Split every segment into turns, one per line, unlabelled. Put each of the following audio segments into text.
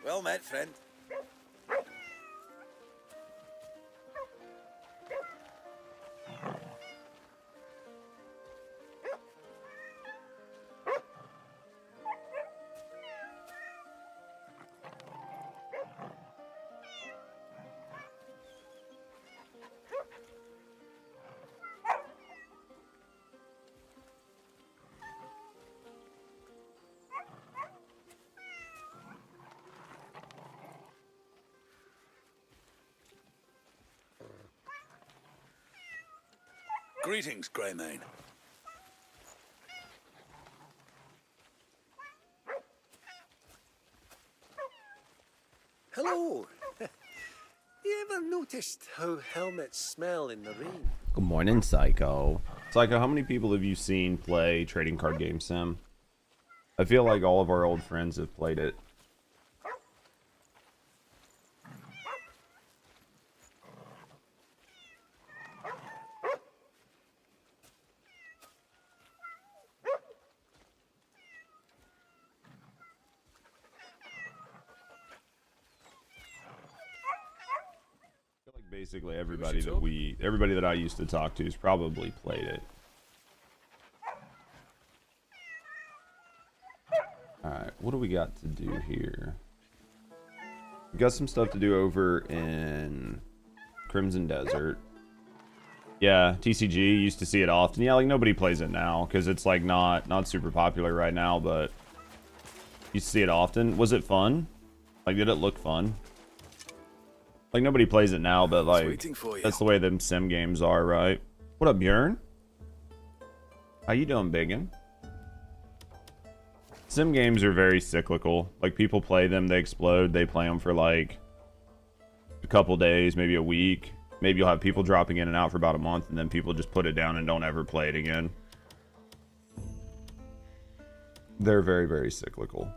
Well met, friend. Greetings, Greymane.
Hello. You ever noticed how helmets smell in the rain?
Good morning, Psycho. Psycho, how many people have you seen play trading card game sim? I feel like all of our old friends have played it. I feel like basically everybody that I used to talk to has probably played it. Alright, what do we got to do here? We got some stuff to do over in Crimson Desert. Yeah, TCG, used to see it often. Yeah, like nobody plays it now because it's like not super popular right now, but used to see it often. Was it fun? Like, did it look fun? Like, nobody plays it now, but like that's the way them sim games are, right? What up, Bjorn? How you doing, biggin? Sim games are very cyclical. Like, people play them, they explode, they play them for like a couple days, maybe a week. Maybe you'll have people dropping in and out for about a month, and then people just put it down and don't ever play it again. They're very, very cyclical.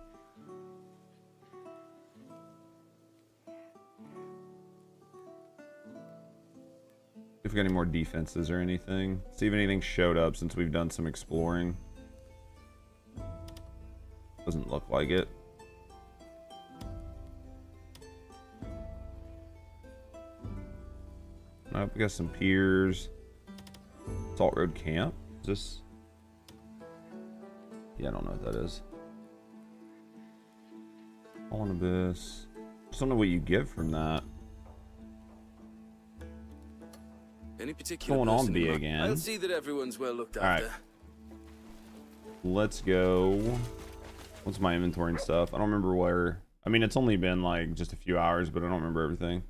If we got any more defenses or anything. See if anything showed up since we've done some exploring. Doesn't look like it. Nope, we got some piers. Salt Road Camp. Is this? Yeah, I don't know what that is. Fallen Abyss. Just don't know what you get from that.
Any particular
What's going on,
person
B
in
again?
I'll see that everyone's well looked
All
after.
right. Let's go. What's my inventory and stuff? I don't remember where. I mean, it's only been like just a few hours, but I don't remember everything.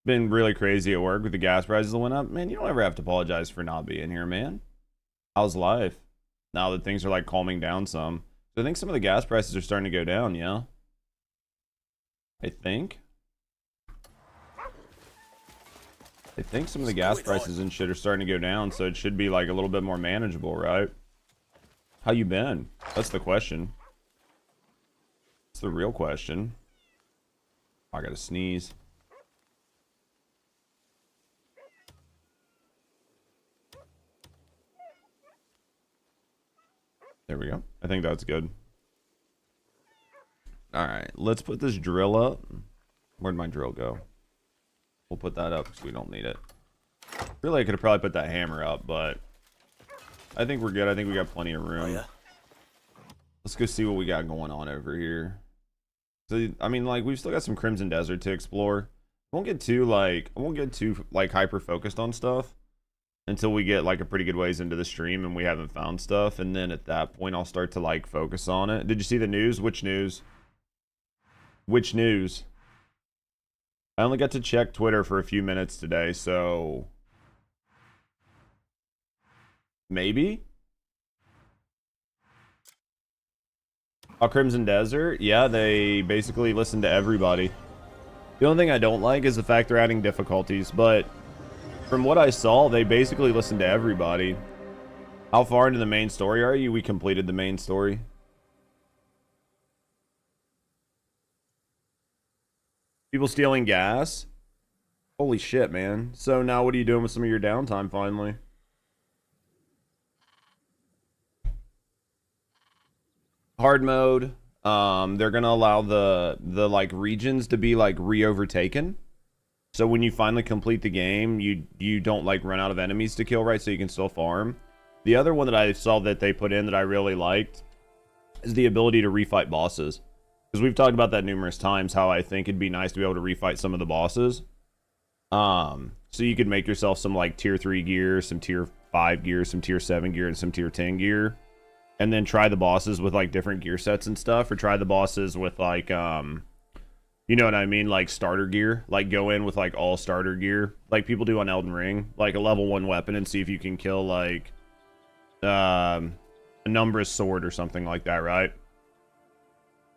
Been really crazy at work with the gas prices that went up. Man, you don't ever have to apologize for not being here, man. How's life? Now that things are like calming down some. So I think some of the gas prices are starting to go down, yeah? I think some of the gas prices and shit are starting to go down, so it should be like a little bit more manageable, right? How you been? That's the question. That's the real question. I gotta sneeze. There we go. I think that's good. Alright, let's put this drill up. Where'd my drill go? We'll put that up because we don't need it. Really, I could have probably put that hammer up, but I think we're good. I think we got plenty of room.
Oh, yeah?
Let's go see what we got going on over here. So, I mean, like, we've still got some Crimson Desert to explore. I won't get too hyper focused on stuff until we get like a pretty good ways into the stream and we haven't found stuff, and then at that point I'll start to like focus on it. Did you see the news? Which news? Which news? I only got to check Twitter for a few minutes today, so maybe. Oh, Crimson Desert? Yeah, they basically listen to everybody. The only thing I don't like is the fact they're adding difficulties, but from what I saw, they basically listen to everybody. How far into the main story are you? We completed the main story. People stealing gas? Holy shit, man. So now what are you doing with some of your downtime finally? Hard mode. they're gonna allow the like regions to be like re-overtaken. So when you finally complete the game, you don't like run out of enemies to kill, right? So you can still farm. The other one that I saw that they put in that I really liked is the ability to refight bosses. Because we've talked about that numerous times, how I think it'd be nice to be able to refight some of the bosses. So you could make yourself some like tier 3 gear, some tier 5 gear, some tier 7 gear, and some tier 10 gear. And then try the bosses with like different gear sets and stuff, or try the bosses with like you know what I mean, like starter gear. Like go in with like all starter gear, like people do on Elden Ring, like a level 1 weapon, and see if you can kill like a Numbrus sword or something like that, right?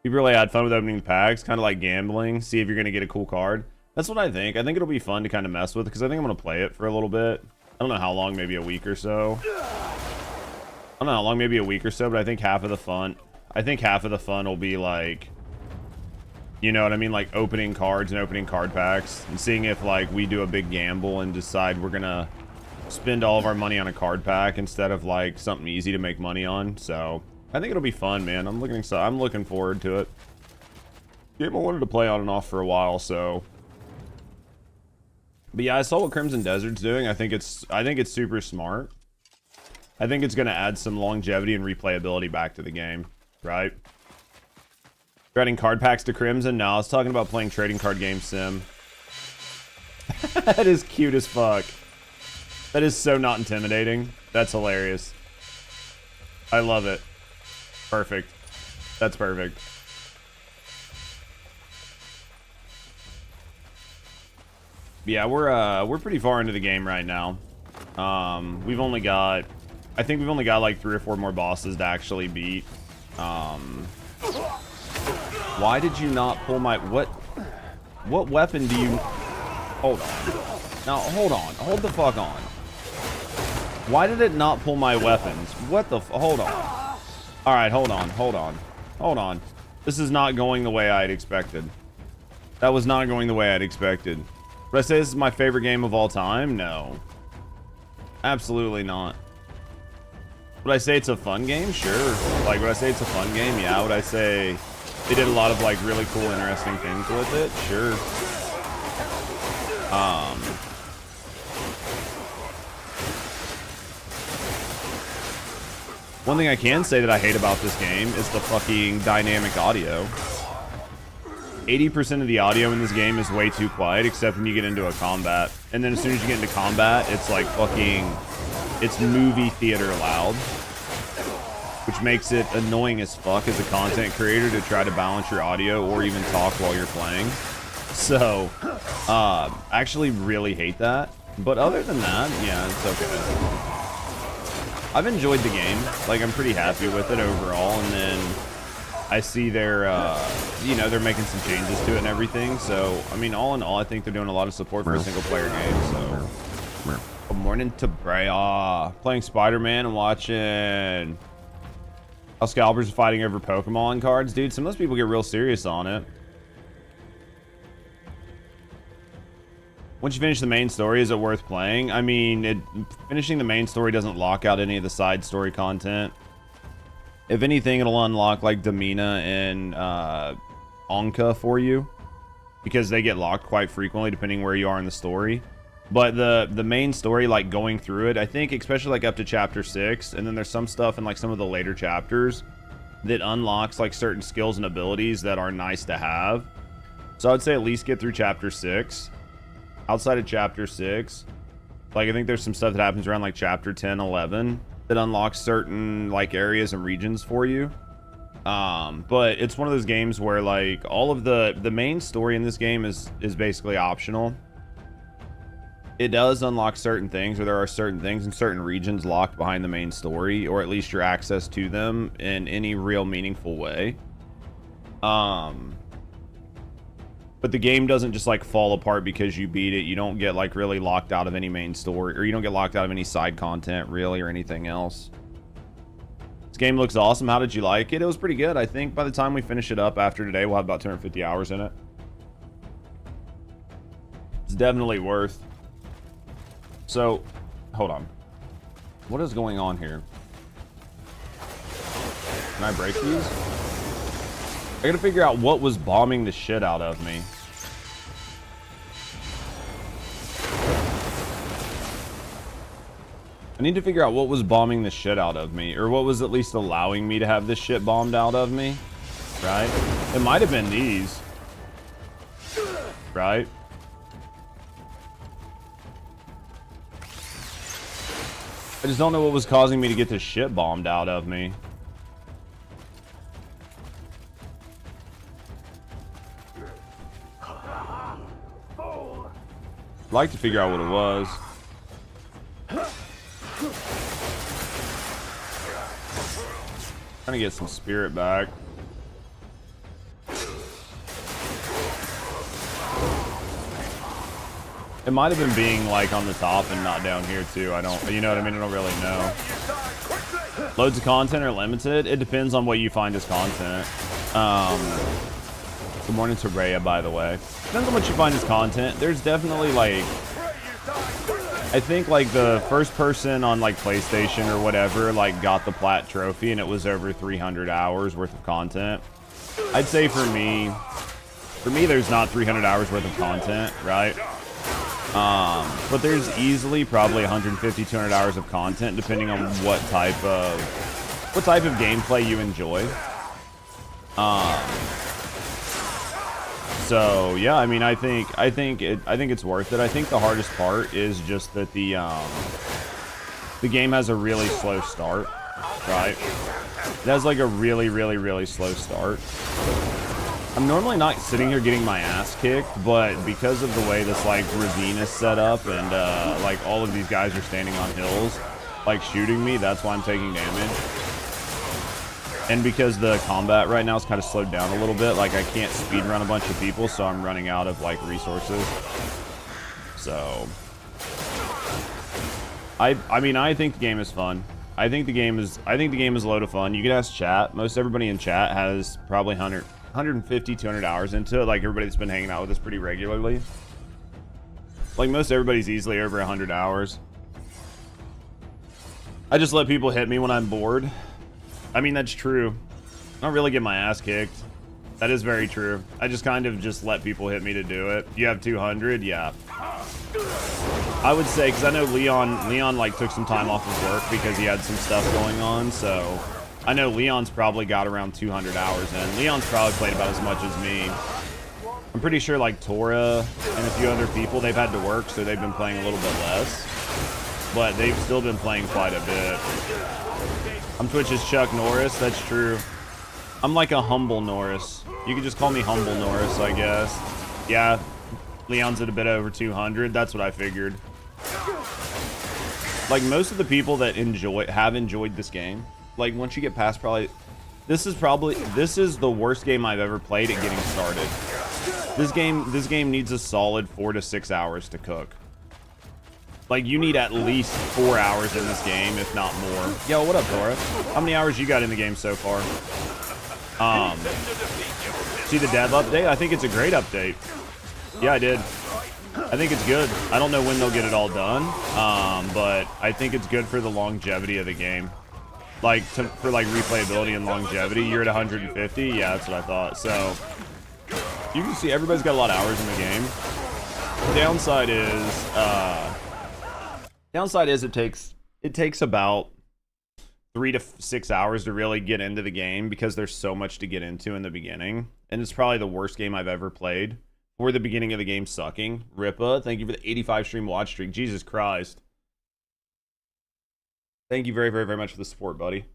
People really had fun with opening the packs, kind of like gambling, see if you're gonna get a cool card. That's what I think. I think it'll be fun to kind of mess with, because I think I'm gonna play it for a little bit. I don't know how long, maybe a week or so. I don't know how long, maybe a week or so, but I think half of the fun will be like, you know what I mean, like opening cards and opening card packs and seeing if like we do a big gamble and decide we're gonna spend all of our money on a card pack instead of like something easy to make money on. So I think it'll be fun, man. I'm looking forward to it. Game I wanted to play on and off for a while, so. But yeah, I saw what Crimson Desert's doing. I think it's super smart. I think it's going to add some longevity and replayability back to the game, right? You're adding card packs to Crimson? No, I was talking about playing trading card game sim. That is cute as fuck. That is so not intimidating. That's hilarious. I love it. Perfect. That's perfect. Yeah, we're pretty far into the game right now. We've only got, I think we've only got like 3 or 4 more bosses to actually beat. Why did you not pull my, what weapon do you, hold on. Now, hold the fuck on. Why did it not pull my weapons? What the, hold on. All right, hold on. This is not going the way I had expected. That was not going the way I'd expected. Would I say this is my favorite game of all time? No. Absolutely not. Would I say it's a fun game? Sure. Like, would I say it's a fun game? Yeah. Would I say they did a lot of, like, really cool, interesting things with it? Sure. One thing I can say that I hate about this game is the fucking dynamic audio. 80% of the audio in this game is way too quiet, except when you get into a combat. And then as soon as you get into combat, it's like fucking, it's movie theater loud. Which makes it annoying as fuck as a content creator to try to balance your audio or even talk while you're playing. So, I actually really hate that. But other than that, yeah, it's okay. I've enjoyed the game. Like, I'm pretty happy with it overall. And then I see they're, you know, they're making some changes to it and everything. So, I mean, all in all, I think they're doing a lot of support for a single-player game. So, good morning to Bray. Playing Spider-Man and watching how scalpers are fighting over Pokemon cards. Dude, some of those people get real serious on it. Once you finish the main story, is it worth playing? I mean, finishing the main story doesn't lock out any of the side story content. If anything, it'll unlock like Damina and Anka for you, because they get locked quite frequently depending where you are in the story. But the main story, like going through it, I think especially like up to chapter 6, and then there's some stuff in like some of the later chapters that unlocks like certain skills and abilities that are nice to have. So I'd say at least get through chapter 6. Outside of chapter 6, like I think there's some stuff that happens around like chapter 10, 11 that unlocks certain like areas and regions for you. But it's one of those games where like all of the main story in this game is basically optional. It does unlock certain things, or there are certain things in certain regions locked behind the main story, or at least your access to them in any real meaningful way. But the game doesn't just like fall apart because you beat it. You don't get like really locked out of any main story, or you don't get locked out of any side content really, or anything else. This game looks awesome. How did you like it? It was pretty good. I think by the time we finish it up after today, we'll have about 250 hours in it. It's definitely worth. So, hold on. What is going on here? Can I break these? I gotta figure out what was bombing the shit out of me. I need to figure out what was bombing the shit out of me, or what was at least allowing me to have this shit bombed out of me, right? It might have been these, right? I just don't know what was causing me to get this shit bombed out of me. I'd like to figure out what it was. Trying to get some spirit back. It might have been being like on the top and not down here too. I don't, you know what I mean? I don't really know. Loads of content are limited. It depends on what you find as content. Good morning to Rhea, by the way. Depends on what you find as content. There's definitely like, I think like the first person on like PlayStation or whatever like got the plat trophy and it was over 300 hours worth of content. I'd say for me there's not 300 hours worth of content, right? But there's easily probably 150, 200 hours of content depending on what type of gameplay you enjoy. So yeah, I mean, I think it's worth it. I think the hardest part is just that the game has a really slow start, right? It has like a really slow start. I'm normally not sitting here getting my ass kicked, but because of the way this like ravine is set up and like all of these guys are standing on hills, like shooting me, that's why I'm taking damage. And because the combat right now is kind of slowed down a little bit, like I can't speed run a bunch of people, so I'm running out of like resources. So I mean, I think the game is fun. I think the game is a load of fun. You can ask chat. Most everybody in chat has probably 150, 200 hours into it. Like everybody that's been hanging out with us pretty regularly. Like most everybody's easily over 100 hours. I just let people hit me when I'm bored. I mean, that's true. I don't really get my ass kicked. That is very true. I just kind of just let people hit me to do it. You have 200? Yeah. I would say, because I know Leon like took some time off of work because he had some stuff going on, so I know Leon's probably got around 200 hours in. Leon's probably played about as much as me. I'm pretty sure like Tora and a few other people, they've had to work, so they've been playing a little bit less. But they've still been playing quite a bit. I'm Twitch's Chuck Norris, that's true. I'm like a humble Norris. You could just call me humble Norris, I guess. Yeah, Leon's at a bit over 200, that's what I figured. Like most of the people that have enjoyed this game, like once you get past this is the worst game I've ever played at getting started. This game needs a solid 4 to 6 hours to cook. Like, you need at least 4 hours in this game, if not more. Yo, what up, Dora? How many hours you got in the game so far? See the dev update? I think it's a great update. Yeah, I did. I think it's good. I don't know when they'll get it all done, but I think it's good for the longevity of the game. Like, for, like, replayability and longevity. You're at 150? Yeah, that's what I thought. So, you can see everybody's got a lot of hours in the game. The downside is it takes about 3 to 6 hours to really get into the game because there's so much to get into in the beginning, and it's probably the worst game I've ever played. For the beginning of the game sucking. Ripa, thank you for the 85 stream watch streak. Jesus Christ. Thank you very, very, very much for the support, buddy.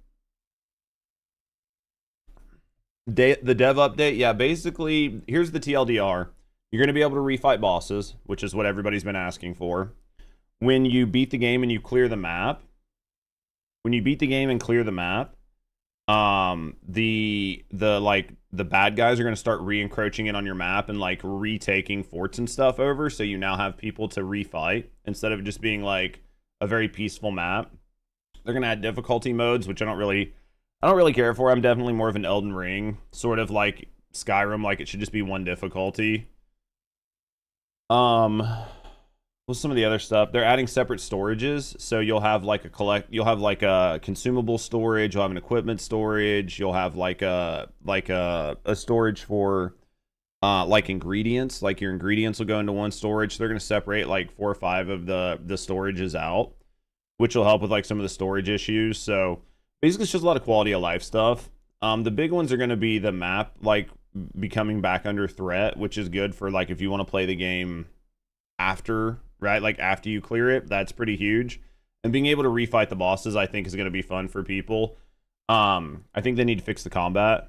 The dev update, yeah, basically, here's the TLDR. You're going to be able to refight bosses, which is what everybody's been asking for. When you beat the game and you clear the map, the bad guys are going to start re-encroaching in on your map and like retaking forts and stuff over, so you now have people to refight instead of just being like a very peaceful map. They're going to add difficulty modes, which I don't really care for. I'm definitely more of an Elden Ring, sort of like Skyrim, like it should just be one difficulty. What what's some of the other stuff? They're adding separate storages, so you'll have like a consumable storage, you'll have an equipment storage, you'll have like a storage for like ingredients. Like your ingredients will go into one storage. So they're gonna separate like 4 or 5 of the storages out, which will help with like some of the storage issues. So basically it's just a lot of quality of life stuff. The big ones are gonna be the map like becoming back under threat, which is good for like if you want to play the game after, right? Like after you clear it, that's pretty huge. And being able to refight the bosses, I think, is going to be fun for people. I think they need to fix the combat.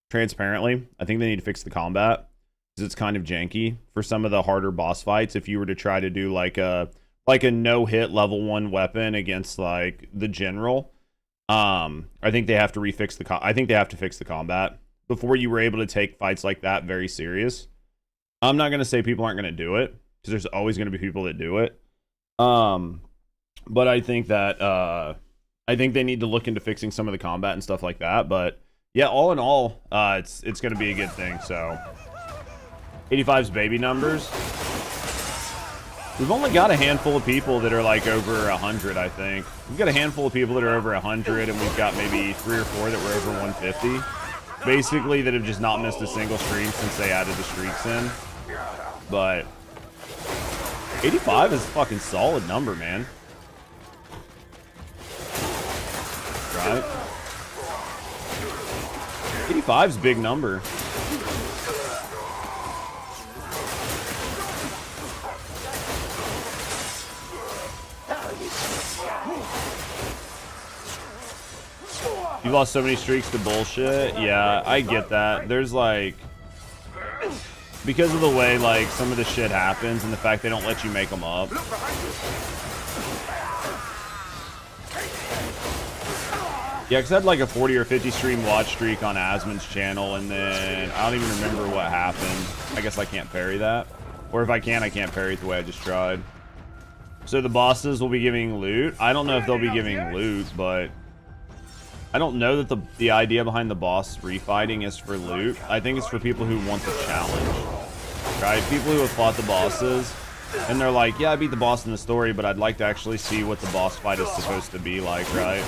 Transparently, I think they need to fix the combat because it's kind of janky for some of the harder boss fights. If you were to try to do like a no-hit level 1 weapon against like the general, I think they have to fix the combat before you were able to take fights like that very serious. I'm not going to say people aren't going to do it, because there's always going to be people that do it. But I think that I think they need to look into fixing some of the combat and stuff like that. But yeah, all in all, it's going to be a good thing. So 85's baby numbers. We've only got a handful of people that are like over 100, I think. We've got a handful of people that are over 100, and we've got maybe 3 or 4 that were over 150. Basically, that have just not missed a single stream since they added the streaks in. But 85 is a fucking solid number, man. Right? 85's a big number. You lost so many streaks to bullshit. Yeah, I get that. There's like, because of the way like some of the shit happens and the fact they don't let you make them up. Yeah, because I had like a 40 or 50 stream watch streak on Asmon's channel, and then I don't even remember what happened. I guess I can't parry that. Or if I can, I can't parry it the way I just tried. So the bosses will be giving loot. I don't know if they'll be giving loot, but I don't know that the idea behind the boss refighting is for loot. I think it's for people who want the challenge, right? People who have fought the bosses, and they're like, yeah, I beat the boss in the story, but I'd like to actually see what the boss fight is supposed to be like, right?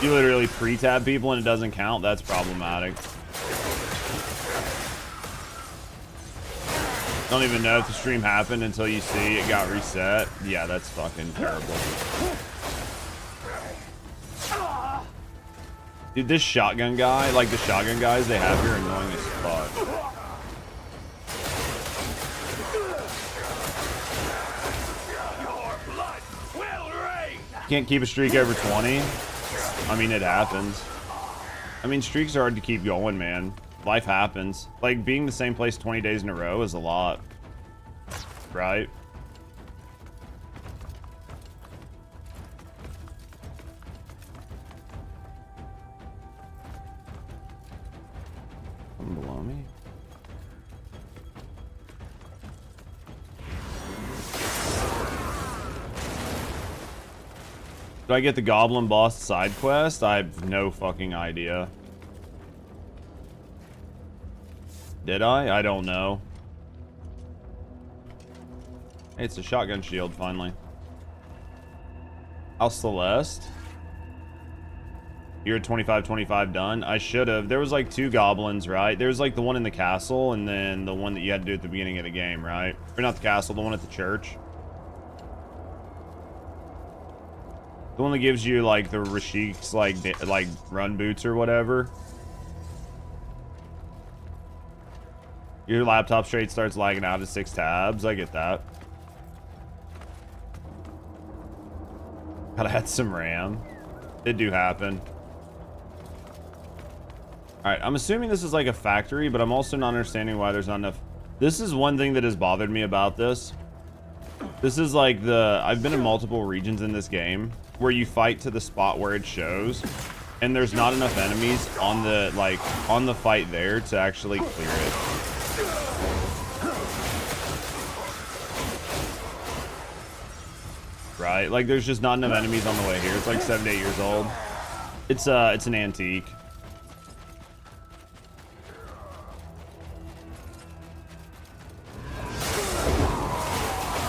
You literally pre-tab people and it doesn't count. That's problematic. Don't even know if the stream happened until you see it got reset. Yeah, that's fucking terrible. Dude, this shotgun guy, like the shotgun guys they have here, are annoying as fuck. Can't keep a streak over 20. I mean, it happens. I mean, streaks are hard to keep going, man. Life happens. Like, being the same place 20 days in a row is a lot. Right? Something below me? Did I get the Goblin Boss side quest? I have no fucking idea. Did I? I don't know. Hey, it's a shotgun shield, finally. House Celeste. You're at 25 done. I should have. There was like 2 goblins, right? There's like the one in the castle, and then the one that you had to do at the beginning of the game, right? Or not the castle, the one at the church. The one that gives you like the Rashik's like run boots or whatever. Your laptop straight starts lagging out at 6 tabs. I get that. Gotta add some RAM. It do happen. Alright, I'm assuming this is like a factory, but I'm also not understanding why there's not enough. This is one thing that has bothered me about this. This is like I've been in multiple regions in this game where you fight to the spot where it shows, and there's not enough enemies on the fight there to actually clear it. right? Like, there's just not enough enemies on the way here. It's like 7 to 8 years old. It's an antique.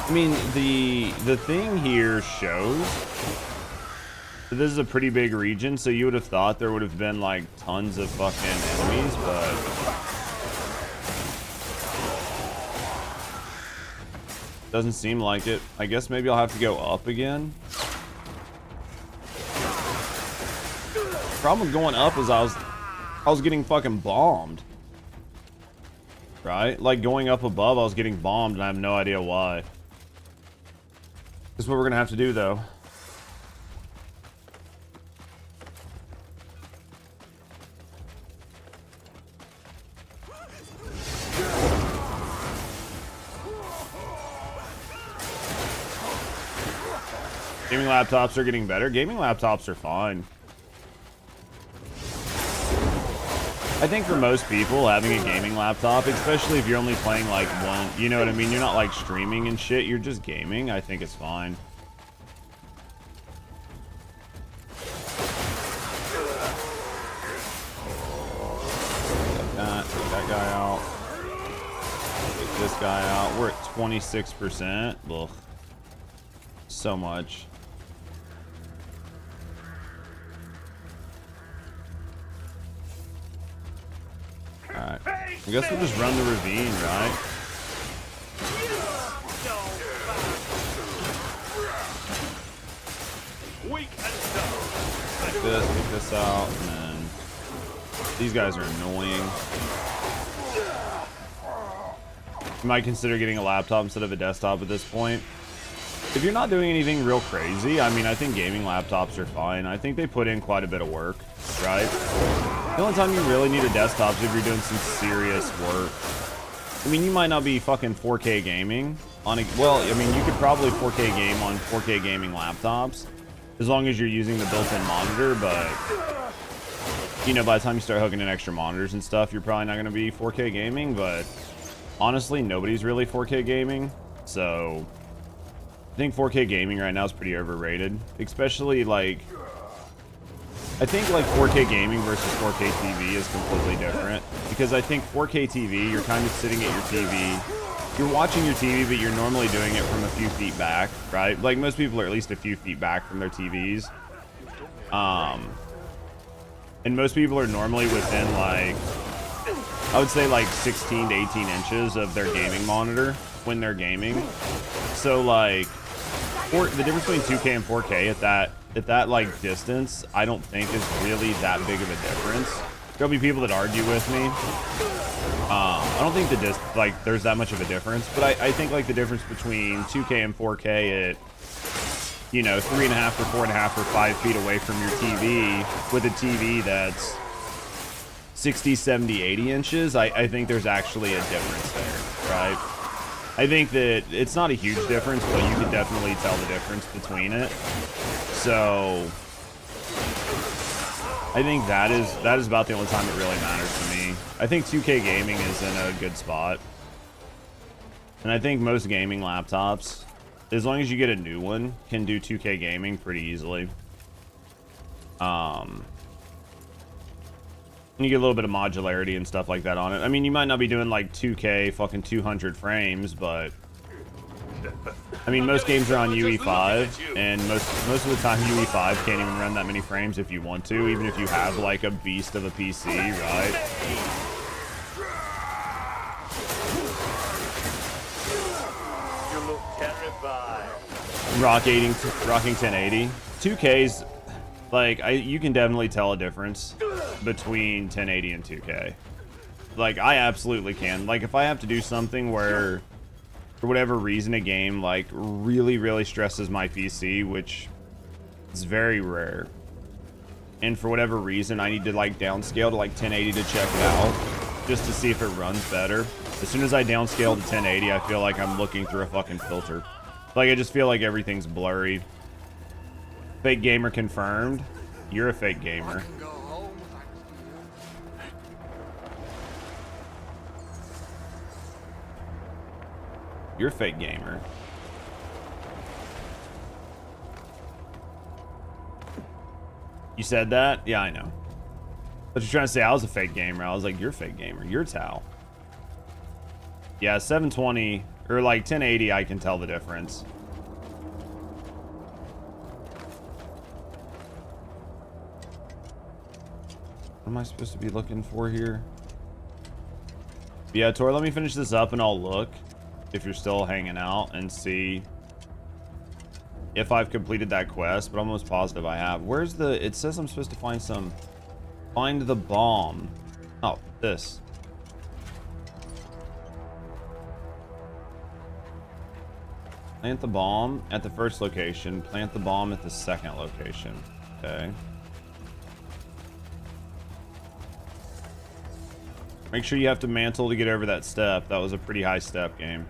I mean, the thing here shows that this is a pretty big region, so you would have thought there would have been like tons of fucking enemies, but doesn't seem like it. I guess maybe I'll have to go up again. Problem with going up is I was getting fucking bombed. Right? Like going up above, I was getting bombed and I have no idea why. This is what we're gonna have to do though. Gaming laptops are getting better. Gaming laptops are fine. I think for most people, having a gaming laptop, especially if you're only playing like one, you know what I mean? You're not like streaming and shit, you're just gaming. I think it's fine. Take that guy out. Take this guy out. We're at 26%. Ugh. So much. Alright. I guess we'll just run the ravine, right? Take this, take this out, and then these guys are annoying. You might consider getting a laptop instead of a desktop at this point. If you're not doing anything real crazy, I mean, I think gaming laptops are fine. I think they put in quite a bit of work, right? The only time you really need a desktop is if you're doing some serious work. I mean, you might not be fucking 4K gaming on a... Well, I mean, you could probably 4K game on 4K gaming laptops as long as you're using the built-in monitor, but... You know, by the time you start hooking in extra monitors and stuff, you're probably not going to be 4K gaming, but... Honestly, nobody's really 4K gaming, so... I think 4K gaming right now is pretty overrated, especially like... I think like 4K gaming versus 4K TV is completely different, because I think 4K TV, you're kind of sitting at your TV, you're watching your TV, but you're normally doing it from a few feet back, right? Like most people are at least a few feet back from their TVs. And most people are normally within like, I would say like 16 to 18 inches of their gaming monitor when they're gaming. So like, the difference between 2K and 4K at that like distance, I don't think is really that big of a difference. There'll be people that argue with me. I don't think like there's that much of a difference, but I think like the difference between 2K and 4K at, you know, 3.5 or 4.5 or 5 feet away from your TV with a TV that's 60, 70, 80 inches, I think there's actually a difference there, right? I think that it's not a huge difference, but you can definitely tell the difference between it. So I think that is about the only time it really matters to me. I think 2K gaming is in a good spot. And I think most gaming laptops, as long as you get a new one, can do 2K gaming pretty easily. You get a little bit of modularity and stuff like that on it. I mean, you might not be doing like 2K fucking 200 frames, but I mean, most games are on UE5, and most of the time UE5 can't even run that many frames if you want to, even if you have like a beast of a PC, right?
You look terrified.
Rocking 1080. 2K's like you can definitely tell a difference between 1080 and 2K. Like I absolutely can. Like if I have to do something where for whatever reason a game like really stresses my PC, which is very rare, and for whatever reason I need to like downscale to like 1080 to check it out just to see if it runs better. As soon as I downscale to 1080, I feel like I'm looking through a fucking filter. Like I just feel like everything's blurry. Fake gamer confirmed. You're a fake gamer. You're a fake gamer. You said that? Yeah, I know. But you're trying to say I was a fake gamer. I was like, you're a fake gamer. You're Tao. Yeah, 720 or like 1080, I can tell the difference. What am I supposed to be looking for here? Yeah, Tor, let me finish this up and I'll look if you're still hanging out and see if I've completed that quest, but I'm almost positive I have. Where's the... It says I'm supposed to find some... Find the bomb. Oh, this. Plant the bomb at the first location. Plant the bomb at the second location. Okay. Make sure you have to mantle to get over that step. That was a pretty high step, game.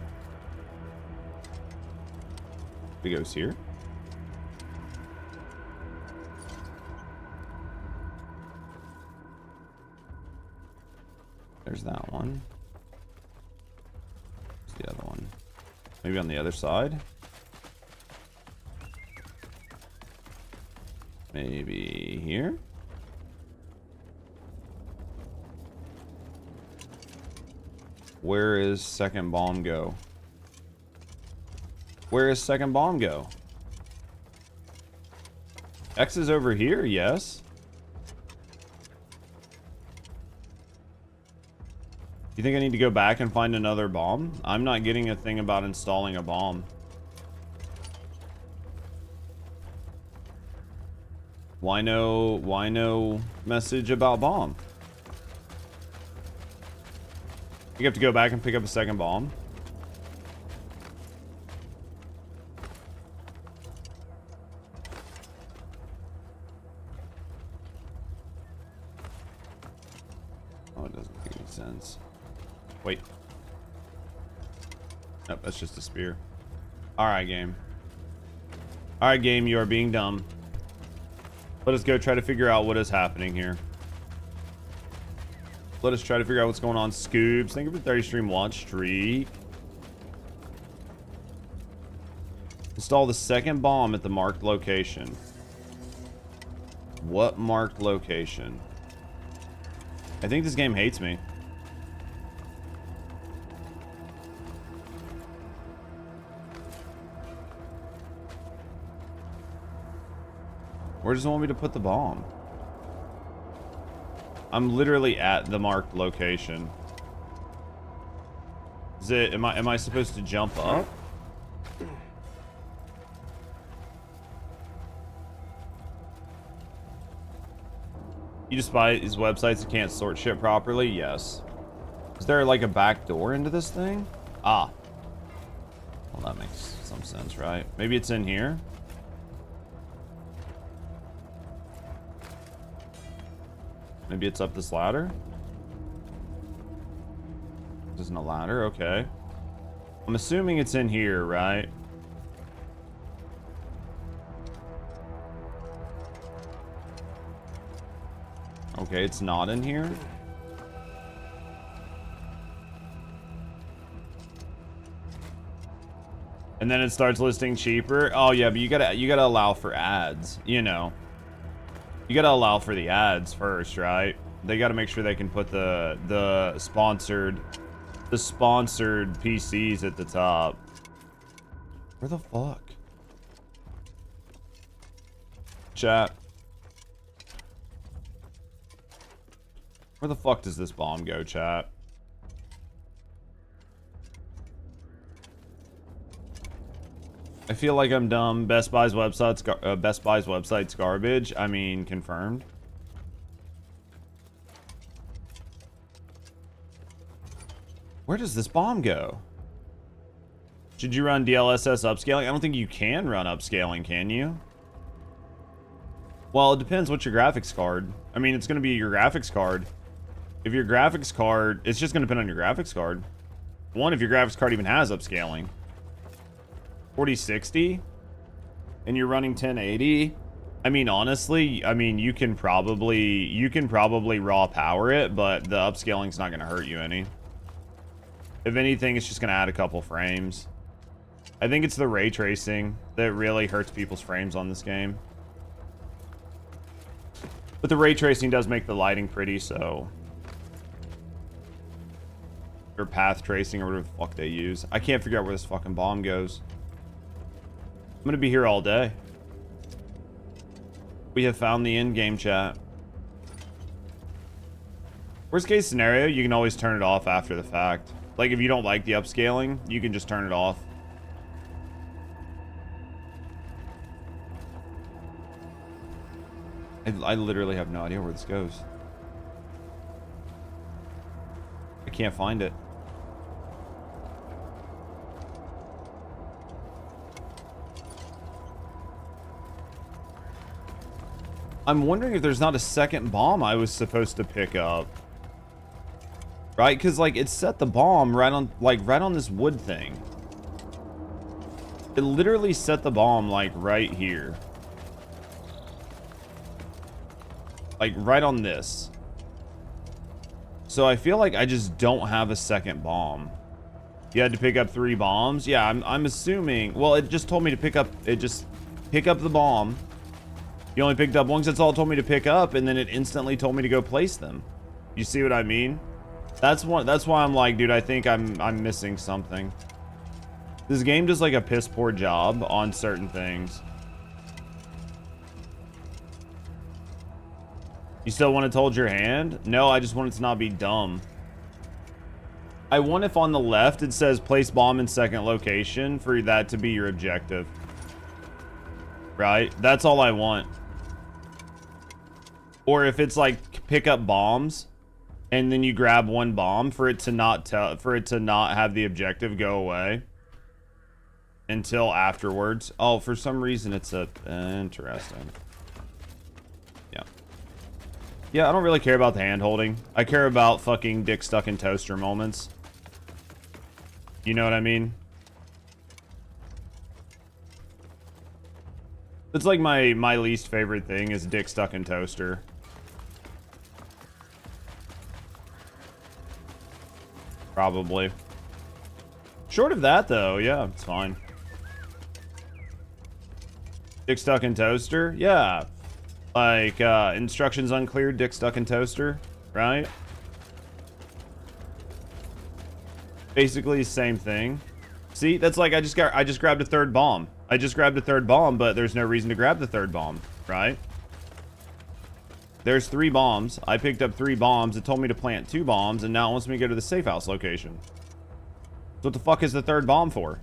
It goes here. There's that one. Where's the other one? Maybe on the other side? Maybe here? Where is second bomb go? Where is second bomb go? X is over here, yes. You think I need to go back and find another bomb? I'm not getting a thing about installing a bomb. Why no message about bomb? You have to go back and pick up a second bomb. Oh, it doesn't make any sense. Wait. Nope, that's just a spear. Alright, game. Alright, game, you are being dumb. Let us go try to figure out what is happening here. Let us try to figure out what's going on. Scoobs, thank you for 30 stream watch streak. Install the second bomb at the marked location. What marked location? I think this game hates me. Where does it want me to put the bomb? I'm literally at the marked location. Is it, am I supposed to jump up? You despise these websites that can't sort shit properly? Yes. Is there like a back door into this thing? Ah. Well, that makes some sense, right? Maybe it's in here? Maybe it's up this ladder? This isn't a ladder, okay. I'm assuming it's in here, right? Okay, it's not in here. And then it starts listing cheaper. Oh yeah, but you gotta allow for ads, you know. You gotta allow for the ads first, right? They gotta make sure they can put the sponsored PCs at the top. Where the fuck? Chat. Where the fuck does this bomb go, chat? I feel like I'm dumb. Best Buy's website's garbage. I mean, confirmed. Where does this bomb go? Should you run DLSS upscaling? I don't think you can run upscaling, can you? Well, it depends what's your graphics card. I mean, it's going to be your graphics card. If your graphics card... It's just going to depend on your graphics card. One, if your graphics card even has upscaling. 4060 and you're running 1080. I mean, honestly, I mean, you can probably raw power it, but the upscaling's not going to hurt you any. If anything, it's just going to add a couple frames. I think it's the ray tracing that really hurts people's frames on this game. But the ray tracing does make the lighting pretty, so... Or path tracing, or whatever the fuck they use. I can't figure out where this fucking bomb goes. I'm gonna be here all day. We have found the in-game chat. Worst case scenario, you can always turn it off after the fact. Like, if you don't like the upscaling, you can just turn it off. I literally have no idea where this goes. I can't find it. I'm wondering if there's not a second bomb I was supposed to pick up. Right? Because, like, it set the bomb right on, like, right on this wood thing. It literally set the bomb, like, right here. Like, right on this. So I feel like I just don't have a second bomb. You had to pick up 3 bombs? Yeah, I'm assuming... Well, it just told me to pick up... It just... Pick up the bomb. You only picked up one because that's all it told me to pick up, and then it instantly told me to go place them. You see what I mean? That's why I'm like, dude, I think I'm missing something. This game does like a piss poor job on certain things. You still want it to hold your hand? No, I just want it to not be dumb. I want if on the left it says place bomb in second location for that to be your objective. Right? That's all I want. Or if it's like pick up bombs and then you grab one bomb for it to not have the objective go away until afterwards. Oh, for some reason it's interesting. Yeah. Yeah, I don't really care about the hand holding. I care about fucking dick stuck in toaster moments. You know what I mean? It's like my least favorite thing is dick stuck in toaster. Probably. Short of that, though, yeah, it's fine. Dick stuck in toaster? Yeah. Like, instructions unclear, dick stuck in toaster, right? Basically, same thing. See, that's like I just grabbed a third bomb. I just grabbed a third bomb, but there's no reason to grab the third bomb, right? There's 3 bombs. I picked up 3 bombs. It told me to plant 2 bombs, and now it wants me to go to the safe house location. So what the fuck is the third bomb for?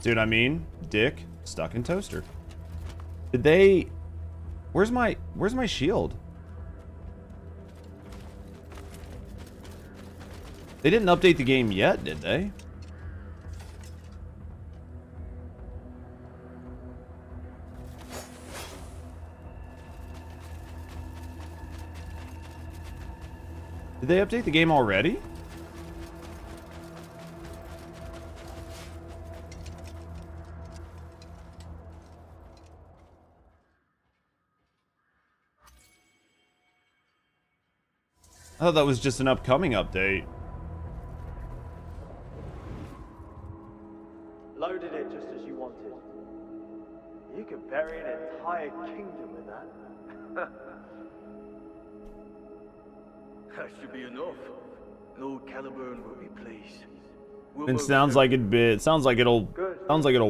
See what I mean? Dick stuck in toaster. Did they... Where's my shield? They didn't update the game yet, did they? Did they update the game already? I thought that was just an upcoming update.
Loaded it just as you wanted. You could bury an entire kingdom with that.
That should be enough. Lord Caliburn will be pleased.
It sounds like it'll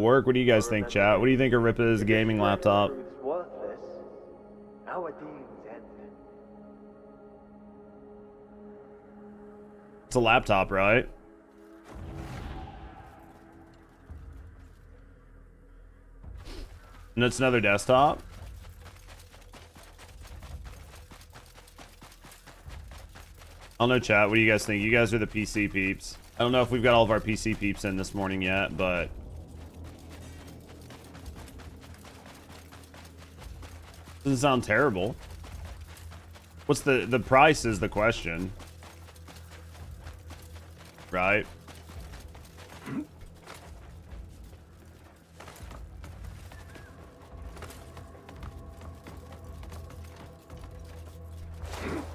work. What do you guys think, chat? What do you think of Ripa's gaming laptop?
It's worthless. Our dealings end.
It's a laptop, right? And it's another desktop. I don't know, chat. What do you guys think? You guys are the PC peeps. I don't know if we've got all of our PC peeps in this morning yet, but... Doesn't sound terrible. What's the price is the question. Right?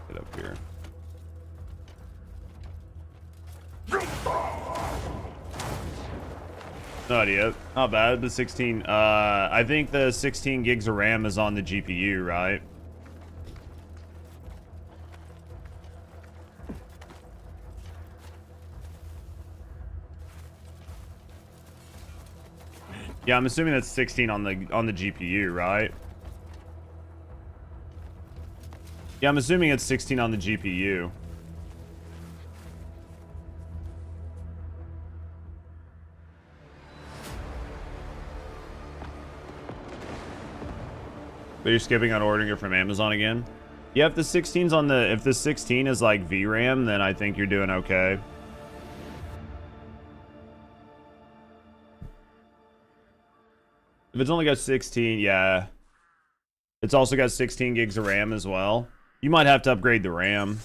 Get up here. No idea. Not bad. The 16. I think the 16 gigs of RAM is on the GPU, right? Yeah, I'm assuming that's 16 on the GPU, right? Yeah, I'm assuming it's 16 on the GPU. But you're skipping on ordering it from Amazon again? Yeah, if the 16's on the, if the 16 is like VRAM, then I think you're doing okay. If it's only got 16, yeah. It's also got 16 gigs of RAM as well. You might have to upgrade the RAM.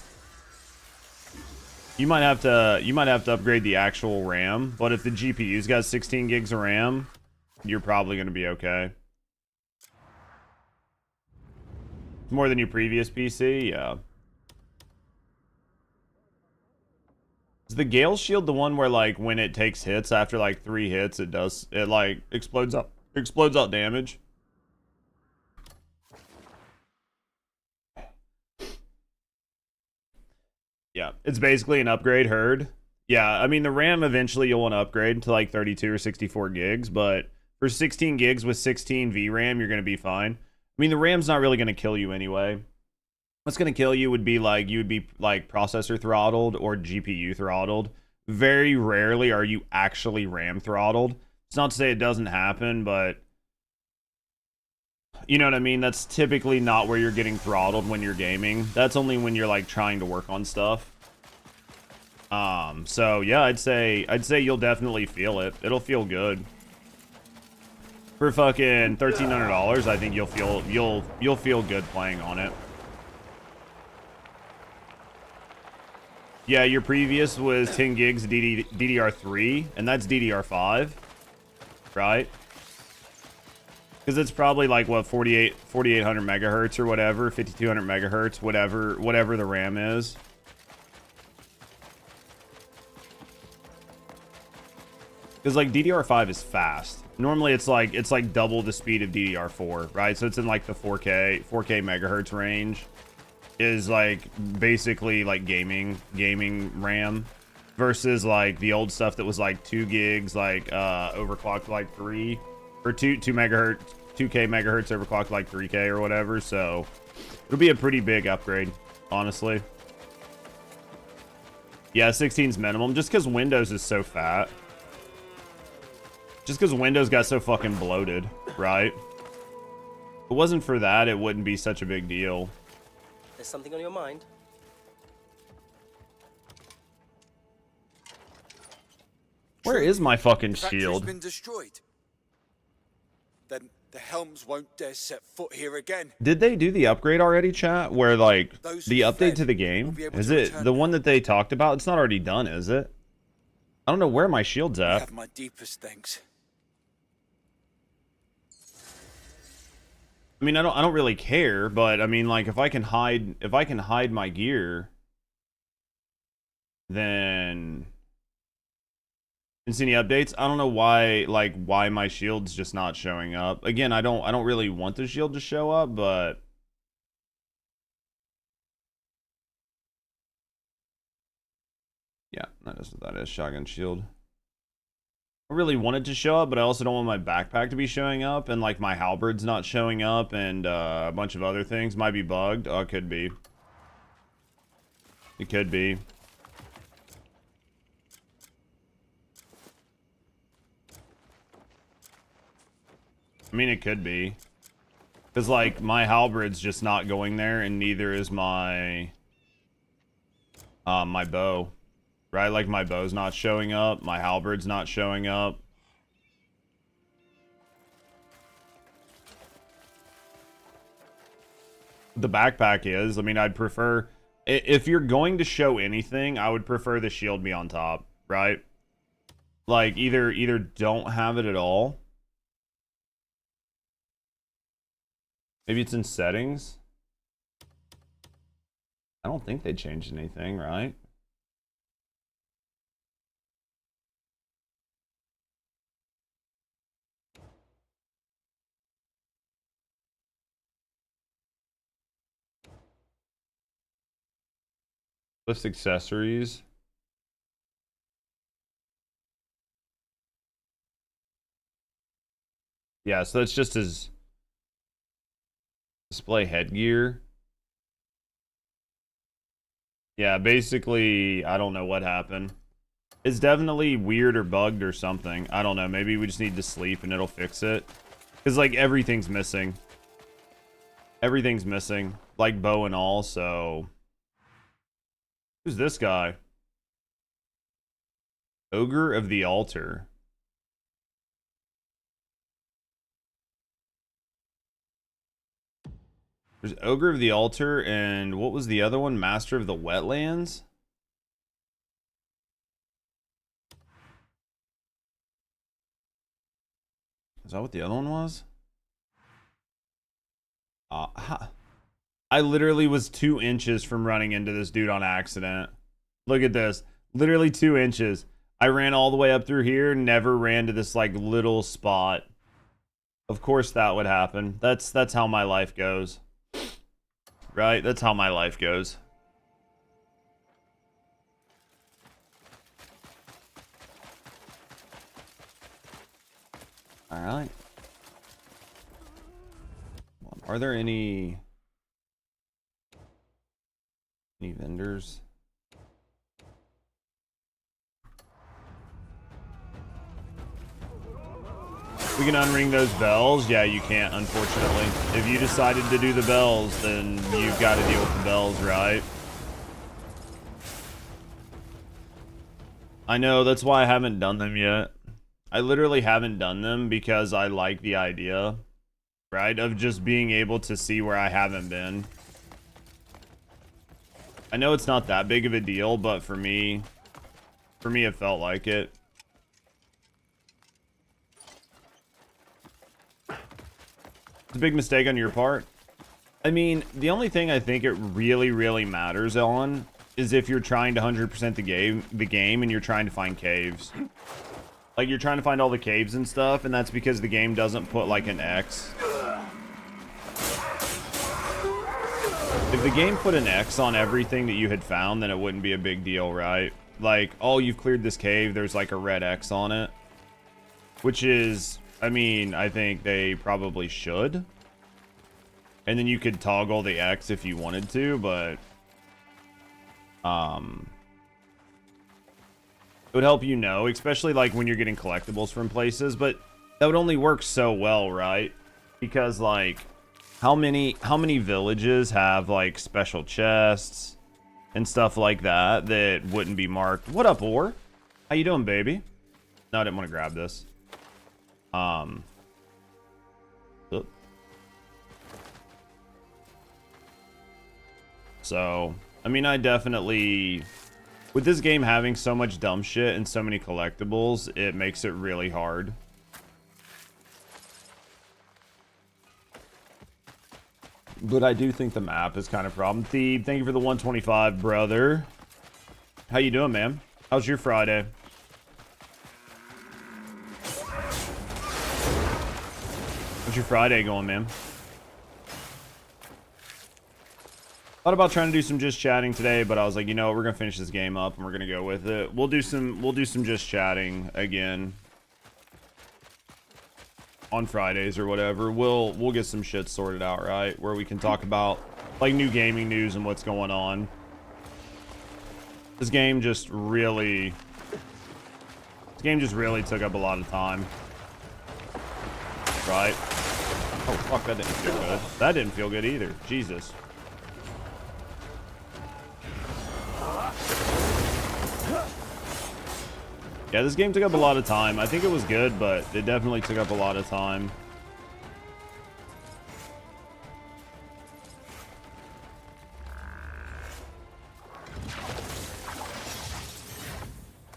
You might have to upgrade the actual RAM, but if the GPU's got 16 gigs of RAM, you're probably going to be okay. More than your previous PC, yeah. Is the Gale Shield the one where, like, when it takes hits after like 3 hits, it like explodes out damage? Yeah, it's basically an upgrade herd. Yeah, I mean the RAM eventually you'll want to upgrade to like 32 or 64 gigs, but for 16 gigs with 16 VRAM, you're going to be fine. I mean the RAM's not really going to kill you anyway. What's going to kill you would be like you would be like processor throttled or GPU throttled. Very rarely are you actually RAM throttled. It's not to say it doesn't happen, but you know what I mean? That's typically not where you're getting throttled when you're gaming. That's only when you're like trying to work on stuff. So yeah, I'd say you'll definitely feel it. It'll feel good. For fucking $1,300, I think you'll feel good playing on it. Yeah, your previous was 10 gigs DDR3, and that's DDR5, right? Because it's probably like what 4800 megahertz or whatever, 5200 megahertz, whatever the RAM is. Because like DDR5 is fast. Normally it's like double the speed of DDR4, right? So it's in like the 4K megahertz range. Is like basically like gaming RAM versus like the old stuff that was like 2 gigs, like overclocked like 3 or 2 megahertz, 2K megahertz overclocked like 3K or whatever. So it'll be a pretty big upgrade, honestly. Yeah, 16's minimum just because Windows is so fat. Just because Windows got so fucking bloated, right? If it wasn't for that, it wouldn't be such a big deal.
There's something on your mind?
Where is my fucking
The factory's
shield?
been destroyed. Then the Helms won't dare set foot here again.
Did they do the upgrade already, chat? Where like
Those
the
who
update
fled
to the
will
game?
be able
Is
to
it
return
the
now.
one that they talked about? It's not already done, is it? I don't know where my shield's
You
at.
have my deepest thanks.
I mean, I don't really care, but I mean, like, if I can hide my gear, then see any updates. I don't know why my shield's just not showing up. Again, I don't really want the shield to show up, but yeah, that is shotgun shield. I really want it to show up, but I also don't want my backpack to be showing up, and like my halberd's not showing up, and a bunch of other things might be bugged. Oh, it could be. It could be. I mean, it could be. Because, like, my halberd's just not going there, and neither is my my bow. Right? Like, my bow's not showing up. My halberd's not showing up. The backpack is. I mean, I'd prefer... If you're going to show anything, I would prefer the shield be on top. Right? Like, either don't have it at all. Maybe it's in settings. I don't think they changed anything, right? List accessories. Yeah, so that's just his display headgear. Yeah, basically, I don't know what happened. It's definitely weird or bugged or something. I don't know. Maybe we just need to sleep and it'll fix it. Because, like, everything's missing. Everything's missing. Like, bow and all, so... Who's this guy? Ogre of the Altar. There's Ogre of the Altar, and what was the other one? Master of the Wetlands? Is that what the other one was? I literally was 2 inches from running into this dude on accident. Look at this. Literally 2 inches. I ran all the way up through here, never ran to this, like, little spot. Of course that would happen. That's how my life goes. Right? That's how my life goes. Alright. Are there any vendors? We can unring those bells. Yeah, you can't, unfortunately. If you decided to do the bells, then you've got to deal with the bells, right? I know, that's why I haven't done them yet. I literally haven't done them because I like the idea, right, of just being able to see where I haven't been. I know it's not that big of a deal, but for me it felt like it. It's a big mistake on your part. I mean, the only thing I think it really matters on is if you're trying to 100% the game and you're trying to find caves. Like, you're trying to find all the caves and stuff, and that's because the game doesn't put, like, an X. If the game put an X on everything that you had found, then it wouldn't be a big deal, right? Like, oh, you've cleared this cave, there's, like, a red X on it. Which is... I mean, I think they probably should. And then you could toggle the X if you wanted to, but... it would help you know, especially like when you're getting collectibles from places, but that would only work so well, right? Because like, how many villages have like special chests and stuff like that that wouldn't be marked? What up, Or? How you doing, baby? No, I didn't want to grab this. Oop. So, I mean, I definitely, with this game having so much dumb shit and so many collectibles, it makes it really hard. But I do think the map is kind of a problem. Thebe, thank you for the 125, brother. How you doing, man? How's your Friday? How's your Friday going, man? Thought about trying to do some just chatting today, but I was like, you know what, we're gonna finish this game up and we're gonna go with it. We'll do some just chatting again on Fridays or whatever. We'll get some shit sorted out, right? Where we can talk about like new gaming news and what's going on. This game just really took up a lot of time. Right? Oh fuck, that didn't feel good. That didn't feel good either. Jesus. Yeah, this game took up a lot of time. I think it was good, but it definitely took up a lot of time.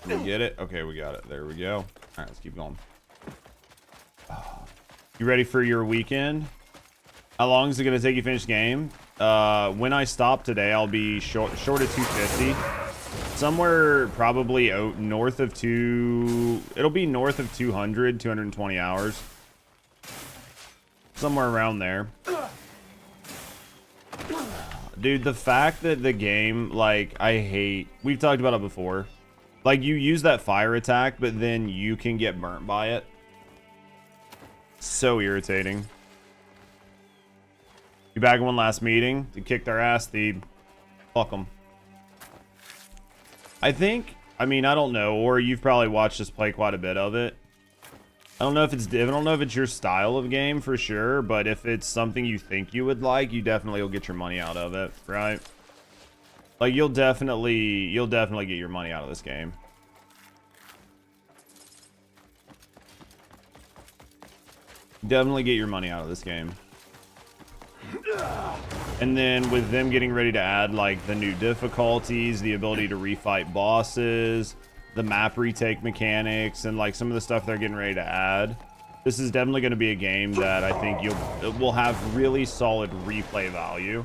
Did we get it? Okay, we got it. There we go. All right, let's keep going. You ready for your weekend? How long is it going to take you to finish the game? When I stop today, I'll be short of 250. Somewhere probably north of it'll be north of 200, 220 hours. Somewhere around there. Dude, the fact that the game, like, we've talked about it before. Like, you use that fire attack, but then you can get burnt by it. So irritating. You back in one last meeting to kick their ass, Thebe. Fuck them. I think, I mean, I don't know, or you've probably watched us play quite a bit of it. I don't know if it's your style of game for sure, but if it's something you think you would like, you definitely will get your money out of it, right? Like you'll definitely get your money out of this game. Definitely get your money out of this game. And then with them getting ready to add like the new difficulties, the ability to refight bosses, the map retake mechanics, and like some of the stuff they're getting ready to add, this is definitely going to be a game that I think it will have really solid replay value.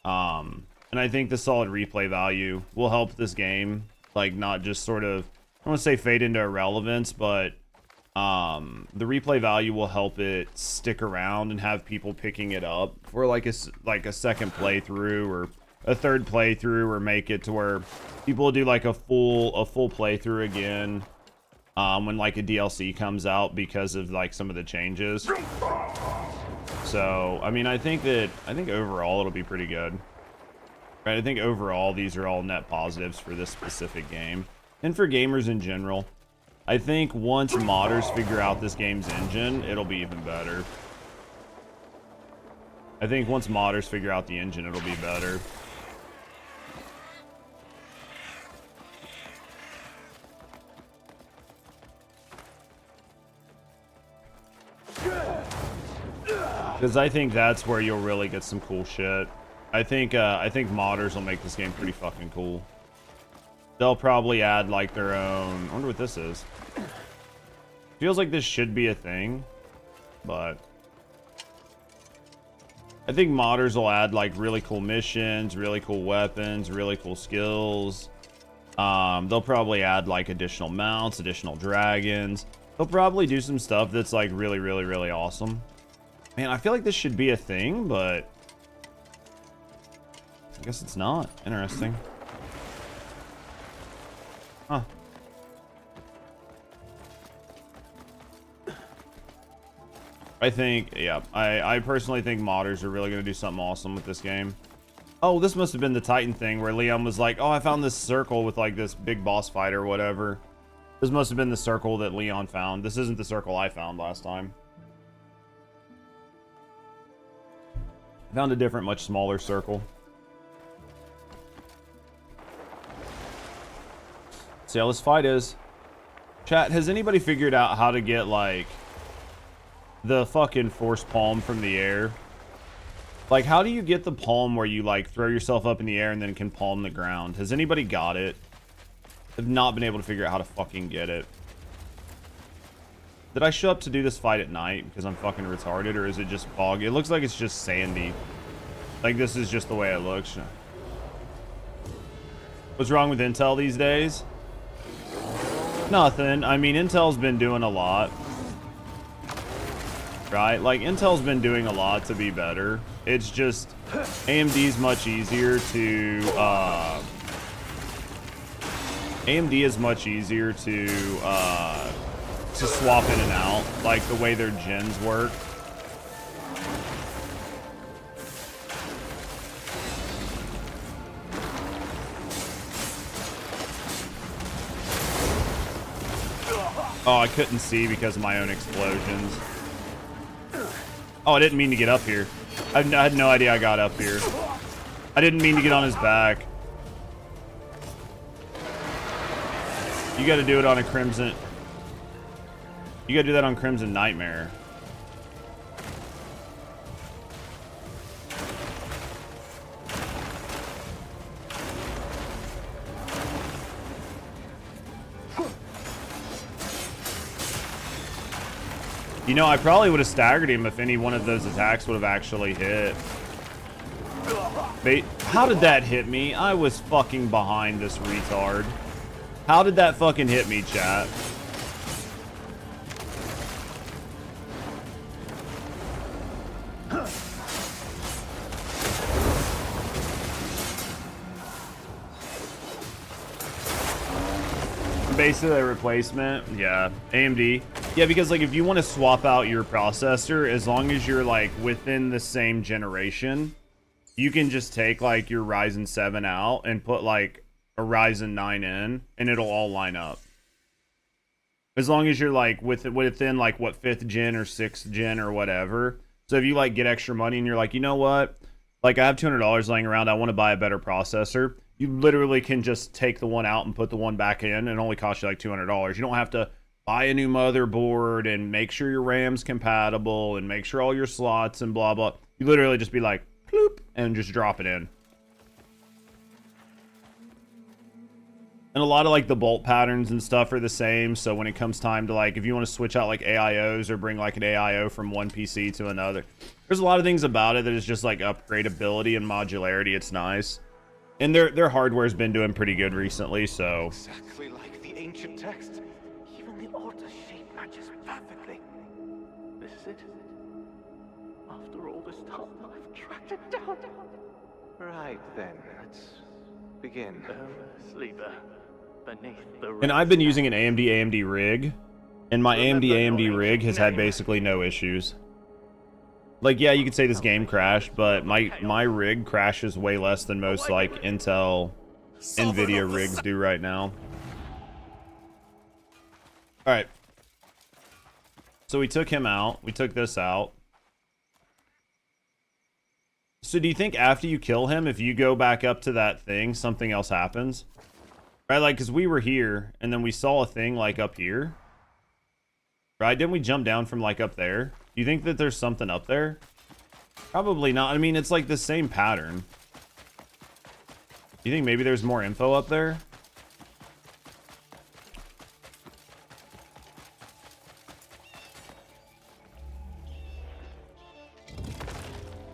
And I think the solid replay value will help this game like not just sort of, I don't want to say fade into irrelevance, but the replay value will help it stick around and have people picking it up for like a second playthrough or a third playthrough, or make it to where people will do like a full playthrough again when like a DLC comes out because of like some of the changes. So I mean, I think overall it'll be pretty good, right? I think overall these are all net positives for this specific game and for gamers in general. I think once modders figure out this game's engine, it'll be even better. I think once modders figure out the engine, it'll be better. Because I think that's where you'll really get some cool shit. I think modders will make this game pretty fucking cool. They'll probably add like their own. I wonder what this is. Feels like this should be a thing, but I think modders will add like really cool missions, really cool weapons, really cool skills. They'll probably add like additional mounts, additional dragons. They'll probably do some stuff that's like really, really, really awesome. Man, I feel like this should be a thing, but I guess it's not. Interesting. Huh. I think, yeah, I personally think modders are really going to do something awesome with this game. Oh, this must have been the Titan thing where Leon was like, oh, I found this circle with like this big boss fight or whatever. This must have been the circle that Leon found. This isn't the circle I found last time. I found a different, much smaller circle. See how this fight is. Chat, has anybody figured out how to get like the fucking force palm from the air? Like, how do you get the palm where you like throw yourself up in the air and then can palm the ground? Has anybody got it? I've not been able to figure out how to fucking get it. Did I show up to do this fight at night because I'm fucking retarded, or is it just bog? It looks like it's just sandy. Like, this is just the way it looks. What's wrong with Intel these days? Nothing. I mean, Intel's been doing a lot. Right? Like, Intel's been doing a lot to be better. It's just AMD's much easier to AMD is much easier to swap in and out, like the way their gens work. Oh, I couldn't see because of my own explosions. Oh, I didn't mean to get up here. I had no idea I got up here. I didn't mean to get on his back. You gotta do it on a Crimson. You gotta do that on Crimson Nightmare. You know, I probably would have staggered him if any one of those attacks would have actually hit. How did that hit me? I was fucking behind this retard. How did that fucking hit me, chat? Basically a replacement. Yeah, AMD. Yeah, because like if you want to swap out your processor, as long as you're like within the same generation, you can just take like your Ryzen 7 out and put like a Ryzen 9 in, and it'll all line up. As long as you're like within like what 5th gen or 6th gen or whatever. So if you like get extra money and you're like, you know what, like I have $200 laying around, I want to buy a better processor. You literally can just take the one out and put the one back in, and it only costs you like $200. You don't have to buy a new motherboard and make sure your RAM's compatible and make sure all your slots and blah blah. You literally just be like bloop and just drop it in. And a lot of like the bolt patterns and stuff are the same, so when it comes time to like if you want to switch out like AIOs or bring like an AIO from one PC to another, there's a lot of things about it that is just like upgradability and modularity. It's nice. And their hardware's been doing pretty good recently, so
Exactly like the ancient text. Even the altar shape matches perfectly. This is it. After all this time, I've tracked it down.
Right then, let's begin.
Sleeper. Beneath the
and I've been using an AMD rig, and my AMD rig has had basically no issues. Like, yeah, you could say this game crashed, but my rig crashes way less than most like Intel, Nvidia rigs do right now. All right. So we took him out. We took this out. So do you think after you kill him, if you go back up to that thing, something else happens? Right, like, because we were here, and then we saw a thing, like, up here. Right, didn't we jump down from, like, up there? Do you think that there's something up there? Probably not. I mean, it's, like, the same pattern. Do you think maybe there's more info up there?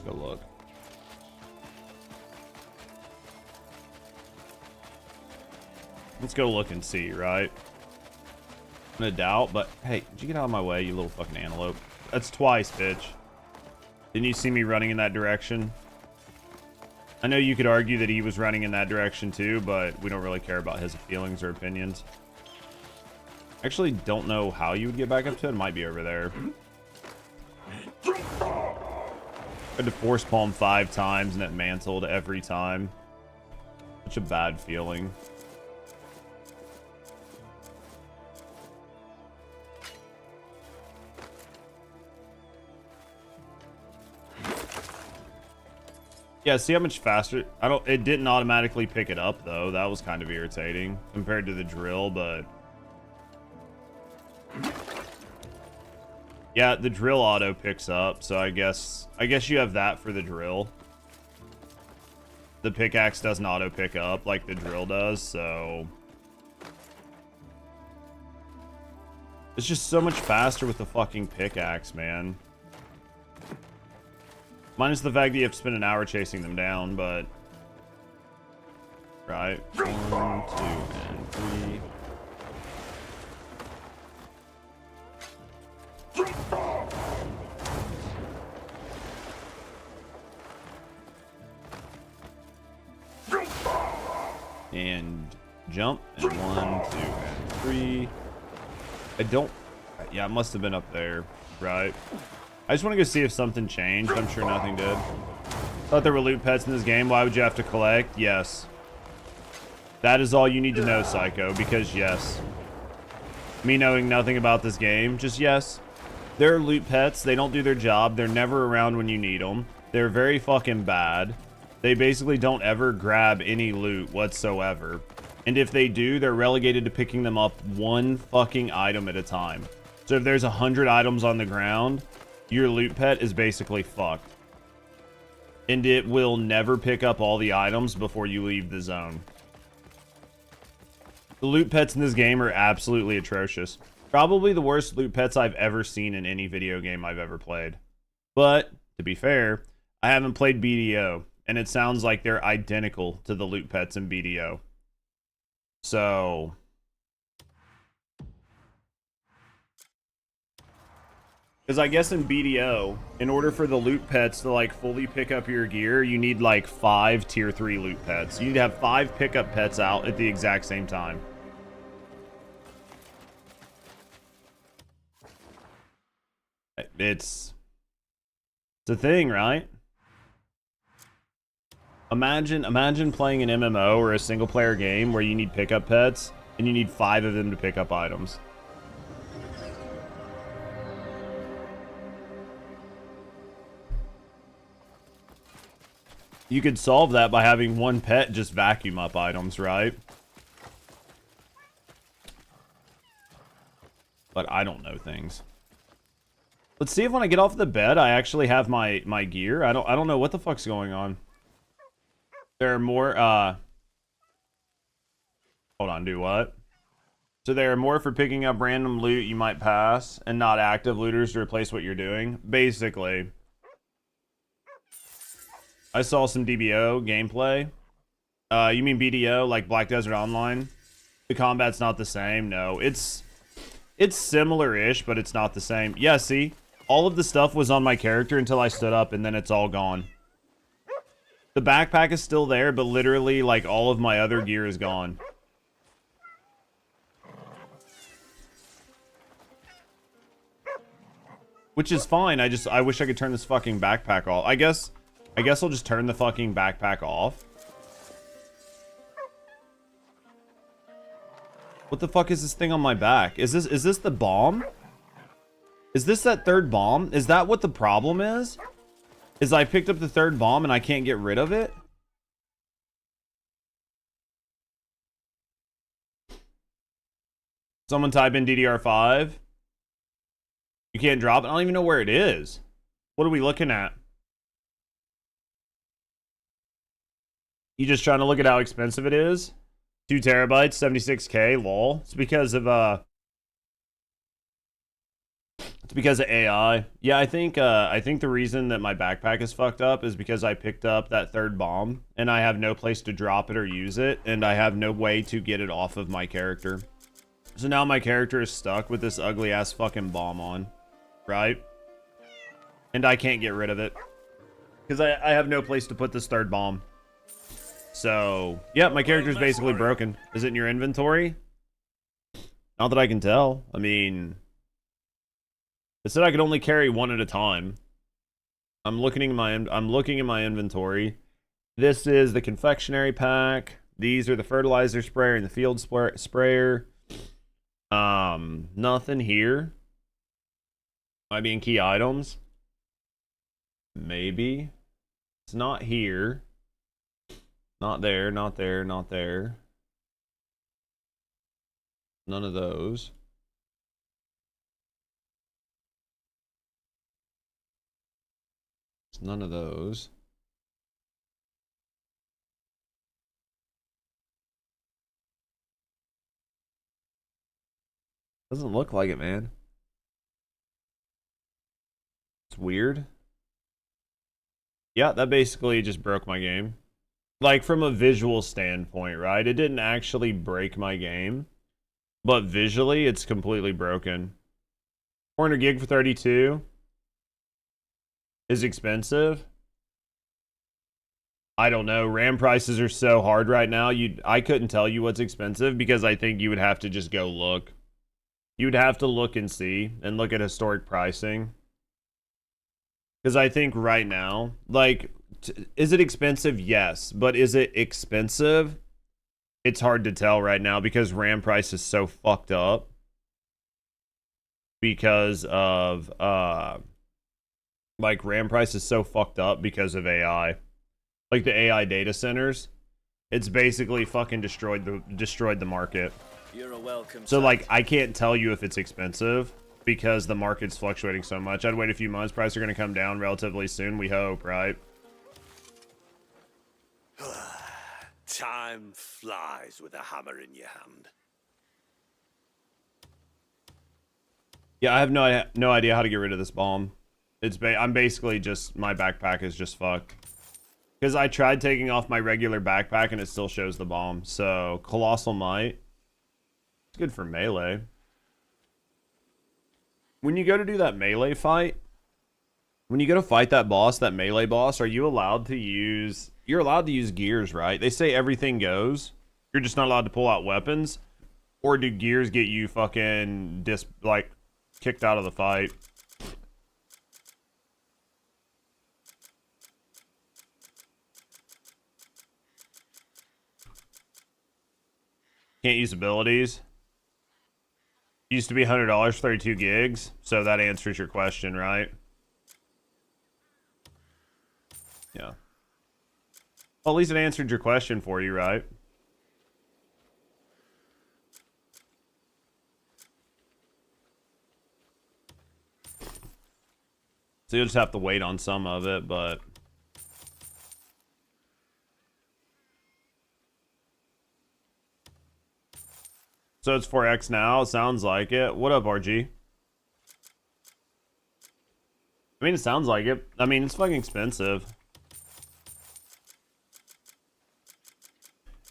Go look. Let's go look and see, right? I'm gonna doubt, but hey, did you get out of my way, you little fucking antelope? That's twice, bitch. Didn't you see me running in that direction? I know you could argue that he was running in that direction too, but we don't really care about his feelings or opinions. Actually, don't know how you would get back up to it. It might be over there. I had to force palm 5 times and it mantled every time. Such a bad feeling. Yeah, see how much faster? It didn't automatically pick it up though. That was kind of irritating compared to the drill, but yeah, the drill auto picks up, so I guess you have that for the drill. The pickaxe doesn't auto pick up like the drill does, so it's just so much faster with the fucking pickaxe, man. Minus the fact that you have to spend an hour chasing them down, but right. 1, 2, and 3. And jump, and 1, 2, and 3. I don't. Yeah, it must have been up there, right? I just want to go see if something changed. I'm sure nothing did. Thought there were loot pets in this game. Why would you have to collect? Yes. That is all you need to know, Psycho, because yes. Me knowing nothing about this game, just yes. There are loot pets. They don't do their job. They're never around when you need them. They're very fucking bad. They basically don't ever grab any loot whatsoever. And if they do, they're relegated to picking them up one fucking item at a time. So if there's 100 items on the ground, your loot pet is basically fucked. And it will never pick up all the items before you leave the zone. The loot pets in this game are absolutely atrocious. Probably the worst loot pets I've ever seen in any video game I've ever played. But, to be fair, I haven't played BDO, and it sounds like they're identical to the loot pets in BDO. So because I guess in BDO, in order for the loot pets to like fully pick up your gear, you need like 5 tier 3 loot pets. You need to have 5 pickup pets out at the exact same time. it's a thing, right? Imagine playing an MMO or a single player game where you need pickup pets and you need 5 of them to pick up items. You could solve that by having one pet just vacuum up items, right? But I don't know things. Let's see if when I get off the bed I actually have my gear. I don't know what the fuck's going on. There are more hold on, do what? So there are more for picking up random loot you might pass and not active looters to replace what you're doing. Basically, I saw some DBO gameplay. You mean BDO, like Black Desert Online? The combat's not the same. No, it's similar-ish, but it's not the same. Yeah, see? All of the stuff was on my character until I stood up, and then it's all gone. The backpack is still there, but literally, like, all of my other gear is gone. Which is fine. I wish I could turn this fucking backpack off. I guess I'll just turn the fucking backpack off. What the fuck is this thing on my back? Is this the bomb? Is this that third bomb? Is that what the problem is? Is I picked up the third bomb and I can't get rid of it? Someone type in DDR5. You can't drop it? I don't even know where it is. What are we looking at? You just trying to look at how expensive it is? 2 terabytes, 76K, lol. It's because of AI. Yeah, I think the reason that my backpack is fucked up is because I picked up that third bomb and I have no place to drop it or use it, and I have no way to get it off of my character. So now my character is stuck with this ugly ass fucking bomb on, right? And I can't get rid of it because I have no place to put this third bomb. So, yeah, my character's basically broken. Is it in your inventory? Not that I can tell. I mean, it said I could only carry one at a time. I'm looking in my inventory. This is the confectionery pack. These are the fertilizer sprayer and the field sprayer. Nothing here. Might be in key items. Maybe. It's not here. Not there, not there, not there. None of those. It's none of those. Doesn't look like it, man. It's weird. Yeah, that basically just broke my game. Like, from a visual standpoint, right? It didn't actually break my game. But visually, it's completely broken. 400 gig for 32 is expensive. I don't know. RAM prices are so hard right now. I couldn't tell you what's expensive because I think you would have to just go look. You would have to look and see and look at historic pricing. Because I think right now, like, is it expensive? Yes. But is it expensive? It's hard to tell right now because RAM price is so fucked up. Because of, like, RAM price is so fucked up because of AI. Like, the AI data centers. It's basically fucking destroyed the market.
You're a welcome.
So, like, I can't tell you if it's expensive because the market's fluctuating so much. I'd wait a few months. Prices are going to come down relatively soon, we hope, right?
Time flies with a hammer in your hand.
Yeah, I have no idea how to get rid of this bomb. I'm basically just, my backpack is just fucked. Because I tried taking off my regular backpack and it still shows the bomb. So, Colossal Might. It's good for melee. When you go to do that melee fight, when you go to fight that boss, that melee boss, are you allowed to use... You're allowed to use gears, right? They say everything goes. You're just not allowed to pull out weapons. Or do gears get you fucking, like, kicked out of the fight? Can't use abilities. Used to be $100 for 32 gigs, so that answers your question, right? Yeah. Well, at least it answered your question for you, right? So you'll just have to wait on some of it, but... So it's 4X now, it sounds like it. What up, RG? I mean, it sounds like it. I mean, it's fucking expensive.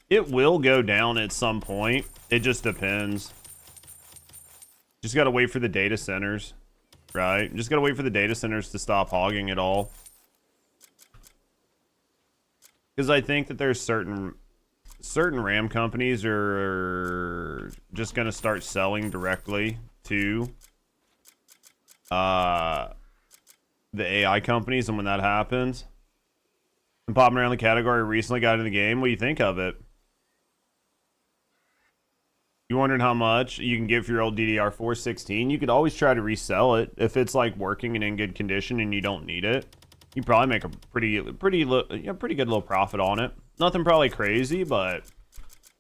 It will go down at some point. It just depends. Just gotta wait for the data centers, right? Just gotta wait for the data centers to stop hogging it all. Because I think that there's certain RAM companies are just gonna start selling directly to the AI companies, and when that happens, I'm popping around the category recently, got into the game. What do you think of it? You wondering how much you can get for your old DDR4 16? You could always try to resell it if it's like working and in good condition and you don't need it. You probably make a pretty good little profit on it. Nothing probably crazy, but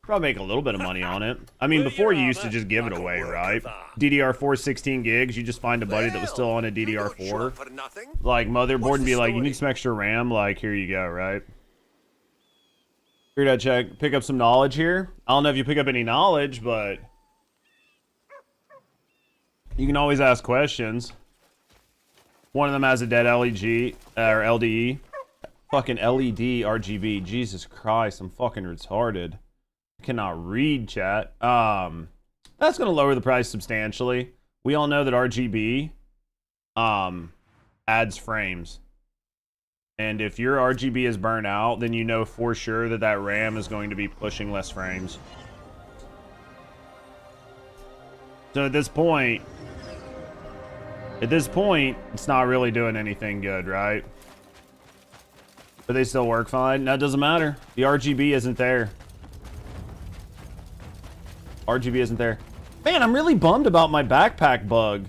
probably make a little bit of money on it. I mean, before you used to just give it away, right? DDR4 16 gigs, you just find a buddy that was still on a DDR4, like motherboard, and be like, you need some extra RAM, like, here you go, right? Figured I'd check, pick up some knowledge here. I don't know if you pick up any knowledge, but you can always ask questions. One of them has a dead LEG, or LDE. Fucking LED RGB. Jesus Christ, I'm fucking retarded. I cannot read, chat. That's gonna lower the price substantially. We all know that RGB adds frames. And if your RGB is burnt out, then you know for sure that that RAM is going to be pushing less frames. So at this point, it's not really doing anything good, right? But they still work fine. That doesn't matter. The RGB isn't there. RGB isn't there. Man, I'm really bummed about my backpack bug.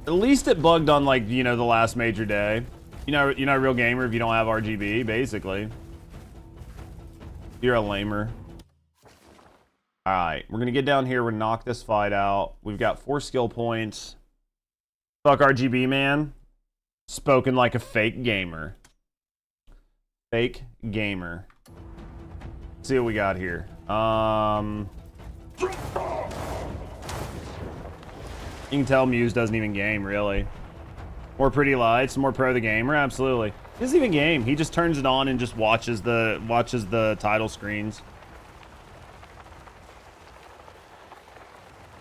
At least it bugged on, like, you know, the last major day. You're not a real gamer if you don't have RGB, basically. You're a lamer. Alright, we're gonna get down here. We're gonna knock this fight out. We've got 4 skill points. Fuck RGB, man. Spoken like a fake gamer. Fake gamer. Let's see what we got here. You can tell Muse doesn't even game, really. More pretty lights, more pro the gamer, absolutely. He doesn't even game. He just turns it on and just watches the title screens.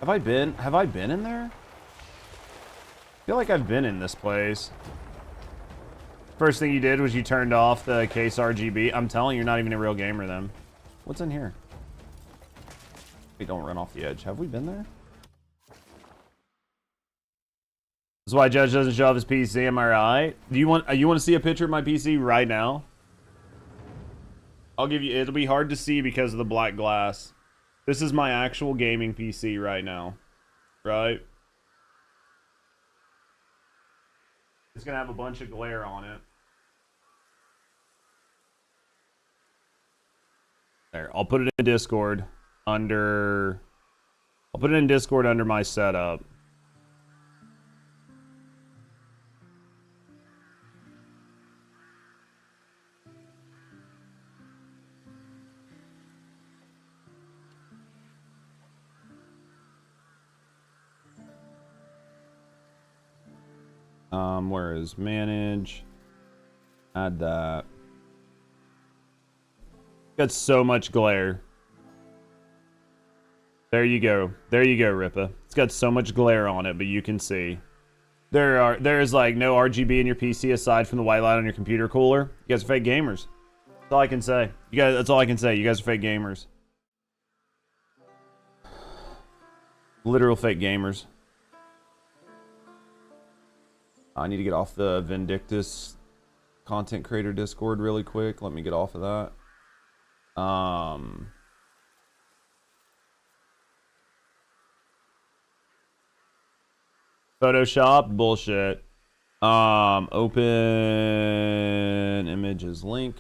Have I been in there? I feel like I've been in this place. First thing you did was you turned off the case RGB. I'm telling you, you're not even a real gamer then. What's in here? Wait, don't run off the edge. Have we been there? That's why Judge doesn't show off his PC, am I right? Do you want to see a picture of my PC right now? I'll give you, it'll be hard to see because of the black glass. This is my actual gaming PC right now. Right? It's gonna have a bunch of glare on it. There, I'll put it in Discord under... I'll put it in Discord under my setup. Where is manage? Add that. Got so much glare. There you go. There you go, Rippa. It's got so much glare on it, but you can see. There's like no RGB in your PC aside from the white light on your computer cooler. You guys are fake gamers. That's all I can say. That's all I can say. You guys are fake gamers. Literal fake gamers. I need to get off the Vindictus content creator Discord really quick. Let me get off of that. Photoshopped bullshit. Open images link.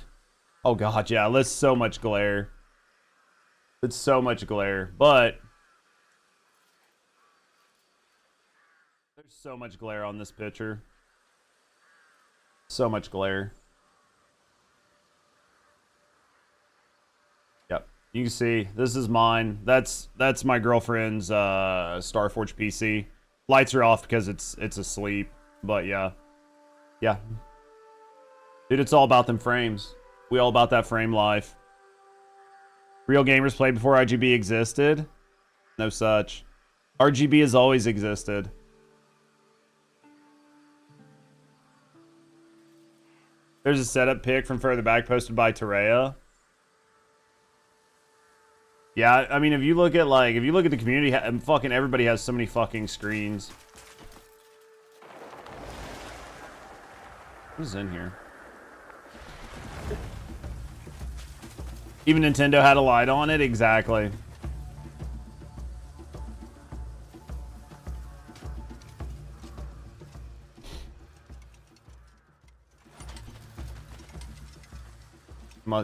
Oh god, yeah, there's so much glare. It's so much glare, but there's so much glare on this picture. So much glare. Yep. You can see this is mine. That's my girlfriend's Starforge PC. Lights are off because it's asleep. But yeah. Yeah. Dude, it's all about them frames. We all about that frame life. Real gamers played before RGB existed? No such. RGB has always existed. There's a setup pic from further back posted by Terea. Yeah, I mean, if you look at the community, fucking everybody has so many fucking screens. What is in here? Even Nintendo had a light on it? Exactly.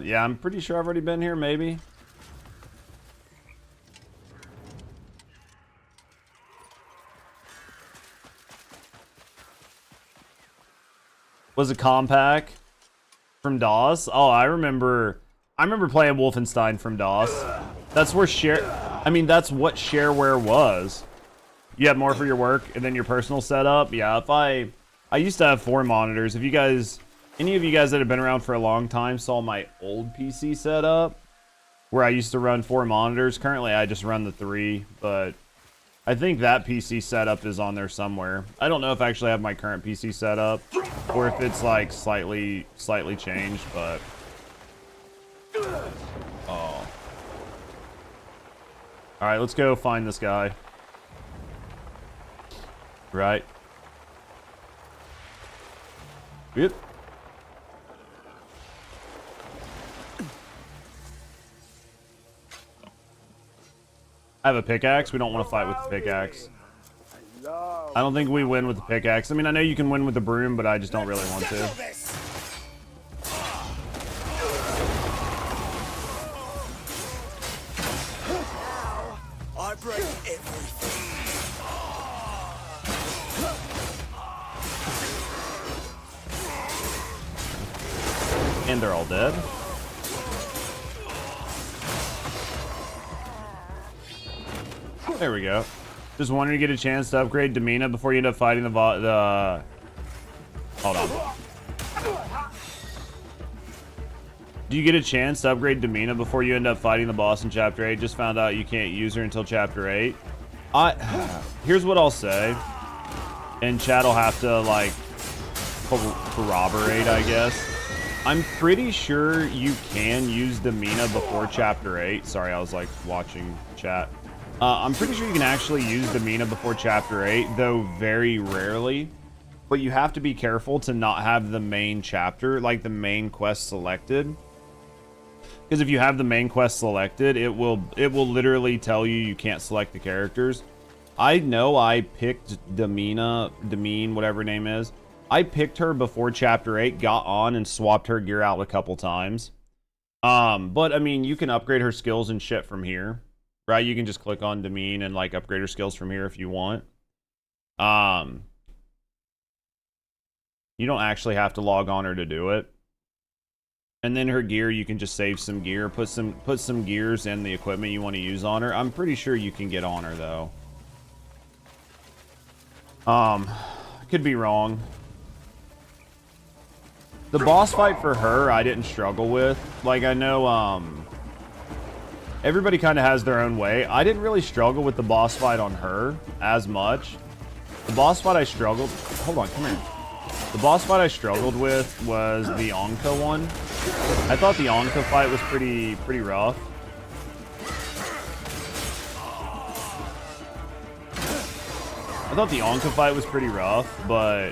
Yeah, I'm pretty sure I've already been here, maybe. Was a compact from DOS? Oh, I remember playing Wolfenstein from DOS. That's where that's what shareware was. You have more for your work and then your personal setup. Yeah, I used to have 4 monitors. If you guys, any of you guys that have been around for a long time saw my old PC setup where I used to run 4 monitors. Currently I just run the 3, but I think that PC setup is on there somewhere. I don't know if I actually have my current PC setup or if it's like slightly changed, but oh. All right, let's go find this guy. Right. Yep. I have a pickaxe. We don't want to fight with the pickaxe. I don't think we win with the pickaxe. I mean, I know you can win with the broom, but I just don't really want to.
I break everything.
And they're all dead. There we go. Just wanted to get a chance to upgrade Demina before you end up fighting the Hold on. Do you get a chance to upgrade Demina before you end up fighting the boss in Chapter 8? Just found out you can't use her until Chapter 8. Here's what I'll say. And chat will have to, like, corroborate, I guess. I'm pretty sure you can use Demina before Chapter 8. Sorry, I was, like, watching chat. I'm pretty sure you can actually use Demina before Chapter 8, though very rarely. But you have to be careful to not have the main chapter, like the main quest selected. Because if you have the main quest selected, it will literally tell you can't select the characters. I know I picked Demine, whatever her name is. I picked her before Chapter 8, got on, and swapped her gear out a couple times. But, I mean, you can upgrade her skills and shit from here. Right, you can just click on Demine and like upgrade her skills from here if you want. You don't actually have to log on her to do it. And then her gear, you can just save some gear, put some gears in the equipment you want to use on her. I'm pretty sure you can get on her though. I could be wrong. The boss fight for her, I didn't struggle with. Like I know, everybody kind of has their own way. I didn't really struggle with the boss fight on her as much. The boss fight I struggled... Hold on, come here. The boss fight I struggled with was the Anka one. I thought the Anka fight was pretty rough. I thought the Anka fight was pretty rough, but...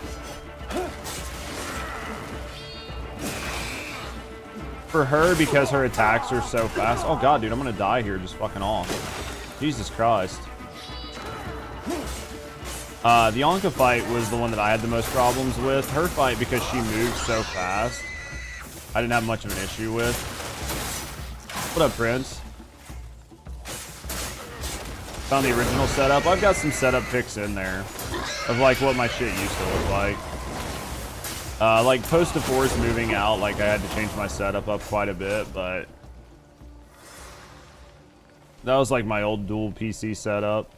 For her, because her attacks are so fast... Oh god, dude, I'm gonna die here just fucking off. Jesus Christ. The Anka fight was the one that I had the most problems with. Her fight, because she moves so fast, I didn't have much of an issue with. What up, Prince? Found the original setup. I've got some setup pics in there of like what my shit used to look like. Like post to force moving out, like I had to change my setup up quite a bit, but that was like my old dual PC setup.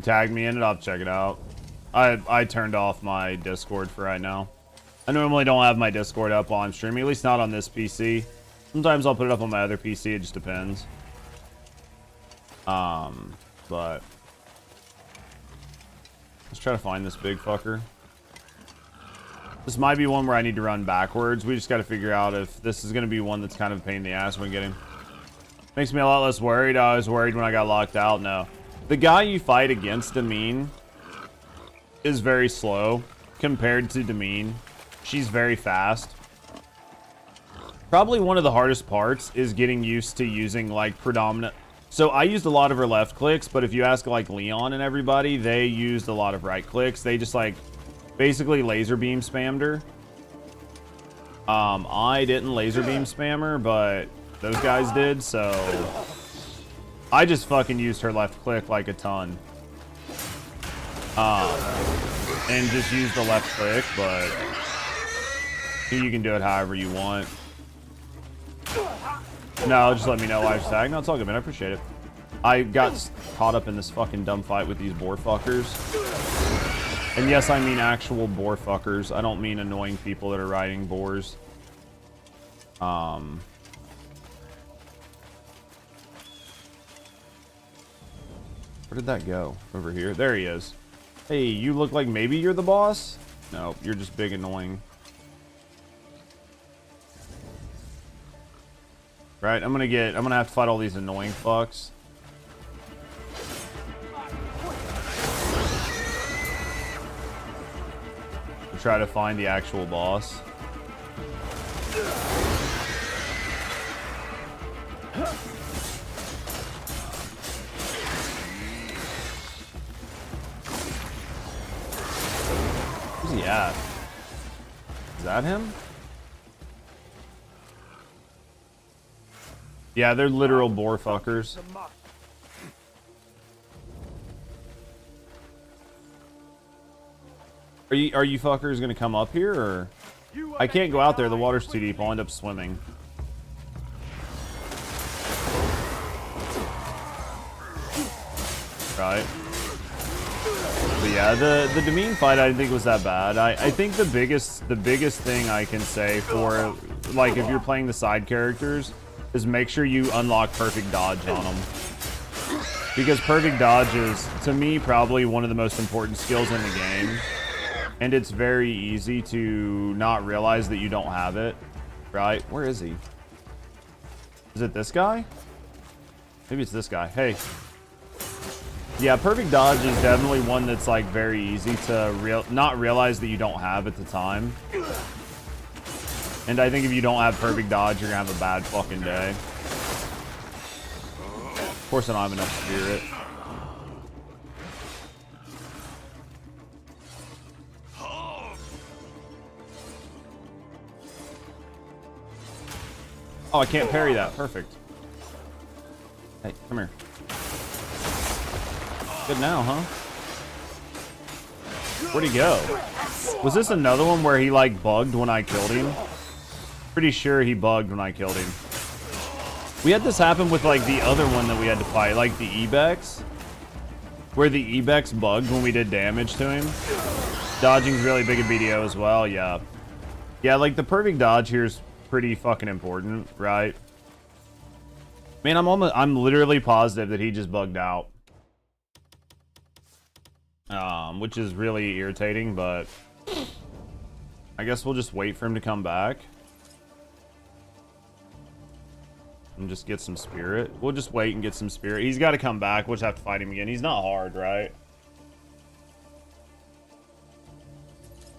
Tag me in it, I'll check it out. I turned off my Discord for right now. I normally don't have my Discord up while I'm streaming, at least not on this PC. Sometimes I'll put it up on my other PC, it just depends. But let's try to find this big fucker. This might be one where I need to run backwards. We just got to figure out if this is going to be one that's kind of a pain in the ass when getting. Makes me a lot less worried. I was worried when I got locked out. No. The guy you fight against, Demean, is very slow compared to Demean. She's very fast. Probably one of the hardest parts is getting used to using like predominant. So I used a lot of her left clicks, but if you ask like Leon and everybody, they used a lot of right clicks. They just like basically laser beam spammed her. I didn't laser beam spam her, but those guys did, so I just fucking used her left click like a ton. And just used the left click, but you can do it however you want. No, just let me know why I was tagged. No, it's all good, man. I appreciate it. I got caught up in this fucking dumb fight with these boar fuckers. And yes, I mean actual boar fuckers. I don't mean annoying people that are riding boars. Where did that go? Over here? There he is. Hey, you look like maybe you're the boss? No, you're just big annoying. Right, I'm gonna have to fight all these annoying fucks. To try to find the actual boss. Where's he at? Is that him? Yeah, they're literal boar fuckers. Are you fuckers gonna come up here, or? I can't go out there, the water's too deep, I'll end up swimming. Right. But yeah, the Demean fight I didn't think was that bad. I think the biggest thing I can say for, like, if you're playing the side characters, is make sure you unlock perfect dodge on them. Because perfect dodge is, to me, probably one of the most important skills in the game. And it's very easy to not realize that you don't have it. Right? Where is he? Is it this guy? Maybe it's this guy. Hey. Yeah, perfect dodge is definitely one that's like very easy to not realize that you don't have at the time. And I think if you don't have perfect dodge, you're gonna have a bad fucking day. Of course I don't have enough spirit. Oh, I can't parry that. Perfect. Hey, come here. Good now, huh? Where'd he go? Was this another one where he like bugged when I killed him? Pretty sure he bugged when I killed him. We had this happen with like the other one that we had to fight, like the Ibex, where the Ibex bugged when we did damage to him. Dodging's really big in BDO as well. Yeah, like the perfect dodge here is pretty fucking important, right? Man, I'm literally positive that he just bugged out, which is really irritating, but I guess we'll just wait for him to come back. And just get some spirit. We'll just wait and get some spirit. He's got to come back. We'll just have to fight him again. He's not hard, right?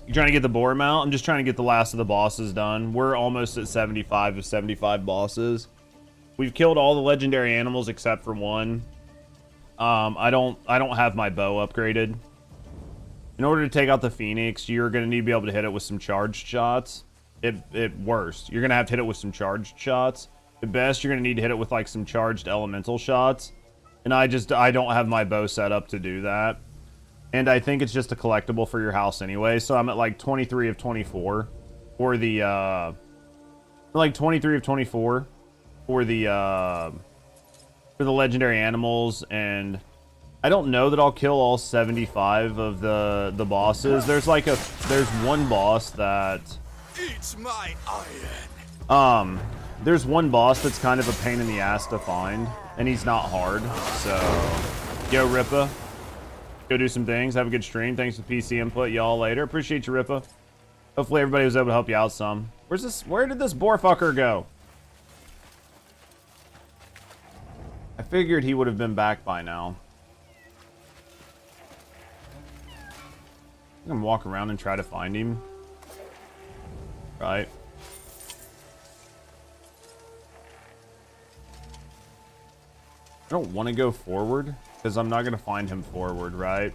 You trying to get the boar mount? I'm just trying to get the last of the bosses done. We're almost at 75 of 75 bosses. We've killed all the legendary animals except for one. I don't have my bow upgraded. In order to take out the Phoenix, you're gonna need to be able to hit it with some charged shots. At worst, you're gonna have to hit it with some charged shots. At best, you're gonna need to hit it with like some charged elemental shots. And I don't have my bow set up to do that. And I think it's just a collectible for your house anyway. So I'm at like 23 of 24 for the like 23 of 24 for the legendary animals. And I don't know that I'll kill all 75 of the bosses. There's one boss that
Eat my iron.
There's one boss that's kind of a pain in the ass to find, and he's not hard. So, yo, Rippa, go do some things. Have a good stream. Thanks for PC input. Y'all later. Appreciate you, Rippa. Hopefully everybody was able to help you out some. Where did this boar fucker go? I figured he would have been back by now. I'm gonna walk around and try to find him. Right. I don't want to go forward because I'm not going to find him forward, right?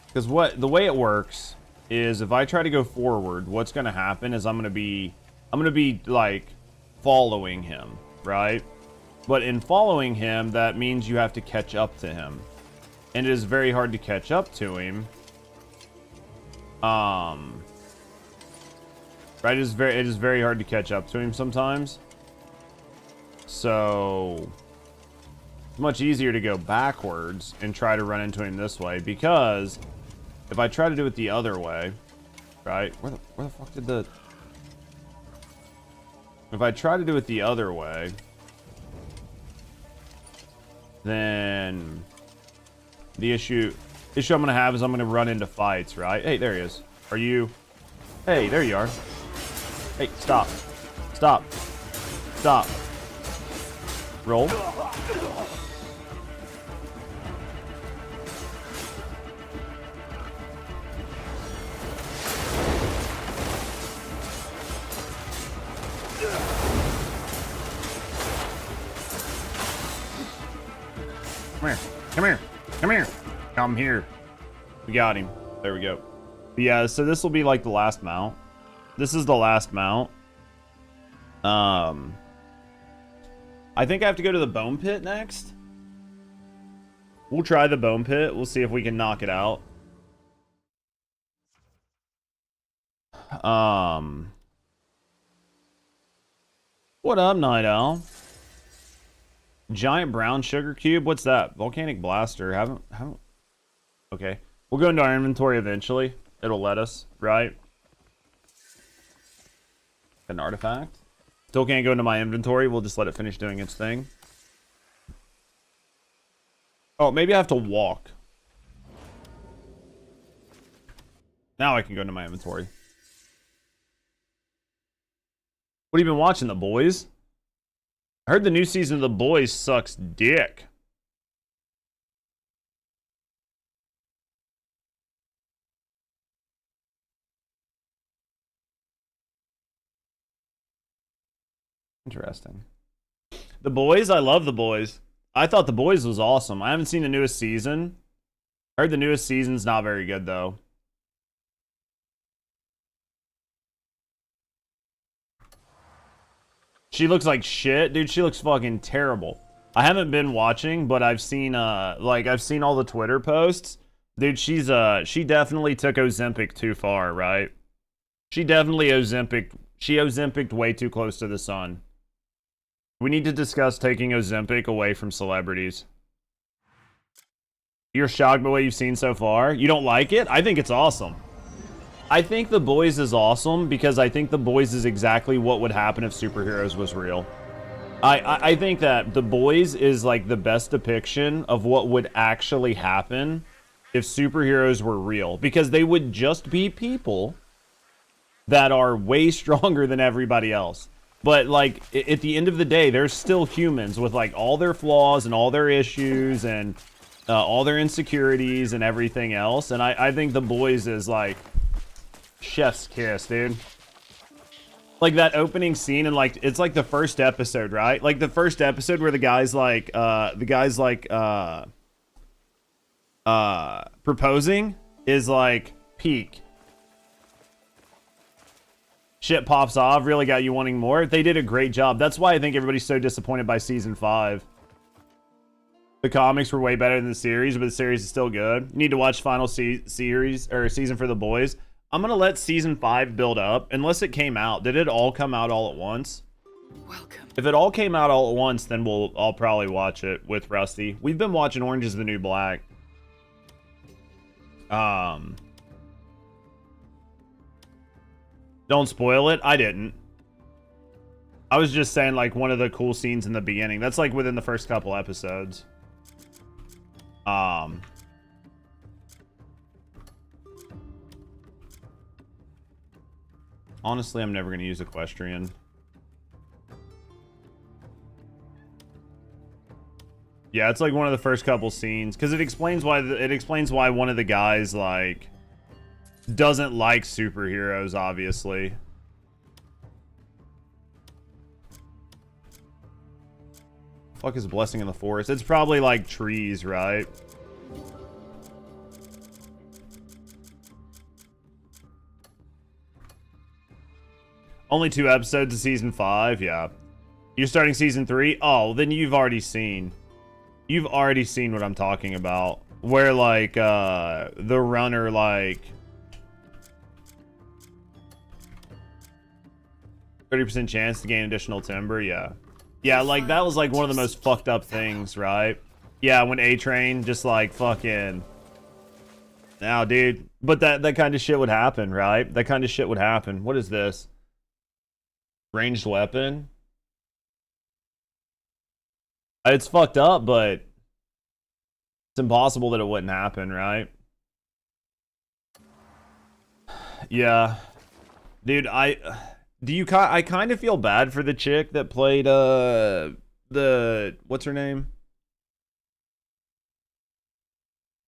Because the way it works is if I try to go forward, what's going to happen is I'm going to be like following him, right? But in following him, that means you have to catch up to him. And it is very hard to catch up to him. Right? It is very hard to catch up to him sometimes. So it's much easier to go backwards and try to run into him this way, because if I try to do it the other way, right? Where the fuck did the... If I try to do it the other way, then the issue I'm gonna have is I'm gonna run into fights, right? Hey, there he is. Are you... Hey, there you are. Hey, stop. Stop. Stop. Roll. Come here. Come here. Come here. Come here. We got him. There we go. But yeah, so this will be like the last mount. This is the last mount. I think I have to go to the bone pit next. We'll try the bone pit. We'll see if we can knock it out. What up, Night Owl? Giant brown sugar cube? What's that? Volcanic blaster. Haven't. Okay. We'll go into our inventory eventually. It'll let us, right? An artifact. Still can't go into my inventory. We'll just let it finish doing its thing. Oh, maybe I have to walk. Now I can go into my inventory. What have you been watching, The Boys? I heard the new season of The Boys sucks dick. Interesting. The Boys? I love The Boys. I thought The Boys was awesome. I haven't seen the newest season. I heard the newest season's not very good, though. She looks like shit. Dude, she looks fucking terrible. I haven't been watching, but I've seen, I've seen all the Twitter posts. Dude, she definitely took Ozempic too far, right? She definitely Ozempic way too close to the sun. We need to discuss taking Ozempic away from celebrities. You're shocked by what you've seen so far? You don't like it? I think it's awesome. I think The Boys is awesome because I think The Boys is exactly what would happen if superheroes was real. I think that The Boys is like the best depiction of what would actually happen if superheroes were real. Because they would just be people that are way stronger than everybody else. But like at the end of the day, they're still humans with like all their flaws and all their issues and all their insecurities and everything else. And I think The Boys is like chef's kiss, dude. Like that opening scene and like it's like the first episode, right? Like the first episode where the guy's like proposing is like peak. Shit pops off, really got you wanting more. They did a great job. That's why I think everybody's so disappointed by season 5. The comics were way better than the series, but the series is still good. You need to watch final series or season for the boys. I'm gonna let season 5 build up unless it came out. Did it all come out all at once?
Welcome.
If it all came out all at once, then I'll probably watch it with Rusty. We've been watching Orange is the New Black. Don't spoil it. I didn't. I was just saying like one of the cool scenes in the beginning. That's like within the first couple episodes. Honestly, I'm never going to use Equestrian. Yeah, it's like one of the first couple scenes because it explains why one of the guys like doesn't like superheroes, obviously. Fuck is blessing in the forest? It's probably like trees, right? Only 2 episodes of season 5, yeah. You're starting season 3? Oh, then you've already seen. You've already seen what I'm talking about. Where like the runner like 30% chance to gain additional timber, yeah. Yeah, like that was like one of the most fucked up things, right? Yeah, when A-Train just like fucking now, dude. But that kind of shit would happen, right? That kind of shit would happen. What is this? Ranged weapon? It's fucked up, but it's impossible that it wouldn't happen, right? Yeah. Dude, I kind of feel bad for the chick that played what's her name?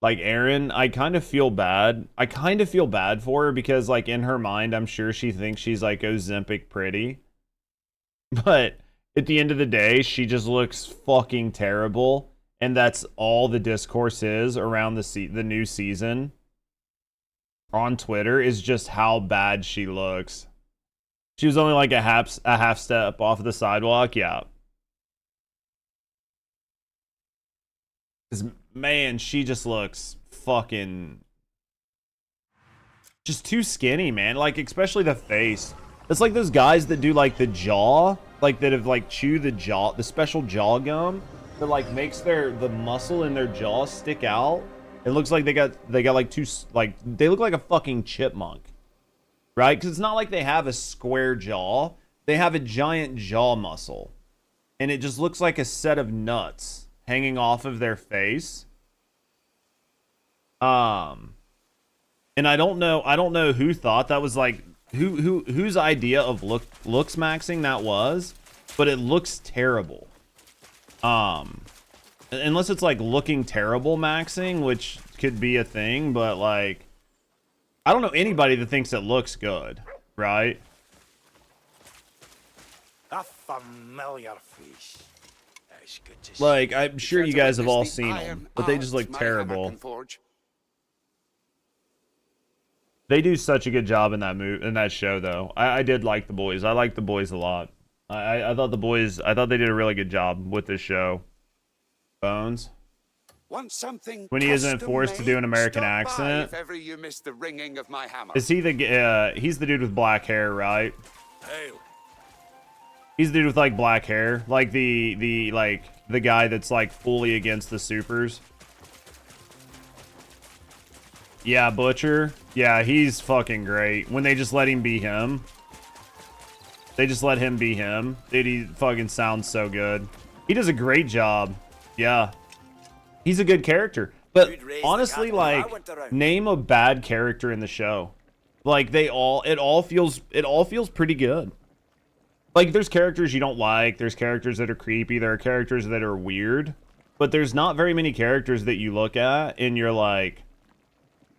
Like Erin. I kind of feel bad. I kind of feel bad for her because like in her mind, I'm sure she thinks she's like Ozempic pretty. But at the end of the day, she just looks fucking terrible, and that's all the discourse is around the new season on Twitter is just how bad she looks. She was only like a half step off of the sidewalk, yeah. 'Cause, man, she just looks fucking just too skinny, man. Like especially the face. It's like those guys that do like the jaw, like that have like chewed the special jaw gum that like makes the muscle in their jaw stick out. It looks like they got like they look like a fucking chipmunk, right? Because it's not like they have a square jaw; they have a giant jaw muscle, and it just looks like a set of nuts hanging off of their face. And I don't know who thought that was like. Whose idea of looks maxing that was, but it looks terrible. Unless it's like looking terrible maxing, which could be a thing, but like I don't know anybody that thinks it looks good, right?
A familiar face. It's good to
Like
see.
I'm sure you guys have all seen them, but they just look terrible. They do such a good job in that show, though. I did like the boys. I like the boys a lot. I thought they did a really good job with this show. Bones.
Want something
When he isn't forced to do an American
Stop by
accent.
If ever you miss the ringing of my hammer.
Is he he's the dude with black hair, right?
Hail.
He's the dude with like black hair, like the guy that's like fully against the supers. Yeah, Butcher. Yeah, he's fucking great. When they just let him be him. They just let him be him. Dude, he fucking sounds so good. He does a great job. Yeah. He's a good character. But honestly, like, name a bad character in the show. Like, it all feels pretty good. Like, there's characters you don't like. There's characters that are creepy. There are characters that are weird. But there's not very many characters that you look at and you're like,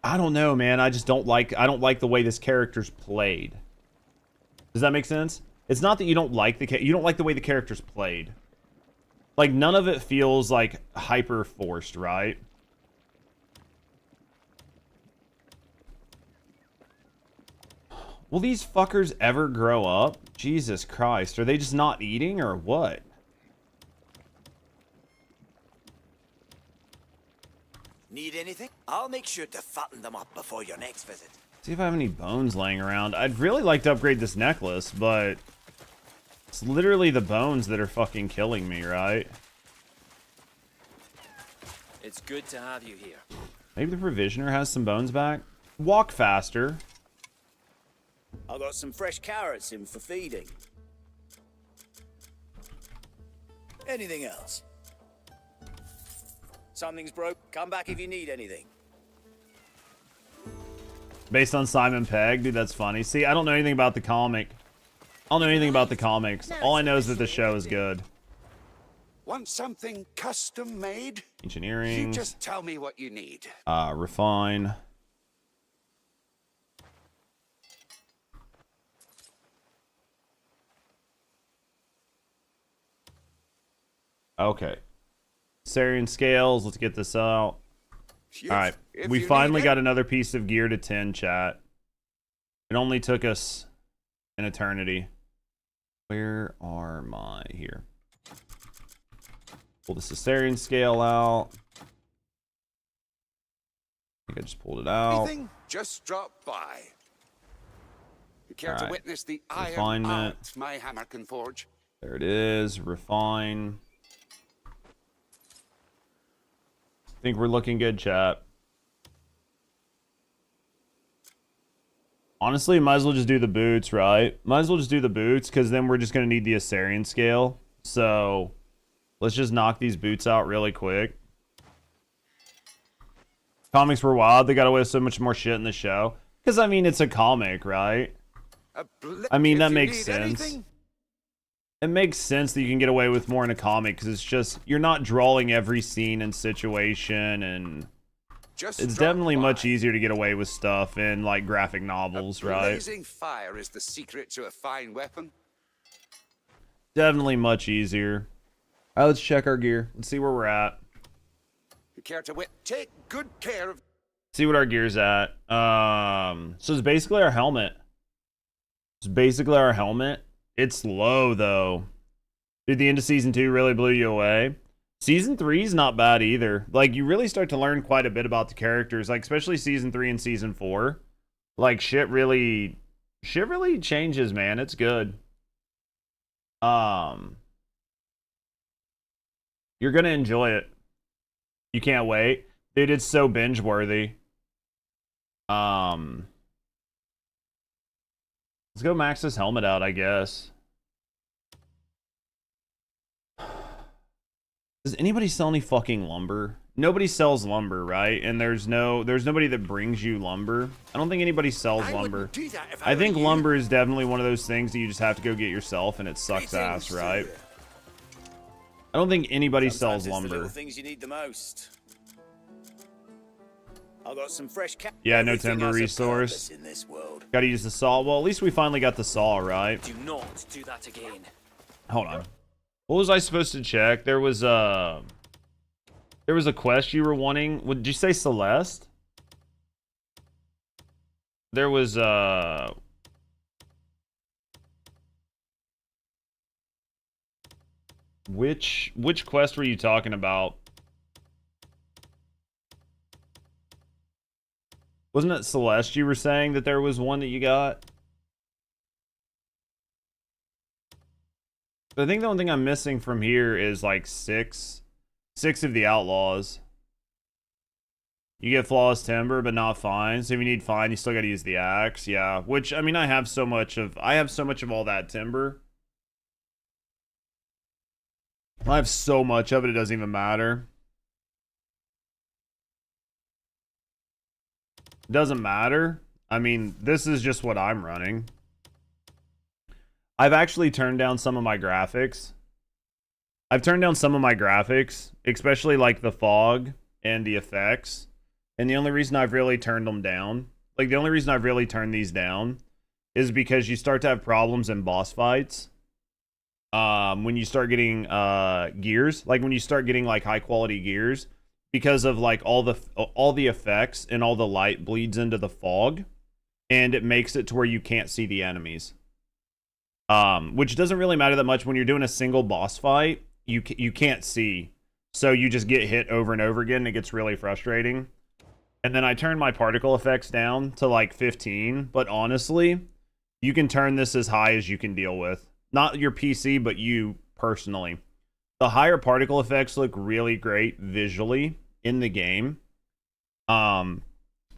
I don't know, man. I don't like the way this character's played. Does that make sense? It's not that you don't like the way the character's played. Like, none of it feels like hyper forced, right? Will these fuckers ever grow up? Jesus Christ. Are they just not eating or what?
Need anything? I'll make sure to fatten them up before your next visit.
See if I have any bones laying around. I'd really like to upgrade this necklace, but it's literally the bones that are fucking killing me, right?
It's good to have you here.
Maybe the provisioner has some bones back. Walk faster.
I got some fresh carrots in for feeding. Anything else? Something's broke. Come back if you need anything.
Based on Simon Pegg, dude, that's funny. See, I don't know anything about the comic. I don't know anything about the comics. All I know is that the show is good.
Want something custom made?
Engineering.
You just tell me what you need.
Refine. Okay. Sarian scales. Let's get this out. All right. We finally got another piece of gear to 10, chat. It only took us an eternity. Where are my... Here. Pull the Caesarean scale out. I think I just pulled it out.
Anything? Just drop by. You care to witness the iron
Refinement.
art my hammer can forge?
There it is. Refine. Think we're looking good, chat. Honestly, might as well just do the boots, right? Might as well just do the boots, because then we're just going to need the Asarian scale. So, let's just knock these boots out really quick. Comics were wild. They got away with so much more shit in the show. Because, I mean, it's a comic, right? I mean, that makes sense. Anything? It makes sense that you can get away with more in a comic, because it's just, you're not drawing every scene and situation, and it's definitely much easier to get away with stuff in, like, graphic novels, right?
Blazing fire is the secret to a fine weapon.
Definitely much easier. All right, let's check our gear. Let's see where we're at.
You care to take good care of...
See what our gear's at. So it's basically our helmet. It's basically our helmet. It's low, though. Dude, the end of Season 2 really blew you away. Season 3 is not bad either. Like, you really start to learn quite a bit about the characters. Like, especially Season 3 and Season 4. Like, shit really changes, man. It's good. You're gonna enjoy it. You can't wait. Dude, it's so binge-worthy. Let's go max this helmet out, I guess. Does anybody sell any fucking lumber? Nobody sells lumber, right? And there's nobody that brings you lumber. I don't think anybody sells lumber. I think lumber is definitely one of those things that you just have to go get yourself, and it sucks ass, right? I don't think anybody sells lumber.
The little things you need the most. I got some fresh
yeah, no timber resource.
In this world.
Gotta use the saw. Well, at least we finally got the saw, right?
Do not do that again.
Hold on. What was I supposed to check? There was a quest you were wanting. Did you say Celeste? There was which quest were you talking about? Wasn't it Celeste you were saying that there was one that you got? I think the only thing I'm missing from here is like six of the outlaws. You get flawless timber, but not fine. So if you need fine, you still got to use the axe. Yeah, which I mean, I have so much of all that timber. I have so much of it, it doesn't even matter. It doesn't matter. I mean, this is just what I'm running. I've actually turned down some of my graphics. I've turned down some of my graphics, especially like the fog and the effects and the only reason I've really turned them down, like the only reason I've really turned these down, is because you start to have problems in boss fights. When you start getting gears, like when you start getting like high quality gears, because of like all the effects and all the light bleeds into the fog, and it makes it to where you can't see the enemies. Which doesn't really matter that much when you're doing a single boss fight. You can't see, so you just get hit over and over again, and it gets really frustrating. And then I turned my particle effects down to like 15, but honestly, you can turn this as high as you can deal with. Not your PC, but you personally. The higher particle effects look really great visually in the game. It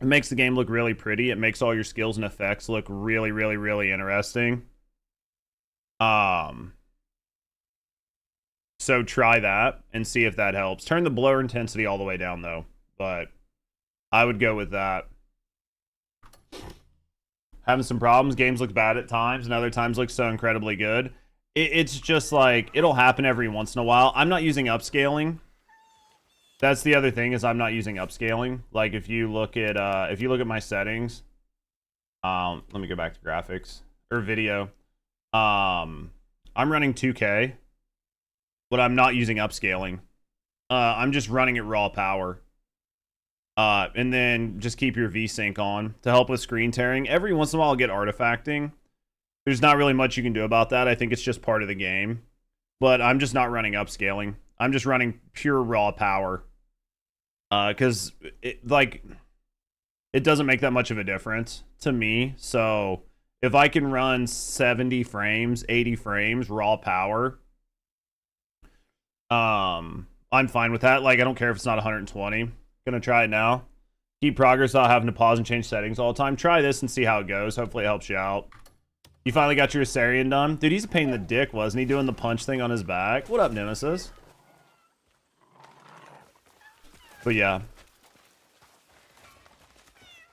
makes the game look really pretty. It makes all your skills and effects look really, really, really interesting. So try that and see if that helps. Turn the blur intensity all the way down though, but I would go with that. Having some problems. Games look bad at times, and other times look so incredibly good. It's just like, it'll happen every once in a while. I'm not using upscaling. That's the other thing, is I'm not using upscaling. Like if you look at my settings, let me go back to graphics or video. I'm running 2K, but I'm not using upscaling. I'm just running at raw power. And then just keep your VSync on to help with screen tearing. Every once in a while I'll get artifacting. There's not really much you can do about that. I think it's just part of the game. But I'm just not running upscaling. I'm just running pure raw power. Because it doesn't make that much of a difference to me. So if I can run 70 frames, 80 frames, raw power, I'm fine with that. Like, I don't care if it's not 120. Gonna try it now. Keep progress without having to pause and change settings all the time. Try this and see how it goes. Hopefully it helps you out. You finally got your Asarian done? Dude, he's a pain in the dick, wasn't he? Doing the punch thing on his back. What up, Nemesis? But yeah.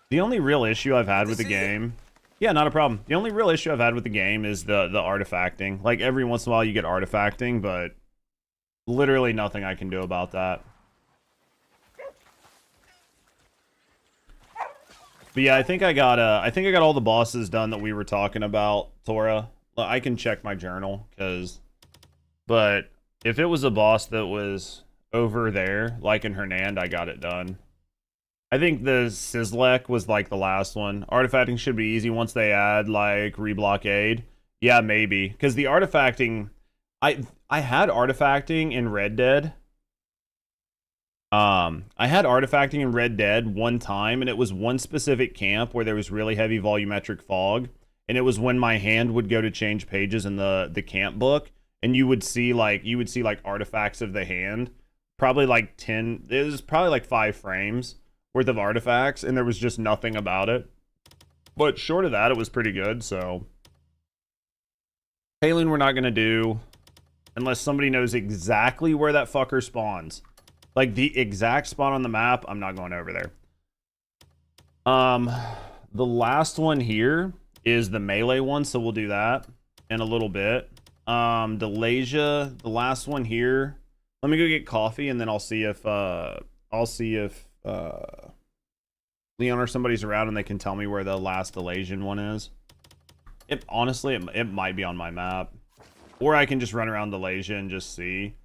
The only real issue I've had with the game... Yeah, not a problem. The only real issue I've had with the game is the artifacting. Like, every once in a while you get artifacting, but literally nothing I can do about that. But yeah, I think I got all the bosses done that we were talking about, Tora. I can check my journal, but if it was a boss that was over there, like in Hernand, I got it done. I think the Sizzlek was like the last one. Artifacting should be easy once they add like reblockade. Yeah, maybe. Because the artifacting, I had artifacting in Red Dead. I had artifacting in Red Dead one time, and it was one specific camp where there was really heavy volumetric fog, and it was when my hand would go to change pages in the camp book, and you would see like artifacts of the hand, probably like 10. It was probably like 5 frames worth of artifacts, and there was just nothing about it. But short of that, it was pretty good. So Halen we're not gonna do unless somebody knows exactly where that fucker spawns. Like, the exact spot on the map, I'm not going over there. The last one here is the melee one, so we'll do that in a little bit. Delasia, the last one here. Let me go get coffee, and then I'll see if Leon or somebody's around and they can tell me where the last Delasian one is. Honestly, it might be on my map. Or I can just run around Delasia and just see.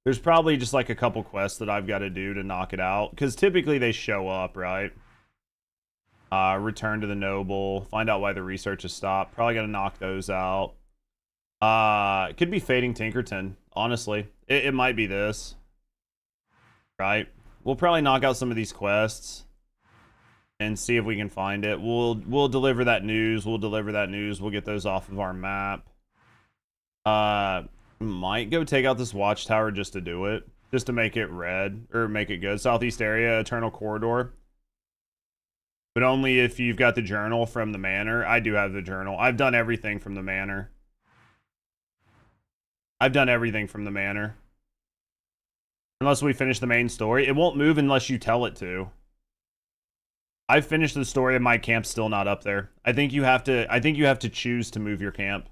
There's probably just like a couple quests that I've got to do to knock it out. Because typically they show up, right? Return to the Noble. Find out why the research has stopped. Probably got to knock those out. It could be Fading Tinkerton, honestly. It might be this. Right? We'll probably knock out some of these quests. And see if we can find it. We'll deliver that news. We'll get those off of our map. Might go take out this watchtower just to do it. Just to make it red. Or make it good. Southeast area, Eternal Corridor. But only if you've got the journal from the manor. I do have the journal. I've done everything from the manor. Unless we finish the main story. It won't move unless you tell it to. I've finished the story and my camp's still not up there. I think you have to choose to move your camp.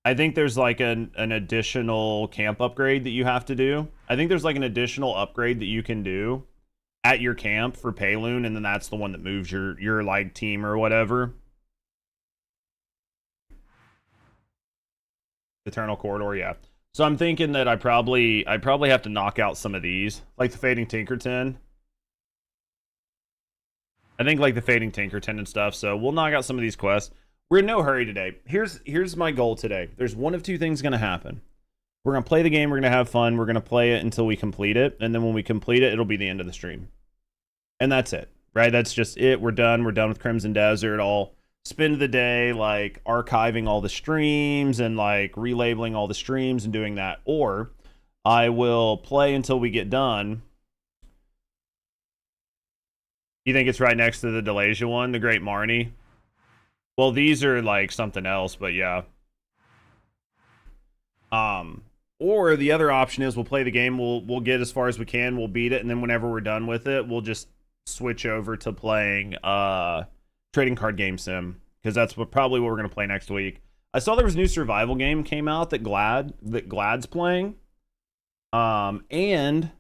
I think there's like an additional camp upgrade that you have to do. I think there's like an additional upgrade that you can do at your camp for Payloon, and then that's the one that moves your like team or whatever. Eternal Corridor, yeah. So I'm thinking that I probably have to knock out some of these, like the Fading Tinkerton. I think like the Fading Tinkerton and stuff. So we'll knock out some of these quests. We're in no hurry today. Here's my goal today. There's one of two things gonna happen. We're gonna play the game. We're gonna have fun. We're gonna play it until we complete it, and then when we complete it, it'll be the end of the stream. And that's it, right? That's just it. We're done. We're done with Crimson Desert. I'll spend the day like archiving all the streams and like relabeling all the streams and doing that, or I will play until we get done. You think it's right next to the Delasia one, the Great Marnie? Well, these are like something else, but yeah. Or the other option is we'll play the game, we'll get as far as we can, we'll beat it, and then whenever we're done with it, we'll just switch over to playing trading card game sim, because that's probably what we're gonna play next week. I saw there was a new survival game came out that Glad's playing. And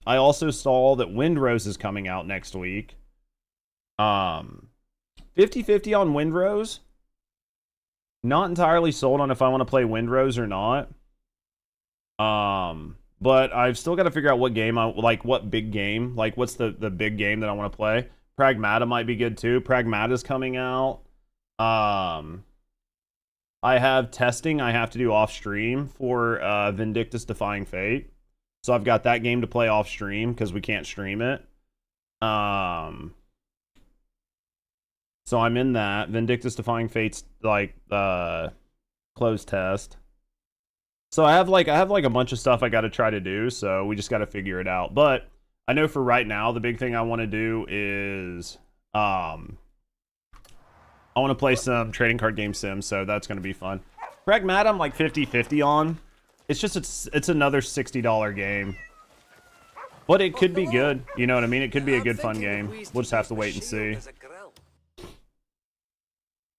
I also saw that Windrose is coming out next week. 50-50 on Windrose. Not entirely sold on if I want to play Windrose or not. But I've still got to figure out what game what big game, like what's the big game that I want to play. Pragmata might be good too. Pragmata's coming out. I have testing I have to do off stream for Vindictus Defying Fate. So I've got that game to play off stream because we can't stream it. So I'm in that. Vindictus Defying Fate's like closed test. So I have like a bunch of stuff I got to try to do, so we just got to figure it out. But I know for right now the big thing I want to do is I want to play some trading card game sim, so that's going to be fun. Pragmata I'm like 50-50 on. It's just it's another $60 game. But it could be good. You know what I mean? It could be a good fun game. We'll just have to wait and see.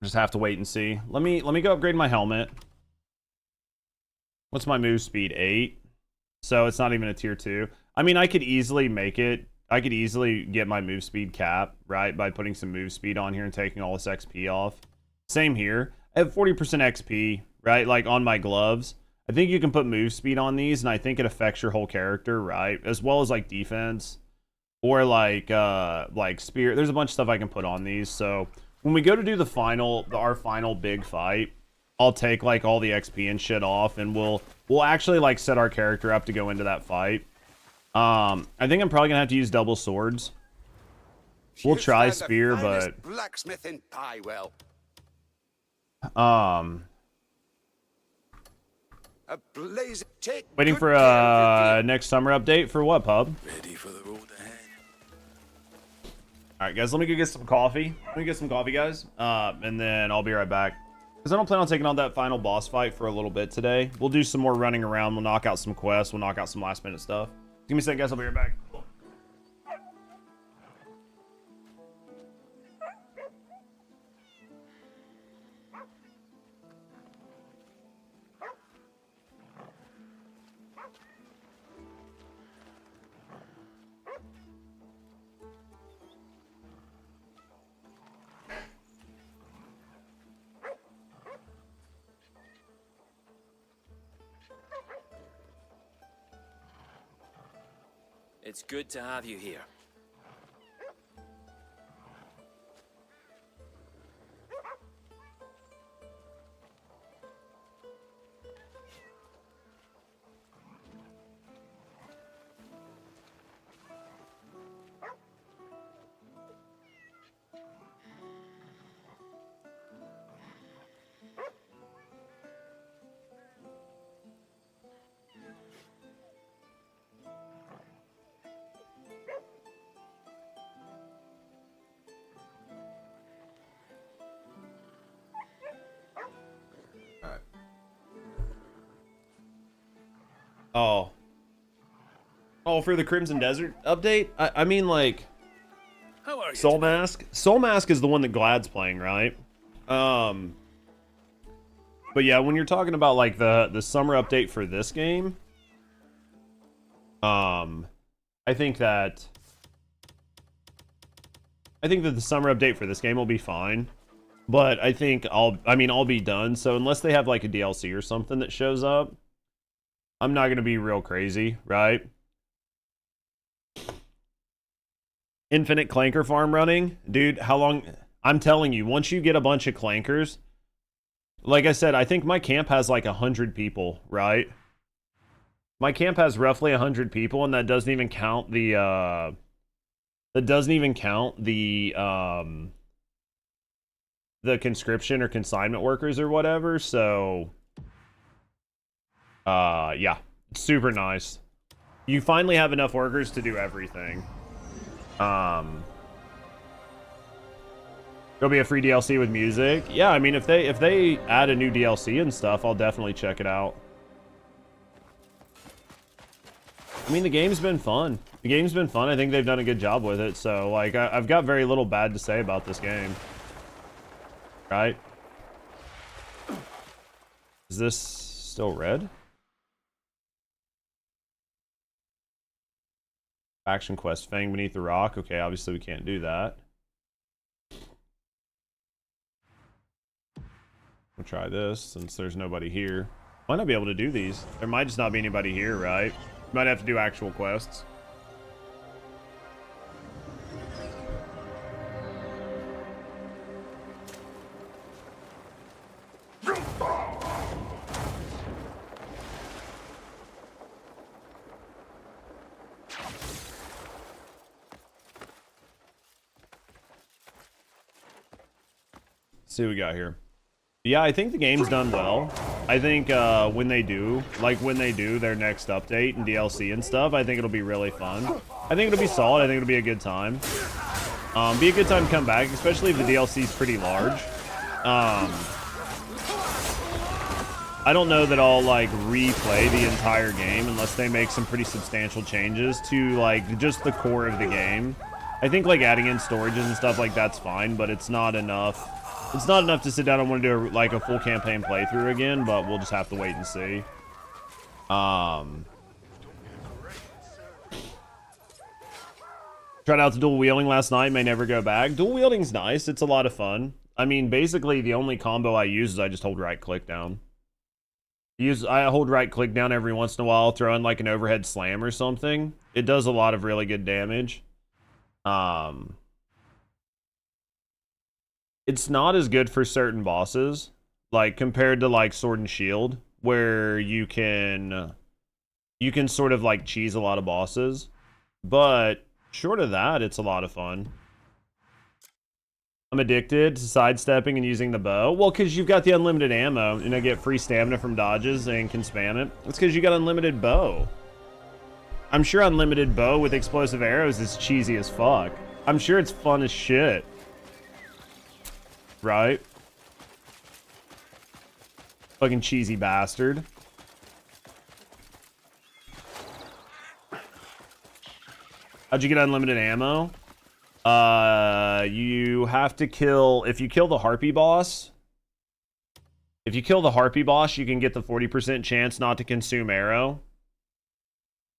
Just have to wait and see. Let me go upgrade my helmet. What's my move speed? 8. So it's not even a tier 2. I mean, I could easily make it. I could easily get my move speed cap, right? By putting some move speed on here and taking all this XP off. Same here. I have 40% XP, right? Like on my gloves. I think you can put move speed on these, and I think it affects your whole character, right? As well as like defense. Or like spear. There's a bunch of stuff I can put on these. So when we go to do our final big fight, I'll take like all the XP and shit off, and we'll actually like set our character up to go into that fight. I think I'm probably gonna have to use double swords. We'll try spear, but
blacksmith in Pywell.
Waiting for next summer update for what, pub?
Ready for the road ahead.
All right, guys, let me go get some coffee. Let me get some coffee, guys, and then I'll be right back. Because I don't plan on taking on that final boss fight for a little bit today. We'll do some more running around. We'll knock out some quests. We'll knock out some last minute stuff. Give me a second, guys. I'll be right back.
It's good to have you here. Oh, for the Crimson Desert update? I mean, like,
How are you
Soul Mask? Soul Mask is the one that Glad's playing, right? But yeah, when you're talking about, like, the summer update for this game, I think that I think that the summer update for this game will be fine. But I think I'll be done. So unless they have like a DLC or something that shows up, I'm not gonna be real crazy, right? Infinite clanker farm running, dude. How long? I'm telling you, once you get a bunch of clankers, like I said, I think my camp has like 100 people, right? My camp has roughly 100 people, and that doesn't even count the conscription or consignment workers or whatever. So yeah, super nice. You finally have enough workers to do everything. There'll be a free DLC with music. Yeah, I mean, if they add a new DLC and stuff, I'll definitely check it out. I mean, the game's been fun. The game's been fun. I think they've done a good job with it. So, like, I've got very little bad to say about this game. Right? Is this still red? Action quest, Fang Beneath the Rock. Okay, obviously we can't do that. We'll try this since there's nobody here. Might not be able to do these. There might just not be anybody here, right? Might have to do actual quests. See what we got here. Yeah, I think the game's done well. I think when they do their next update and DLC and stuff, I think it'll be really fun. I think it'll be solid. I think it'll be a good time. Be a good time to come back, especially if the DLC is pretty large. I don't know that I'll like replay the entire game unless they make some pretty substantial changes to like just the core of the game. I think like adding in storages and stuff like that's fine, but it's not enough. It's not enough to sit down and want to do like a full campaign playthrough again, but we'll just have to wait and see. Tried out the dual wielding last night, may never go back. Dual wielding's nice, it's a lot of fun. I mean, basically the only combo I use is I just hold right click down. I hold right click down every once in a while, throw in like an overhead slam or something. It does a lot of really good damage. It's not as good for certain bosses, like compared to like Sword and Shield, where you can sort of like cheese a lot of bosses. But short of that, it's a lot of fun. I'm addicted to sidestepping and using the bow. Well, because you've got the unlimited ammo, and I get free stamina from dodges and can spam it. It's because you got unlimited bow. I'm sure unlimited bow with explosive arrows is cheesy as fuck. I'm sure it's fun as shit. Right? Fucking cheesy bastard. How'd you get unlimited ammo? You have to kill... If you kill the Harpy boss... If you kill the Harpy boss, you can get the 40% chance not to consume arrow.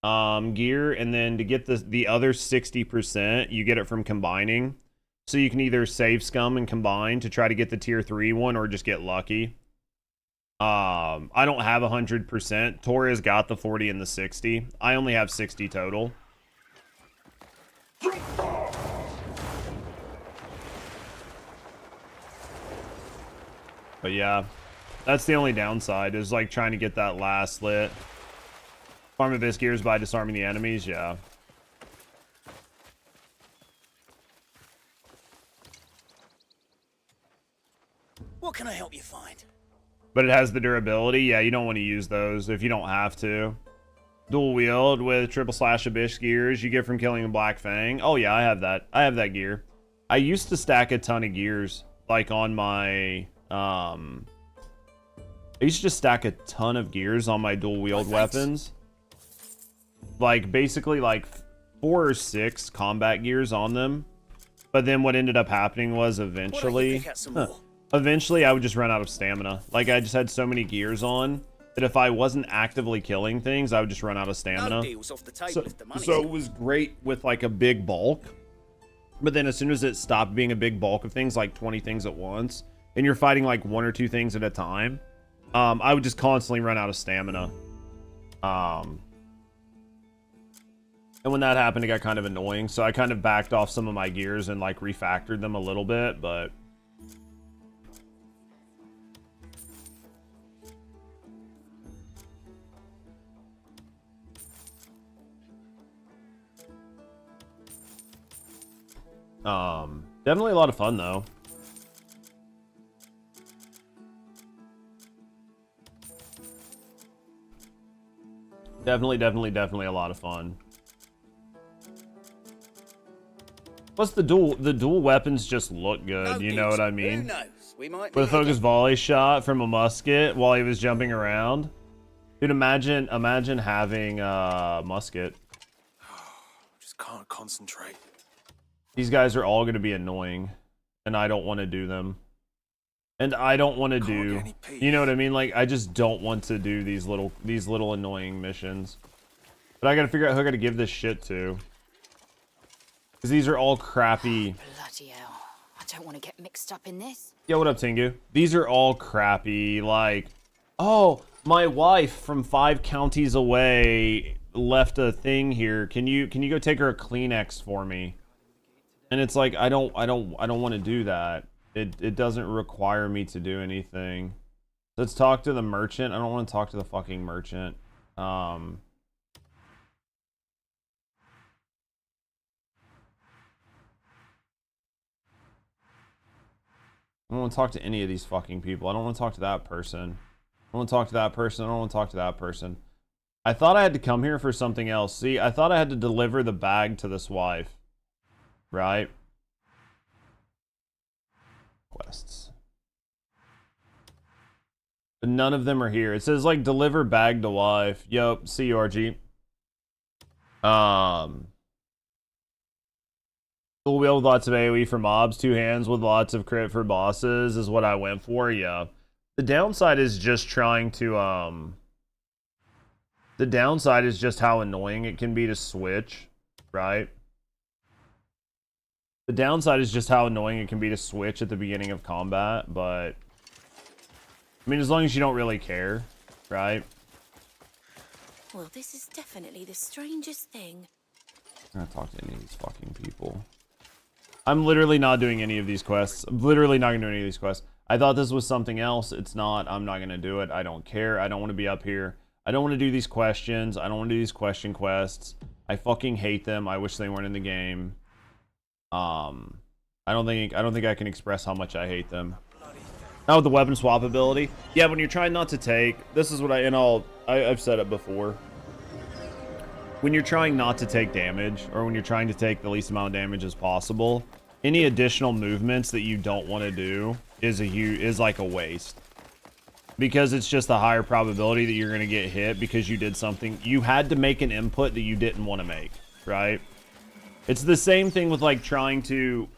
Gear, and then to get the other 60%, you get it from combining. So you can either save scum and combine to try to get the tier 3 one, or just get lucky. I don't have 100%. Torres got the 40 and the 60. I only have 60 total. But yeah, that's the only downside, is like trying to get that last lit. Farm abyss gears by disarming the enemies, yeah.
What can I help you find?
But it has the durability. Yeah, you don't want to use those if you don't have to. Dual wield with triple slash abyss gears you get from killing the Black Fang. Oh yeah, I have that. I have that gear. I used to stack a ton of gears, like on my I used to just stack a ton of gears on my dual wield weapons. Like basically like 4 or 6 combat gears on them. But then what ended up happening was eventually I would just run out of stamina. Like I just had so many gears on that if I wasn't actively killing things, I would just run out of stamina. So it was great with like a big bulk. But then as soon as it stopped being a big bulk of things, like 20 things at once, and you're fighting like 1 or 2 things at a time, I would just constantly run out of stamina. And when that happened, it got kind of annoying. So I kind of backed off some of my gears and like refactored them a little bit, but definitely a lot of fun though. Definitely a lot of fun. Plus the dual weapons just look good, you know what I mean?
Who knows? We might
With a focused volley shot from a musket while he was jumping around. Dude, imagine having a musket.
Just can't concentrate.
These guys are all gonna be annoying, and I don't want to do them. And I don't want to do, you know what I mean? Like, I just don't want to do these little annoying missions. But I gotta figure out who I gotta give this shit to. Because these are all crappy.
Bloody hell. I don't want to get mixed up in this.
Yo, what up, Tengu? These are all crappy, like, oh, my wife from 5 counties away left a thing here. Can you go take her a Kleenex for me? And it's like, I don't want to do that. It doesn't require me to do anything. Let's talk to the merchant. I don't want to talk to the fucking merchant. I don't want to talk to any of these fucking people. I don't want to talk to that person. I don't want to talk to that person. I don't want to talk to that person. I thought I had to come here for something else. See, I thought I had to deliver the bag to this wife. Right? Quests. But none of them are here. It says like deliver bag to wife. Yup, see you, RG. Full wheel with lots of AoE for mobs, 2 hands with lots of crit for bosses is what I went for. Yeah. The downside is just trying to the downside is just how annoying it can be to switch, right? The downside is just how annoying it can be to switch at the beginning of combat, but I mean, as long as you don't really care, right?
Well, this is definitely the strangest thing.
I'm not gonna talk to any of these fucking people. I'm literally not doing any of these quests. I'm literally not gonna do any of these quests. I thought this was something else. It's not. I'm not gonna do it. I don't care. I don't want to be up here. I don't want to do these questions. I don't want to do these question quests. I fucking hate them. I wish they weren't in the game. I don't think I can express how much I hate them. Now with the weapon swap ability, yeah, when you're trying not to take, this is what I've said it before. When you're trying not to take damage, or when you're trying to take the least amount of damage as possible, any additional movements that you don't want to do is like a waste. Because it's just a higher probability that you're gonna get hit because you did something. You had to make an input that you didn't want to make, right? It's the same thing with like trying to,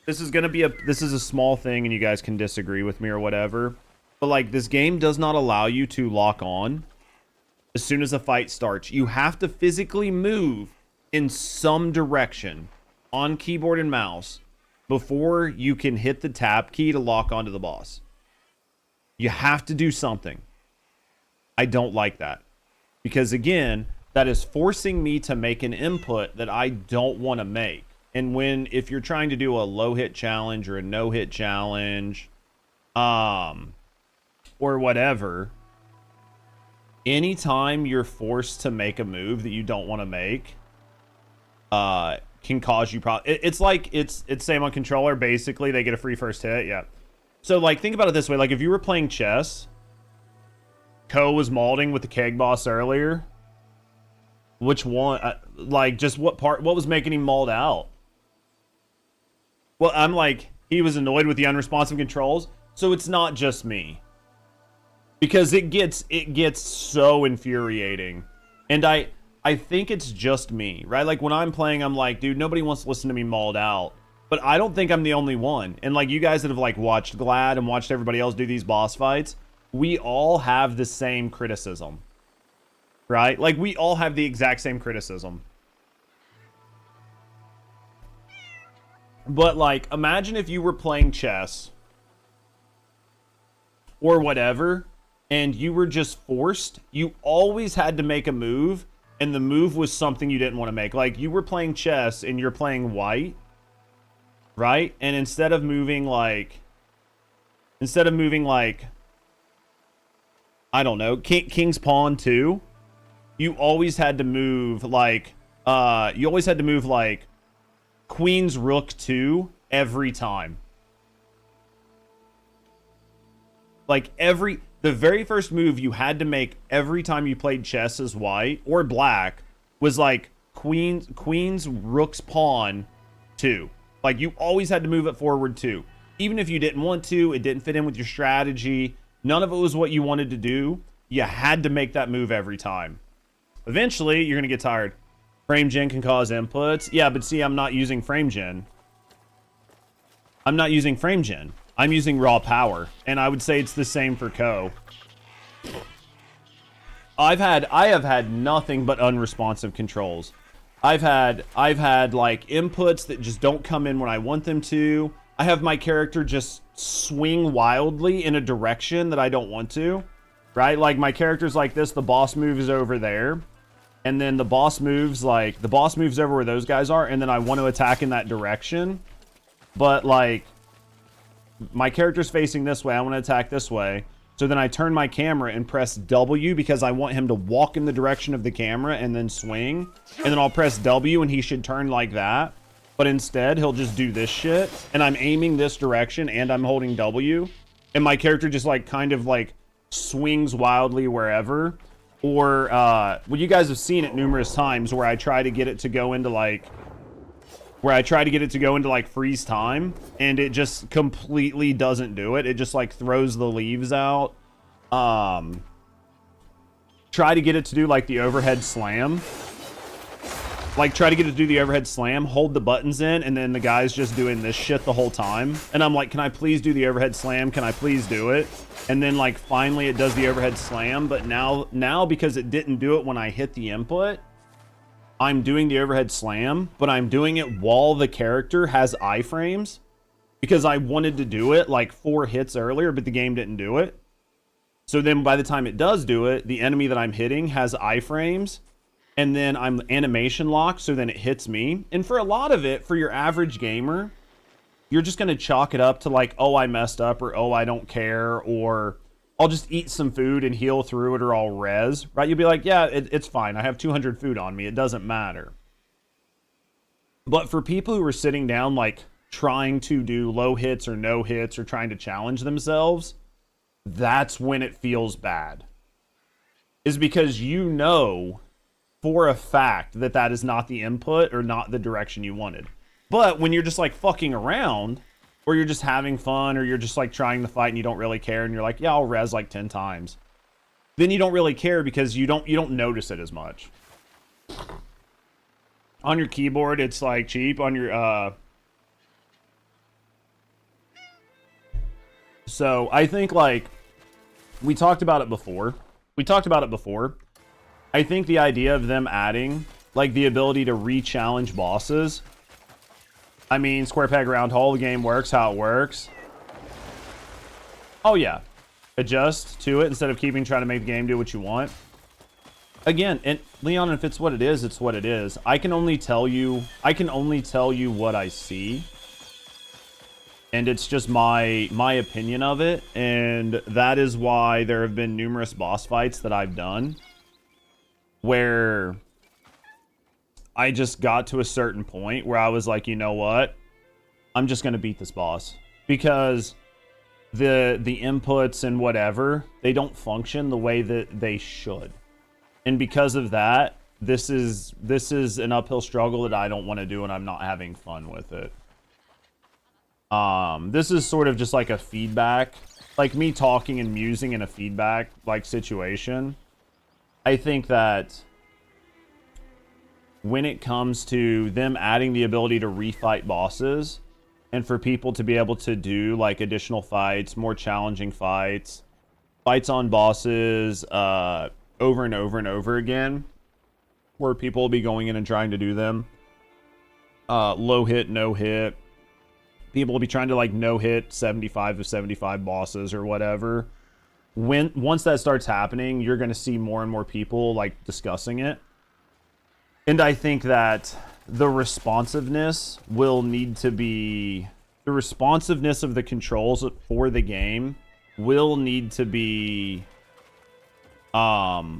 this is a small thing and you guys can disagree with me or whatever, but like this game does not allow you to lock on as soon as a fight starts. You have to physically move in some direction on keyboard and mouse before you can hit the tab key to lock onto the boss. You have to do something. I don't like that. Because again, that is forcing me to make an input that I don't want to make. And if you're trying to do a low hit challenge or a no hit challenge, or whatever, anytime you're forced to make a move that you don't want to make, can cause you it's like, it's same on controller. Basically, they get a free first hit. Yeah. So like, think about it this way. Like if you were playing chess, Ko was malding with the keg boss earlier. Which one, like, just what was making him mauled out? Well, I'm like, he was annoyed with the unresponsive controls, so it's not just me. Because it gets so infuriating. And I think it's just me, right? Like, when I'm playing, I'm like, dude, nobody wants to listen to me mauled out. But I don't think I'm the only one. And, like, you guys that have, like, watched Glad and watched everybody else do these boss fights, we all have the same criticism. Right? Like, we all have the exact same criticism. But like, imagine if you were playing chess or whatever, and you were just forced. You always had to make a move, and the move was something you didn't want to make. Like, you were playing chess and you're playing white, right? And instead of moving like, I don't know, King's Pawn 2, you always had to move like, Queen's Rook 2 every time. Like, the very first move you had to make every time you played chess as white or black was like Queen's Rook's Pawn 2. Like, you always had to move it forward 2. Even if you didn't want to, it didn't fit in with your strategy. None of it was what you wanted to do. You had to make that move every time. Eventually, you're going to get tired. Frame gen can cause inputs. Yeah, but see, I'm not using frame gen. I'm using raw power. And I would say it's the same for Co. I have had nothing but unresponsive controls. I've had like inputs that just don't come in when I want them to. I have my character just swing wildly in a direction that I don't want to. Right? Like, my character's like this, the boss move is over there. And then the boss moves over where those guys are, and then I want to attack in that direction. But like, my character's facing this way, I want to attack this way. So then I turn my camera and press W because I want him to walk in the direction of the camera and then swing. And then I'll press W and he should turn like that. But instead, he'll just do this shit. And I'm aiming this direction and I'm holding W. And my character just like kind of like swings wildly wherever. Or, well, you guys have seen it numerous times where I try to get it to go into like, freeze time, and it just completely doesn't do it. It just like throws the leaves out. Try to get it to do like the overhead slam. Hold the buttons in, and then the guy's just doing this shit the whole time. And I'm like, can I please do the overhead slam? Can I please do it? And then like finally it does the overhead slam, but now because it didn't do it when I hit the input, I'm doing the overhead slam, but I'm doing it while the character has iframes because I wanted to do it like 4 hits earlier, but the game didn't do it. So then by the time it does do it, the enemy that I'm hitting has iframes, and then I'm animation locked, so then it hits me. And for a lot of it, for your average gamer, you're just going to chalk it up to like, oh, I messed up, or oh, I don't care, or I'll just eat some food and heal through it, or I'll res, right? You'll be like, yeah, it's fine. I have 200 food on me. It doesn't matter. But for people who are sitting down, like trying to do low hits or no hits or trying to challenge themselves, that's when it feels bad. Is because you know for a fact that that is not the input or not the direction you wanted. But when you're just like fucking around, or you're just having fun, or you're just like trying to fight and you don't really care, and you're like, yeah, I'll res like 10 times. Then you don't really care because you don't notice it as much. On your keyboard, it's like cheap. On your so I think like we talked about it before. I think the idea of them adding like the ability to re-challenge bosses. I mean, square peg round hole, the game works how it works. Oh yeah. Adjust to it instead of trying to make the game do what you want. Again, and Leon, if it's what it is, it's what it is. I can only tell you what I see. And it's just my opinion of it, and that is why there have been numerous boss fights that I've done where I just got to a certain point where I was like, you know what? I'm just going to beat this boss. Because the inputs and whatever, they don't function the way that they should. And because of that, this is an uphill struggle that I don't want to do, and I'm not having fun with it. This is sort of just like a feedback, like me talking and musing in a feedback like situation. I think that when it comes to them adding the ability to refight bosses, and for people to be able to do like additional fights, more challenging fights on bosses, over and over and over again, where people will be going in and trying to do them, low hit, no hit, People will be trying to like no hit 75 of 75 bosses or whatever. Once that starts happening, you're going to see more and more people like discussing it. And I think that the responsiveness will need to be, the responsiveness of the controls for the game will need to be, it'll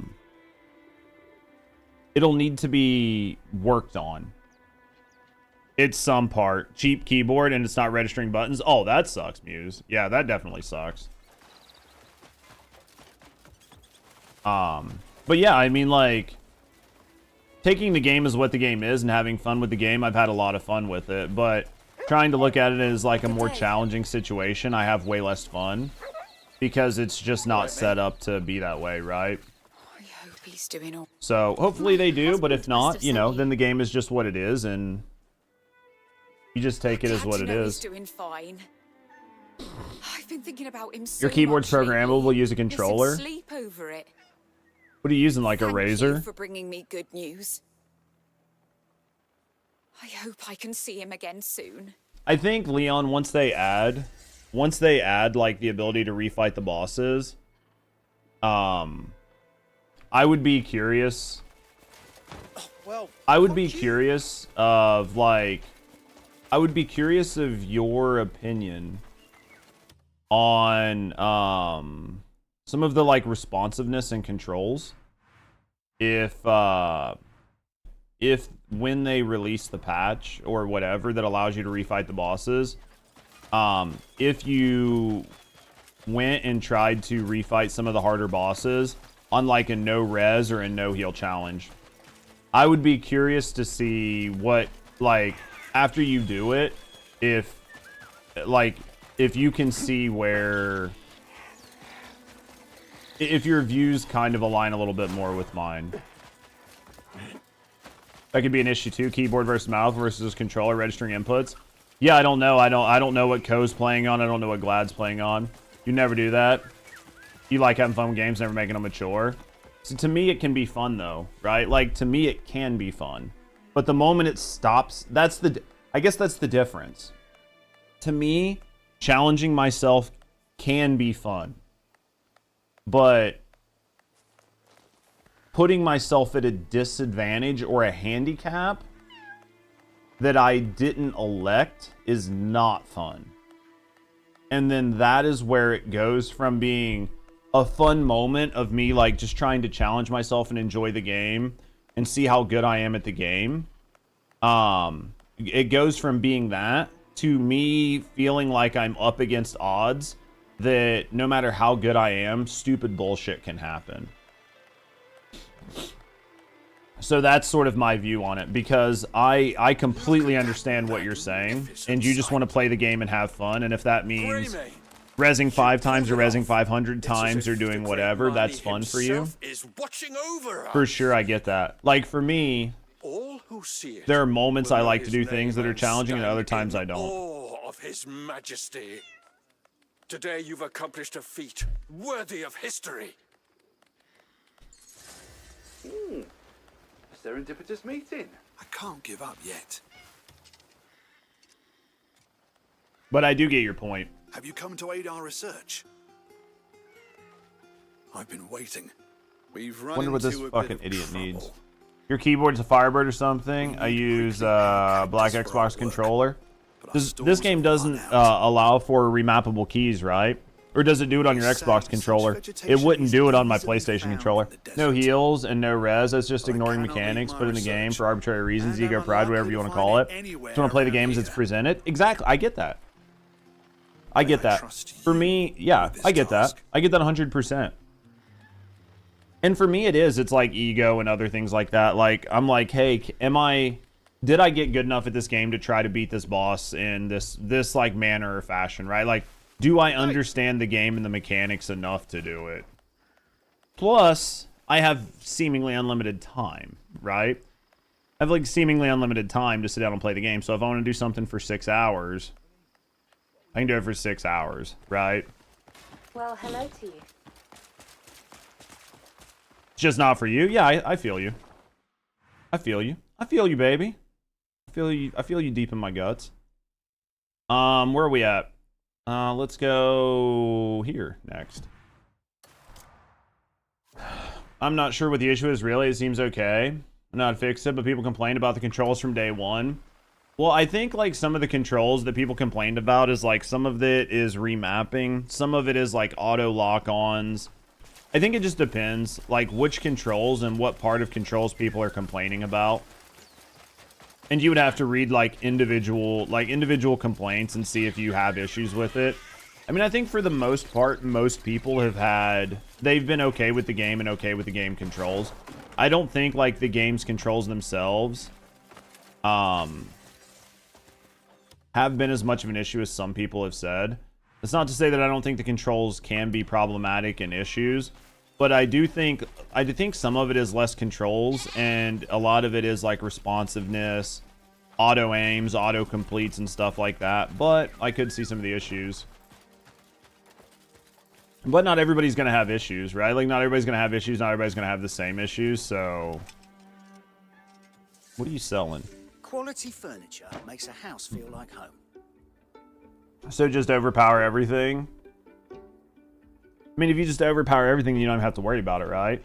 need to be worked on. It's some part. Cheap keyboard and it's not registering buttons. Oh, that sucks, Muse. Yeah, that definitely sucks. But yeah, I mean, like, taking the game as what the game is and having fun with the game, I've had a lot of fun with it, but trying to look at it as like a more challenging situation, I have way less fun because it's just not set up to be that way, right?
I hope he's doing all.
So hopefully they do, but if not, you know, then the game is just what it is, and you just take it as what it is.
He's doing fine. I've been thinking about him so
Your keyboard's
much
programmable.
lately.
We'll use a
Miss him
controller.
Sleep over it.
What are you using, like a
Thank
razor?
you for bringing me good news. I hope I can see him again soon.
I think, Leon, once they add like the ability to refight the bosses, I would be curious.
Well,
I would be curious of like, I would be curious of your opinion on some of the like responsiveness and controls. If when they release the patch or whatever that allows you to refight the bosses, if you went and tried to refight some of the harder bosses on like a no res or a no heal challenge, I would be curious to see what, like, after you do it, if you can see where, if your views kind of align a little bit more with mine. That could be an issue too. Keyboard versus mouth versus controller registering inputs. Yeah, I don't know. I don't know what Ko's playing on. I don't know what Glad's playing on. You never do that. You like having fun with games, never making them mature. So to me, it can be fun though, right? Like, to me, it can be fun. But the moment it stops, I guess that's the difference. To me, challenging myself can be fun. But putting myself at a disadvantage or a handicap that I didn't elect is not fun. And then that is where it goes from being a fun moment of me like just trying to challenge myself and enjoy the game and see how good I am at the game. It goes from being that to me feeling like I'm up against odds that no matter how good I am, stupid bullshit can happen. So that's sort of my view on it, because I completely understand what you're saying, and you just want to play the game and have fun, and if that means rezzing 5 times or rezzing 500 times or doing whatever, that's fun for you. For sure, I get that. Like, for me, there are moments I like to do things that are challenging, and other times I don't.
Awe of His Majesty. Today you've accomplished a feat worthy of history.
A serendipitous meeting.
I can't give up yet.
But I do get your point.
Have you come to aid our research? I've been waiting. We've run
Wonder what this
into a
fucking
bit of
idiot
trouble.
needs. Your keyboard's a Firebird or something? I use Black Xbox controller. This game doesn't allow for remappable keys, right? Or does it do it on your Xbox controller? It wouldn't do it on my PlayStation controller. No heals and no res. That's just ignoring mechanics put in the game for arbitrary reasons, ego, pride, whatever you want to call it. Just want to play the games it's presented. Exactly. I get that. I get that. For me, yeah, I get that. I get that 100%. And for me, it is. It's like ego and other things like that. Like, I'm like, hey, did I get good enough at this game to try to beat this boss in this like manner or fashion, right? Like, do I understand the game and the mechanics enough to do it? Plus, I have seemingly unlimited time, right? I have like seemingly unlimited time to sit down and play the game. So if I want to do something for 6 hours, I can do it for 6 hours, right?
Well, hello to you.
It's just not for you. Yeah, I feel you. I feel you. I feel you, baby. I feel you deep in my guts. Where are we at? Let's go here next. I'm not sure what the issue is really. It seems okay. I'm not fixed it, but people complained about the controls from day one. Well, I think like some of the controls that people complained about is like some of it is remapping. Some of it is like auto lock-ons. I think it just depends like which controls and what part of controls people are complaining about. And you would have to read like individual complaints and see if you have issues with it. I mean, I think for the most part, most people they've been okay with the game and okay with the game controls. I don't think like the game's controls themselves have been as much of an issue as some people have said. It's not to say that I don't think the controls can be problematic and issues, but I do think some of it is less controls and a lot of it is like responsiveness, auto aims, auto completes and stuff like that. But I could see some of the issues. But not everybody's going to have issues, right? Like, not everybody's going to have issues. Not everybody's going to have the same issues, so... What are you selling?
Quality furniture makes a house feel like home.
So just overpower everything? I mean, if you just overpower everything, you don't even have to worry about it, right?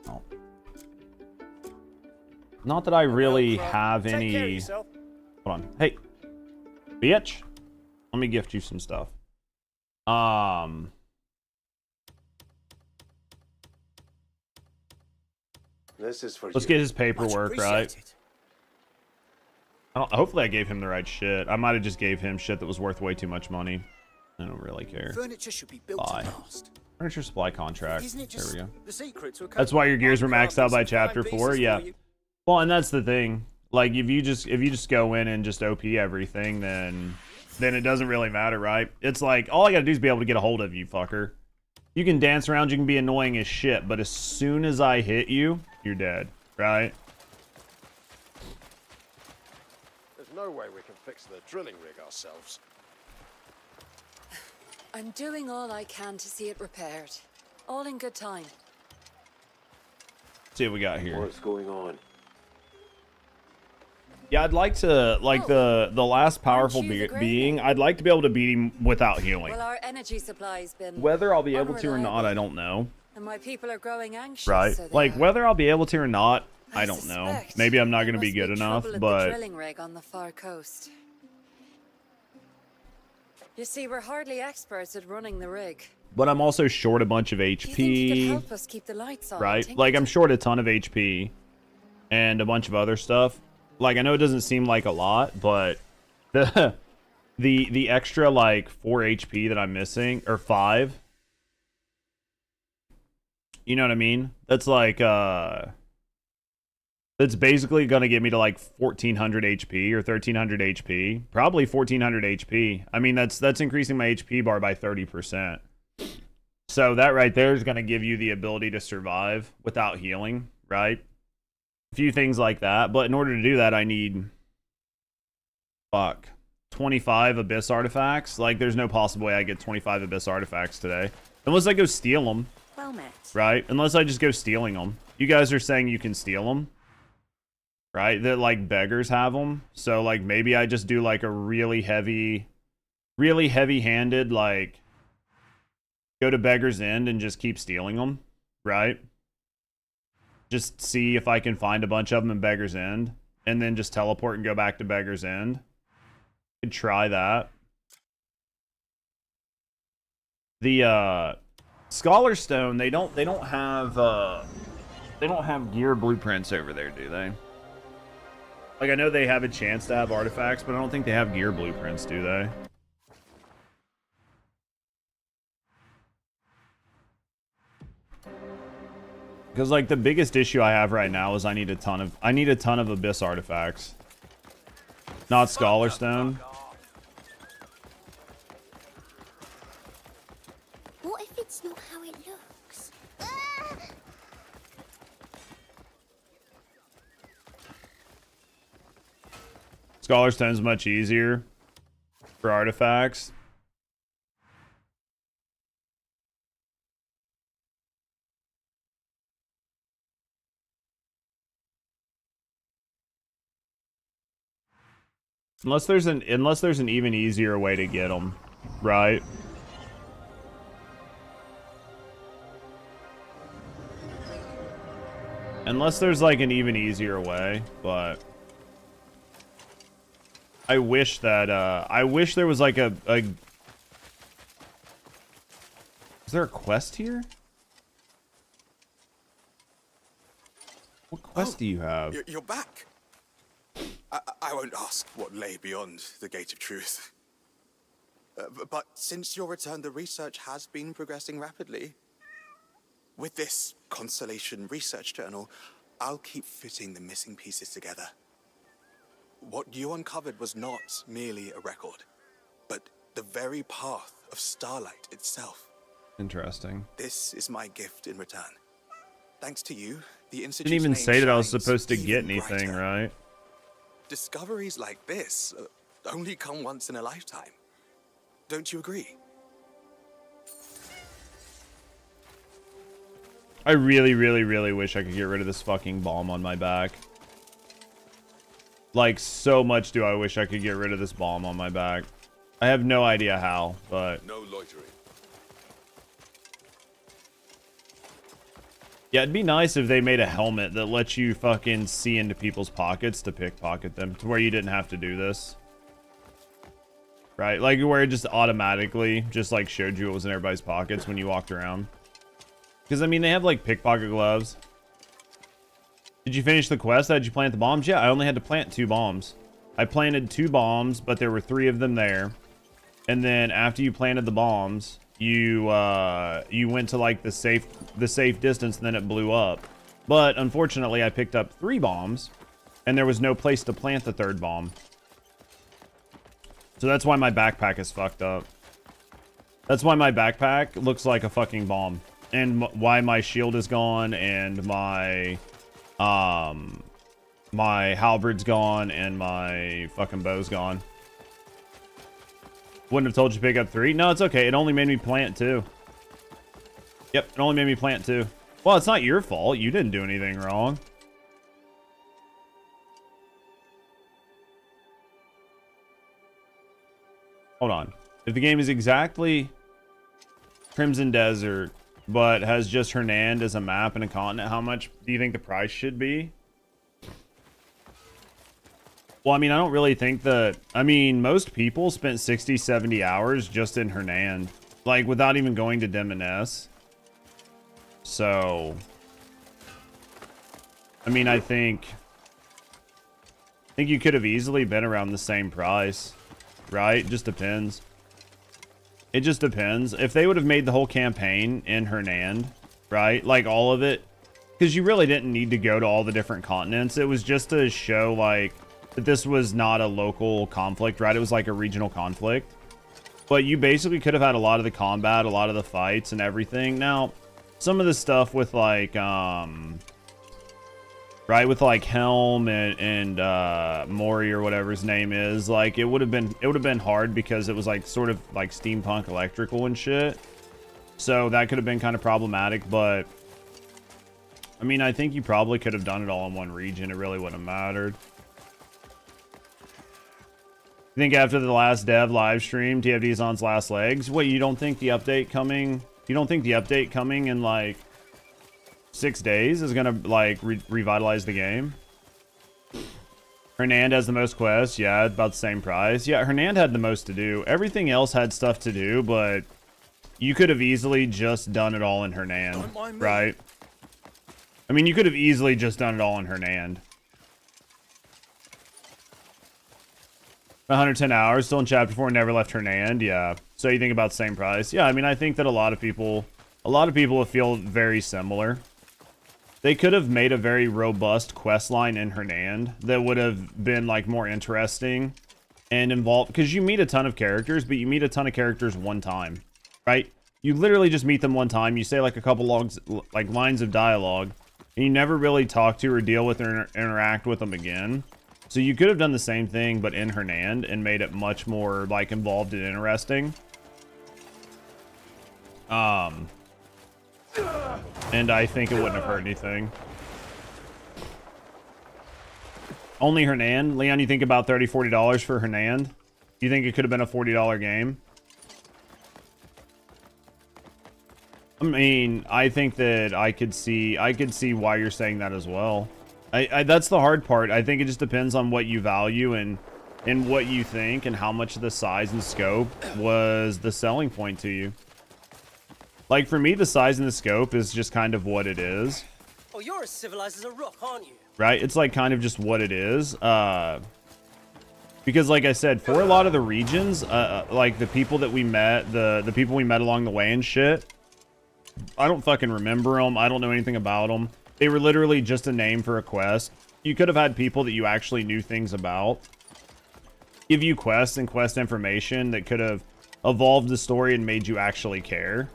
Oh. Not that I really have any... Hold on. Hey. Bitch. Let me gift you some stuff.
This is for
Let's get his paperwork right. Hopefully I gave him the right shit. I might have just gave him shit that was worth way too much money. I don't really care.
Furniture should be built to last.
Furniture supply contract.
Isn't it
There
just
we go.
the secret to a
That's why your gears were maxed out by chapter 4. Yeah. Well, and that's the thing. Like if you just go in and just OP everything, then it doesn't really matter, right? It's like all I gotta do is be able to get a hold of you, fucker. You can dance around, you can be annoying as shit, but as soon as I hit you, you're dead, right?
There's no way we can fix the drilling rig ourselves.
I'm doing all I can to see it repaired. All in good time.
Let's see what we got here.
What's going on?
Yeah, I'd like to, like the last powerful being, I'd like to be able to beat him without healing.
Well, our energy supply's been
Whether I'll be able to or not, I don't know.
And my people are growing anxious.
Right.
So
Like whether I'll be able to or not, I don't know. Maybe I'm not going to be good enough, but
the drilling rig on the far coast. You see, we're hardly experts at running the rig.
But I'm also short a bunch of HP.
You think you could help us keep the lights on?
Right? Like I'm short a ton of HP and a bunch of other stuff. Like I know it doesn't seem like a lot, but the extra like 4 HP that I'm missing, or 5. You know what I mean? That's like that's basically gonna get me to like 1400 HP or 1300 HP. Probably 1400 HP. I mean that's increasing my HP bar by 30%. So that right there is gonna give you the ability to survive without healing, right? A few things like that, but in order to do that I need 25 abyss artifacts. Like there's no possible way I get 25 abyss artifacts today unless I go steal them.
Well met.
Right? Unless I just go stealing them. You guys are saying you can steal them, right? That like beggars have them. So like maybe I just do like a really heavy-handed like go to Beggar's End and just keep stealing them, right? Just see if I can find a bunch of them in Beggar's End, and then just teleport and go back to Beggar's End. Could try that. The Scholar Stone, they don't have gear blueprints over there, do they? Like I know they have a chance to have artifacts, but I don't think they have gear blueprints, do they? Because like the biggest issue I have right now is I need a ton of abyss artifacts. Not Scholar Stone.
What if it's not how it looks?
Scholar Stone's much easier for artifacts. Unless there's an even easier way to get them, right? Unless there's like an even easier way, but I wish that I wish there was like a is there a quest here? What quest do you have?
You're back. I won't ask what lay beyond the Gate of Truth. But since your return, the research has been progressing rapidly. With this Constellation Research Journal, I'll keep fitting the missing pieces together. What you uncovered was not merely a record, but the very path of Starlight itself.
Interesting.
This is my gift in return. Thanks to you, the Institute's
Didn't even
name
say that I was
shines
supposed to get
even
anything,
brighter.
right?
Discoveries like this only come once in a lifetime. Don't you agree?
I really, really, really wish I could get rid of this fucking bomb on my back. Like, so much do I wish I could get rid of this bomb on my back. I have no idea how, but...
No loitering.
Yeah, it'd be nice if they made a helmet that lets you fucking see into people's pockets to pickpocket them, to where you didn't have to do this. Right? Like, where it just automatically just, like, showed you what was in everybody's pockets when you walked around. Because, I mean, they have, like, pickpocket gloves. Did you finish the quest? Did you plant the bombs? Yeah, I only had to plant 2 bombs. I planted 2 bombs, but there were 3 of them there. And then after you planted the bombs, you went to like the safe distance, and then it blew up. But unfortunately, I picked up 3 bombs, and there was no place to plant the 3rd bomb. So that's why my backpack is fucked up. That's why my backpack looks like a fucking bomb, and why my shield is gone, and my my halberd's gone, and my fucking bow's gone. Wouldn't have told you to pick up 3. No, it's okay. It only made me plant 2. Yep, it only made me plant 2. Well, it's not your fault. You didn't do anything wrong. Hold on. If the game is exactly Crimson Desert, but has just Hernand as a map and a continent, how much do you think the price should be? Well, I mean, I don't really think that... I mean, most people spent 60, 70 hours just in Hernand. Like, without even going to Demoness. So... I mean, I think you could have easily been around the same price. Right? It just depends. It just depends. If they would have made the whole campaign in Hernand, right? Like, all of it. Because you really didn't need to go to all the different continents. It was just to show, like... that this was not a local conflict, right? It was like a regional conflict. But you basically could have had a lot of the combat, a lot of the fights and everything. Now, some of the stuff with like, right, with like Helm and Mori or whatever his name is, like it would have been hard because it was like sort of like steampunk electrical and shit. So that could have been kind of problematic, but I mean, I think you probably could have done it all in one region. It really wouldn't have mattered. You think after the last dev live stream, TFD's on its last legs? What, you don't think the update coming? You don't think the update coming in like 6 days is gonna like revitalize the game? Hernand has the most quests. Yeah, about the same price. Yeah, Hernand had the most to do. Everything else had stuff to do, but you could have easily just done it all in Hernand, right? I mean, you could have easily just done it all in Hernand. 110 hours, still in chapter 4, never left Hernand. Yeah. So you think about the same price? Yeah, I mean, I think that a lot of people will feel very similar. They could have made a very robust quest line in Hernand that would have been like more interesting and involved, because you meet a ton of characters, but you meet a ton of characters one time, right? You literally just meet them one time. You say like a couple lines of dialogue, and you never really talk to or deal with or interact with them again. So you could have done the same thing, but in Hernand, and made it much more, like, involved and interesting. And I think it wouldn't have hurt anything. Only Hernand? Leon, you think about $30, $40 for Hernand? You think it could have been a $40 game? I mean, I think that I could see why you're saying that as well. That's the hard part. I think it just depends on what you value and what you think and how much of the size and scope was the selling point to you. Like for me, the size and the scope is just kind of what it is.
Oh, you're as civilized as a rock, aren't you?
Right? It's like kind of just what it is. Because like I said, for a lot of the regions, like the people that we met, the people we met along the way and shit, I don't fucking remember them. I don't know anything about them. They were literally just a name for a quest. You could have had people that you actually knew things about give you quests and quest information that could have evolved the story and made you actually care.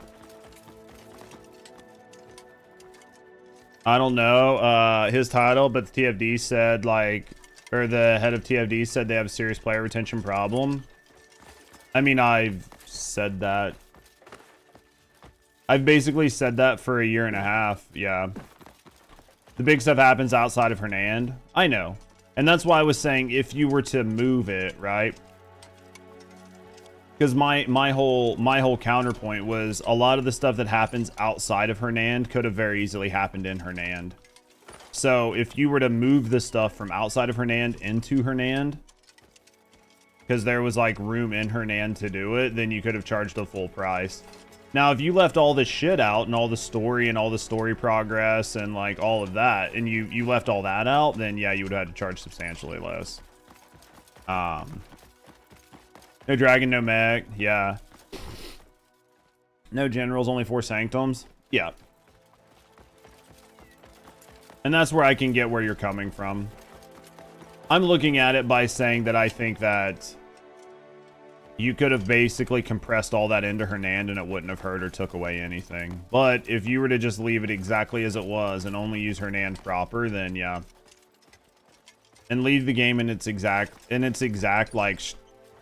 I don't know his title, but the TFD said like, or the head of TFD said they have a serious player retention problem. I mean, I've said that. I've basically said that for a year and a half. Yeah. The big stuff happens outside of Hernand. I know. And that's why I was saying if you were to move it, right? Because my whole counterpoint was a lot of the stuff that happens outside of Hernand could have very easily happened in Hernand. So if you were to move the stuff from outside of Hernand into Hernand, because there was like room in Hernand to do it, then you could have charged the full price. Now, if you left all this shit out and all the story and all the story progress and like all of that, and you left all that out, then yeah, you would have had to charge substantially less. No dragon, no mech. Yeah. No generals, only 4 sanctums. Yeah. And that's where I can get where you're coming from. I'm looking at it by saying that I think that you could have basically compressed all that into Hernand and it wouldn't have hurt or took away anything. But if you were to just leave it exactly as it was and only use Hernand proper, then yeah. And leave the game in its exact like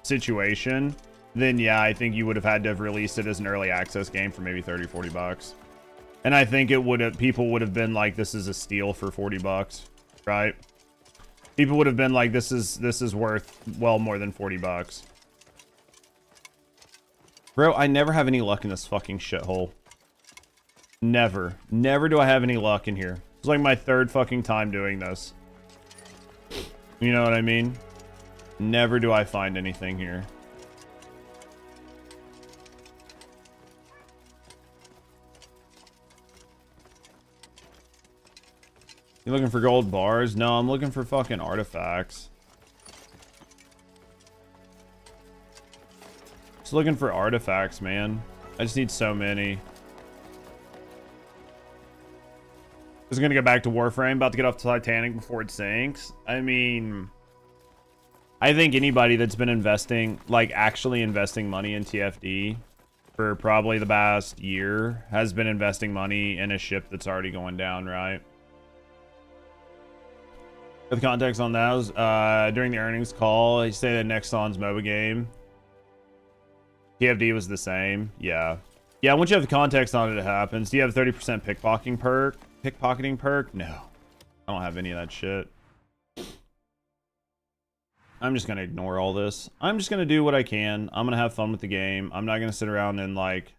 situation, then yeah, I think you would have had to have released it as an early access game for maybe 30, 40 bucks. And I think it would have, people would have been like, this is a steal for 40 bucks, right? People would have been like, this is worth well more than 40 bucks. Bro, I never have any luck in this fucking shithole. Never. Never do I have any luck in here. It's like my 3rd fucking time doing this. You know what I mean? Never do I find anything here. You looking for gold bars? No, I'm looking for fucking artifacts. Just looking for artifacts, man. I just need so many. Just gonna go back to Warframe. About to get off Titanic before it sinks. I mean, I think anybody that's been investing, like actually investing money in TFD for probably the past year has been investing money in a ship that's already going down, right? For the context on that was during the earnings call, he said that Nexon's MOBA game, TFD was the same. Yeah. Yeah, once you have the context on it, it happens. Do you have 30% pickpocketing perk? Pickpocketing perk? No. I don't have any of that shit. I'm just going to ignore all this. I'm just going to do what I can. I'm going to have fun with the game. I'm not going to sit around and, like,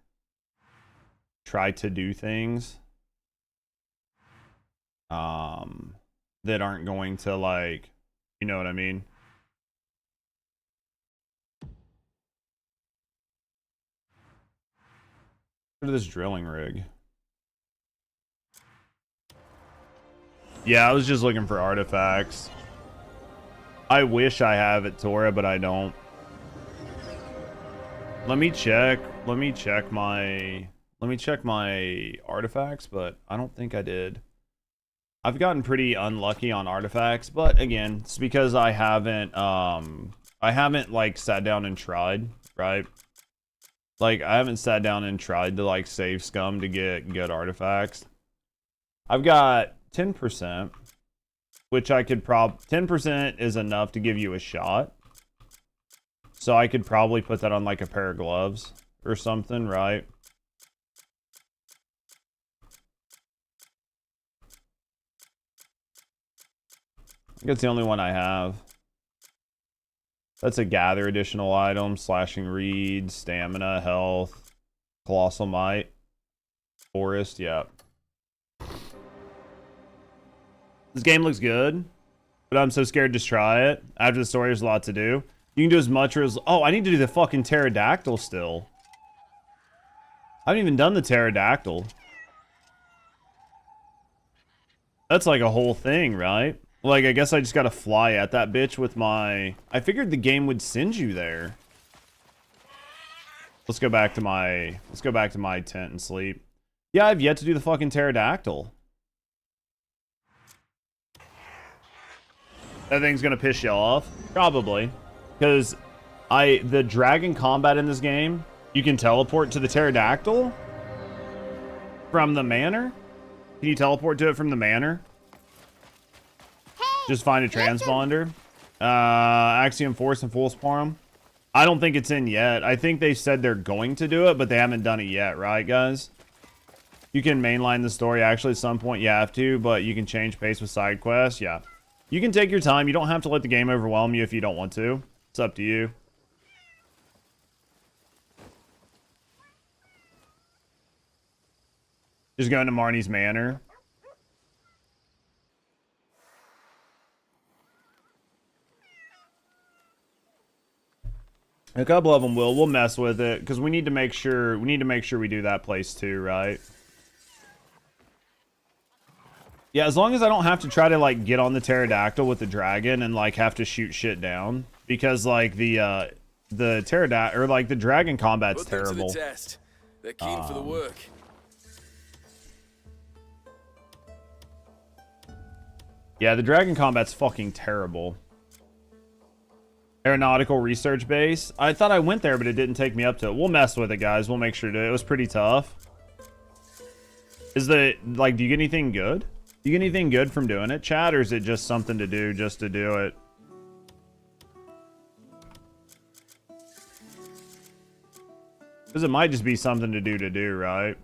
try to do things that aren't going to, like, you know what I mean? Look at this drilling rig. Yeah, I was just looking for artifacts. I wish I have it, Tora, but I don't. Let me check my artifacts, but I don't think I did. I've gotten pretty unlucky on artifacts, but again, it's because I haven't like sat down and tried, right? Like I haven't sat down and tried to like save scum to get good artifacts. I've got 10%, which I could 10% is enough to give you a shot. So I could probably put that on like a pair of gloves or something, right? think that's the only one I have. That's a gather additional item. Slashing reed, stamina, health, colossal might, forest. Yep. This game looks good, but I'm so scared to try it. After the story, there's a lot to do. You can do as much or as... Oh, I need to do the fucking pterodactyl still. I haven't even done the pterodactyl. That's like a whole thing, right? Like, I guess I just gotta fly at that bitch with my... I figured the game would send you there. Let's go back to my... Let's go back to my tent and sleep. Yeah, I've yet to do the fucking pterodactyl. That thing's gonna piss you off? Probably. Because the dragon combat in this game, you can teleport to the pterodactyl from the manor. Can you teleport to it from the manor? Just find a transponder. Axiom Force and Fulsparum. I don't think it's in yet. I think they said they're going to do it, but they haven't done it yet, right, guys? You can mainline the story. Actually, at some point you have to, but you can change pace with side quests. Yeah. You can take your time. You don't have to let the game overwhelm you if you don't want to. It's up to you. Just going to Marnie's Manor. A couple of them will. We'll mess with it because we need to make sure we do that place too, right? Yeah, as long as I don't have to try to like get on the pterodactyl with the dragon and like have to shoot shit down, because like the pterodactyl or like the dragon combat's terrible.
To the test. They're keen for the work.
Yeah, the dragon combat's fucking terrible. Aeronautical research base. I thought I went there, but it didn't take me up to it. We'll mess with it, guys. We'll make sure to. It was pretty tough. Is the like? Do you get anything good? Do you get anything good from doing it, chat, or is it just something to do just to do it? Because it might just be something to do, right?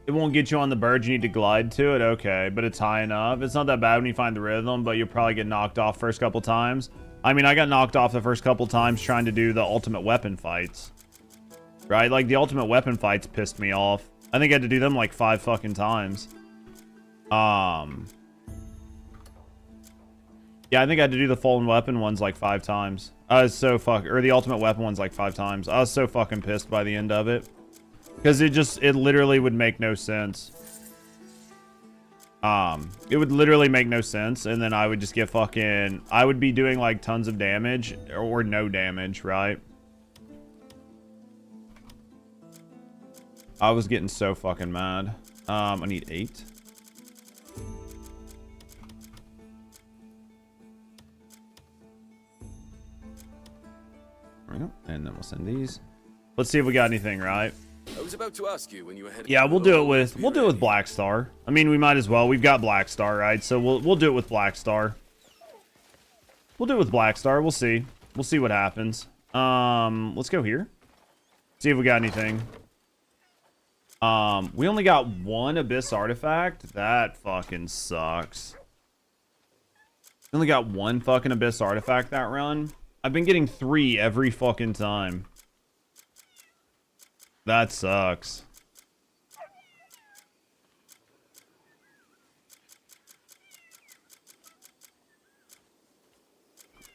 It won't get you on the bird. You need to glide to it. Okay, but it's high enough. It's not that bad when you find the rhythm, but you'll probably get knocked off first couple times. I mean, I got knocked off the first couple times trying to do the ultimate weapon fights. Right? Like, the ultimate weapon fights pissed me off. I think I had to do them like 5 fucking times. Yeah, I think I had to do the fallen weapon ones like 5 times. I was so or the ultimate weapon ones like 5 times. I was so fucking pissed by the end of it. Because it literally would make no sense. It would literally make no sense, and then I would just get fucking... I would be doing, like, tons of damage, or no damage, right? I was getting so fucking mad. I need 8. There we go. And then we'll send these. Let's see if we got anything, right?
I was about to ask you when you were heading.
Yeah, we'll do it with Black Star. I mean, we might as well. We've got Black Star, right? So we'll do it with Black Star. We'll do it with Black Star. We'll see. We'll see what happens. Let's go here. See if we got anything. We only got 1 Abyss artifact. That fucking sucks. We only got 1 fucking Abyss artifact that run. I've been getting 3 every fucking time. That sucks.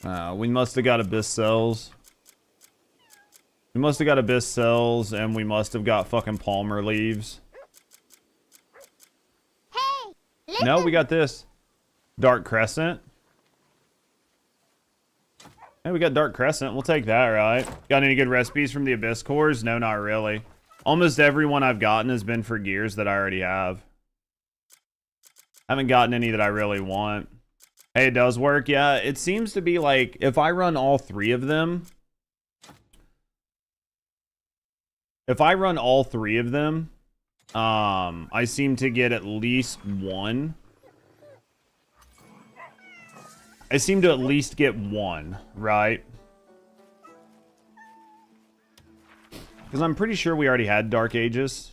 We must have got Abyss cells. We must have got Abyss cells, and we must have got fucking Palmer leaves. Hey, no, we got this. Dark Crescent. Hey, we got Dark Crescent. We'll take that, right? Got any good recipes from the Abyss cores? No, not really. Almost every one I've gotten has been for gears that I already have. Haven't gotten any that I really want. Hey, it does work. Yeah, it seems to be like, if I run all 3 of them... If I run all 3 of them, I seem to get at least 1. I seem to at least get 1, right? Because I'm pretty sure we already had Dark Ages.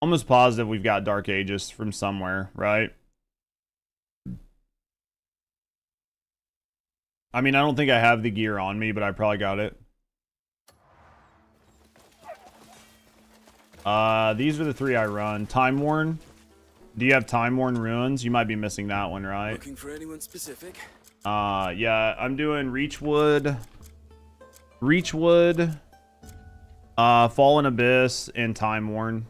Almost positive we've got Dark Aegis from somewhere, right? I mean, I don't think I have the gear on me, but I probably got it. These are the 3 I run. Time Worn. Do you have Time Worn Ruins? You might be missing that one, right?
Looking for anyone specific?
Yeah, I'm doing Reachwood, Fallen Abyss, and Time Worn.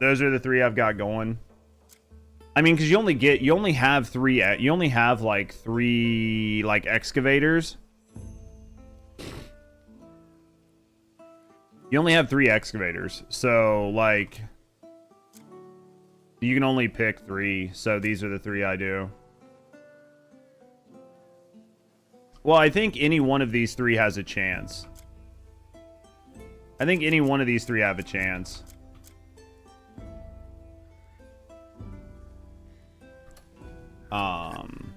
Those are the 3 I've got going. I mean, because you only have 3, you only have like 3 like excavators. You only have 3 excavators, so like you can only pick 3. So these are the 3 I do. Well, I think any one of these 3 has a chance. I think any one of these 3 have a chance.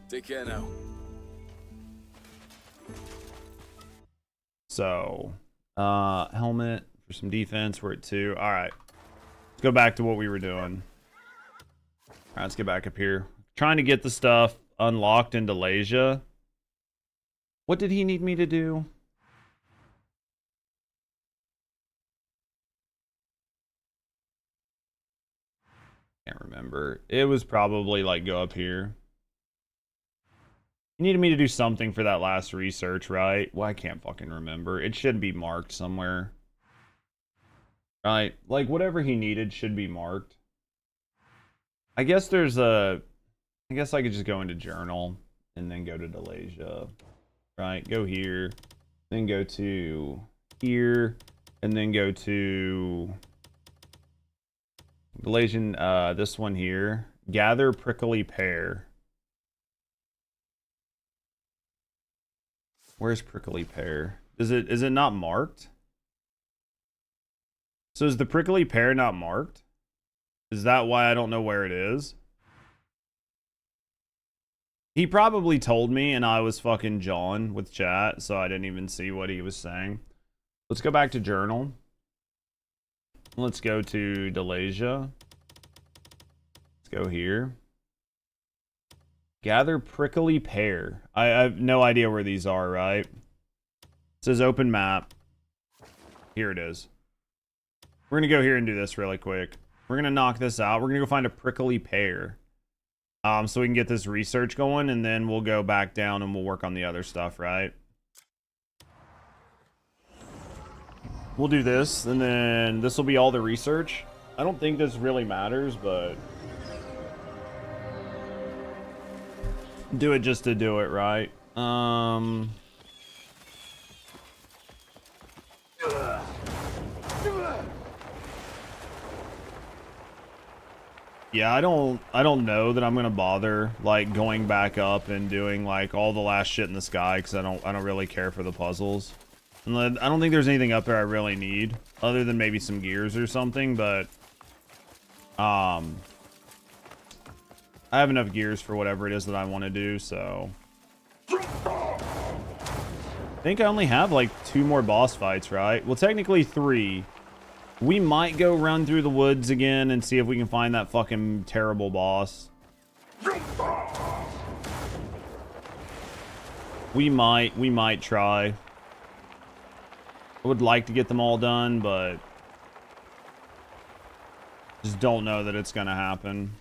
Take care now.
So, helmet for some defense. We're at 2. All right. Let's go back to what we were doing. All right, let's get back up here. Trying to get the stuff unlocked in Delasia. What did he need me to do? Can't remember. It was probably like go up here. You needed me to do something for that last research, right? Well, I can't fucking remember. It should be marked somewhere. Right? Like, whatever he needed should be marked. I guess there's a... I guess I could just go into Journal and then go to Delasia. Right? Go here. Then go to here. And then go to... Delasian, this one here. Gather Prickly Pear. Where's Prickly Pear? Is it not marked? So is the Prickly Pear not marked? Is that why I don't know where it is? He probably told me and I was fucking jawing with chat, so I didn't even see what he was saying. Let's go back to Journal. Let's go to Delasia. Let's go here. Gather Prickly Pear. I have no idea where these are, right? It says open map. Here it is. We're going to go here and do this really quick. We're going to knock this out. We're going to go find a Prickly Pear. So we can get this research going, and then we'll go back down and we'll work on the other stuff, right? We'll do this, and then this will be all the research. I don't think this really matters, but... do it just to do it, right? Yeah, I don't know that I'm gonna bother like going back up and doing like all the last shit in the sky because I don't really care for the puzzles. And I don't think there's anything up there I really need other than maybe some gears or something, but I have enough gears for whatever it is that I want to do, so... I think I only have, like, 2 more boss fights, right? Well, technically 3. We might go run through the woods again and see if we can find that fucking terrible boss. We might try. I would like to get them all done, but... just don't know that it's gonna happen.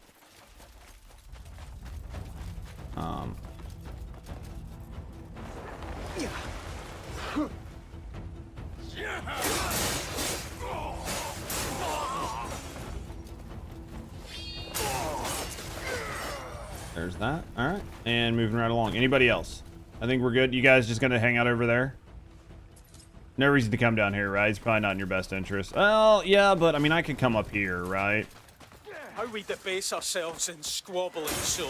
There's that. All right, and moving right along. Anybody else? I think we're good. You guys just gonna hang out over there? No reason to come down here, right? It's probably not in your best interest. Well, yeah, but I mean, I could come up here, right?
How we debase ourselves in squabbling so.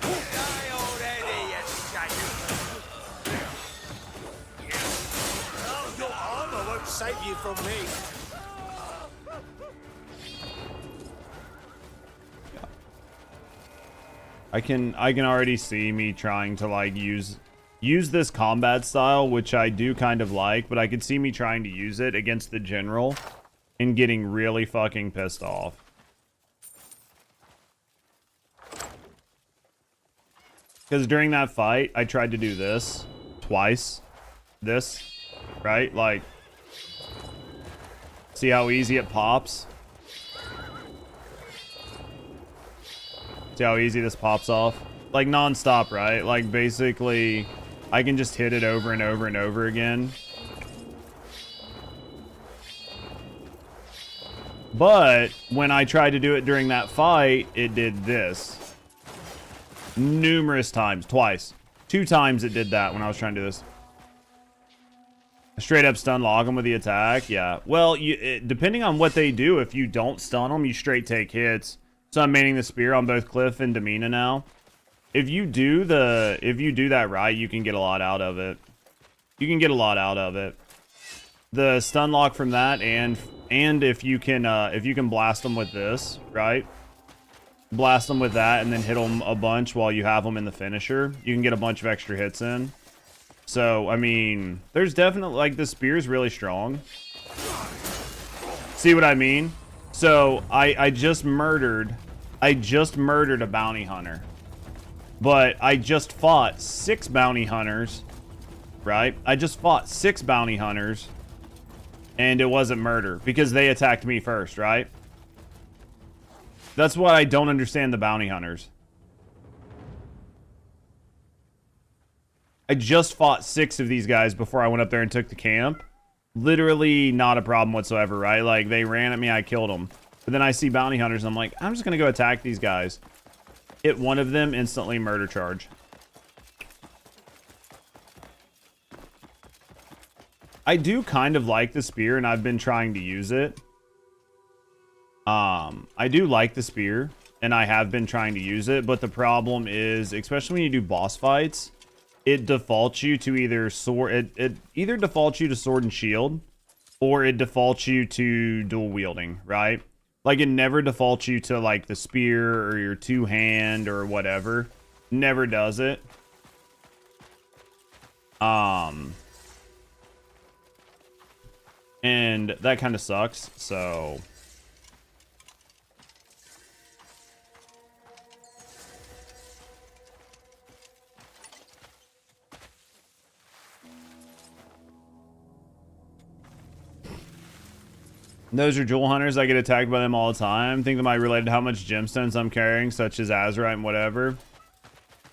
Die already, you
Oh, your armor won't save you from me.
I can already see me trying to like use use this combat style, which I do kind of like, but I could see me trying to use it against the general and getting really fucking pissed off. Because during that fight, I tried to do this twice. This, right? Like, see how easy it pops? See how easy this pops off? Like, non-stop, right? Like, basically, I can just hit it over and over and over again. But when I tried to do it during that fight, it did this. Numerous times. Twice. 2 times it did that when I was trying to do this. Straight up stun lock them with the attack. Yeah. Well, depending on what they do, if you don't stun them, you straight take hits. So I'm maining the spear on both Cliff and Demina now. If you do that right, you can get a lot out of it. You can get a lot out of it. The stun lock from that, and if you can blast them with this, right? Blast them with that, and then hit them a bunch while you have them in the finisher. You can get a bunch of extra hits in. So I mean, there's definitely, like, the spear's really strong. See what I mean? So I just murdered a bounty hunter. But I just fought 6 bounty hunters, right? I just fought 6 bounty hunters, and it wasn't murder because they attacked me first, right? That's why I don't understand the bounty hunters. I just fought 6 of these guys before I went up there and took the camp. Literally not a problem whatsoever, right? Like, they ran at me, I killed them. But then I see bounty hunters, and I'm like, I'm just going to go attack these guys. Hit one of them, instantly murder charge. I do kind of like the spear, and I've been trying to use it. I do like the spear, and I have been trying to use it, but the problem is, especially when you do boss fights, it defaults you to either sword. It either defaults you to sword and shield, or it defaults you to dual wielding, right? Like, it never defaults you to, like, the spear or your 2-hand or whatever. Never does it. And that kind of sucks, so... Those are jewel hunters. I get attacked by them all the time. Think that might relate to how much gemstones I'm carrying, such as Azurite and whatever.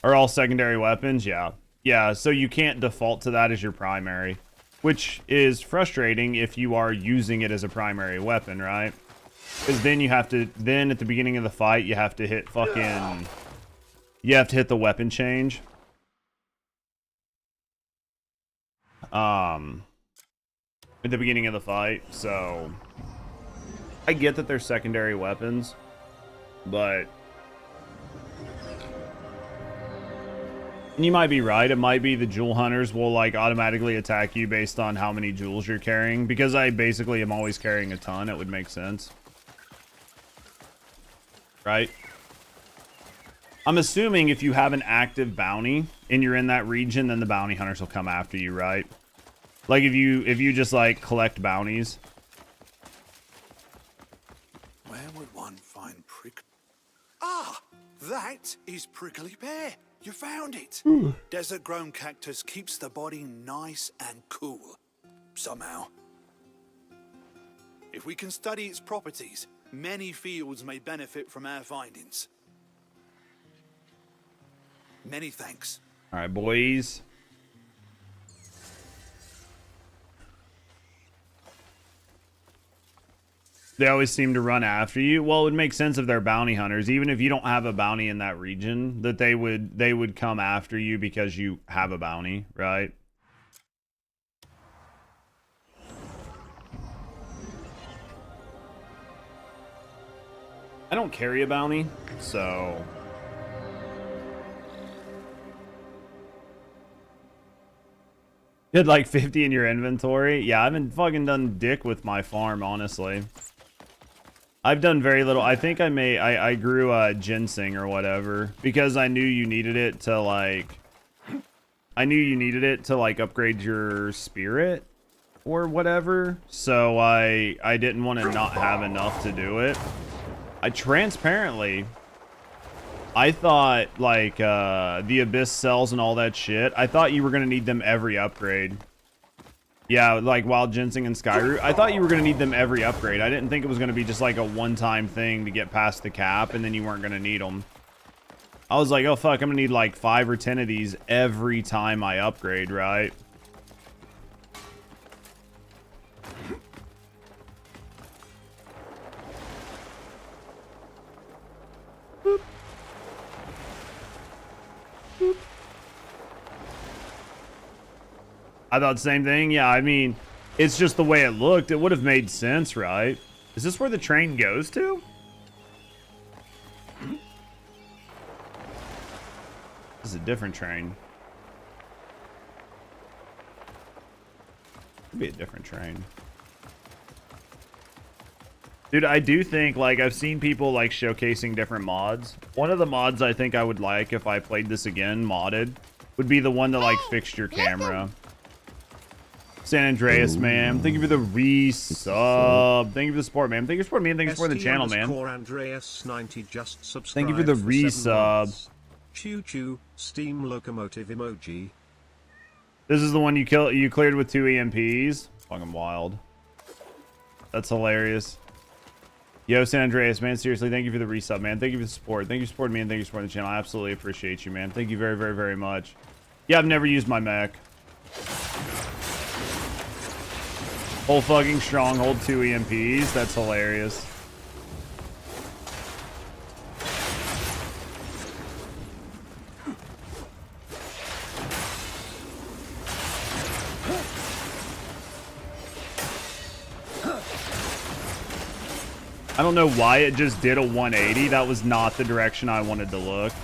Are all secondary weapons? Yeah. Yeah, so you can't default to that as your primary. Which is frustrating if you are using it as a primary weapon, right? Because then you have to... Then at the beginning of the fight, you have to hit fucking... You have to hit the weapon change. At the beginning of the fight, so... I get that they're secondary weapons, but... You might be right. It might be the jewel hunters will, like, automatically attack you based on how many jewels you're carrying. Because I basically am always carrying a ton, it would make sense. Right? I'm assuming if you have an active bounty and you're in that region, then the bounty hunters will come after you, right? Like, if you just, like, collect bounties.
Where would one find prick? Ah! That is prickly pear. You found it. Desert-grown cactus keeps the body nice and cool. Somehow. If we can study its properties, many fields may benefit from our findings. Many thanks.
All right, boys. They always seem to run after you. Well, it would make sense if they're bounty hunters. Even if you don't have a bounty in that region, that they would come after you because you have a bounty, right? I don't carry a bounty, so... You had like 50 in your inventory? Yeah, I haven't fucking done dick with my farm, honestly. I've done very little. I think I grew ginseng or whatever because I knew you needed it to, like, I knew you needed it to like upgrade your spirit or whatever, so I didn't want to not have enough to do it. I thought like the abyss cells and all that shit, I thought you were gonna need them every upgrade. Yeah, like Wild Ginseng and Skyroot. I thought you were gonna need them every upgrade. I didn't think it was gonna be just like a one-time thing to get past the cap and then you weren't gonna need them. I was like, oh fuck, I'm gonna need like 5 or 10 of these every time I upgrade, right? Boop. Boop. I thought the same thing. Yeah, I mean, it's just the way it looked. It would have made sense, right? Is this where the train goes to? This is a different train. Could be a different train. Dude, I do think, like, I've seen people, like, showcasing different mods. One of the mods I think I would like if I played this again, modded, would be the one that, like, fixed your camera. San Andreas, man. Thank you for the resub. Thank you for the support, man. Thank you for support, man. Thank you for the channel, man.
Andreas 90 just subscribed.
Thank you for the resub.
Choo choo, steam locomotive emoji.
This is the one you cleared with 2 EMPs. Fucking wild. That's hilarious. Yo, San Andreas, man. Seriously, thank you for the resub, man. Thank you for the support. Thank you for supporting me and thank you for supporting the channel. I absolutely appreciate you, man. Thank you very, very, very much. Yeah, I've never used my mech. Whole fucking stronghold, 2 EMPs. That's hilarious. I don't know why it just did a 180. That was not the direction I wanted to look.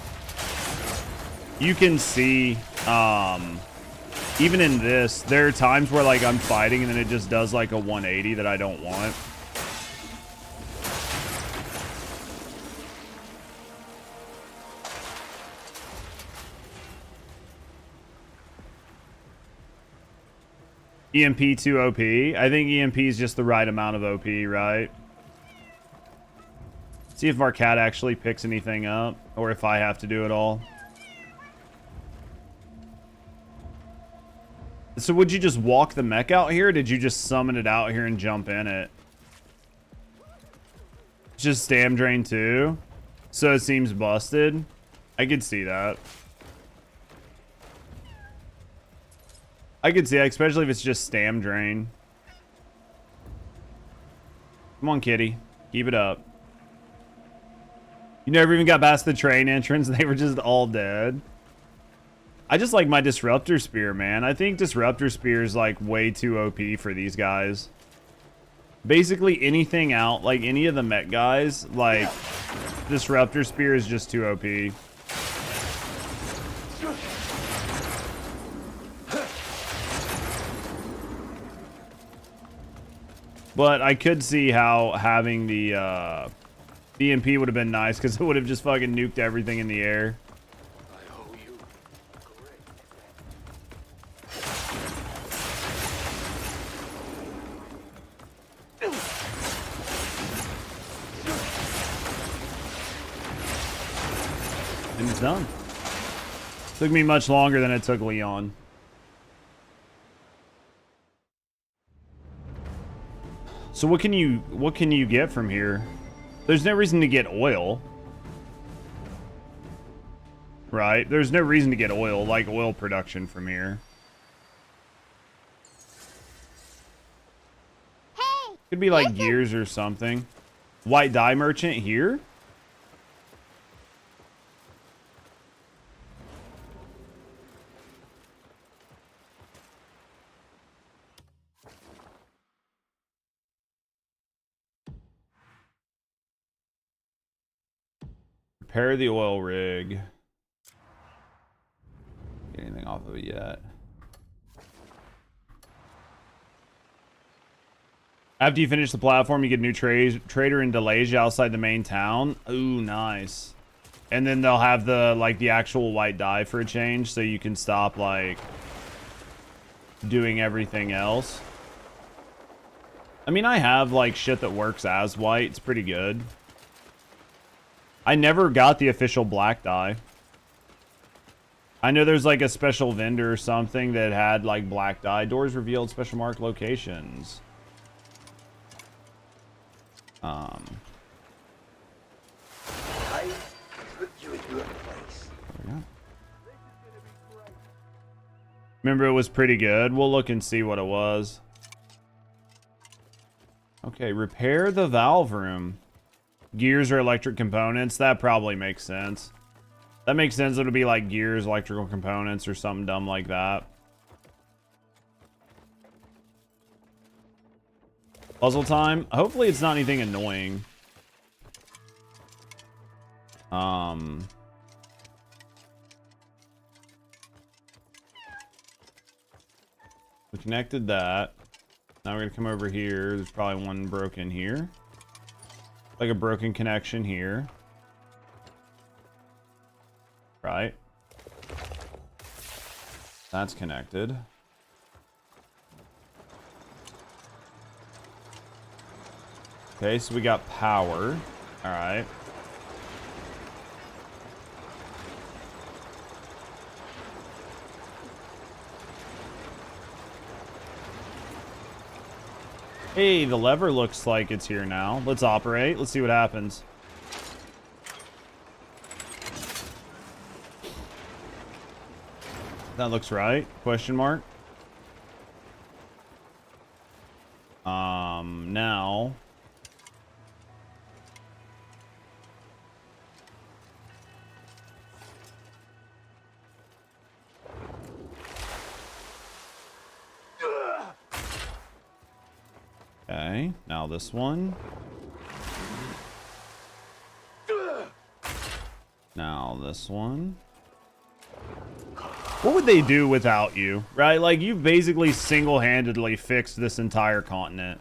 You can see, even in this, there are times where like I'm fighting and then it just does like a 180 that I don't want. EMP 2 OP. I think EMP is just the right amount of OP, right? See if Marquette actually picks anything up, or if I have to do it all. So would you just walk the mech out here, or did you just summon it out here and jump in it? It's just stam drain too, so it seems busted. I could see that. I could see that, especially if it's just stam drain. Come on, kitty. Keep it up. You never even got past the train entrance. They were just all dead. I just like my Disruptor Spear, man. I think Disruptor Spear is like way too OP for these guys. Basically anything out, like any of the mech guys, like Disruptor Spear is just too OP. But I could see how having the EMP would have been nice, because it would have just fucking nuked everything in the air.
I owe you.
And it's done. Took me much longer than it took Leon. So what can you get from here? There's no reason to get oil. Right? There's no reason to get oil, like oil production from here.
Hey,
could be like gears or something. White dye merchant here? Repair the oil rig. Get anything off of it yet? After you finish the platform, you get a new trader in Delasia outside the main town. Ooh, nice. And then they'll have the, like, the actual white dye for a change, so you can stop, like, doing everything else. I mean, I have, like, shit that works as white. It's pretty good. I never got the official black dye. I know there's, like, a special vendor or something that had, like, black dye. Doors revealed special marked locations.
I put you in your place.
There we go. Remember, it was pretty good. We'll look and see what it was. Okay, repair the valve room. Gears or electric components. That probably makes sense. That makes sense. It'll be like gears, electrical components, or something dumb like that. Puzzle time. Hopefully it's not anything annoying. We connected that. Now we're gonna come over here. There's probably one broken here. Like a broken connection here. Right. That's connected. Okay, so we got power. All right. Hey, the lever looks like it's here now. Let's operate. Let's see what happens. That looks right. Question mark. Now. Okay, now this one. Now this one. What would they do without you, right? Like, you've basically single-handedly fixed this entire continent.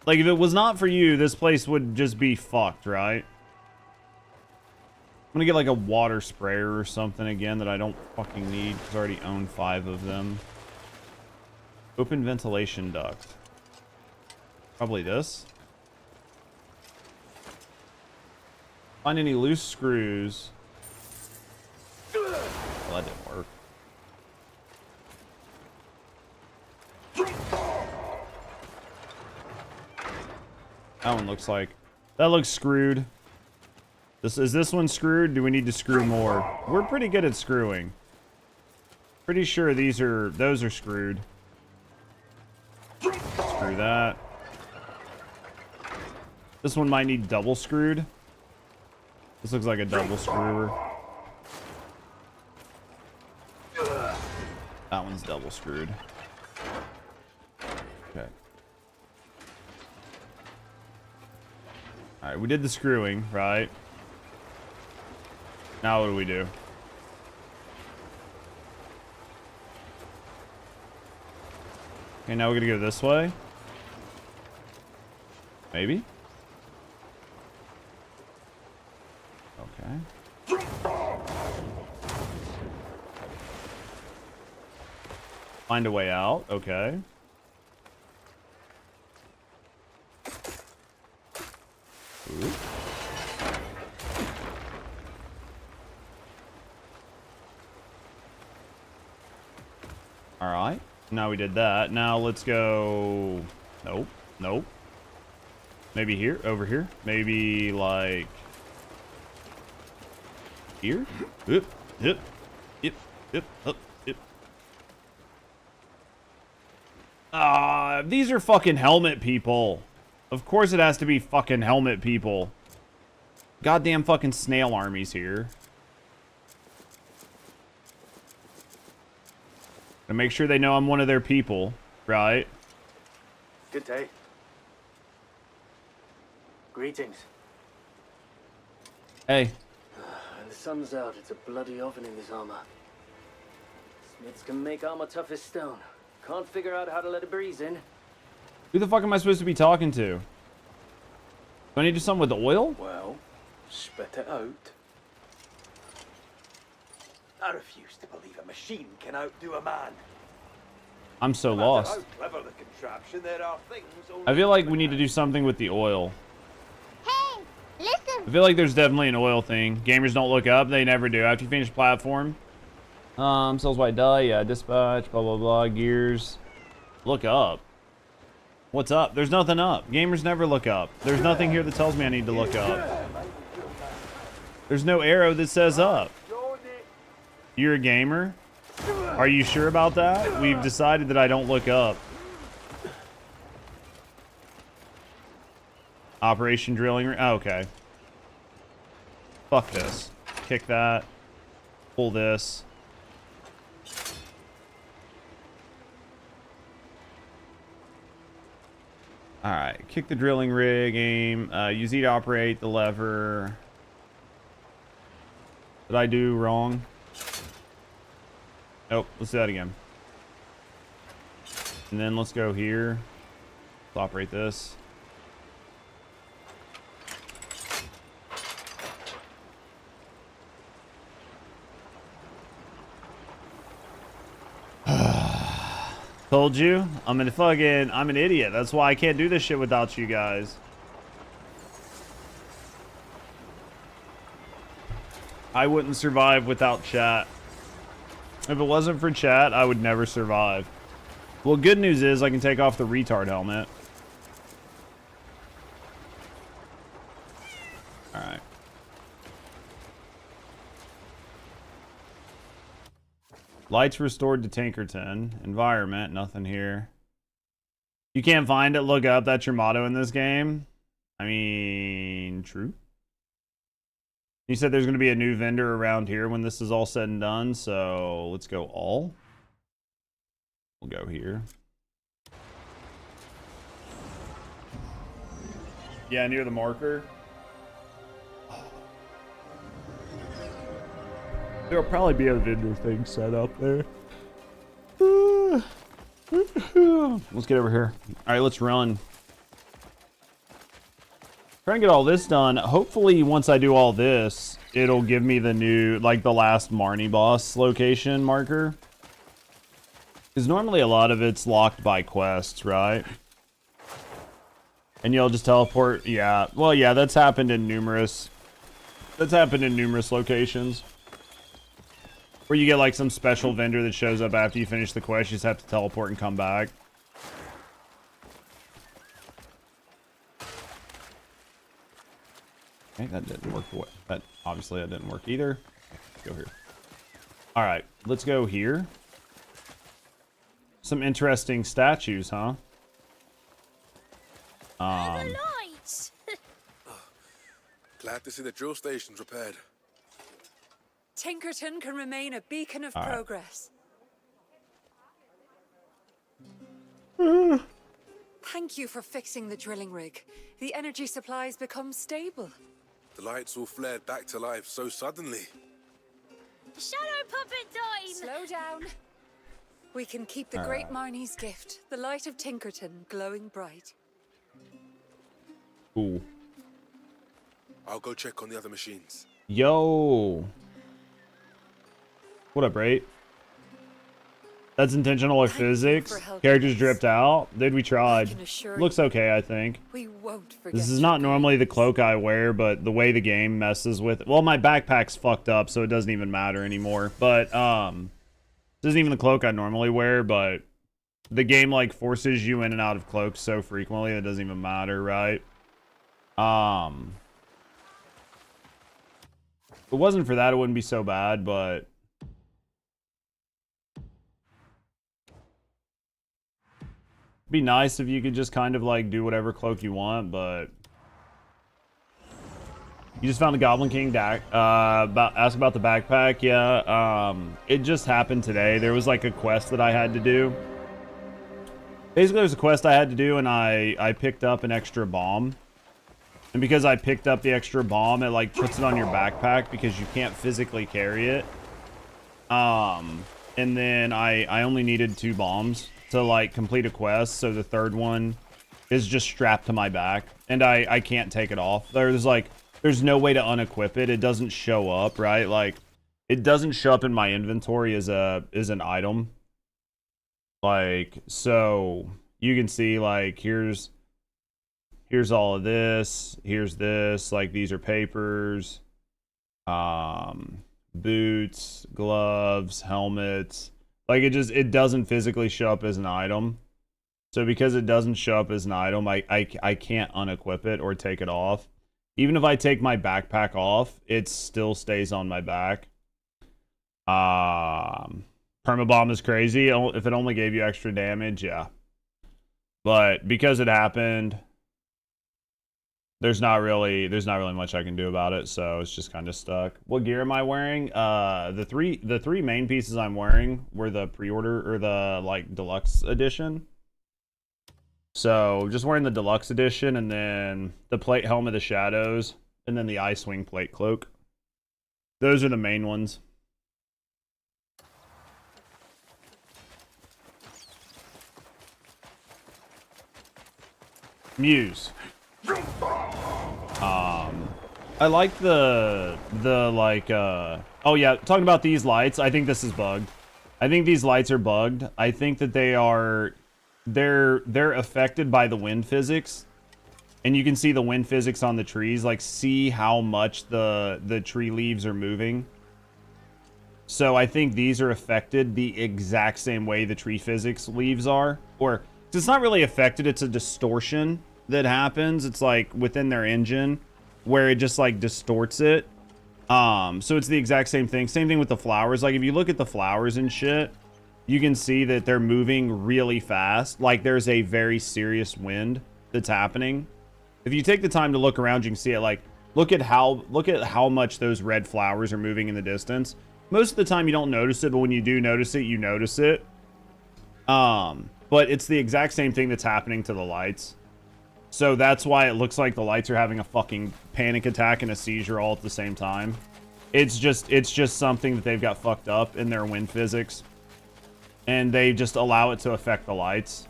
Like, if it was not for you, this place would just be fucked, right? I'm gonna get, like, a water sprayer or something again that I don't fucking need, because I already own 5 of them. Open ventilation duct. Probably this. Find any loose screws. Well, that didn't work. That one looks like... That looks screwed. Is this one screwed? Do we need to screw more? We're pretty good at screwing. Pretty sure those are screwed. Screw that. This one might need double screwed. This looks like a double screwer. That one's double screwed. Okay. Alright, we did the screwing, right? Now what do we do? Okay, now we're gonna go this way. Maybe? Okay. Find a way out. Okay. Ooh. All right. Now we did that. Now let's go. Nope. Nope. Maybe here. Over here. Maybe like here. Yep. Yep. Yep. Yep. Up. Yep. These are fucking helmet people. Of course it has to be fucking helmet people. Goddamn fucking snail armies here. To make sure they know I'm one of their people, right?
Good day. Greetings.
Hey.
When the sun's out, it's a bloody oven in this armor. Smiths can make armor tough as stone. Can't figure out how to let a breeze in.
Who the fuck am I supposed to be talking to? Do I need to do something with the oil?
Well,
Spit it out. I refuse to believe a machine can outdo a man.
I'm so
No matter
lost.
how clever the contraption, there are things only
I feel like we need to do something with the oil.
Hey, listen.
I feel like there's definitely an oil thing. Gamers don't look up. They never do. After you finish platform. Cells white die. Yeah, dispatch. Blah, blah, blah. Gears. Look up. What's up? There's nothing up. Gamers never look up. There's nothing here that tells me I need to look up. There's no arrow that says up. You're a gamer? Are you sure about that? We've decided that I don't look up. Operation drilling ring. Oh, okay. Fuck this. Kick that. Pull this. Alright. Kick the drilling rig. Aim. Use E to operate the lever. Did I do wrong? Nope. Let's do that again. And then let's go here. Let's operate this. Told you, I'm an idiot. That's why I can't do this shit without you guys. I wouldn't survive without chat. If it wasn't for chat, I would never survive. Well, good news is I can take off the retard helmet. Alright. Lights restored to Tinkerton. Environment, nothing here. You can't find it, look up. That's your motto in this game. I mean, true. You said there's going to be a new vendor around here when this is all said and done, so let's go all. We'll go here. Yeah, near the marker. There'll probably be a vendor thing set up there. Let's get over here. All right, let's run. Trying to get all this done. Hopefully, once I do all this, it'll give me the new, like the last Marnie boss location marker. Because normally a lot of it's locked by quests, right? And you'll just teleport. Yeah. Well, yeah, that's happened in numerous locations. Where you get like some special vendor that shows up after you finish the quest. You just have to teleport and come back. Okay, that didn't work. That obviously that didn't work either. Let's go here. All right, let's go here. Some interesting statues, huh?
Lights.
Glad to see the drill station's repaired.
Tinkerton can remain a beacon of
All right.
progress. Thank you for fixing the drilling rig. The energy supplies become stable.
The lights all flared back to life so suddenly.
Shadow puppet time.
Slow down. We can keep the great Marnie's gift, the light of Tinkerton, glowing bright.
Cool.
I'll go check on the other machines.
Yo. What up, Rate? That's intentional or physics? Characters dripped out? Dude, we tried. Looks okay, I think.
We won't forget.
This is not normally the cloak I wear, but the way the game messes with it. Well, my backpack's fucked up, so it doesn't even matter anymore. But, this isn't even the cloak I normally wear, but the game, like, forces you in and out of cloaks so frequently that it doesn't even matter, right? If it wasn't for that, it wouldn't be so bad, but it'd be nice if you could just kind of like do whatever cloak you want, but you just found the Goblin King ask about the backpack. Yeah, it just happened today. There was like a quest that I had to do. Basically, there's a quest I had to do, and I picked up an extra bomb. And because I picked up the extra bomb, it like puts it on your backpack because you can't physically carry it. And then I only needed 2 bombs to like complete a quest, so the third one is just strapped to my back, and I can't take it off. There's like there's no way to unequip it. It doesn't show up, right? Like, it doesn't show up in my inventory as an item. Like, so you can see, like, here's all of this. Here's this. Like, these are papers. Boots, gloves, helmets. Like, it doesn't physically show up as an item. So because it doesn't show up as an item, I can't unequip it or take it off. Even if I take my backpack off, it still stays on my back. Permabomb is crazy. If it only gave you extra damage, yeah. But because it happened, there's not really much I can do about it, so it's just kind of stuck. What gear am I wearing? The three main pieces I'm wearing were the pre-order or the like deluxe edition. So just wearing the deluxe edition, and then the plate helm of the shadows, and then the Icewing plate cloak. Those are the main ones. Muse. I like the like oh yeah, talking about these lights, I think this is bugged. I think these lights are bugged. I think that they're affected by the wind physics. And you can see the wind physics on the trees, like see how much the tree leaves are moving. So I think these are affected the exact same way the tree physics leaves are. Or it's not really affected, it's a distortion that happens. It's like within their engine where it just like distorts it. So it's the exact same thing. Same thing with the flowers. Like if you look at the flowers and shit, you can see that they're moving really fast. Like there's a very serious wind that's happening. If you take the time to look around, you can see it. Like look at how much those red flowers are moving in the distance. Most of the time you don't notice it, but when you do notice it, you notice it. But it's the exact same thing that's happening to the lights. So that's why it looks like the lights are having a fucking panic attack and a seizure all at the same time. It's just something that they've got fucked up in their wind physics. And they just allow it to affect the lights.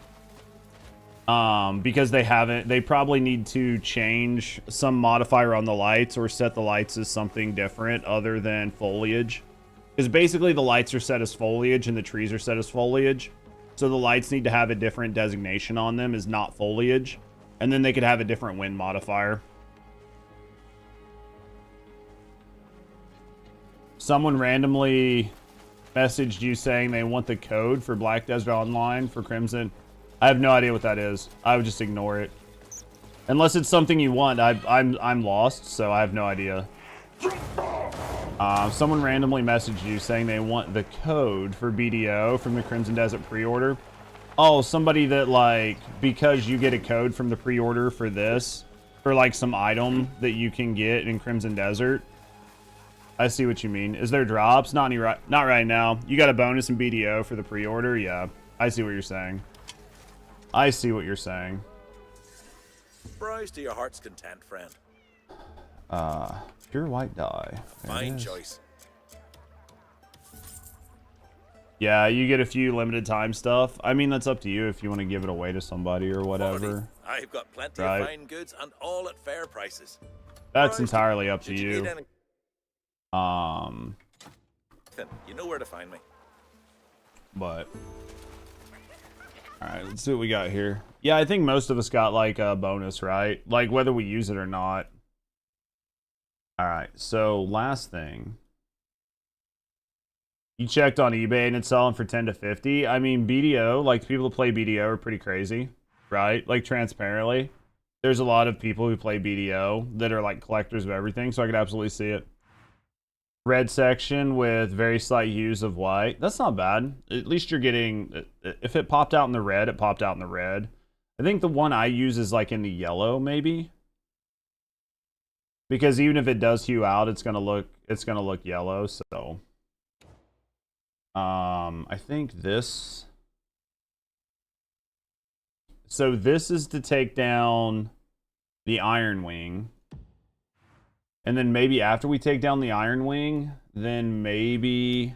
Because they probably need to change some modifier on the lights or set the lights as something different other than foliage. Because basically the lights are set as foliage and the trees are set as foliage. So the lights need to have a different designation on them as not foliage. And then they could have a different wind modifier. Someone randomly messaged you saying they want the code for Black Desert Online for Crimson. I have no idea what that is. I would just ignore it. Unless it's something you want. I'm lost, so I have no idea. Someone randomly messaged you saying they want the code for BDO from the Crimson Desert pre-order. Oh, somebody that, like, because you get a code from the pre-order for this, for, like, some item that you can get in Crimson Desert. I see what you mean. Is there drops? Not right now. You got a bonus in BDO for the pre-order? Yeah. I see what you're saying. I see what you're saying.
Browse to your heart's content, friend.
Pure white dye.
Fine choice.
Yeah, you get a few limited time stuff. I mean, that's up to you if you want to give it away to somebody or whatever.
I've got plenty of fine goods and all at fair prices.
That's entirely up to you.
You know where to find me.
But alright, let's see what we got here. Yeah, I think most of us got like a bonus, right? Like whether we use it or not. Alright, so last thing. You checked on eBay and it's selling for 10 to 50. I mean, BDO, like people who play BDO are pretty crazy, right? Like transparently. There's a lot of people who play BDO that are like collectors of everything, so I could absolutely see it. Red section with very slight hues of white. That's not bad. At least you're getting, if it popped out in the red, it popped out in the red. I think the one I use is like in the yellow, maybe. Because even if it does hue out, it's gonna look yellow, so. I think this. So this is to take down the Iron Wing. And then maybe after we take down the Iron Wing, then maybe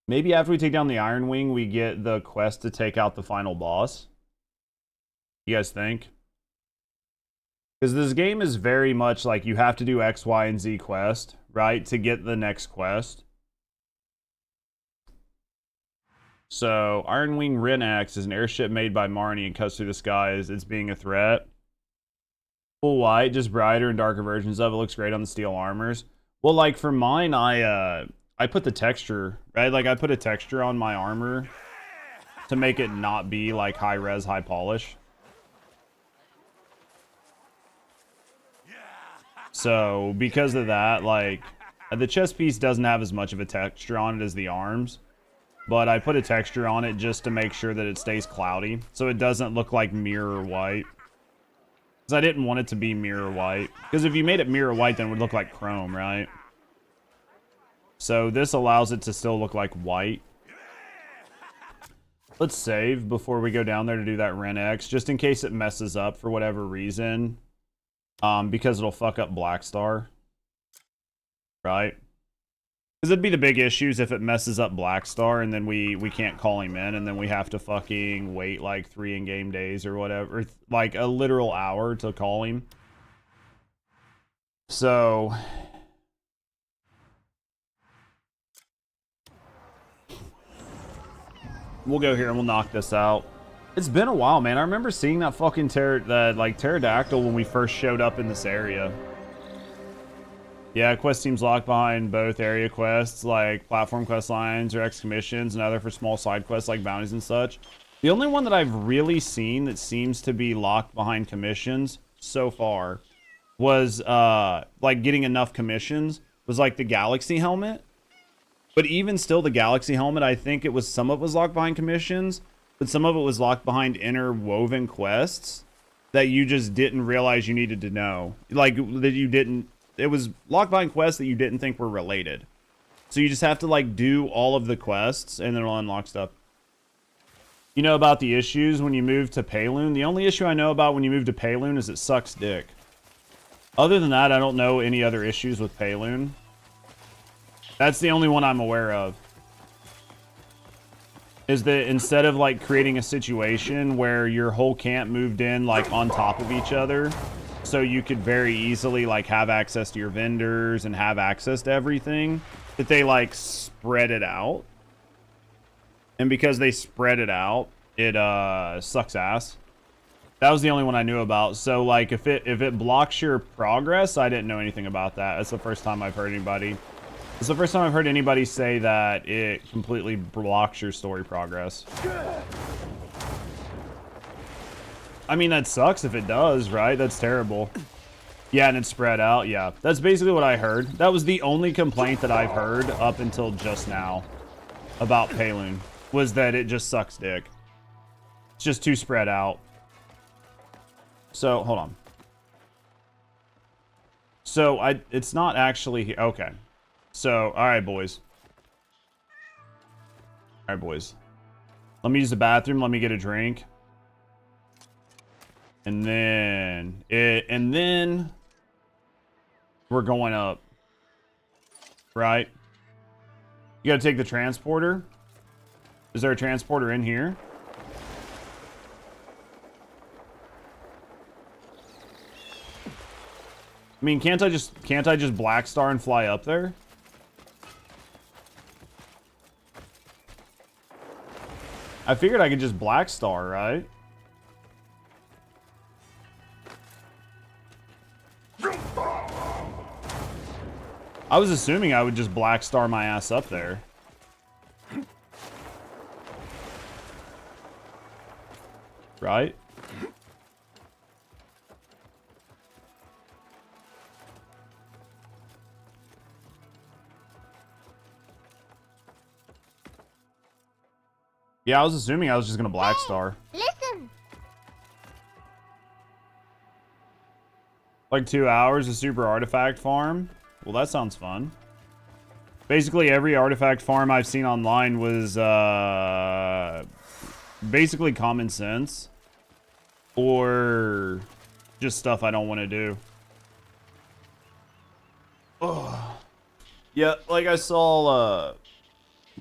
after we take down the Iron Wing, we get the quest to take out the final boss. You guys think? Because this game is very much like you have to do X, Y, and Z quest, right, to get the next quest. So, Ironwing Renax is an airship made by Marnie and cuts through the skies. It's being a threat. Full white, just brighter and darker versions of it. Looks great on the steel armors. Well, like for mine, I put the texture, right? Like I put a texture on my armor to make it not be like high res, high polish. So because of that, like the chest piece doesn't have as much of a texture on it as the arms, but I put a texture on it just to make sure that it stays cloudy, so it doesn't look like mirror white. Because I didn't want it to be mirror white. Because if you made it mirror white, then it would look like chrome, right? So this allows it to still look like white. Let's save before we go down there to do that Ren X, just in case it messes up for whatever reason. Because it'll fuck up Black Star. Right? Because it'd be the big issues if it messes up Black Star and then we can't call him in and then we have to fucking wait like 3 in-game days or whatever. Like a literal hour to call him. So... we'll go here and we'll knock this out. It's been a while, man. I remember seeing that fucking pterodactyl when we first showed up in this area. Yeah, quest teams locked behind both area quests, like platform quest lines or X commissions, and other for small side quests like bounties and such. The only one that I've really seen that seems to be locked behind commissions so far was like getting enough commissions was like the Galaxy helmet. But even still, the Galaxy helmet, I think it was some of it was locked behind commissions, but some of it was locked behind interwoven quests that you just didn't realize you needed to know. Like, that you didn't... it was locked behind quests that you didn't think were related. So you just have to, like, do all of the quests, and then it'll unlock stuff. You know about the issues when you move to Payloon? The only issue I know about when you move to Payloon is it sucks dick. Other than that, I don't know any other issues with Payloon. That's the only one I'm aware of. Is that instead of like creating a situation where your whole camp moved in like on top of each other, so you could very easily like have access to your vendors and have access to everything, that they like spread it out. And because they spread it out, it sucks ass. That was the only one I knew about. So like if it blocks your progress, I didn't know anything about that. That's the first time I've heard anybody. It's the first time I've heard anybody say that it completely blocks your story progress. I mean, that sucks if it does, right? That's terrible. Yeah, and it's spread out. Yeah, that's basically what I heard. That was the only complaint that I've heard up until just now about Payloon, was that it just sucks dick. It's just too spread out. So, hold on. So, it's not actually... okay. So, alright, boys. Alright, boys. Let me use the bathroom. Let me get a drink. And then... we're going up. Right? You gotta take the transporter. Is there a transporter in here? I mean, can't I just Black Star and fly up there? I figured I could just Black Star, right? I was assuming I would just Black Star my ass up there. Right? Yeah, I was assuming I was just gonna Black Star.
Listen.
Like 2 hours of super artifact farm? Well, that sounds fun. Basically, every artifact farm I've seen online was basically common sense. Or just stuff I don't want to do. Oh. Yeah, like I saw,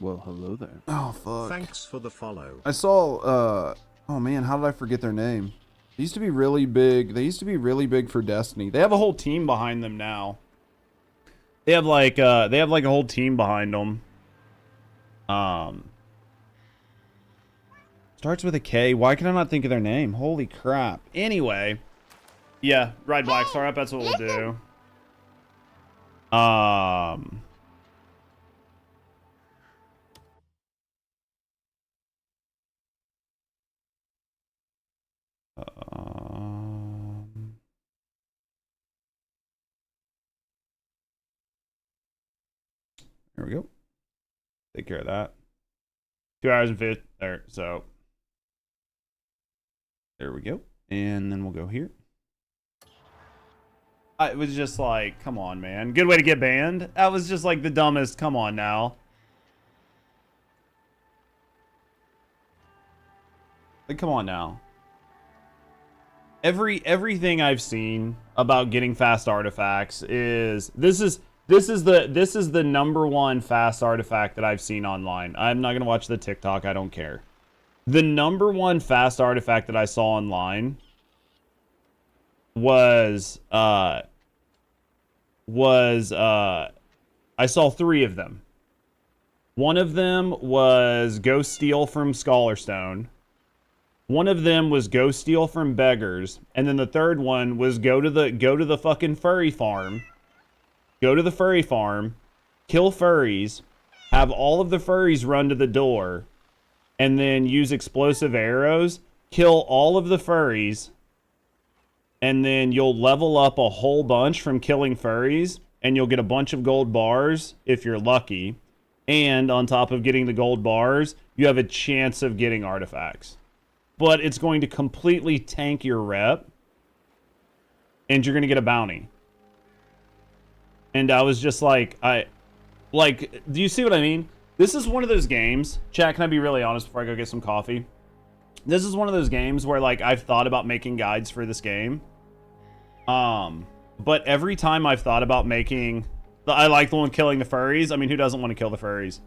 well, hello there.
oh, fuck.
Thanks for the follow.
I saw, oh man, how did I forget their name? They used to be really big. They used to be really big for Destiny. They have a whole team behind them now. They have like a whole team behind them. Starts with a K. Why can I not think of their name? Holy crap. Anyway, yeah, Ride Black Star up. That's what we'll do. There we go. Take care of that. 2 hours and 50 there, so there we go. And then we'll go here. It was just like, come on, man. Good way to get banned. That was just like the dumbest. Come on now. Like, come on now. Everything I've seen about getting fast artifacts is this is the #1 fast artifact that I've seen online. I'm not gonna watch the TikTok. I don't care. The #1 fast artifact that I saw online was I saw 3 of them. One of them was go steal from Scholarstone. One of them was go steal from beggars, and then the third one was go to the fucking furry farm. Go to the furry farm, kill furries, have all of the furries run to the door, and then use explosive arrows, kill all of the furries, and then you'll level up a whole bunch from killing furries, and you'll get a bunch of gold bars if you're lucky. And on top of getting the gold bars, you have a chance of getting artifacts. But it's going to completely tank your rep, and you're going to get a bounty. And I was just like, do you see what I mean? This is one of those games. Chat, can I be really honest before I go get some coffee? This is one of those games where, like, I've thought about making guides for this game. But every time I've thought about making... I like the one killing the furries. I mean, who doesn't want to kill the furries?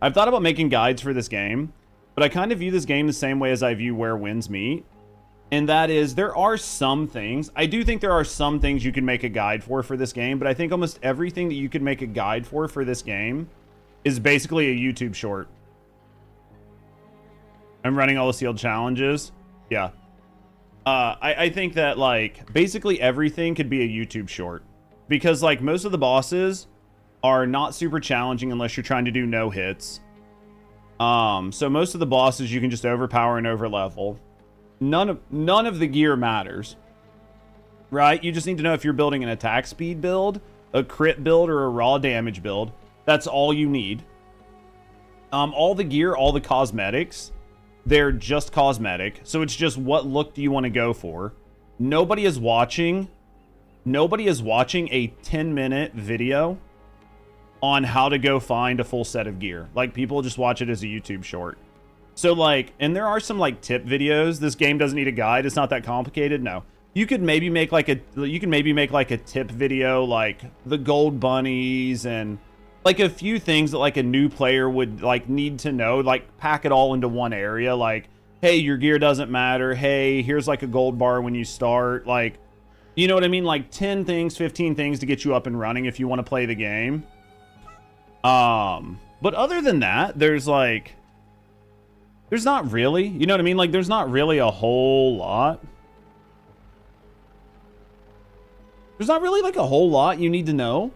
I've thought about making guides for this game, but I kind of view this game the same way as I view Where Winds Meet. And that is, there are some things... I do think there are some things you can make a guide for this game, but I think almost everything that you could make a guide for this game is basically a YouTube short. I'm running all the sealed challenges. Yeah. I think that, like, basically everything could be a YouTube short. Because, like, most of the bosses are not super challenging unless you're trying to do no hits. So most of the bosses you can just overpower and overlevel. None of the gear matters. Right? You just need to know if you're building an attack speed build, a crit build, or a raw damage build. That's all you need. All the gear, all the cosmetics, they're just cosmetic. So it's just what look do you want to go for. Nobody is watching a 10-minute video on how to go find a full set of gear. Like, people just watch it as a YouTube short. So, like, and there are some, like, tip videos. This game doesn't need a guide. It's not that complicated. No. You could maybe make like a tip video, like the gold bunnies and like a few things that like a new player would like need to know, like pack it all into one area. Like, hey, your gear doesn't matter. Hey, here's like a gold bar when you start. Like, you know what I mean? Like 10 things, 15 things to get you up and running if you want to play the game. But other than that, there's not really, you know what I mean? Like, there's not really a whole lot. There's not really like a whole lot you need to know.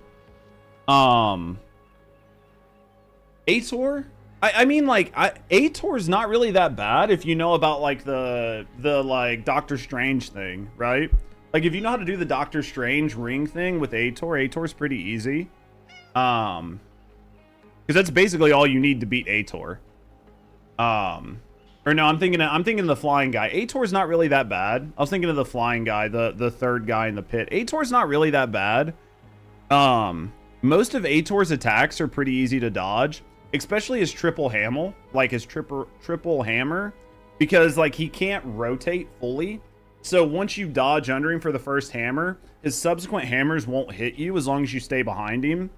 Ator? I mean, like, Ator's not really that bad if you know about like the like Doctor Strange thing, right? Like, if you know how to do the Doctor Strange ring thing with Ator's pretty easy. Because that's basically all you need to beat Ator. Or no, I'm thinking of the flying guy. Ator's not really that bad. I was thinking of the flying guy, the third guy in the pit. Ator's not really that bad. Most of Ator's attacks are pretty easy to dodge, especially his triple hammer, like his triple hammer, because like he can't rotate fully. So once you dodge under him for the first hammer, his subsequent hammers won't hit you as long as you stay behind him.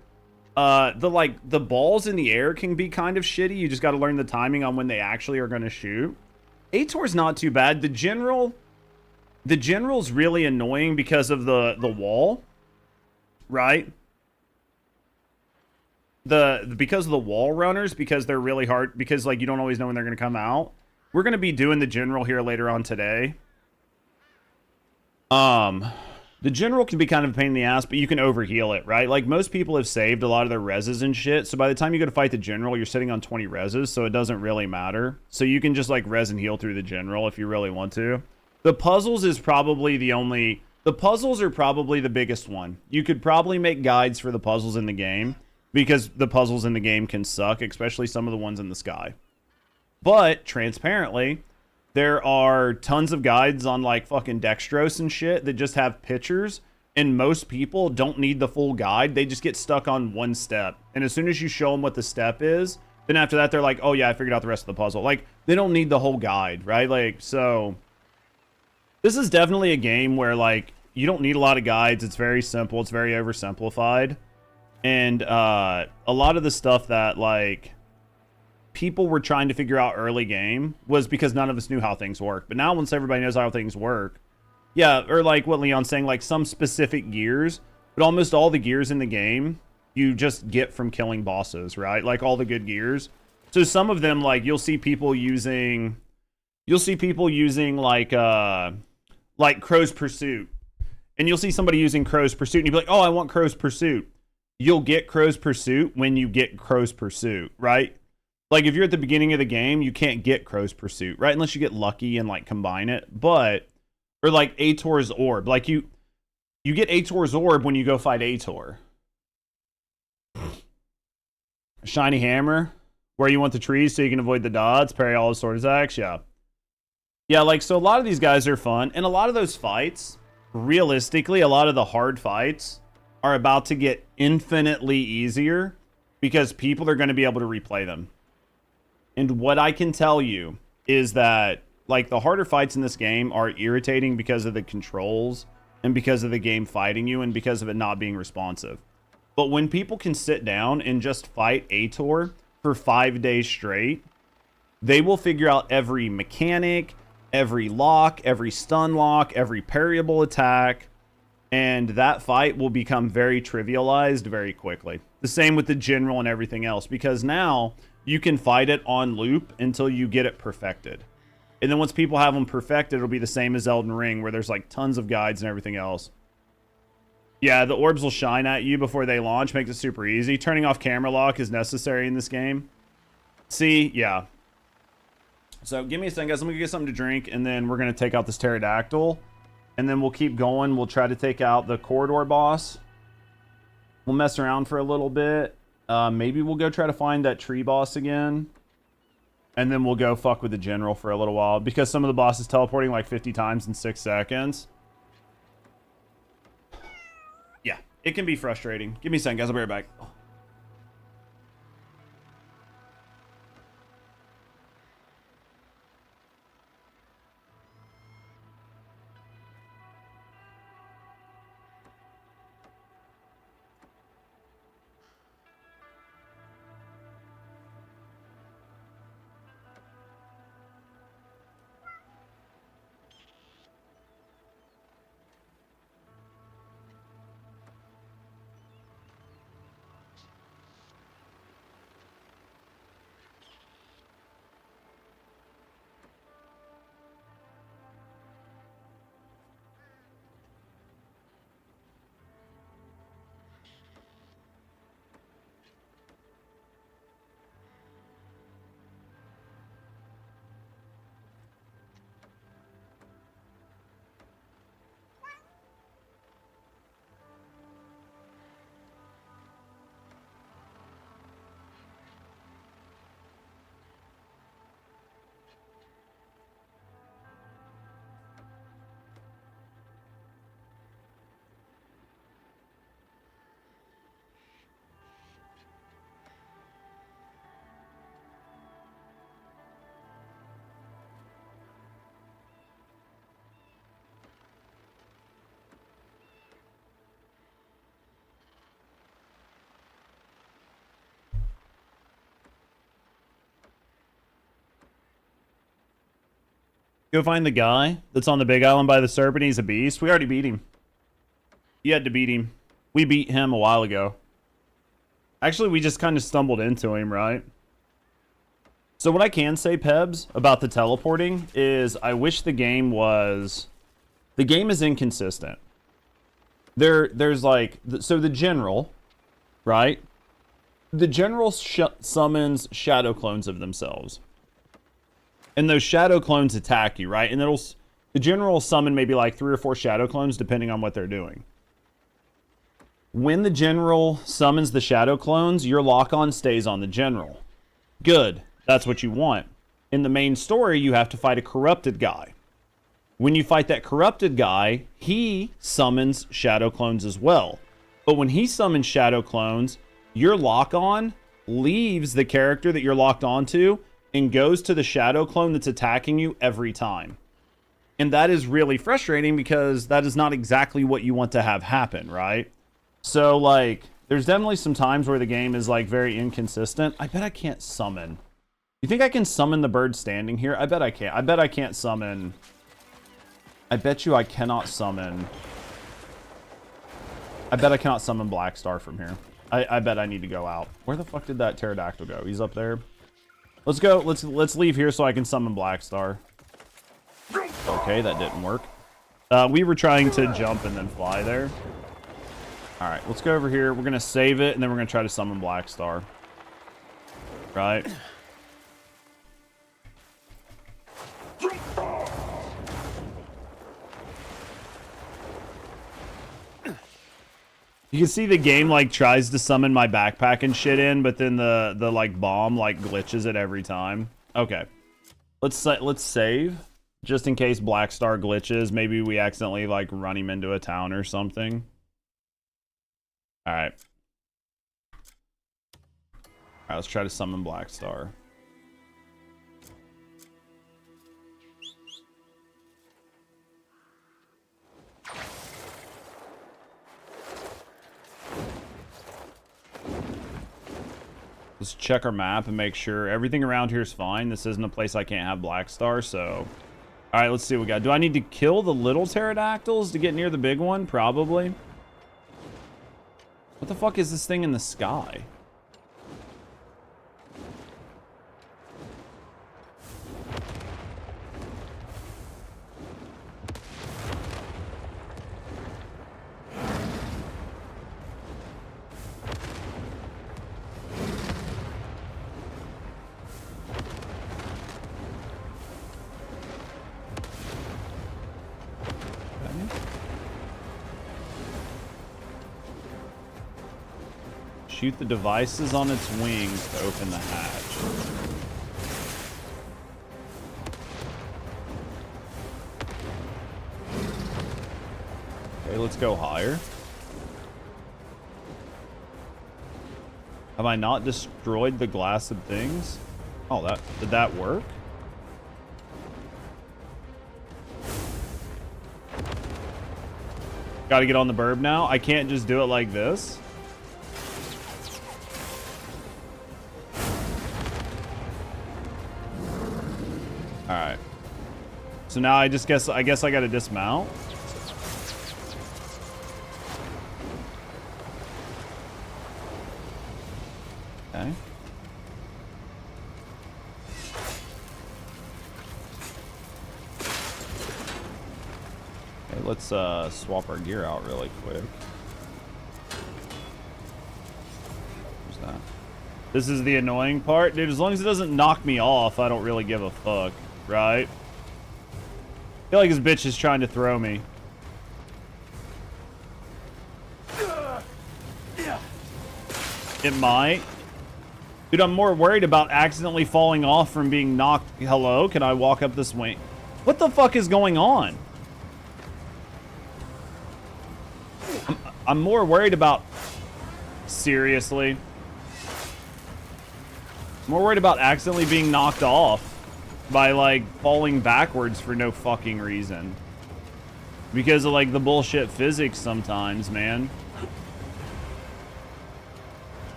The balls in the air can be kind of shitty. You just got to learn the timing on when they actually are going to shoot. Ator's not too bad. The general The general's really annoying because of the wall, right? Because of the wall runners, because they're really hard, because like you don't always know when they're going to come out. We're going to be doing the general here later on today. The general can be kind of a pain in the ass, but you can overheal it, right? Like most people have saved a lot of their reses and shit. So by the time you go to fight the general, you're sitting on 20 reses, so it doesn't really matter. So you can just like res and heal through the general if you really want to. The puzzles is probably the puzzles are probably the biggest one. You could probably make guides for the puzzles in the game because the puzzles in the game can suck, especially some of the ones in the sky. But transparently, there are tons of guides on like fucking Dextrose and shit that just have pictures, and most people don't need the full guide. They just get stuck on one step. And as soon as you show them what the step is, then after that, they're like, oh yeah, I figured out the rest of the puzzle. Like, they don't need the whole guide, right? Like, so this is definitely a game where like you don't need a lot of guides. It's very simple. It's very oversimplified. And a lot of the stuff that like people were trying to figure out early game was because none of us knew how things work. But now once everybody knows how things work, yeah, or like what Leon's saying, like some specific gears, but almost all the gears in the game you just get from killing bosses, right? Like all the good gears. So some of them, like you'll see people using like Crow's Pursuit. And you'll see somebody using Crow's Pursuit and you'll be like, oh, I want Crow's Pursuit. You'll get Crow's Pursuit when you get Crow's Pursuit, right? Like, if you're at the beginning of the game, you can't get Crow's Pursuit, right? Unless you get lucky and, like, combine it. But, or, like, Ator's Orb. Like, you get Ator's Orb when you go fight Ator. Shiny Hammer, where you want the trees so you can avoid the dots, parry all the sword attacks, yeah. Yeah, like, so a lot of these guys are fun. And a lot of those fights, realistically, a lot of the hard fights are about to get infinitely easier because people are going to be able to replay them. And what I can tell you is that, like, the harder fights in this game are irritating because of the controls and because of the game fighting you and because of it not being responsive. But when people can sit down and just fight Ator for 5 days straight, they will figure out every mechanic, every lock, every stun lock, every parryable attack, and that fight will become very trivialized very quickly. The same with the general and everything else, because now you can fight it on loop until you get it perfected. And then once people have them perfected, it'll be the same as Elden Ring, where there's like tons of guides and everything else. Yeah, the orbs will shine at you before they launch, makes it super easy. Turning off camera lock is necessary in this game. See, yeah. So give me a second, guys. Let me get something to drink, and then we're going to take out this pterodactyl. And then we'll keep going. We'll try to take out the corridor boss. We'll mess around for a little bit. Maybe we'll go try to find that tree boss again. And then we'll go fuck with the general for a little while. Because some of the bosses teleporting like 50 times in 6 seconds. Yeah, it can be frustrating. Give me a second, guys. I'll be right back. Go find the guy that's on the big island by the serpent. He's a beast. We already beat him. You had to beat him. We beat him a while ago. Actually, we just kind of stumbled into him, right? So what I can say, Pebs, about the teleporting is I wish the game was... The game is inconsistent. There's like... So the general, right? The general summons shadow clones of themselves. And those shadow clones attack you, right? And the general will summon maybe like 3 or 4 shadow clones depending on what they're doing. When the general summons the shadow clones, your lock-on stays on the general. Good. That's what you want. In the main story, you have to fight a corrupted guy. When you fight that corrupted guy, he summons shadow clones as well. But when he summons shadow clones, your lock-on leaves the character that you're locked onto and goes to the shadow clone that's attacking you every time. And that is really frustrating because that is not exactly what you want to have happen, right? So, like, there's definitely some times where the game is, like, very inconsistent. I bet I can't summon. You think I can summon the bird standing here? I bet I can't. I bet I can't summon... I bet you I cannot summon... I bet I cannot summon Black Star from here. I bet I need to go out. Where the fuck did that pterodactyl go? He's up there. Let's go. Let's leave here so I can summon Black Star. Okay, that didn't work. We were trying to jump and then fly there. All right, let's go over here. We're going to save it, and then we're going to try to summon Black Star. Right? You can see the game, like, tries to summon my backpack and shit in, but then the like, bomb, like, glitches it every time. Okay. Let's save. Just in case Black Star glitches. Maybe we accidentally, like, run him into a town or something. Alright. Alright, let's try to summon Black Star. Let's check our map and make sure everything around here is fine. This isn't a place I can't have Black Star, so... Alright, let's see what we got. Do I need to kill the little pterodactyls to get near the big one? Probably. What the fuck is this thing in the sky? Shoot the devices on its wings to open the hatch. Okay, let's go higher. Have I not destroyed the glass of things? Oh, did that work? Gotta get on the burb now. I can't just do it like this. Alright. So now I guess I gotta dismount. Okay. Okay, let's swap our gear out really quick. Where's that? This is the annoying part. Dude, as long as it doesn't knock me off, I don't really give a fuck. Right? I feel like this bitch is trying to throw me. It might. Dude, I'm more worried about accidentally falling off from being knocked. Hello? Can I walk up this way? What the fuck is going on? I'm more worried about... Seriously? More worried about accidentally being knocked off by, like, falling backwards for no fucking reason. Because of, like, the bullshit physics sometimes, man.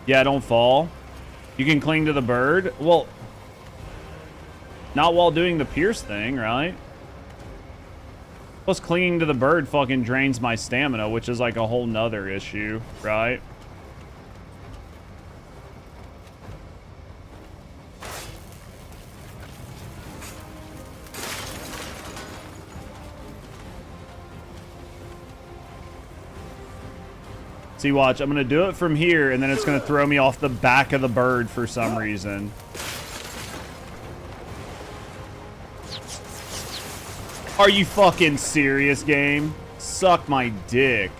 Yeah, don't fall. You can cling to the bird. Well, not while doing the pierce thing, right? Plus, clinging to the bird fucking drains my stamina, which is like a whole nother issue, right? See, watch. I'm going to do it from here, and then it's going to throw me off the back of the bird for some reason. Are you fucking serious, game? Suck my dick.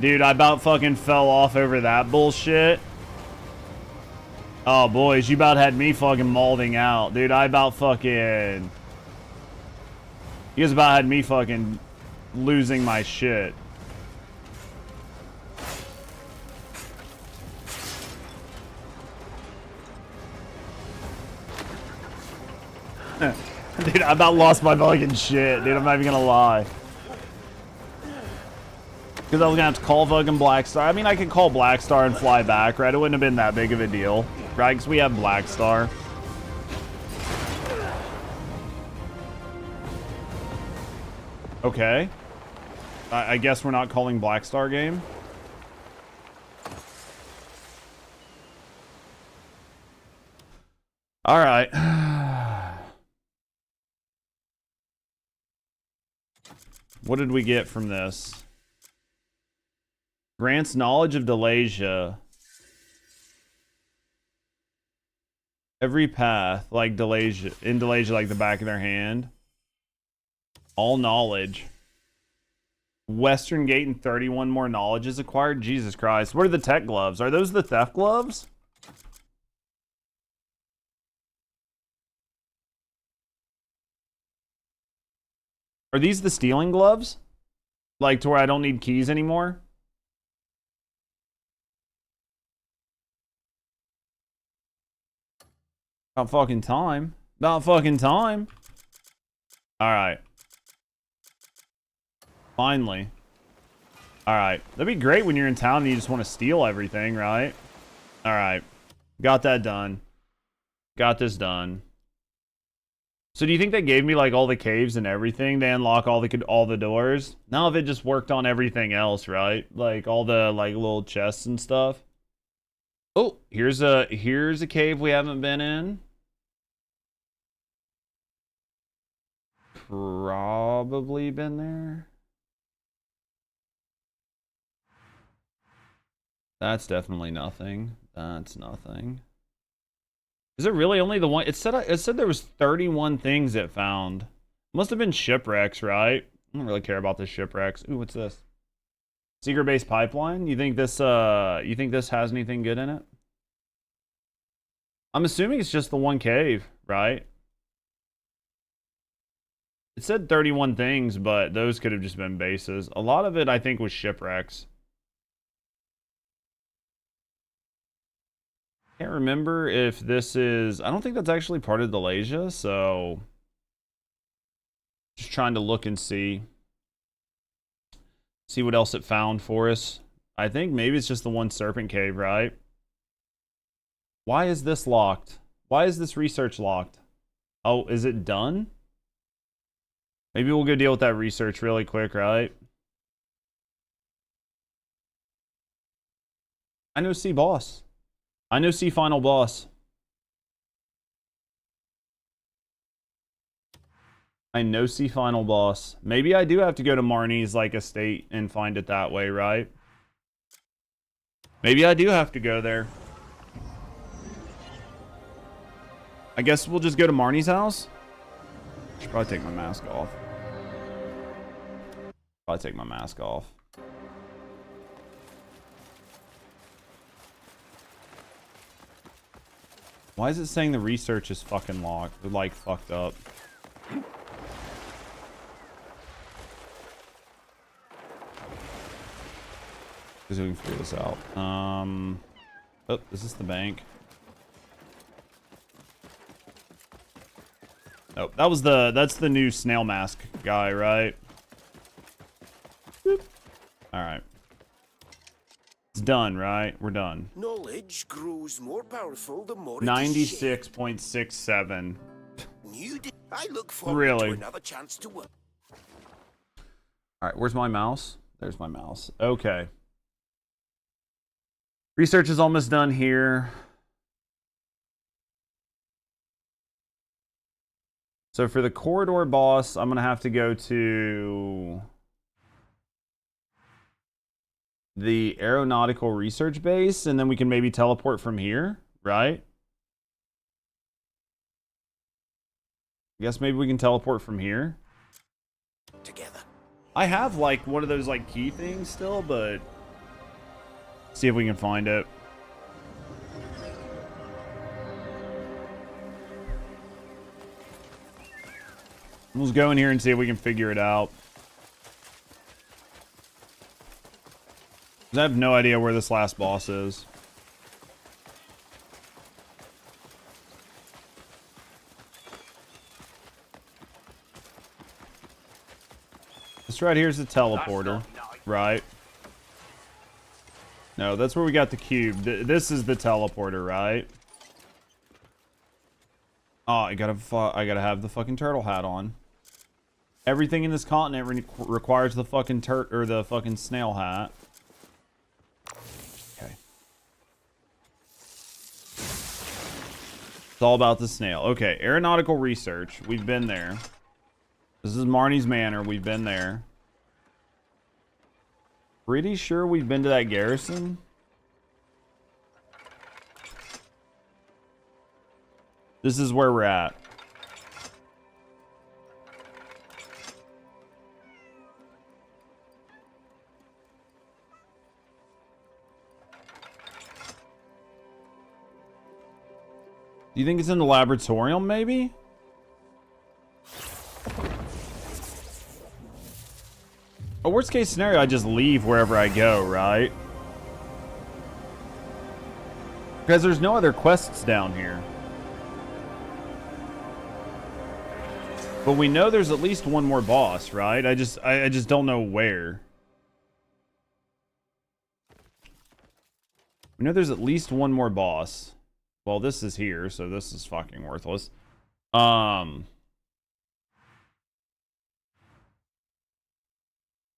Dude, I about fucking fell off over that bullshit. Oh, boys, you about had me fucking mauling out. Dude, I about fucking... You guys about had me fucking losing my shit. Dude, I about lost my fucking shit, dude. I'm not even gonna lie. Because I was gonna have to call fucking Blackstar. I mean, I could call Blackstar and fly back, right? It wouldn't have been that big of a deal, right? Because we have Blackstar. Okay. I guess we're not calling Blackstar game. All right. What did we get from this? Grants knowledge of Delasia. Every path, like Delasia, in Delasia, like the back of their hand. All knowledge. Western Gate and 31 more knowledge is acquired. Jesus Christ. What are the tech gloves? Are those the theft gloves? Are these the stealing gloves? Like to where I don't need keys anymore? About fucking time. About fucking time. Alright. Finally. Alright. That'd be great when you're in town and you just want to steal everything, right? Alright. Got that done. Got this done. So do you think they gave me like all the caves and everything? They unlock all the doors? Now if it just worked on everything else, right? Like all the like little chests and stuff. Oh, here's a cave we haven't been in. Probably been there. That's definitely nothing. That's nothing. Is it really only the one? It said there was 31 things it found. Must have been shipwrecks, right? I don't really care about the shipwrecks. Ooh, what's this? Secret base pipeline? You think this has anything good in it? I'm assuming it's just the one cave, right? It said 31 things, but those could have just been bases. A lot of it, I think, was shipwrecks. Can't remember if this is... I don't think that's actually part of Delasia, so... Just trying to look and see. See what else it found for us. I think maybe it's just the one serpent cave, right? Why is this locked? Why is this research locked? Oh, is it done? Maybe we'll go deal with that research really quick, right? I know C boss. I know C final boss. I know C final boss. Maybe I do have to go to Marnie's like estate and find it that way, right? Maybe I do have to go there. I guess we'll just go to Marnie's house. Should probably take my mask off. Probably take my mask off. Why is it saying the research is fucking locked? They're like fucked up. Because we can figure this out. Oh, is this the bank? Oh, that's the new snail mask guy, right? Boop. All right. It's done, right? We're done.
Knowledge grows more powerful the more it is
96.67.
I look forward
Really?
to another chance to work.
Alright, where's my mouse? There's my mouse. Okay. Research is almost done here. So for the corridor boss, I'm going to have to go to the aeronautical research base, and then we can maybe teleport from here, right? I guess maybe we can teleport from here.
Together.
I have like one of those like key things still, but see if we can find it. Let's go in here and see if we can figure it out. I have no idea where this last boss is. This right here is the teleporter, right? No, that's where we got the cube. This is the teleporter, right? Oh, I gotta have the fucking turtle hat on. Everything in this continent requires the fucking the fucking snail hat. Okay. It's all about the snail. Okay, aeronautical research. We've been there. This is Marnie's Manor. We've been there. Pretty sure we've been to that garrison. This is where we're at. Do you think it's in the laboratorium, maybe? A worst case scenario, I just leave wherever I go, right? Because there's no other quests down here. But we know there's at least one more boss, right? I just don't know where. We know there's at least one more boss. Well, this is here, so this is fucking worthless.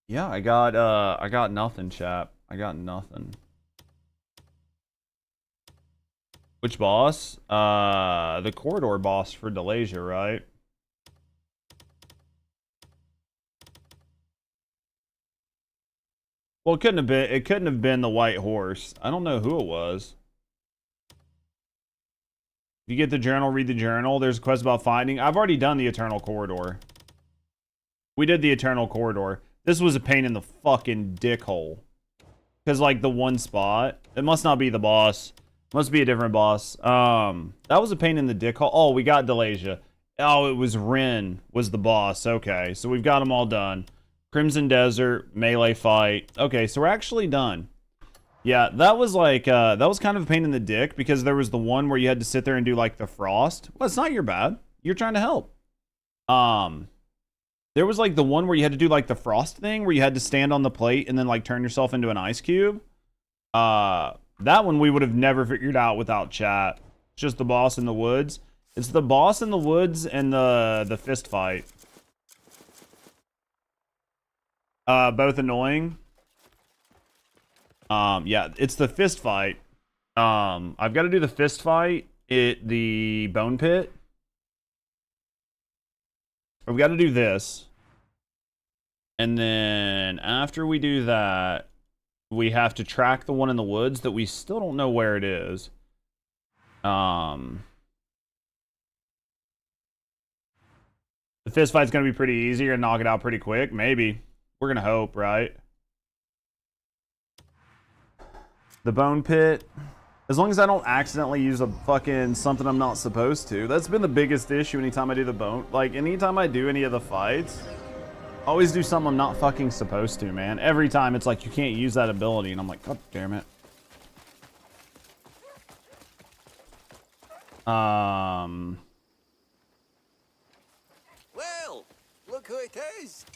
Yeah, I got nothing, chap. I got nothing. Which boss? The corridor boss for Delasia, right? Well, it couldn't have been the white horse. I don't know who it was. If you get the journal, read the journal. There's a quest about finding. I've already done the Eternal Corridor. We did the Eternal Corridor. This was a pain in the fucking dick hole. Because, like, the one spot. It must not be the boss. Must be a different boss. That was a pain in the dick hole. Oh, we got Delasia. Oh, it was Rin was the boss. Okay, so we've got them all done. Crimson Desert, melee fight. Okay, so we're actually done. Yeah, that was like, that was kind of a pain in the dick because there was the one where you had to sit there and do like the frost. Well, it's not your bad. You're trying to help. There was like the one where you had to do like the frost thing where you had to stand on the plate and then like turn yourself into an ice cube. That one we would have never figured out without chat. It's just the boss in the woods. It's the boss in the woods and the fist fight. Both annoying. Yeah, it's the fist fight. I've got to do the fist fight at the bone pit. We've got to do this. And then after we do that, we have to track the one in the woods that we still don't know where it is. The fist fight's going to be pretty easy. You're going to knock it out pretty quick. Maybe. We're going to hope, right? The bone pit. As long as I don't accidentally use a fucking something I'm not supposed to. That's been the biggest issue anytime I do the bone. Like, anytime I do any of the fights, I always do something I'm not fucking supposed to, man. Every time it's like, you can't use that ability. And I'm like, God damn it.
Well, look who it is.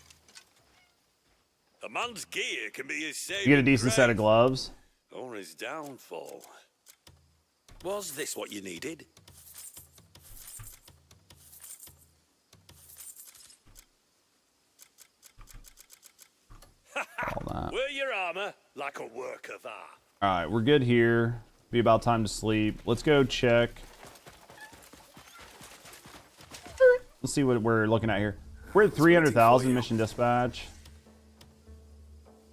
A man's gear can be his saving
You get a decent set of gloves.
or his downfall. Was this what you needed?
All that.
Wear your armor like a work of art.
All right, we're good here. Be about time to sleep. Let's go check. Let's see what we're looking at here. We're at 300,000 mission dispatch.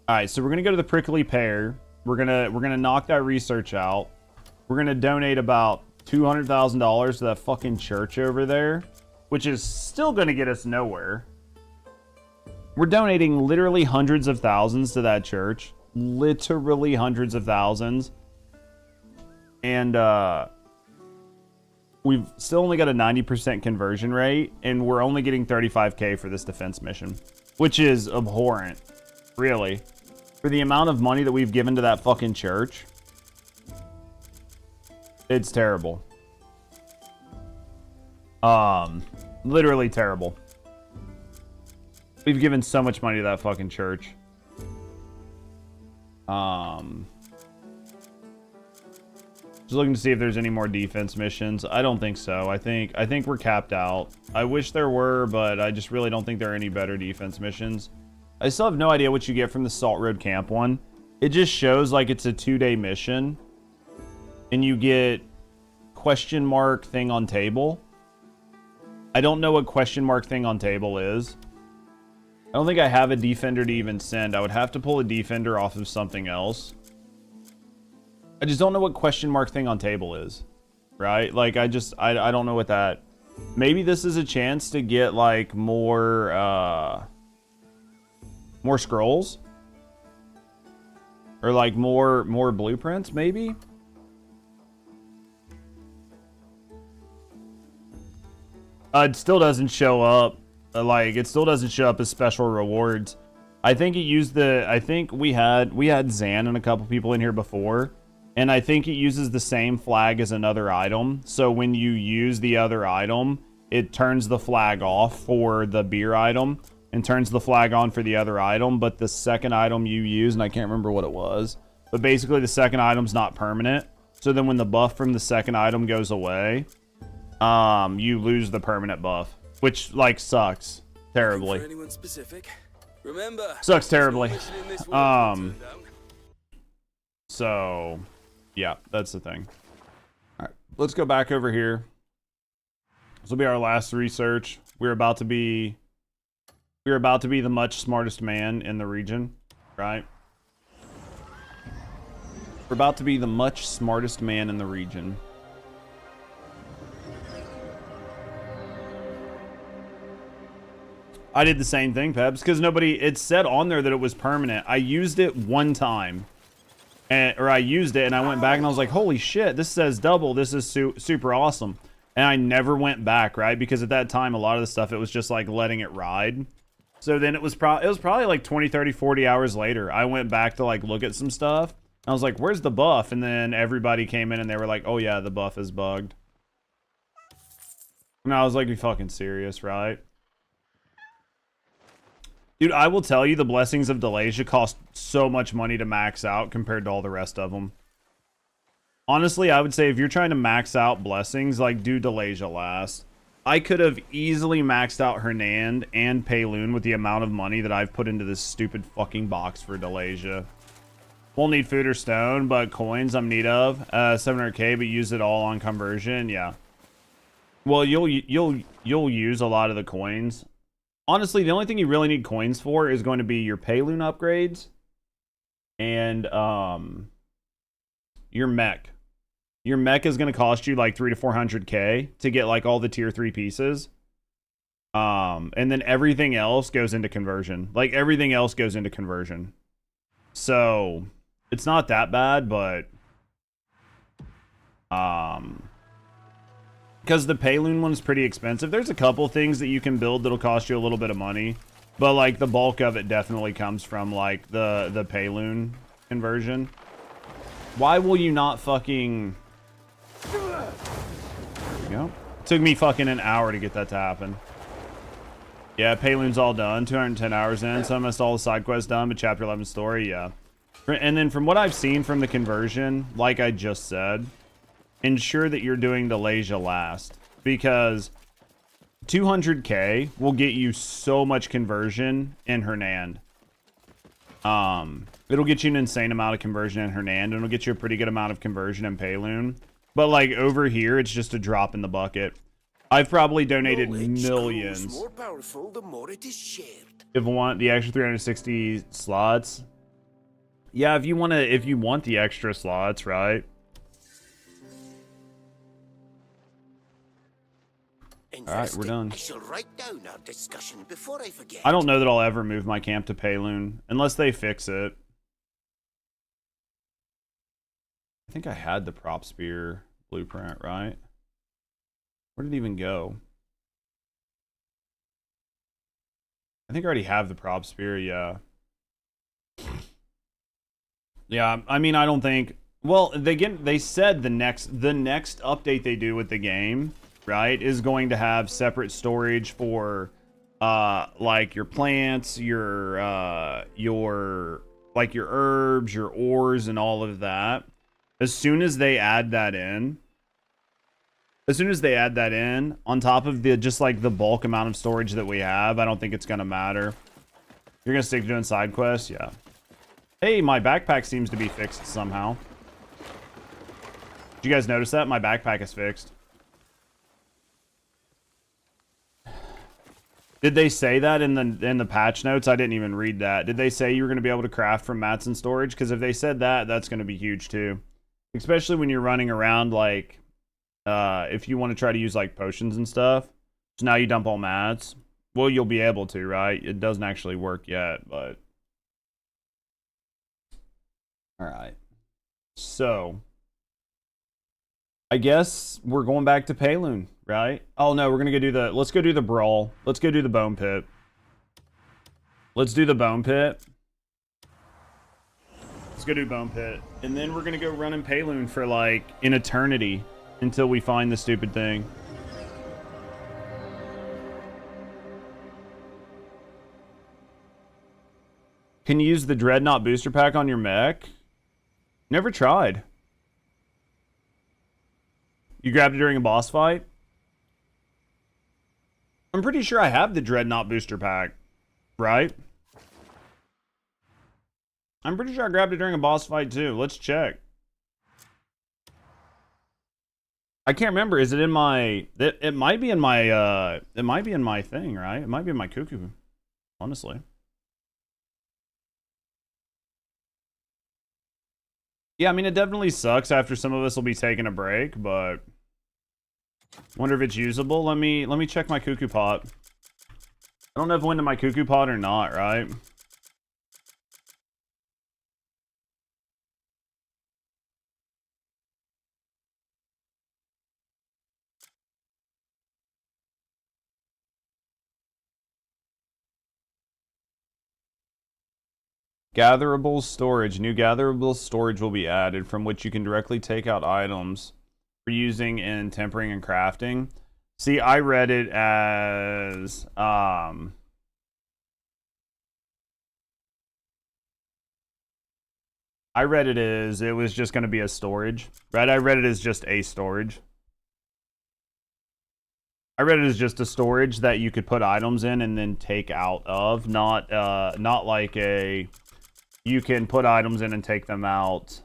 All right, so we're gonna go to the prickly pear. We're gonna knock that research out. We're gonna donate about $200,000 to that fucking church over there, which is still gonna get us nowhere. We're donating literally hundreds of thousands to that church. Literally hundreds of thousands. And we've still only got a 90% conversion rate, and we're only getting 35K for this defense mission, which is abhorrent, really. For the amount of money that we've given to that fucking church, it's terrible. Literally terrible. We've given so much money to that fucking church. Just looking to see if there's any more defense missions. I don't think so. I think we're capped out. I wish there were, but I just really don't think there are any better defense missions. I still have no idea what you get from the Salt Road Camp one. It just shows like it's a 2-day mission, and you get question mark thing on table. I don't know what question mark thing on table is. I don't think I have a defender to even send. I would have to pull a defender off of something else. I just don't know what question mark thing on table is, right? Like, I don't know what that... Maybe this is a chance to get, like, more scrolls? Or, like, more blueprints, maybe? It still doesn't show up. Like, it still doesn't show up as special rewards. I think it used the... I think we had Zan and a couple people in here before. And I think it uses the same flag as another item. So when you use the other item, it turns the flag off for the beer item and turns the flag on for the other item. But the second item you use, and I can't remember what it was, but basically the second item's not permanent. So then when the buff from the second item goes away, you lose the permanent buff, which like sucks terribly.
For anyone specific? Remember,
Sucks terribly. So yeah, that's the thing. All right, let's go back over here. This will be our last research. We're about to be the much smartest man in the region, right? We're about to be the much smartest man in the region. I did the same thing, Peps, because it said on there that it was permanent. I used it one time. Or I used it and I went back and I was like, holy shit, this says double. This is super awesome. And I never went back, right? Because at that time, a lot of the stuff, it was just like letting it ride. So then it was probably like 20, 30, 40 hours later. I went back to like look at some stuff. And I was like, where's the buff? And then everybody came in and they were like, oh yeah, the buff is bugged. And I was like, you fucking serious, right? Dude, I will tell you, the Blessings of Delasia cost so much money to max out compared to all the rest of them. Honestly, I would say if you're trying to max out Blessings, like, do Delasia last. I could have easily maxed out Hernand and Payloon with the amount of money that I've put into this stupid fucking box for Delasia. Won't need food or stone, but coins I'm need of. 700k, but use it all on conversion. Yeah. Well, you'll use a lot of the coins. Honestly, the only thing you really need coins for is going to be your Payloon upgrades and your mech. Your mech is going to cost you like 300 to 400k to get like all the tier 3 pieces. And then everything else goes into conversion. Like everything else goes into conversion. So it's not that bad, but because the Payloon one's pretty expensive. There's a couple things that you can build that'll cost you a little bit of money. But, like, the bulk of it definitely comes from, like, the Payloon conversion. Why will you not fucking... There we go. Took me fucking an hour to get that to happen. Yeah, Payloon's all done. 210 hours in. So I missed all the side quests done, but Chapter 11 story, yeah. And then from what I've seen from the conversion, like I just said, ensure that you're doing the Leisure last, because 200k will get you so much conversion in Hernand. It'll get you an insane amount of conversion in Hernand, and it'll get you a pretty good amount of conversion in Payloon. But like over here, it's just a drop in the bucket. I've probably donated millions.
More powerful, the more it is shared.
If you want the extra 360 slots, yeah. If you want the extra slots, right? All right, we're done.
I shall write down our discussion before I forget.
I don't know that I'll ever move my camp to Payloon unless they fix it. I think I had the prop spear blueprint, right? Where did it even go? I think I already have the prop spear, yeah. Yeah, I mean, I don't think... Well, they said the next update they do with the game, right, is going to have separate storage for, like, your plants, your herbs, your ores, and all of that. As soon as they add that in, on top of the bulk amount of storage that we have, I don't think it's gonna matter. You're gonna stick to doing side quests? Yeah. Hey, my backpack seems to be fixed somehow. Did you guys notice that? My backpack is fixed. Did they say that in the patch notes? I didn't even read that. Did they say you were gonna be able to craft from mats and storage? Because if they said that, that's gonna be huge too. Especially when you're running around, like, if you want to try to use, like, potions and stuff. So now you dump all mats. Well, you'll be able to, right? It doesn't actually work yet, but... Alright. So... I guess we're going back to Payloon, right? Oh, no, we're going to go do the... Let's go do the Brawl. Let's go do the Bone Pit. Let's do the Bone Pit. Let's go do Bone Pit. And then we're going to go run in Payloon for, like, an eternity until we find the stupid thing. Can you use the Dreadnought booster pack on your mech? Never tried. You grabbed it during a boss fight? I'm pretty sure I have the Dreadnought booster pack, right? I'm pretty sure I grabbed it during a boss fight too. Let's check. I can't remember. Is it in my... It might be in my... it might be in my thing, right? It might be in my cuckoo. Honestly. Yeah, I mean, it definitely sucks after some of us will be taking a break, but... Wonder if it's usable. Let me check my cuckoo pot. I don't know if it went to my cuckoo pot or not, right? Gatherable storage. New gatherable storage will be added from which you can directly take out items for using in tempering and crafting. See, I read it as it was just going to be a storage, right? I read it as just a storage. I read it as just a storage that you could put items in and then take out of, not like a you can put items in and take them out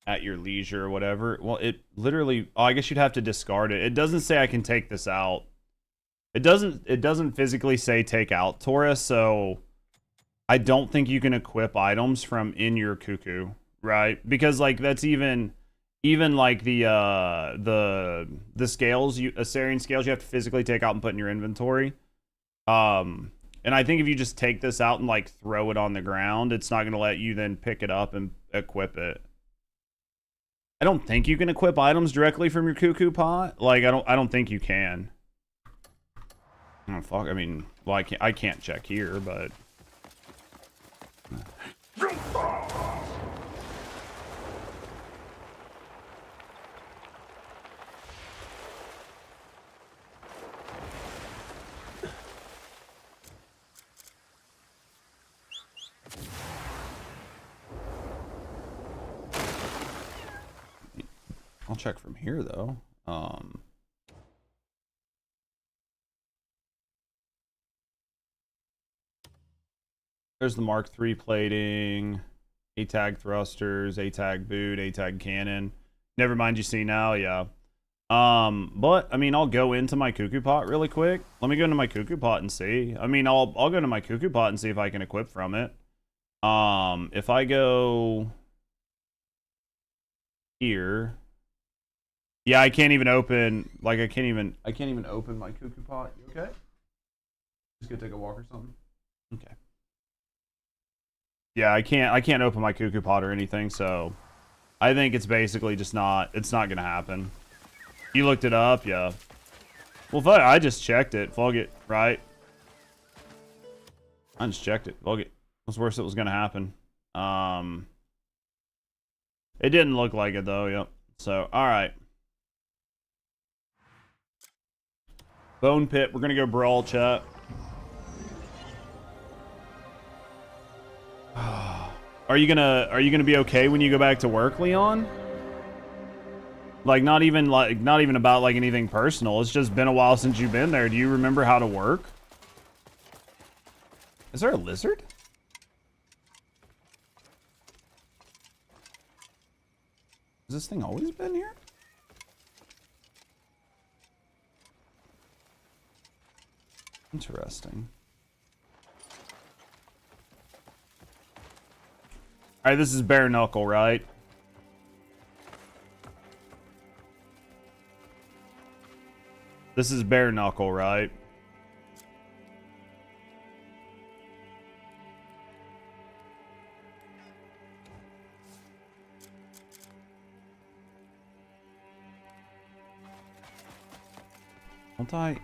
at your leisure or whatever. Well, it literally, oh, I guess you'd have to discard it. It doesn't say I can take this out. It doesn't physically say take out, Taurus, so I don't think you can equip items from in your cuckoo, right? Because like that's even like the scales, Assyrian scales, you have to physically take out and put in your inventory. And I think if you just take this out and like throw it on the ground, it's not going to let you then pick it up and equip it. I don't think you can equip items directly from your cuckoo pot. Like I don't think you can. Oh fuck! I mean, well, I can't check here, but. I'll check from here though. There's the Mark III plating, A-tag thrusters, A-tag boot, A-tag cannon. Never mind, you see now, yeah. But I mean, I'll go into my cuckoo pot really quick. Let me go into my cuckoo pot and see. I mean, I'll go into my cuckoo pot and see if I can equip from it. If I go here, yeah, I can't even open. Like, I can't even open my cuckoo pot. You okay? Just go take a walk or something. Okay. Yeah, I can't open my cuckoo pot or anything, so I think it's basically just it's not gonna happen. You looked it up, yeah. Well, fuck, I just checked it. Fuck it, right? I just checked it. Fuck it. What's worse? It was gonna happen. It didn't look like it though. Yep. So, all right. Bone pit. We're gonna go brawl, chat. Are you gonna be okay when you go back to work, Leon? Like not even about like anything personal. It's just been a while since you've been there. Do you remember how to work? Is there a lizard? Has this thing always been here? Interesting. Alright, this is bare knuckle, right? This is bare knuckle, right? Won't I?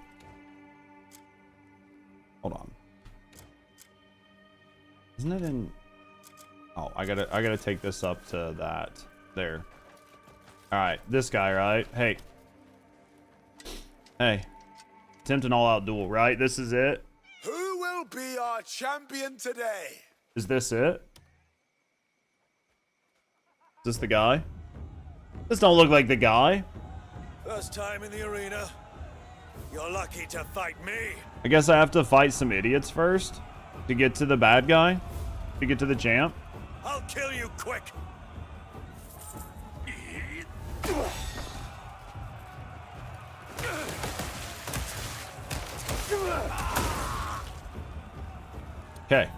Hold on. Isn't it in? Oh, I gotta take this up to that. There. Alright, this guy, right? Hey. Hey. Attempt an all-out duel, right? This is it?
Who will be our champion today?
Is this it? Is this the guy? This don't look like the guy.
First time in the arena. You're lucky to fight me.
I guess I have to fight some idiots first to get to the bad guy, to get to the champ.
I'll kill you quick.
Okay.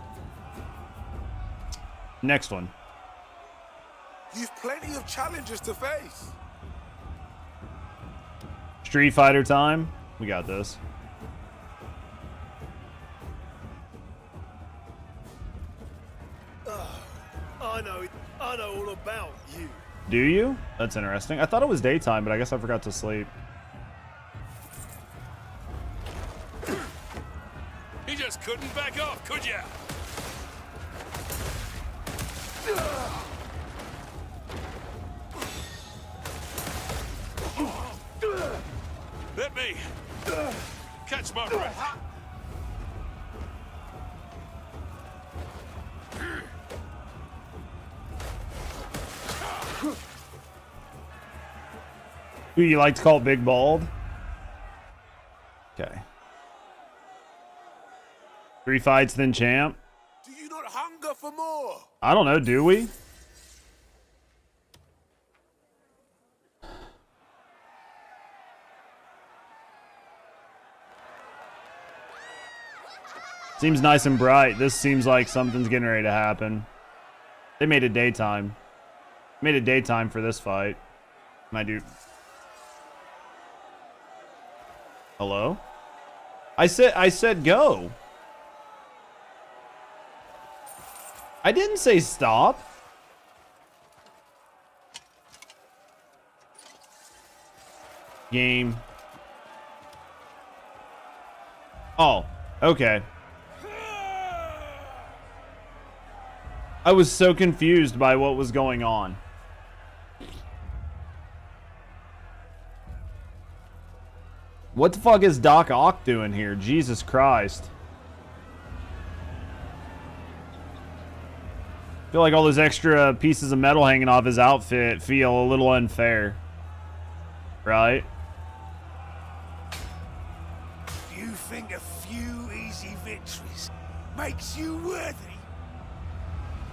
Next one.
You've plenty of challenges to face.
Street Fighter time. We got this.
I know all about you.
Do you? That's interesting. I thought it was daytime, but I guess I forgot to sleep.
You just couldn't back off, could ya? Let me catch my breath.
Who you like to call Big Bald? Okay. 3 fights, then champ.
Do you not hunger for more?
I don't know, do we? Seems nice and bright. This seems like something's getting ready to happen. They made it daytime. Made it daytime for this fight. My dude. Hello? I said go. I didn't say stop. Game. Oh, okay. I was so confused by what was going on. What the fuck is Doc Ock doing here? Jesus Christ. I feel like all those extra pieces of metal hanging off his outfit feel a little unfair. right?
You think a few easy victories makes you worthy?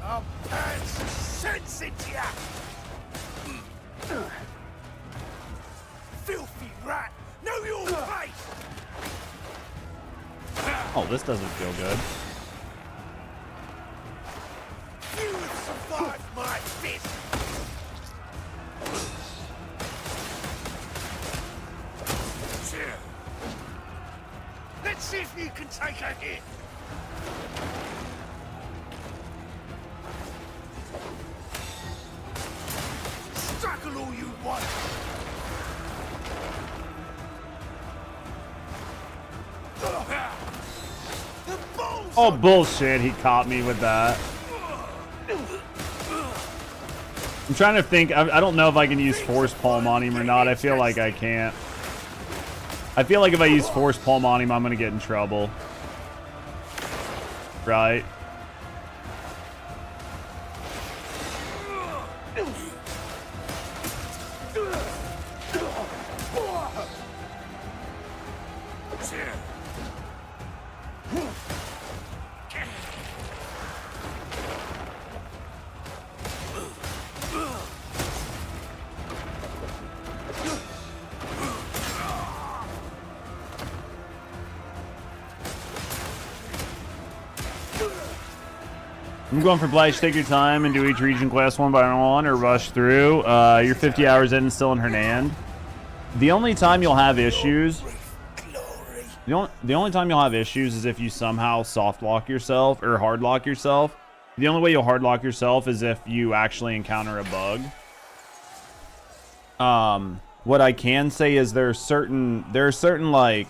I'll pound some sense into ya! Filthy rat! Know your face!
Oh, this doesn't feel good.
You have survived my fist! Let's see if you can take a hit! Struggle all you want!
Oh, bullshit. He caught me with that. I'm trying to think. I don't know if I can use Force Palm on him or not. I feel like I can't. I feel like if I use Force Palm on him, I'm going to get in trouble. Right? I'm going for Blight. Take your time and do each region quest one by one or rush through. You're 50 hours in and still in Hernand. The only time you'll have issues... The only time you'll have issues is if you somehow soft lock yourself or hard lock yourself. The only way you'll hard lock yourself is if you actually encounter a bug. What I can say is there are certain like...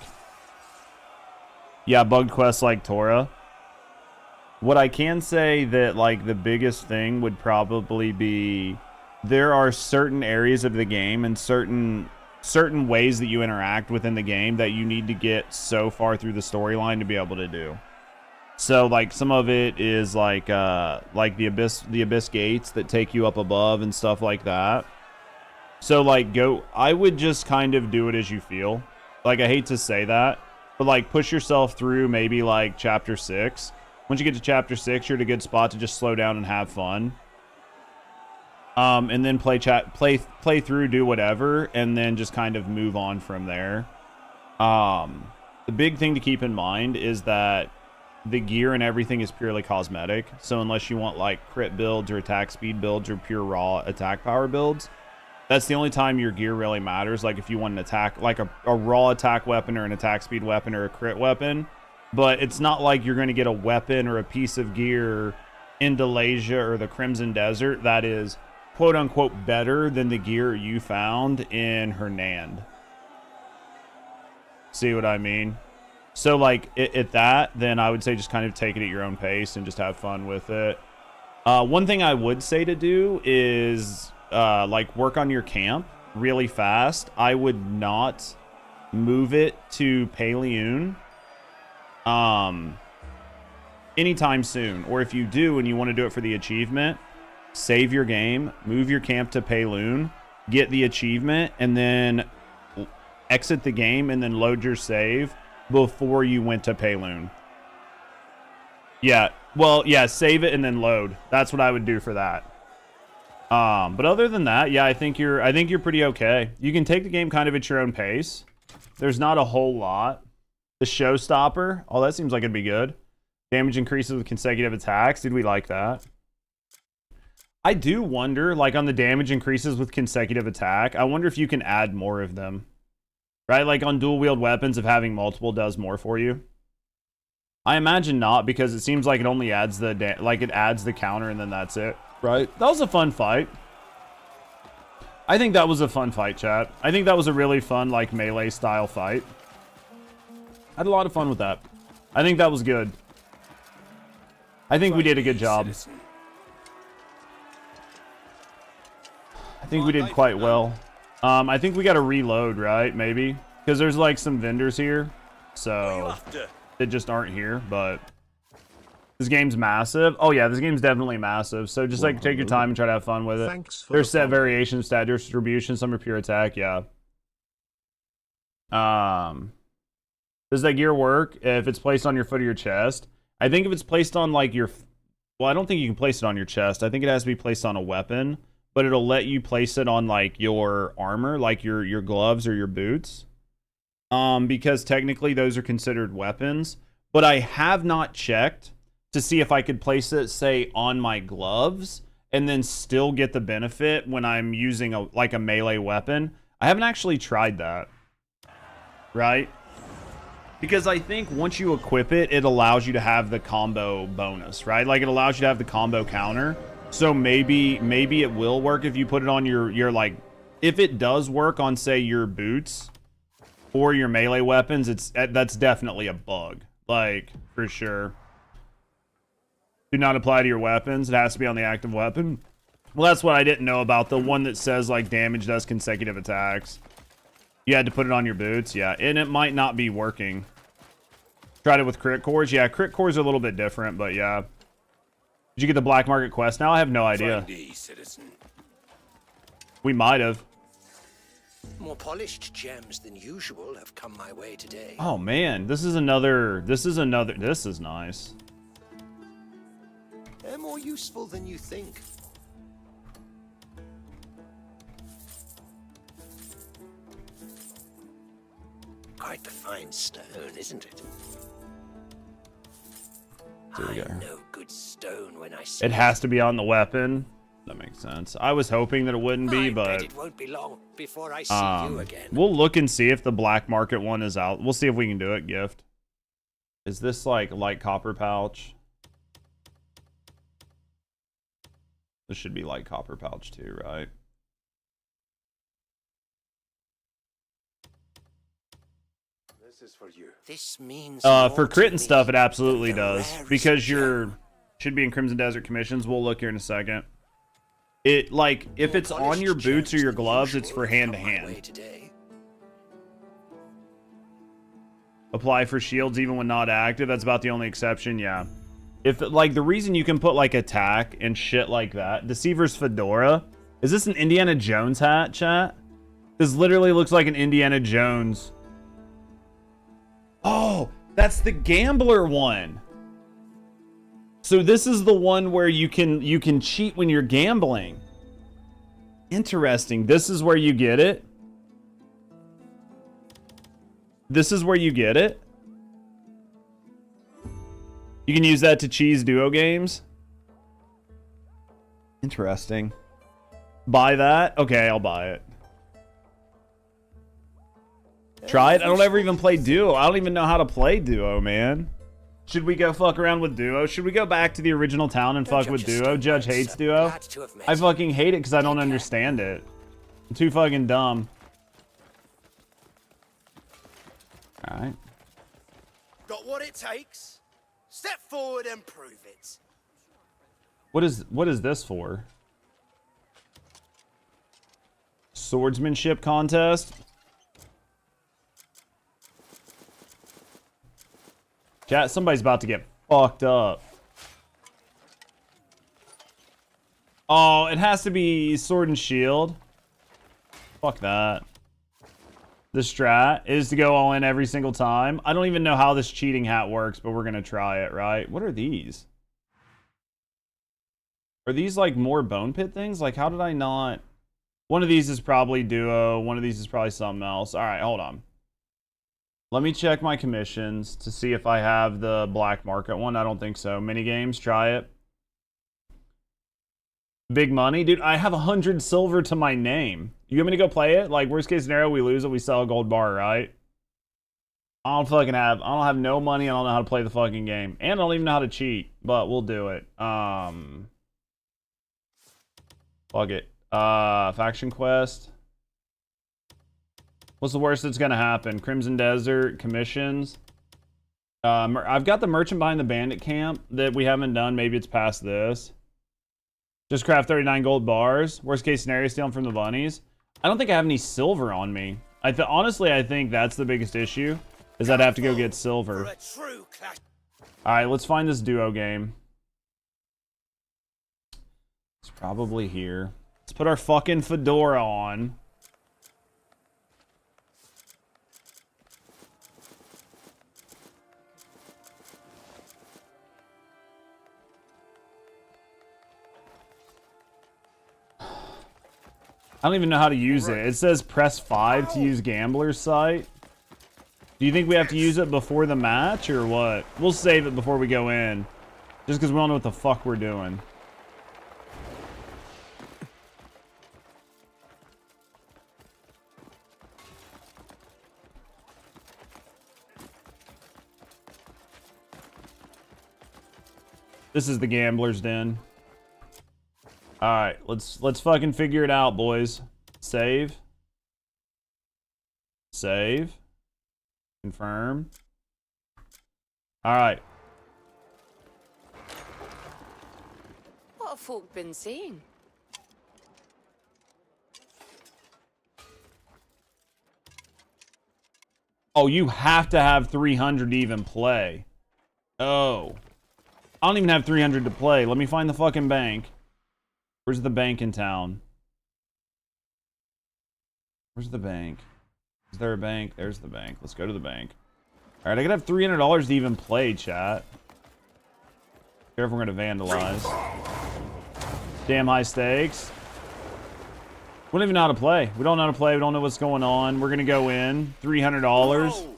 Yeah, bugged quests like Torah. What I can say that, like, the biggest thing would probably be there are certain areas of the game and certain ways that you interact within the game that you need to get so far through the storyline to be able to do. So, like, some of it is like the abyss gates that take you up above and stuff like that. So, like, I would just kind of do it as you feel. Like, I hate to say that, but, like, push yourself through maybe, like, chapter 6. Once you get to chapter 6, you're at a good spot to just slow down and have fun. And then play through, do whatever, and then just kind of move on from there. The big thing to keep in mind is that the gear and everything is purely cosmetic. So unless you want like crit builds or attack speed builds or pure raw attack power builds, that's the only time your gear really matters. Like if you want an attack, like a raw attack weapon or an attack speed weapon or a crit weapon. But it's not like you're going to get a weapon or a piece of gear in Delasia or the Crimson Desert that is quote-unquote better than the gear you found in Hernand. See what I mean? So, like, at that, then I would say just kind of take it at your own pace and just have fun with it. One thing I would say to do is, like, work on your camp really fast. I would not move it to Paleun anytime soon, or if you do and you want to do it for the achievement, save your game, move your camp to Paleun, get the achievement, and then exit the game and then load your save before you went to Paleun. Yeah, well, yeah, save it and then load. That's what I would do for that. But other than that, yeah, I think you're pretty okay. You can take the game kind of at your own pace. There's not a whole lot. The Showstopper, oh, that seems like it'd be good. Damage increases with consecutive attacks. Did we like that? I do wonder, like on the damage increases with consecutive attack, I wonder if you can add more of them. Right? Like on dual wield weapons, if having multiple does more for you. I imagine not, because it seems like it only adds it adds the counter and then that's it. Right? That was a fun fight. I think that was a fun fight, chat. I think that was a really fun, like, melee style fight. I had a lot of fun with that. I think that was good. I think we did a good job. I think we did quite well. I think we got to reload, right? Maybe. Because there's, like, some vendors here. So, that just aren't here, but... This game's massive. Oh, yeah, this game's definitely massive. So, just, like, take your time and try to have fun with it. There's set variations, stat distribution, some are pure attack, yeah. Does that gear work if it's placed on your foot or your chest? I think if it's placed on like your... Well, I don't think you can place it on your chest. I think it has to be placed on a weapon. But it'll let you place it on like your armor, like your gloves or your boots. Because technically those are considered weapons. But I have not checked to see if I could place it, say, on my gloves and then still get the benefit when I'm using a melee weapon. I haven't actually tried that. Right? Because I think once you equip it, it allows you to have the combo bonus, right? Like it allows you to have the combo counter. So maybe it will work if you put it on your like, if it does work on, say, your boots or your melee weapons, that's definitely a bug. Like, for sure. Do not apply to your weapons. It has to be on the active weapon. Well, that's what I didn't know about. The one that says, like, damage does consecutive attacks. You had to put it on your boots? Yeah, and it might not be working. Tried it with crit cores? Yeah, crit cores are a little bit different, but yeah. Did you get the black market quest now? I have no idea. We might have.
More polished gems than usual have come my way today.
Oh, man. This is nice.
They're more useful than you think. Quite the fine stone, isn't it?
There we go.
I know good stone when I see
It has to be on the weapon. That makes sense. I was hoping that it wouldn't be, but
it won't be long before I see you again.
We'll look and see if the black market one is out. We'll see if we can do it. Gift. Is this like light copper pouch? This should be light copper pouch too, right?
This is for you. This means
for crit and stuff, it absolutely does. Because should be in Crimson Desert commissions. We'll look here in a second. It like if it's on your boots or your gloves, it's for hand to hand. Apply for shields even when not active. That's about the only exception. Yeah. If like the reason you can put like attack and shit like that. Deceiver's fedora. Is this an Indiana Jones hat, chat? This literally looks like an Indiana Jones. Oh, that's the gambler one. So this is the one where you can cheat when you're gambling. Interesting. This is where you get it. This is where you get it. You can use that to cheese duo games. Interesting. Buy that? Okay, I'll buy it. Try it? I don't ever even play duo. I don't even know how to play duo, man. Should we go fuck around with duo? Should we go back to the original town and fuck with duo? Judge hates duo. I fucking hate it because I don't understand it. I'm too fucking dumb. Alright.
Got what it takes? Step forward and prove it.
What is this for? Swordsmanship contest? Chat, somebody's about to get fucked up. Oh, it has to be sword and shield. Fuck that. The strat is to go all in every single time. I don't even know how this cheating hat works, but we're gonna try it, right? What are these? Are these like more bone pit things? Like, how did I not... One of these is probably duo. One of these is probably something else. All right, hold on. Let me check my commissions to see if I have the black market one. I don't think so. Minigames, try it. Big money? Dude, I have 100 silver to my name. You want me to go play it? Like, worst case scenario, we lose it, we sell a gold bar, right? I don't have no money. I don't know how to play the fucking game. And I don't even know how to cheat, but we'll do it. Fuck it. Faction quest. What's the worst that's gonna happen? Crimson Desert, commissions. I've got the merchant behind the bandit camp that we haven't done. Maybe it's past this. Just craft 39 gold bars. Worst case scenario, stealing from the bunnies. I don't think I have any silver on me. Honestly, I think that's the biggest issue, is I'd have to go get silver. Alright, let's find this duo game. It's probably here. Let's put our fucking fedora on. I don't even know how to use it. It says press 5 to use Gambler's Sight. Do you think we have to use it before the match or what? We'll save it before we go in. Just because we don't know what the fuck we're doing. This is the Gambler's Den. Alright, let's fucking figure it out, boys. Save. Save. Confirm. Alright.
What have folk been saying?
Oh, you have to have 300 to even play. Oh. I don't even have 300 to play. Let me find the fucking bank. Where's the bank in town? Where's the bank? Is there a bank? There's the bank. Let's go to the bank. Alright, I gotta have $300 to even play, chat. Care if we're gonna vandalize. Damn high stakes. We don't even know how to play. We don't know how to play. We don't know what's going on. We're gonna go in. $300.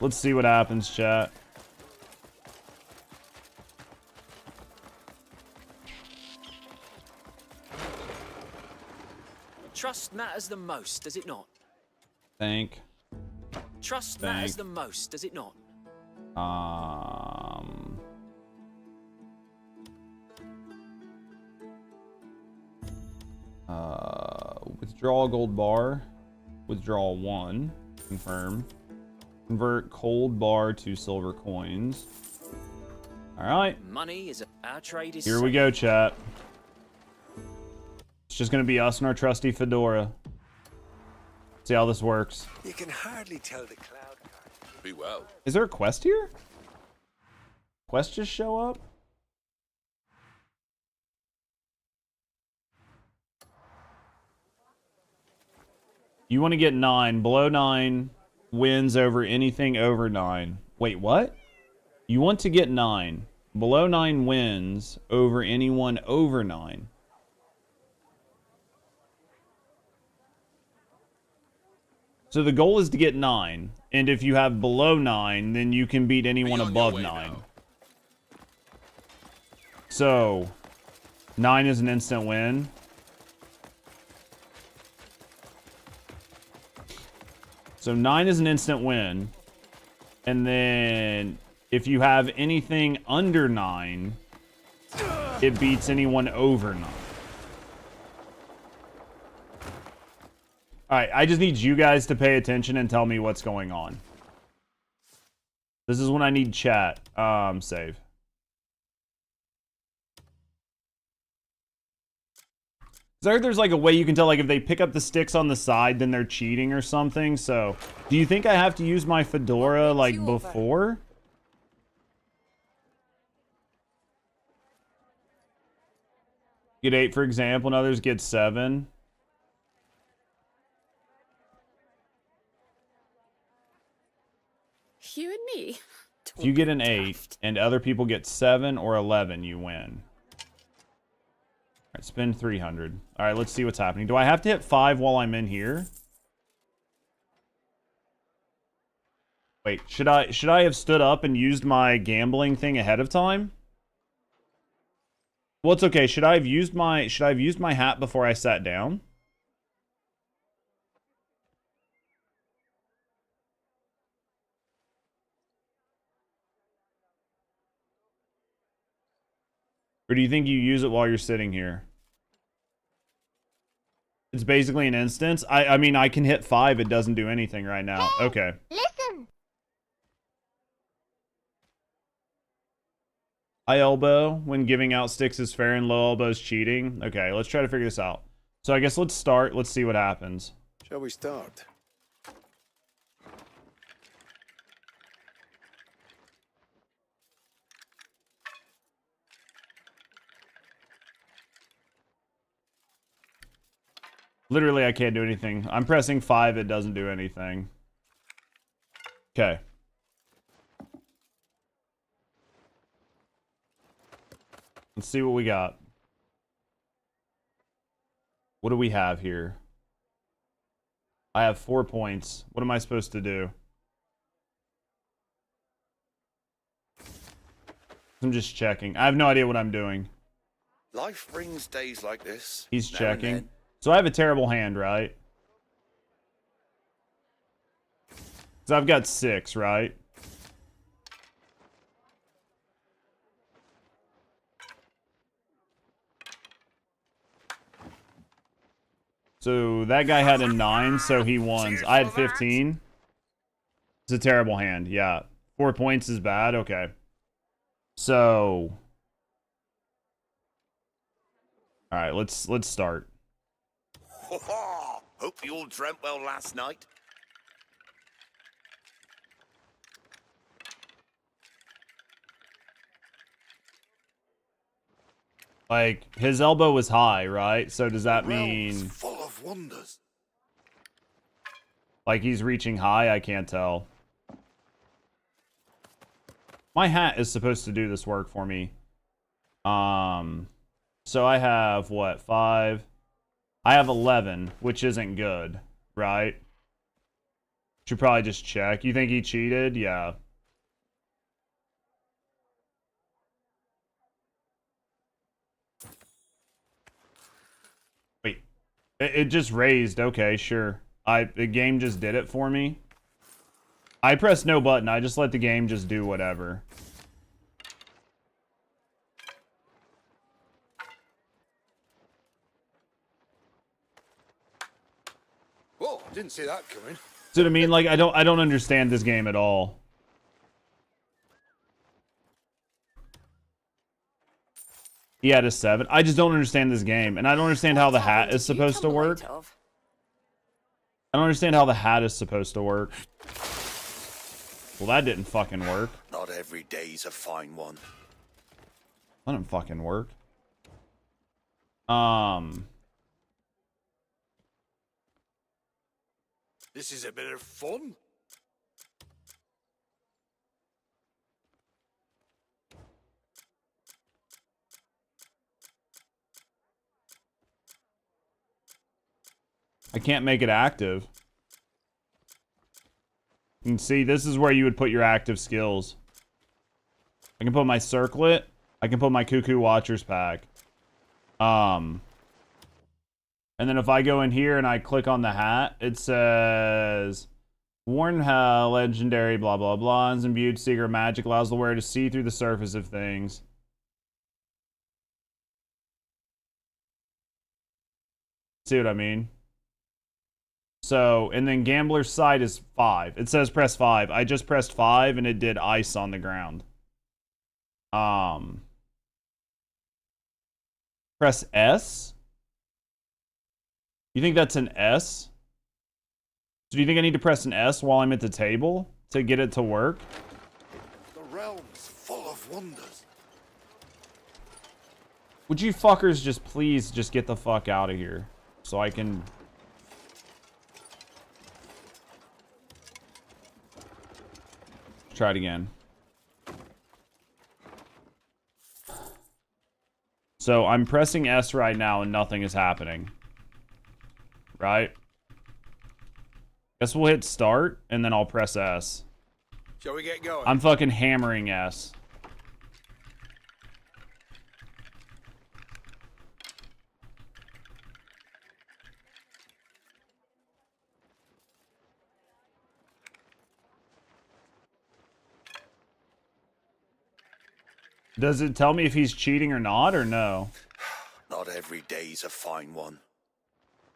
Let's see what happens, chat.
Trust matters the most, does it not?
Think.
Trust matters the most, does it not?
Withdraw a gold bar. Withdraw 1. Confirm. Convert cold bar to silver coins. Alright.
Money is our trade is
Here we go, chat. It's just gonna be us and our trusty fedora. See how this works.
You can hardly tell the cloud card.
Be well.
Is there a quest here? Quest just show up? You want to get 9. Below 9 wins over anything over 9. Wait, what? You want to get 9. Below 9 wins over anyone over 9. So the goal is to get 9. And if you have below 9, then you can beat anyone above 9. Now. So, 9 is an instant win. So 9 is an instant win. And then if you have anything under 9, it beats anyone over 9. Alright, I just need you guys to pay attention and tell me what's going on. This is when I need chat. Save. I heard there's like a way you can tell, like, if they pick up the sticks on the side, then they're cheating or something. So, do you think I have to use my fedora, like, before? Get 8, for example, and others get 7.
You and me.
If you get an 8 and other people get 7 or 11, you win. Alright, spend 300. Alright, let's see what's happening. Do I have to hit 5 while I'm in here? Wait, should I have stood up and used my gambling thing ahead of time? Well, it's okay. Should I have used my hat before I sat down? Or do you think you use it while you're sitting here? It's basically an instance. I mean, I can hit 5. It doesn't do anything right now.
Hey,
okay.
Listen.
High elbow when giving out sticks is fair and low elbow is cheating. Okay, let's try to figure this out. So I guess let's start. Let's see what happens.
Shall we start?
Literally, I can't do anything. I'm pressing 5. It doesn't do anything. Okay. Let's see what we got. What do we have here? I have 4 points. What am I supposed to do? I'm just checking. I have no idea what I'm doing.
Life brings days like this.
He's
now and
checking.
then.
So I have a terrible hand, right? So I've got 6, right? So that guy had a 9, so he won. I had 15. It's a terrible hand, yeah. 4 points is bad, okay. So... Alright, let's start.
Hope you all dreamt well last night.
Like, his elbow was high, right? So does that mean...
Full of wonders.
Like he's reaching high? I can't tell. My hat is supposed to do this work for me. So I have, what, 5? I have 11, which isn't good, right? Should probably just check. You think he cheated? Yeah. Wait. It just raised. Okay, sure. The game just did it for me. I pressed no button. I just let the game just do whatever.
Whoa, didn't see that coming.
So what I mean, like, I don't understand this game at all. He had a 7. I just don't understand this game, and I don't understand how the hat is supposed to work. I don't understand how the hat is supposed to work. Well, that didn't fucking work.
Not every day's a fine one.
That didn't fucking work.
This is a bit of fun.
I can't make it active. You can see, this is where you would put your active skills. I can put my circlet. I can put my Cuckoo Watchers pack. And then if I go in here and I click on the hat, it says... Worn legendary blah blah blah. Is imbued secret magic, allows the wearer to see through the surface of things. See what I mean? So, and then Gambler's Sight is 5. It says press 5. I just pressed 5 and it did ice on the ground. Press S? You think that's an S? So do you think I need to press an S while I'm at the table to get it to work?
The realm's full of wonders.
Would you fuckers just please just get the fuck out of here so I can... Try it again. So I'm pressing S right now and nothing is happening. Right? Guess we'll hit start and then I'll press S.
Shall we get going?
I'm fucking hammering S. Does it tell me if he's cheating or not, or no?
Not every day's a fine one.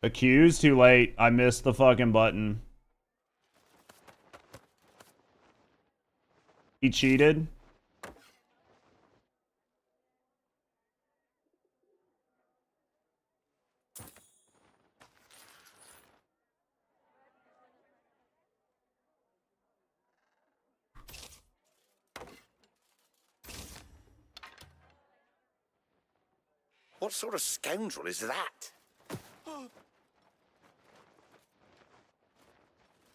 Accused? Too late. I missed the fucking button. He cheated?
What sort of scoundrel is that?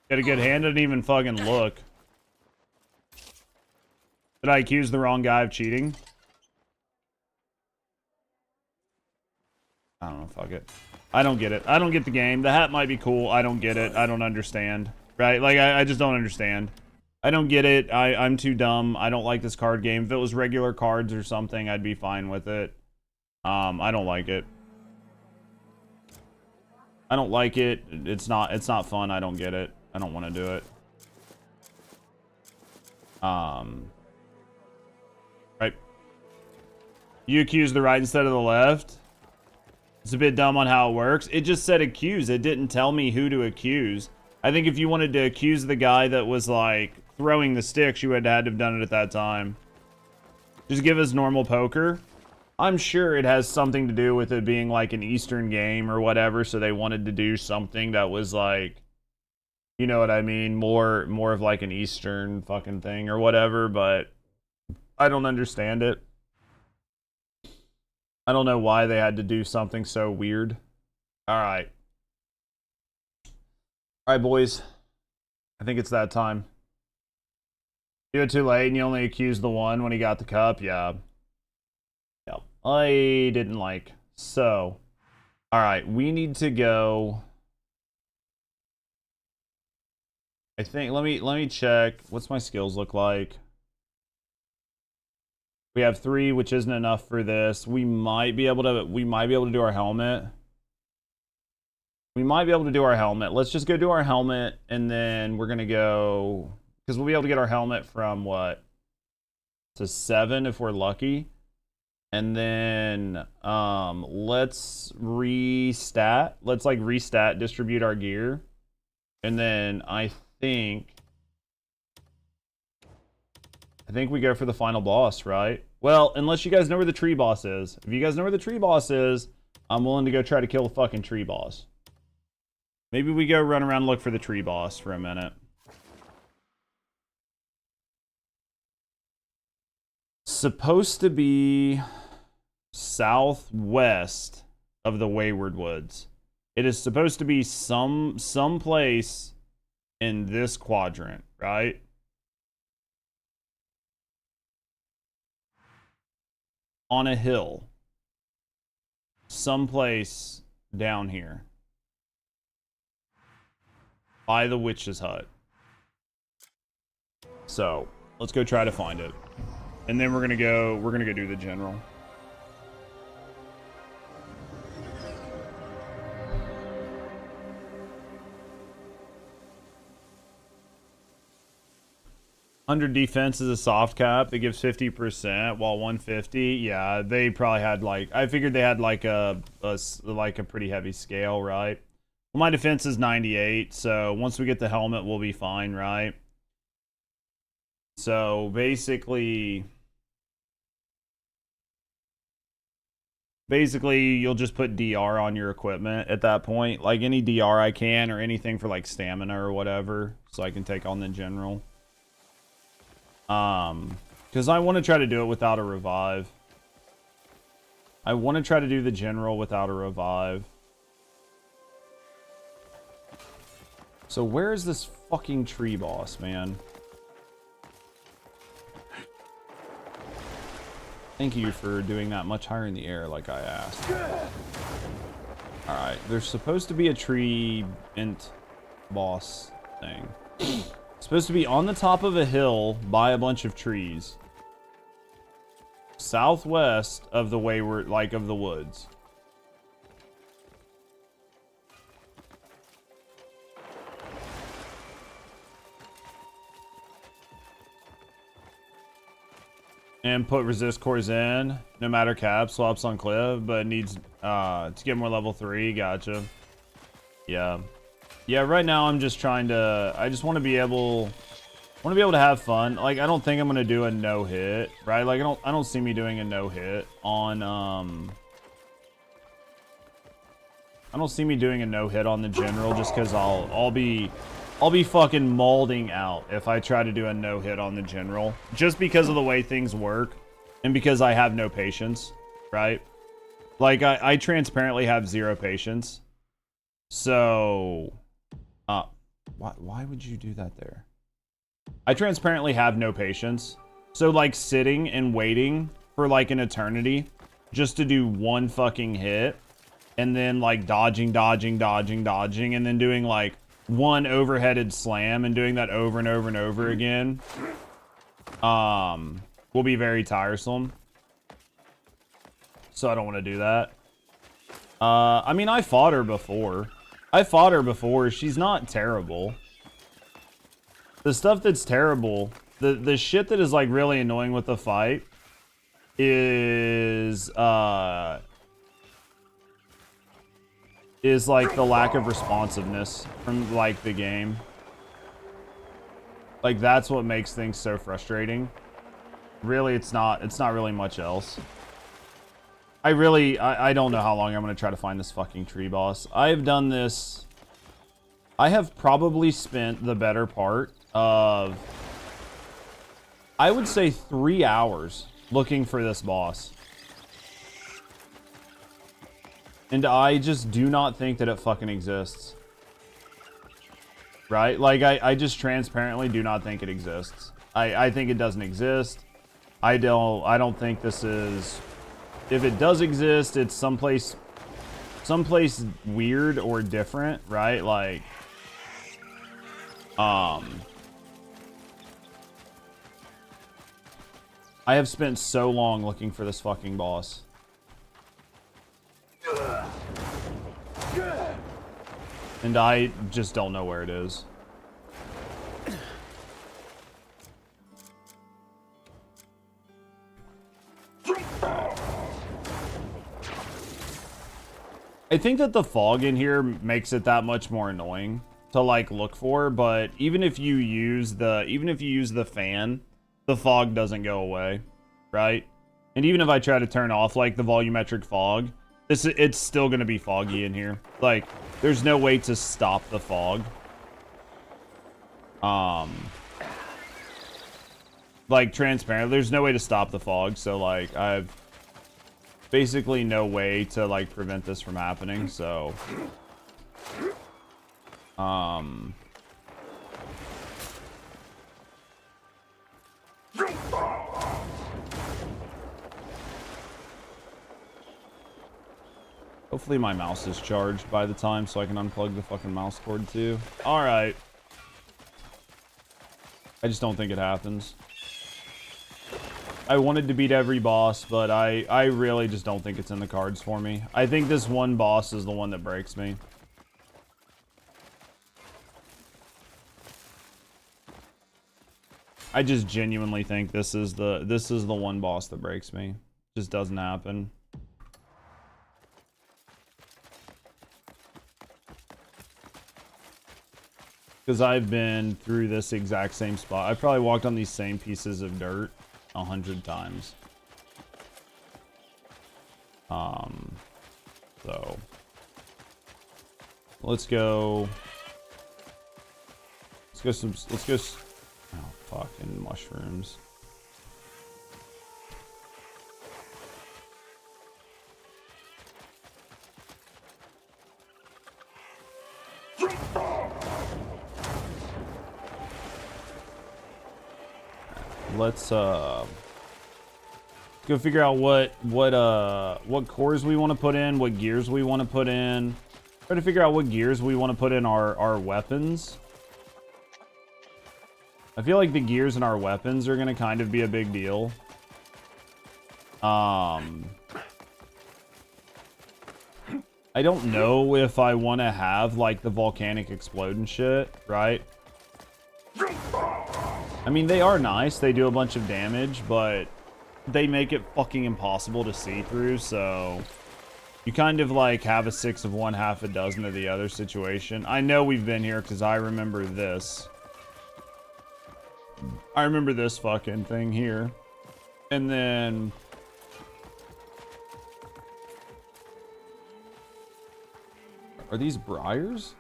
Got a good hand, didn't even fucking look. Did I accuse the wrong guy of cheating? I don't know, fuck it. I don't get it. I don't get the game. The hat might be cool. I don't get it. I don't understand. Right? Like, I just don't understand. I don't get it. I'm too dumb. I don't like this card game. If it was regular cards or something, I'd be fine with it. I don't like it. I don't like it. It's not fun. I don't get it. I don't want to do it. Right. You accuse the right instead of the left. It's a bit dumb on how it works. It just said accuse. It didn't tell me who to accuse. I think if you wanted to accuse the guy that was like throwing the sticks, you would have had to have done it at that time. Just give us normal poker. I'm sure it has something to do with it being like an Eastern game or whatever, so they wanted to do something that was like, you know what I mean, more of like an Eastern fucking thing or whatever, but I don't understand it. I don't know why they had to do something so weird. Alright. Alright, boys. I think it's that time. You were too late and you only accused the one when he got the cup? Yeah. Yep. I didn't like. So. Alright, we need to go. I think, let me check. What's my skills look like? We have 3, which isn't enough for this. We might be able to do our helmet. We might be able to do our helmet. Let's just go do our helmet, and then we're gonna go, because we'll be able to get our helmet from what? To 7 if we're lucky. And then let's restat. Let's like restat, distribute our gear. And then I think we go for the final boss, right? Well, unless you guys know where the tree boss is. If you guys know where the tree boss is, I'm willing to go try to kill the fucking tree boss. Maybe we go run around and look for the tree boss for a minute. Supposed to be southwest of the Wayward Woods. It is supposed to be some place in this quadrant, right? On a hill. Someplace down here. By the witch's hut. So, let's go try to find it. And then we're gonna go do the general. $100 defense is a soft cap. It gives 50%, while 150, yeah, they probably had like, I figured they had like a pretty heavy scale, right? Well, my defense is 98, so once we get the helmet, we'll be fine, right? So basically you'll just put DR on your equipment at that point, like any DR I can, or anything for like stamina or whatever, so I can take on the general. Because I want to try to do it without a revive. I want to try to do the general without a revive. So where is this fucking tree boss, man? Thank you for doing that much higher in the air like I asked. Alright, there's supposed to be a tree int boss thing. Supposed to be on the top of a hill by a bunch of trees. Southwest of the wayward, like of the woods. And put resist cores in, no matter cap, swaps on cliff, but needs to get more level 3, gotcha. Yeah. Yeah, right now I'm just trying to, I just want to be able to have fun. Like, I don't think I'm gonna do a no-hit, right? Like, I don't see me doing a no-hit on I don't see me doing a no-hit on the general, just because I'll be fucking molding out if I try to do a no-hit on the general, just because of the way things work and because I have no patience, right? Like, I transparently have 0 patience. So why would you do that there? I transparently have no patience. So like sitting and waiting for like an eternity just to do one fucking hit and then like dodging, and then doing like one overheaded slam and doing that over and over and over again will be very tiresome. So I don't want to do that. I mean, I fought her before. She's not terrible. The stuff that's terrible, the shit that is like really annoying with the fight is like the lack of responsiveness from like the game. Like that's what makes things so frustrating. Really, it's not really much else. I don't know how long I'm gonna try to find this fucking tree boss. I have done this. I have probably spent the better part of, I would say, 3 hours looking for this boss. And I just do not think that it fucking exists. Right? Like, I just transparently do not think it exists. I think it doesn't exist. I don't think this is... If it does exist, it's someplace weird or different, right? Like, I have spent so long looking for this fucking boss. And I just don't know where it is. I think that the fog in here makes it that much more annoying to like look for, but even if you use the fan, the fog doesn't go away, right? And even if I try to turn off like the volumetric fog, it's still gonna be foggy in here. Like, there's no way to stop the fog. Like transparent, there's no way to stop the fog, so like I've basically no way to like prevent this from happening, so hopefully my mouse is charged by the time so I can unplug the fucking mouse cord too. Alright. I just don't think it happens. I wanted to beat every boss, but I really just don't think it's in the cards for me. I think this one boss is the one that breaks me. I just genuinely think this is the one boss that breaks me. Just doesn't happen. Because I've been through this exact same spot. I probably walked on these same pieces of dirt 100 times. So let's go. Oh, fucking mushrooms. Let's go figure out what cores we want to put in, what gears we want to put in. Try to figure out what gears we want to put in our weapons. I feel like the gears in our weapons are gonna kind of be a big deal. I don't know if I want to have like the volcanic explode and shit, right? I mean, they are nice. They do a bunch of damage, but they make it fucking impossible to see through, so you kind of like have a 6 of one, half a dozen of the other situation. I know we've been here because I remember this. I remember this fucking thing here. And then are these briars?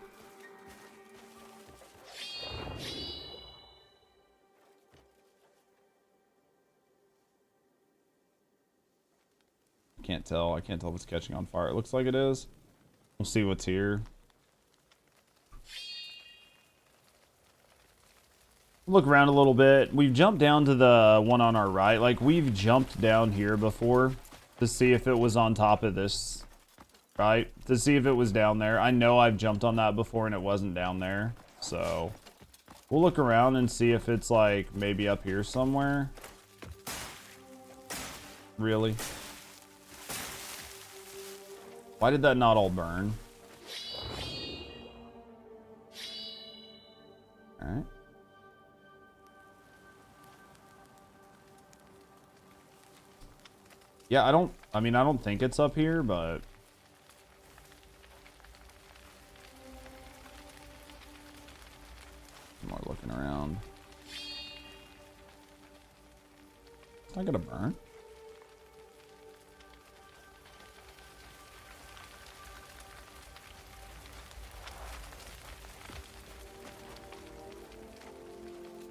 Can't tell. I can't tell if it's catching on fire. It looks like it is. We'll see what's here. Look around a little bit. We've jumped down to the one on our right. Like, we've jumped down here before to see if it was on top of this right? To see if it was down there. I know I've jumped on that before and it wasn't down there. So we'll look around and see if it's like maybe up here somewhere. Really? Why did that not all burn? Alright. Yeah, I don't think it's up here, but more looking around. It's not gonna burn.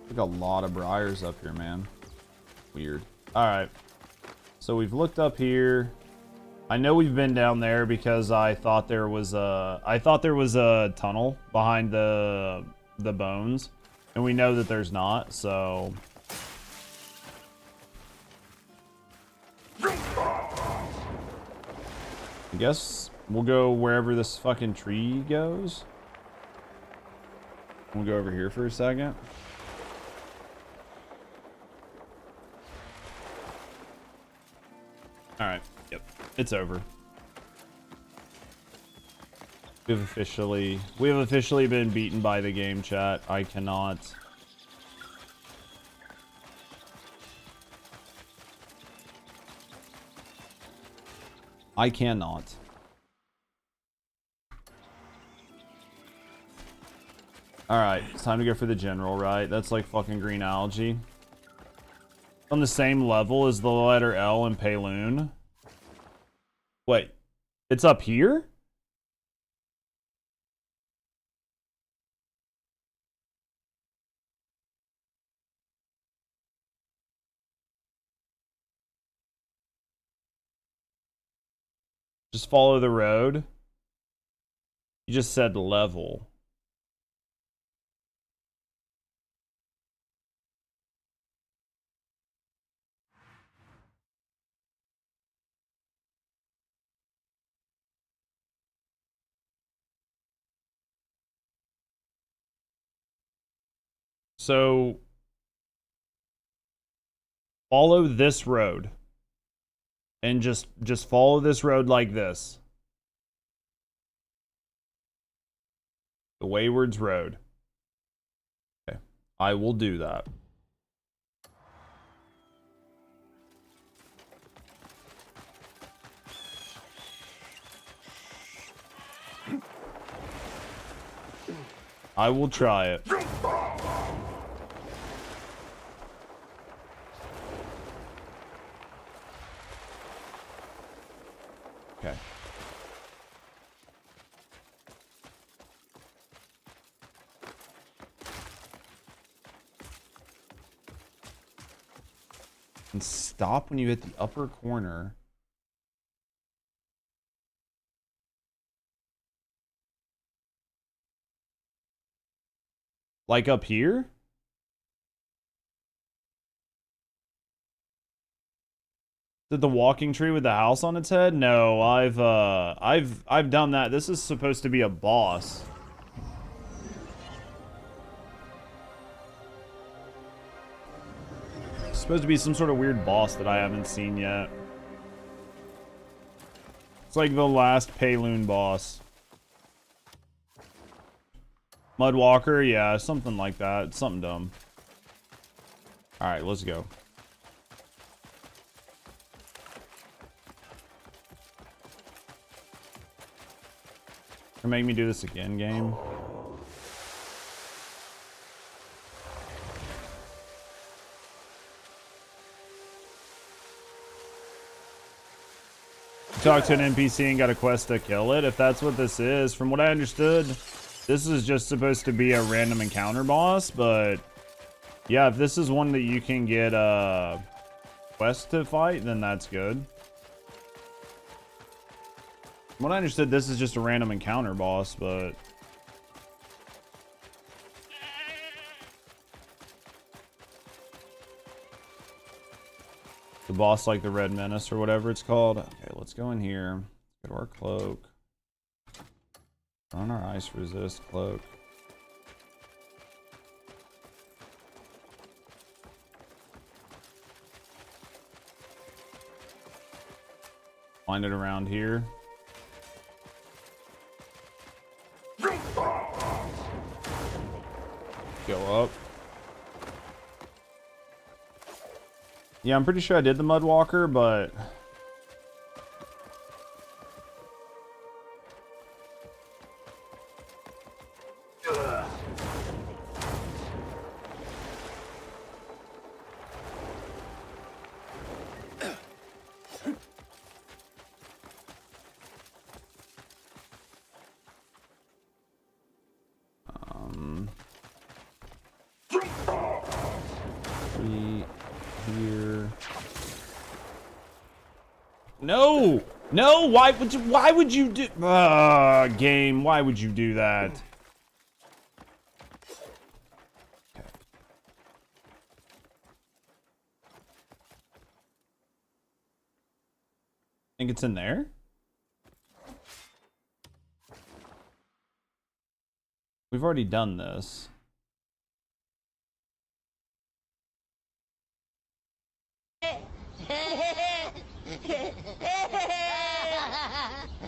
Like a lot of briars up here, man. Weird. Alright. So we've looked up here. I know we've been down there because I thought there was a tunnel behind the bones. And we know that there's not, so I guess we'll go wherever this fucking tree goes. We'll go over here for a second. Alright, yep. It's over. We have officially been beaten by the game, chat. I cannot. I cannot. Alright, it's time to go for the general, right? That's like fucking green algae. On the same level as the letter L in Payloon. Wait, it's up here? Just follow the road. You just said level. So follow this road. And just follow this road like this. The Wayward's Road. Okay. I will do that. I will try it. Okay. And stop when you hit the upper corner. Like up here? Did the walking tree with the house on its head? No, I've done that. This is supposed to be a boss. It's supposed to be some sort of weird boss that I haven't seen yet. It's like the last Payloon boss. Mudwalker, yeah, something like that. It's something dumb. Alright, let's go. Or make me do this again, game. Talk to an NPC and got a quest to kill it. If that's what this is, from what I understood, this is just supposed to be a random encounter boss, but yeah, if this is one that you can get a quest to fight, then that's good. From what I understood, this is just a random encounter boss, but the boss like the Red Menace or whatever it's called. Okay, let's go in here. Go to our cloak. On our ice resist cloak. Find it around here. Go up. Yeah, I'm pretty sure I did the Mudwalker, but here. No! No! Why would you do game, why would you do that? Okay. Think it's in there? We've already done this.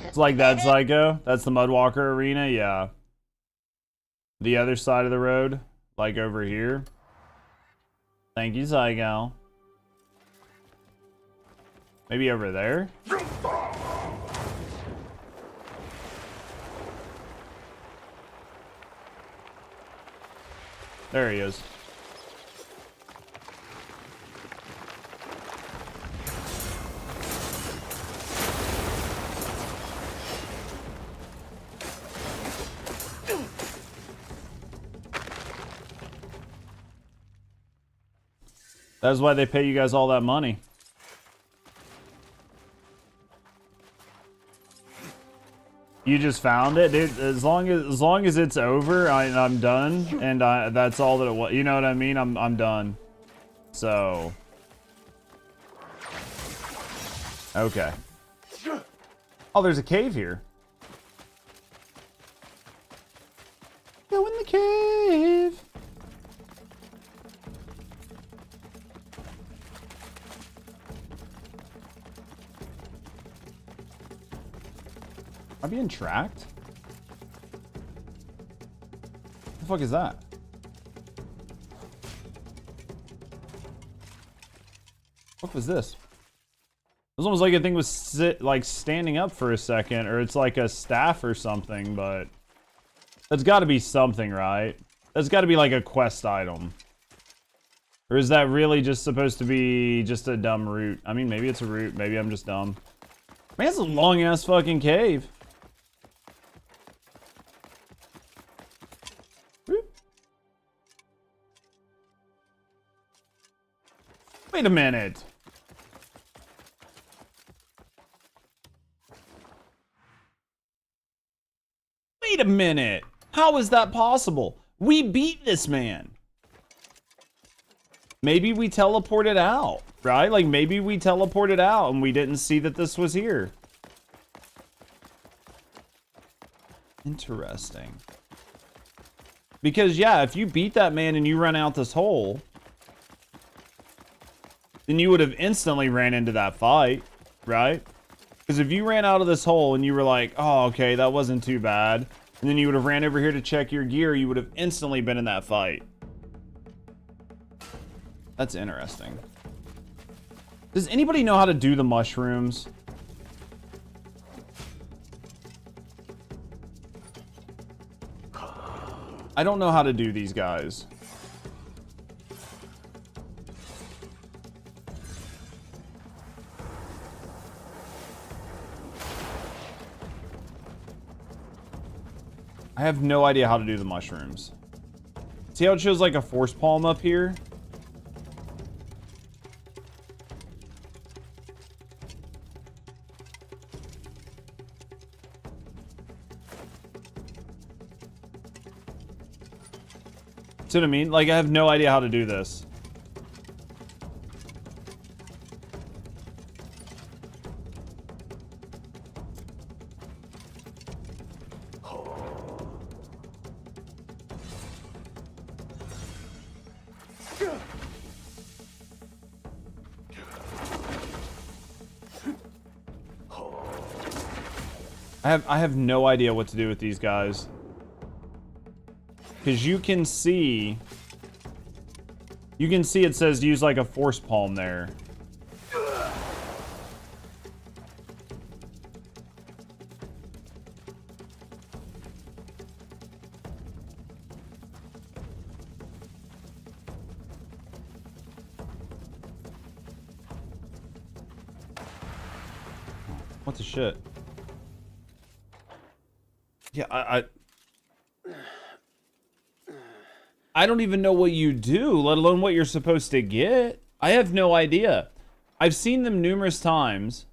It's like that, Psycho. That's the Mudwalker arena, yeah. The other side of the road, like over here. Thank you, Psycho. Maybe over there? There he is. That's why they pay you guys all that money. You just found it, dude. As long as it's over, I'm done, and that's all that it was. You know what I mean? I'm done. So, okay. Oh, there's a cave here. Go in the cave. Am I being tracked? What the fuck is that? What was this? It was almost like a thing was standing up for a second, or it's like a staff or something, but that's got to be something, right? That's got to be like a quest item. Or is that really just supposed to be just a dumb route? I mean, maybe it's a route. Maybe I'm just dumb. Man, it's a long-ass fucking cave. Wait a minute. Wait a minute. How is that possible? We beat this man. Maybe we teleported out, right? Like maybe we teleported out and we didn't see that this was here. Interesting. Because yeah, if you beat that man and you run out this hole, then you would have instantly ran into that fight, right? Because if you ran out of this hole and you were like, oh, okay, that wasn't too bad, and then you would have ran over here to check your gear, you would have instantly been in that fight. That's interesting. Does anybody know how to do the mushrooms? I don't know how to do these guys. I have no idea how to do the mushrooms. See how it shows like a force palm up here? See what I mean? Like I have no idea how to do this. I have no idea what to do with these guys. Because you can see it says use like a force palm there. What the shit? Yeah, I don't even know what you do, let alone what you're supposed to get. I have no idea. I've seen them numerous times.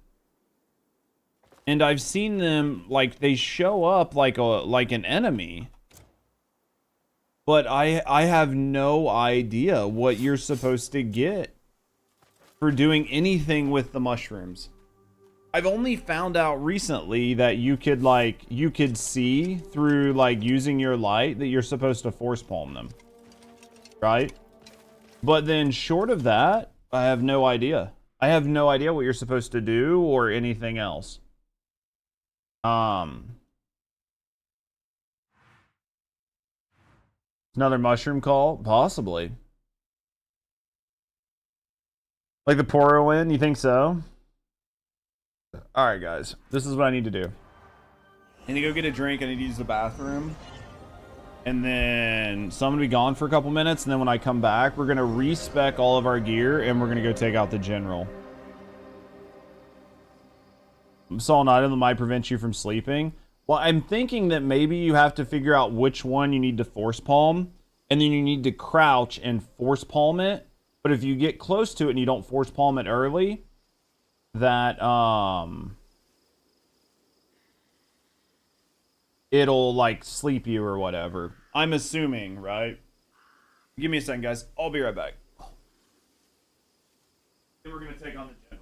And I've seen them, like, they show up like an enemy. But I have no idea what you're supposed to get for doing anything with the mushrooms. I've only found out recently that you could see through, like, using your light that you're supposed to force palm them. Right? But then short of that, I have no idea. I have no idea what you're supposed to do or anything else. Another mushroom call? Possibly. Like the Poro you think so? Alright, guys. This is what I need to do. I need to go get a drink. I need to use the bathroom. And then, so I'm going to be gone for a couple minutes. And then when I come back, we're going to respec all of our gear. And we're going to go take out the general. Saw an item that might prevent you from sleeping. Well, I'm thinking that maybe you have to figure out which one you need to force palm. And then you need to crouch and force palm it. But if you get close to it and you don't force palm it early, that, it'll, like, sleep you or whatever. I'm assuming, right? Give me a second, guys. I'll be right back. Then we're going to take on the general.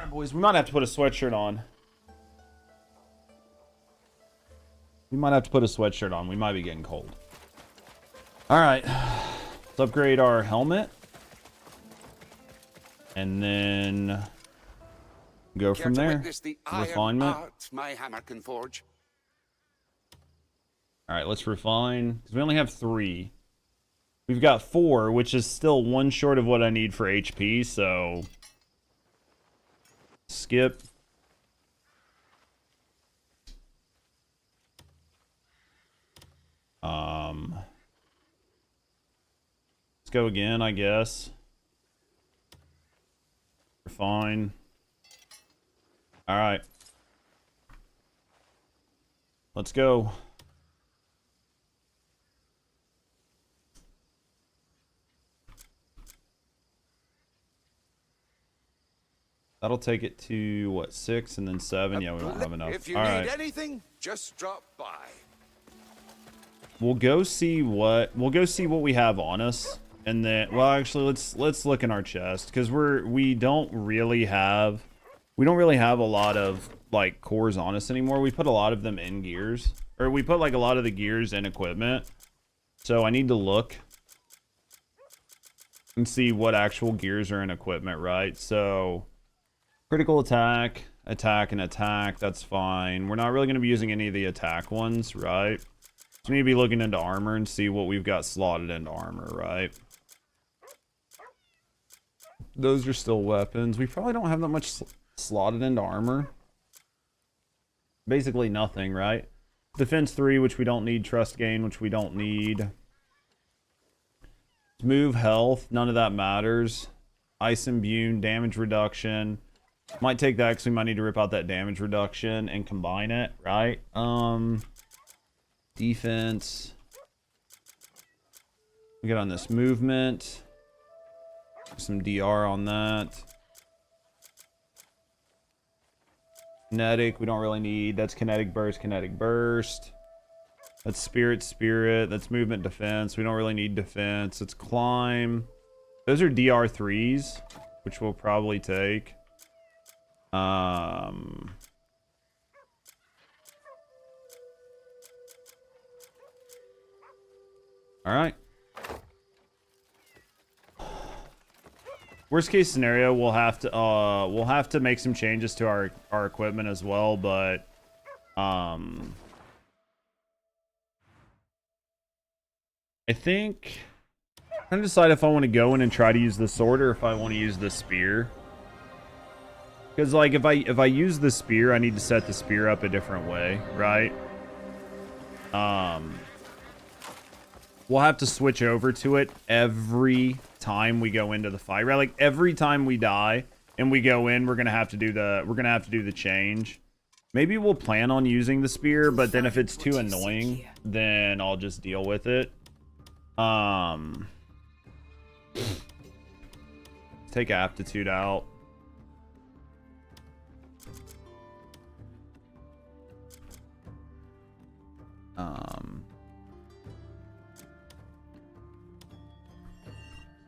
Alright, boys, we might have to put a sweatshirt on. We might have to put a sweatshirt on. We might be getting cold. Alright. Let's upgrade our helmet. And then go from there. Refinement.
My hammer can forge.
Alright, let's refine. Because we only have 3. We've got 4, which is still 1 short of what I need for HP, so... Skip. Let's go again, I guess. Refine. Alright. Let's go. That'll take it to, what, 6 and then 7? Yeah, we won't have enough.
If you
All
need
right.
anything, just drop by.
We'll go see what we have on us, and then, well, actually, let's look in our chest, because we don't really have a lot of like cores on us anymore. We put a lot of them in gears, or we put like a lot of the gears in equipment. So I need to look and see what actual gears are in equipment, right? So critical attack, and attack, that's fine. We're not really going to be using any of the attack ones, right? So we need to be looking into armor and see what we've got slotted into armor, right? Those are still weapons. We probably don't have that much slotted into armor. Basically nothing, right? Defense 3, which we don't need. Trust gain, which we don't need. Move health, none of that matters. Ice immune, damage reduction. Might take that because we might need to rip out that damage reduction and combine it, right? Defense. We get on this movement. Some DR on that. Kinetic, we don't really need. That's kinetic burst, kinetic burst. That's spirit, spirit. That's movement, defense. We don't really need defense. It's climb. Those are DR3s, which we'll probably take. All right. Worst case scenario, we'll have to make some changes to our equipment as well, but I think I'm trying to decide if I want to go in and try to use the sword or if I want to use the spear. Because like if I use the spear, I need to set the spear up a different way, right? We'll have to switch over to it every time we go into the fight, right? Like every time we die and we go in, we're gonna have to do the change. Maybe we'll plan on using the spear, but then if it's too annoying, then I'll just deal with it. Take aptitude out.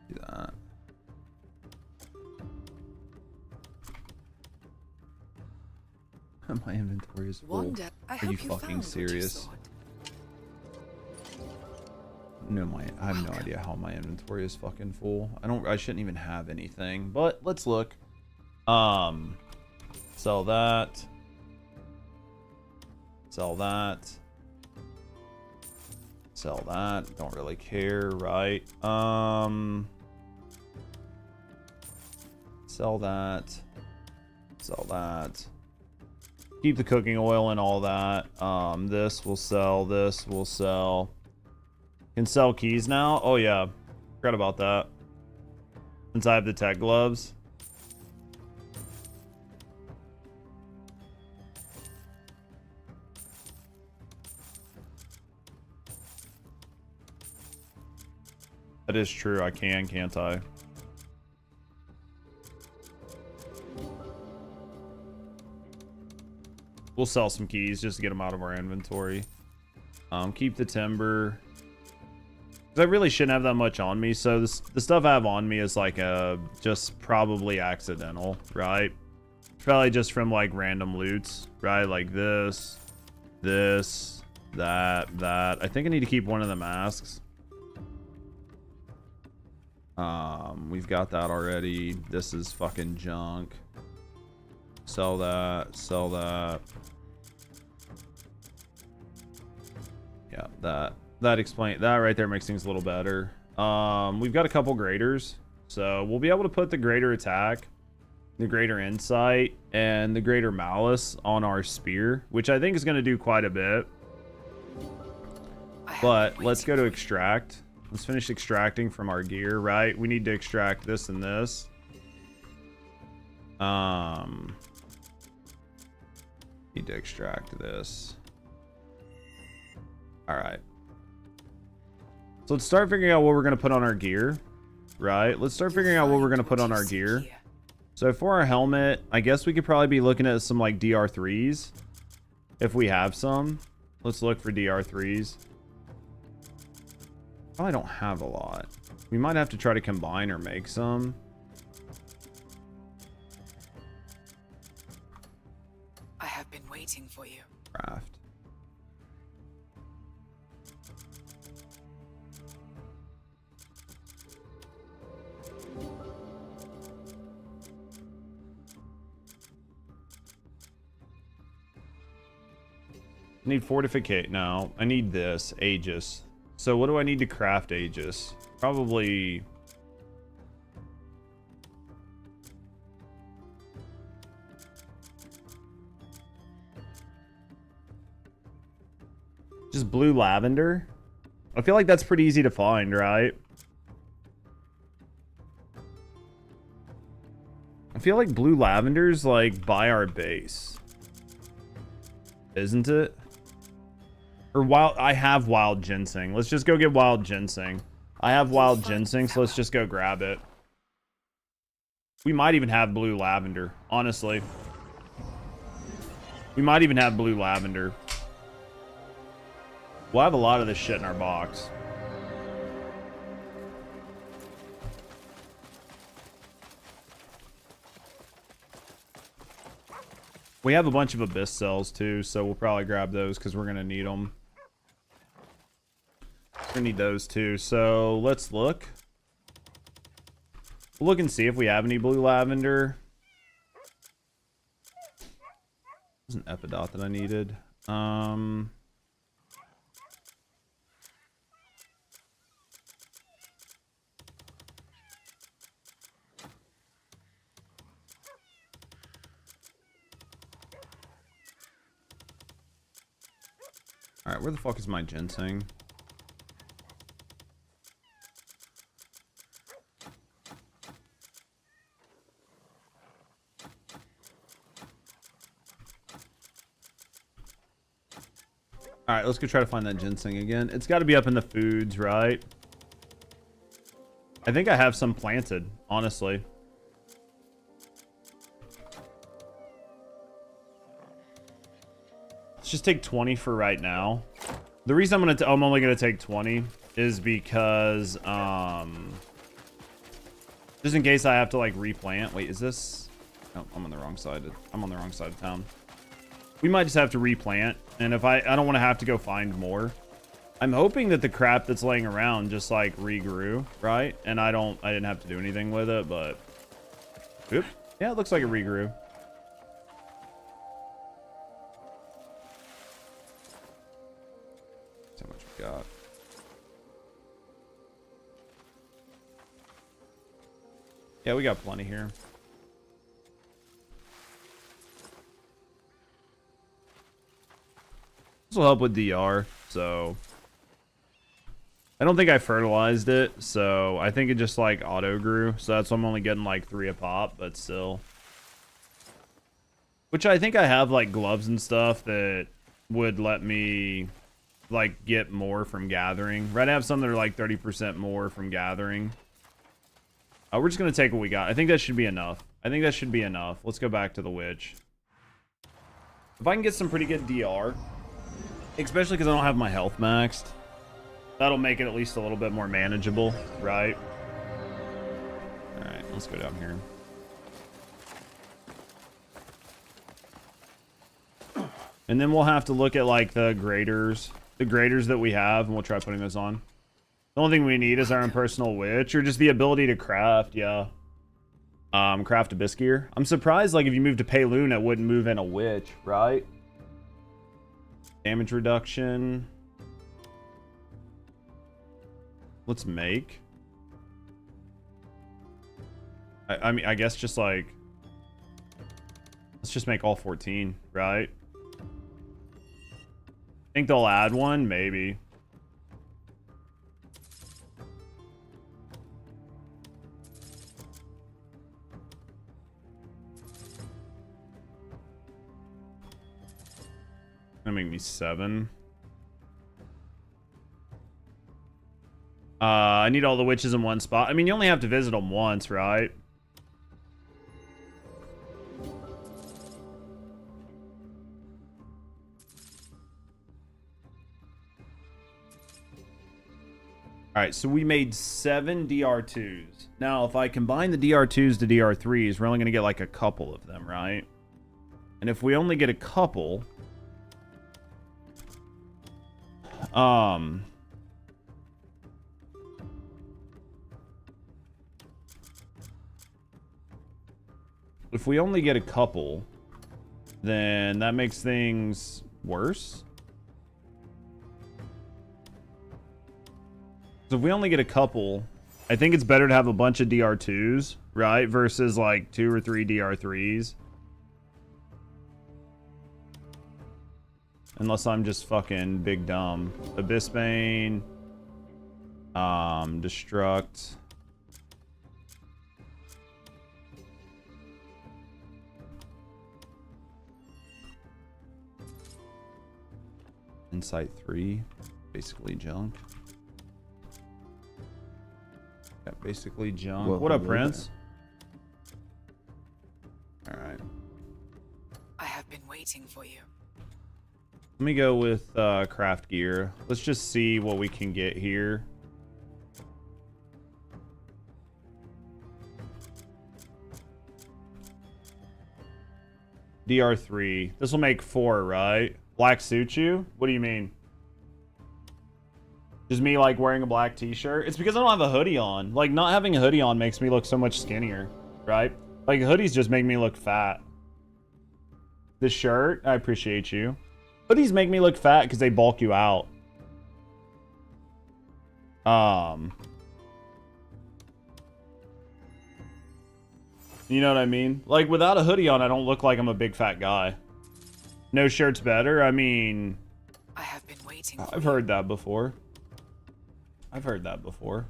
Do that. My inventory is full. Are you fucking serious? No, I have no idea how my inventory is fucking full. I shouldn't even have anything, but let's look. Sell that. Sell that. Sell that. Don't really care, right? Sell that. Sell that. Keep the cooking oil and all that. This will sell. This will sell. Can sell keys now? Oh yeah. Forgot about that. Since I have the tech gloves. That is true. I can, can't I? We'll sell some keys just to get them out of our inventory. Keep the timber. Because I really shouldn't have that much on me. So the stuff I have on me is like just probably accidental, right? Probably just from like random loots, right? Like this, that. I think I need to keep one of the masks. We've got that already. This is fucking junk. Sell that, sell that. Yeah, that right there makes things a little better. We've got a couple graders, so we'll be able to put the greater attack, the greater insight, and the greater malice on our spear, which I think is going to do quite a bit. But let's go to extract. Let's finish extracting from our gear, right? We need to extract this and this. Need to extract this. All right. So let's start figuring out what we're going to put on our gear, right? Let's start figuring out what we're going to put on our gear. So for our helmet, I guess we could probably be looking at some like DR3s if we have some. Let's look for DR3s. Probably don't have a lot. We might have to try to combine or make some.
I have been waiting for you.
Craft. I need fortificate. No, I need this Aegis. So what do I need to craft Aegis? Probably just blue lavender. I feel like that's pretty easy to find, right? I feel like blue lavender's like by our base, isn't it? Or wild, I have wild ginseng. Let's just go get wild ginseng. I have wild ginseng, so let's just go grab it. We might even have blue lavender, honestly. We might even have blue lavender. We'll have a lot of this shit in our box. We have a bunch of abyss cells too, so we'll probably grab those because we're gonna need them. We're gonna need those too, so let's look. We'll look and see if we have any blue lavender. There's an epidot that I needed. Alright, where the fuck is my ginseng? Alright, let's go try to find that ginseng again. It's got to be up in the foods, right? I think I have some planted, honestly. Let's just take 20 for right now. The reason I'm only gonna take 20 is because just in case I have to like replant. Wait, is this? Oh, I'm on the wrong side. I'm on the wrong side of town. We might just have to replant, and if I don't want to have to go find more. I'm hoping that the crap that's laying around just like regrew, right? And I didn't have to do anything with it, but oop. Yeah, it looks like it regrew. How much we got? Yeah, we got plenty here. This will help with DR, so I don't think I fertilized it, so I think it just like auto grew, so that's why I'm only getting like 3 a pop, but still. Which I think I have like gloves and stuff that would let me like get more from gathering. Right, I have some that are like 30% more from gathering. We're just gonna take what we got. I think that should be enough. I think that should be enough. Let's go back to the witch. If I can get some pretty good DR, especially because I don't have my health maxed, that'll make it at least a little bit more manageable, right? Alright, let's go down here. And then we'll have to look at like the graders that we have, and we'll try putting those on. The only thing we need is our own personal witch, or just the ability to craft, yeah. Craft a Biskier. I'm surprised, like, if you move to Payloon, it wouldn't move in a witch, right? Damage reduction. Let's make. I mean, I guess just like... Let's just make all 14, right? Think they'll add one? Maybe. Gonna make me 7. I need all the witches in one spot. I mean, you only have to visit them once, right? Alright, so we made 7 DR2s. Now, if I combine the DR2s to DR3s, we're only going to get like a couple of them, right? And if we only get a couple... If we only get a couple, then that makes things worse. So if we only get a couple, I think it's better to have a bunch of DR2s, right? Versus like 2 or 3 DR3s. Unless I'm just fucking big dumb. Abyssbane. Destruct. Insight 3. Basically junk. Yeah, basically junk.
Well,
what up,
hello
Prince? Alright.
I have been waiting for you.
Let me go with craft gear. Let's just see what we can get here. DR3. This will make 4, right? Black suit you? What do you mean? Just me like wearing a black t-shirt? It's because I don't have a hoodie on. Like, not having a hoodie on makes me look so much skinnier, right? Like, hoodies just make me look fat. This shirt, I appreciate you. Hoodies make me look fat because they bulk you out. You know what I mean? Like, without a hoodie on, I don't look like I'm a big fat guy. No shirt's better? I mean...
I have been waiting.
I've heard that before. I've heard that before.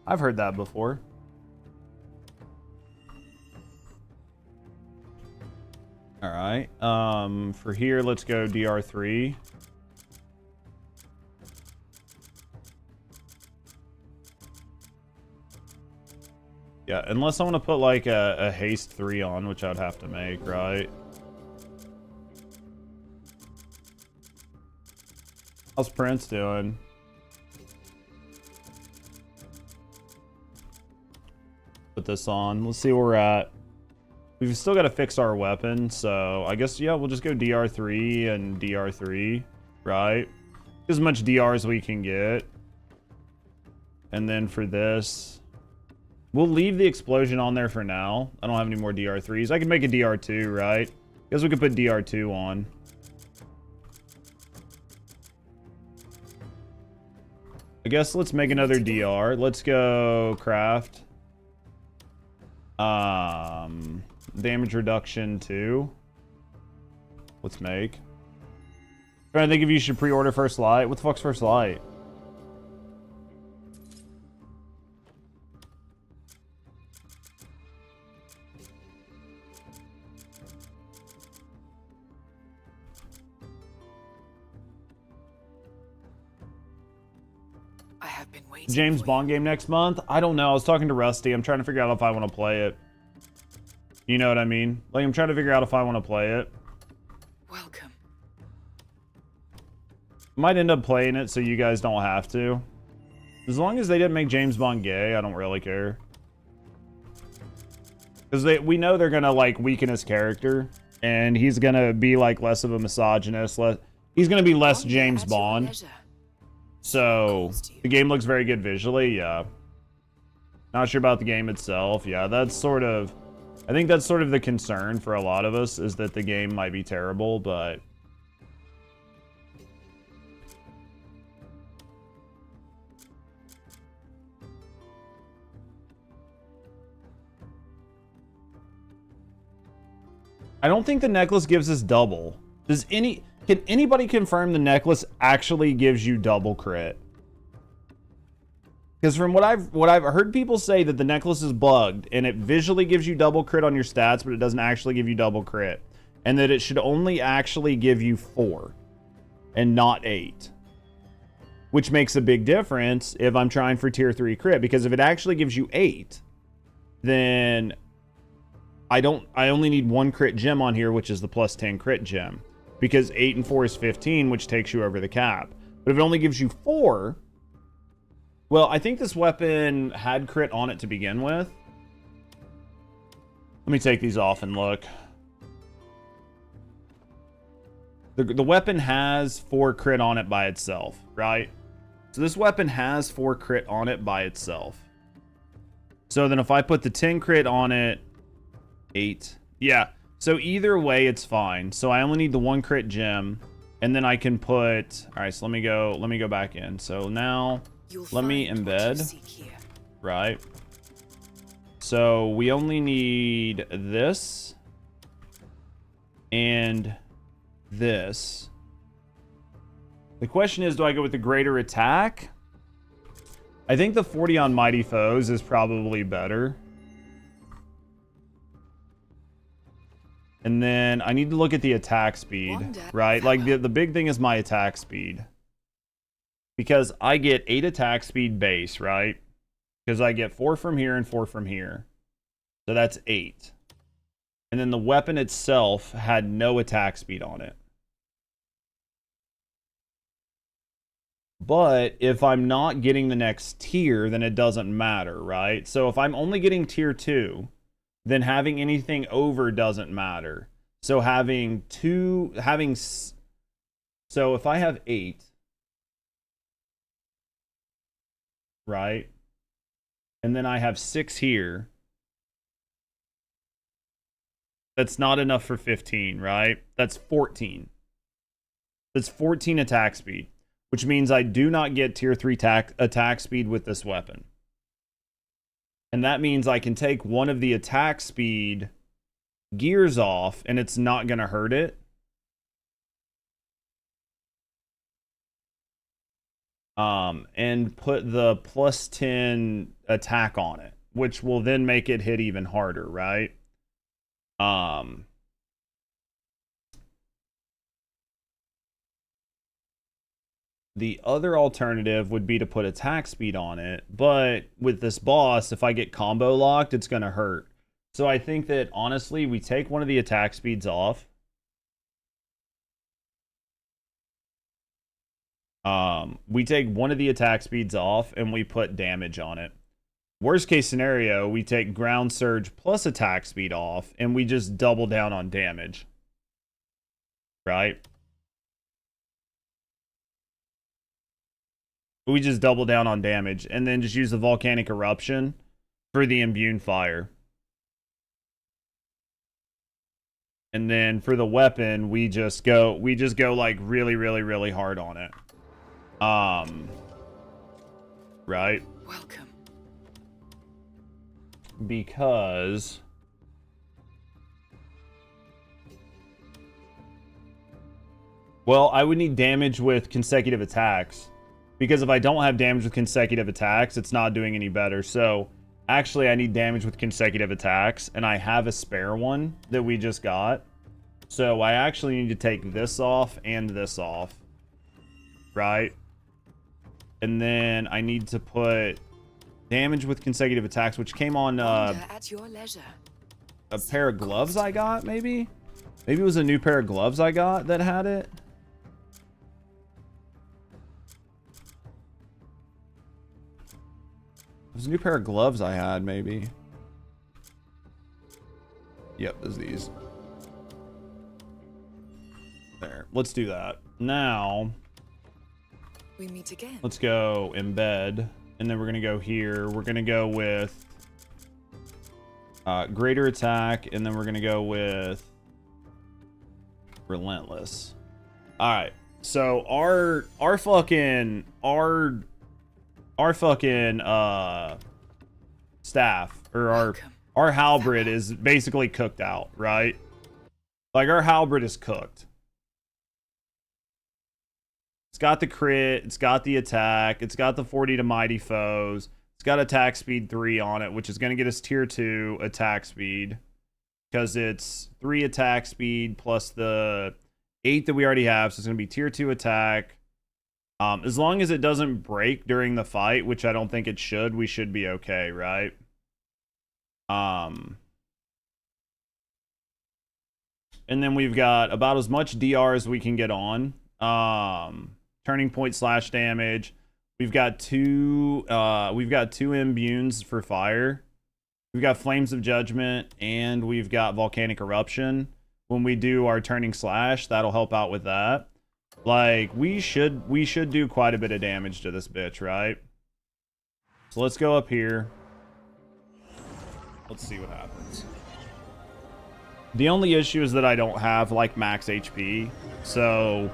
I've heard that before. Alright. For here, let's go DR3. Yeah, unless I want to put like a haste 3 on, which I'd have to make, right? How's Prince doing? Put this on. Let's see where we're at. We've still got to fix our weapon, so I guess, yeah, we'll just go DR3 and DR3, right? As much DR as we can get. And then for this, we'll leave the explosion on there for now. I don't have any more DR3s. I can make a DR2, right? Guess we could put DR2 on. I guess let's make another DR. Let's go craft. Damage reduction 2. Let's make. Trying to think if you should pre-order First Light. What the fuck's First Light?
I have been waiting.
James Bond game next month? I don't know. I was talking to Rusty. I'm trying to figure out if I want to play it. You know what I mean? Like, I'm trying to figure out if I want to play it.
Welcome.
Might end up playing it so you guys don't have to. As long as they didn't make James Bond gay, I don't really care. Because we know they're gonna like weaken his character, and he's gonna be like less of a misogynist. He's gonna be less James Bond. So the game looks very good visually. Yeah. Not sure about the game itself. Yeah, that's sort of. I think that's sort of the concern for a lot of us, is that the game might be terrible, but. I don't think the necklace gives us double. Can anybody confirm the necklace actually gives you double crit? Because from what I've heard people say, that the necklace is bugged and it visually gives you double crit on your stats, but it doesn't actually give you double crit. And that it should only actually give you 4 and not 8. Which makes a big difference if I'm trying for tier 3 crit, because if it actually gives you 8, then I only need 1 crit gem on here, which is the plus 10 crit gem, because 8 and 4 is 15, which takes you over the cap. But if it only gives you 4, well, I think this weapon had crit on it to begin with. Let me take these off and look. The weapon has 4 crit on it by itself, right? So this weapon has 4 crit on it by itself. So then if I put the 10 crit on it, 8. Yeah. So either way, it's fine. So I only need the 1 crit gem, and then I can put. All right. So let me go back in. So now let me embed. Right. So we only need this and this. The question is, do I go with the greater attack? I think the 40 on mighty foes is probably better. And then I need to look at the attack speed, right? Like the big thing is my attack speed. Because I get 8 attack speed base, right? Because I get 4 from here and 4 from here. So that's 8. And then the weapon itself had no attack speed on it. But if I'm not getting the next tier, then it doesn't matter, right? So if I'm only getting tier 2, then having anything over doesn't matter. So so if I have 8, right? And then I have 6 here. That's not enough for 15, right? That's 14. That's 14 attack speed, which means I do not get tier 3 attack speed with this weapon. And that means I can take one of the attack speed gears off, and it's not going to hurt it. And put the plus 10 attack on it, which will then make it hit even harder, right? The other alternative would be to put attack speed on it, but with this boss, if I get combo locked, it's going to hurt. So I think that, honestly, we take one of the attack speeds off. We take one of the attack speeds off, and we put damage on it. Worst case scenario, we take ground surge plus attack speed off, and we just double down on damage. Right? We just double down on damage, and then just use the volcanic eruption for the immune fire. And then for the weapon, we just go like really, really, really hard on it. Right?
Welcome.
Because well, I would need damage with consecutive attacks. Because if I don't have damage with consecutive attacks, it's not doing any better. So, actually, I need damage with consecutive attacks. And I have a spare one that we just got. So, I actually need to take this off and this off. Right? And then I need to put damage with consecutive attacks, which came on
at your leisure.
A pair of gloves I got, maybe? Maybe it was a new pair of gloves I got that had it. It was a new pair of gloves I had, maybe. Yep, there's these. There. Let's do that. Now,
We meet again.
let's go embed. And then we're going to go here. We're going to go with greater attack. And then we're going to go with relentless. All right. So our fucking staff or our halberd is basically cooked out, right? Like our halberd is cooked. It's got the crit, it's got the attack, it's got the 40 to mighty foes, it's got attack speed 3 on it, which is going to get us tier 2 attack speed because it's 3 attack speed plus the 8 that we already have, so it's going to be tier 2 attack. As long as it doesn't break during the fight, which I don't think it should, we should be okay, right? And then we've got about as much DR as we can get on. Turning point slash damage. We've got two imbunes for fire. We've got Flames of Judgment, and we've got Volcanic Eruption. When we do our turning slash, that'll help out with that. Like, we should do quite a bit of damage to this bitch, right? So let's go up here. Let's see what happens. The only issue is that I don't have, like, max HP. So,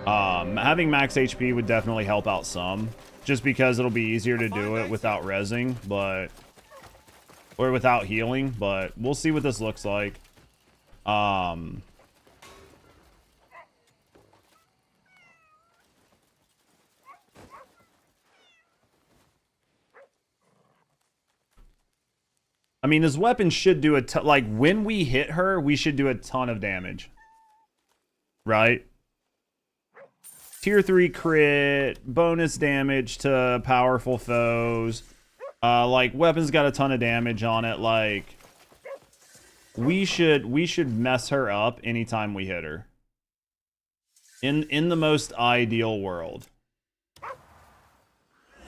having max HP would definitely help out some. Just because it'll be easier to do it without rezzing, but... or without healing, but we'll see what this looks like. I mean, this weapon should do like, when we hit her, we should do a ton of damage. Right? Tier 3 crit, bonus damage to powerful foes. Like, weapon's got a ton of damage on it. Like, we should mess her up anytime we hit her. In the most ideal world.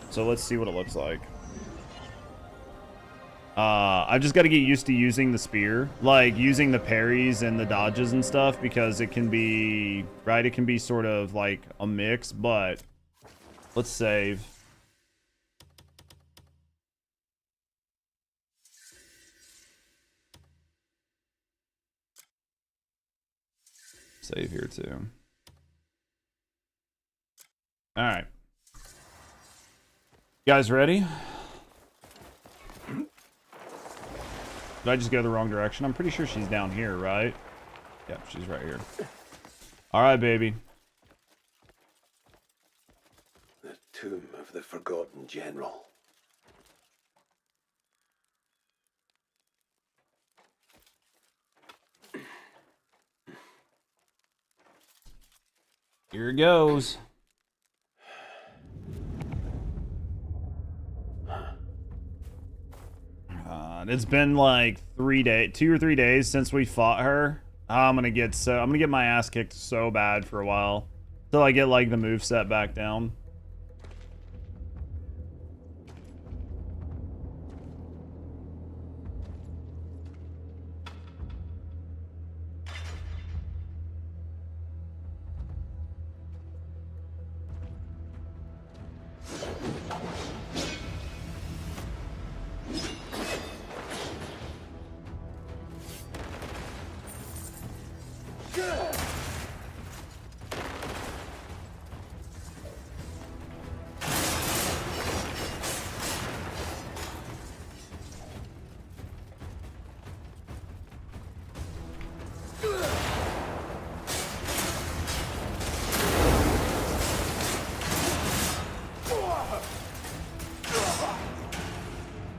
So let's see what it looks like. I've just got to get used to using the spear, like using the parries and the dodges and stuff, because it can be, right, it can be sort of like a mix, but let's save. Save here too. All right. You guys ready? Did I just go the wrong direction? I'm pretty sure she's down here, right? Yep, she's right here. All right, baby.
The tomb of the forgotten general.
Here it goes. It's been like 2 or 3 days since we fought her. I'm gonna get my ass kicked so bad for a while till I get like the moveset back down.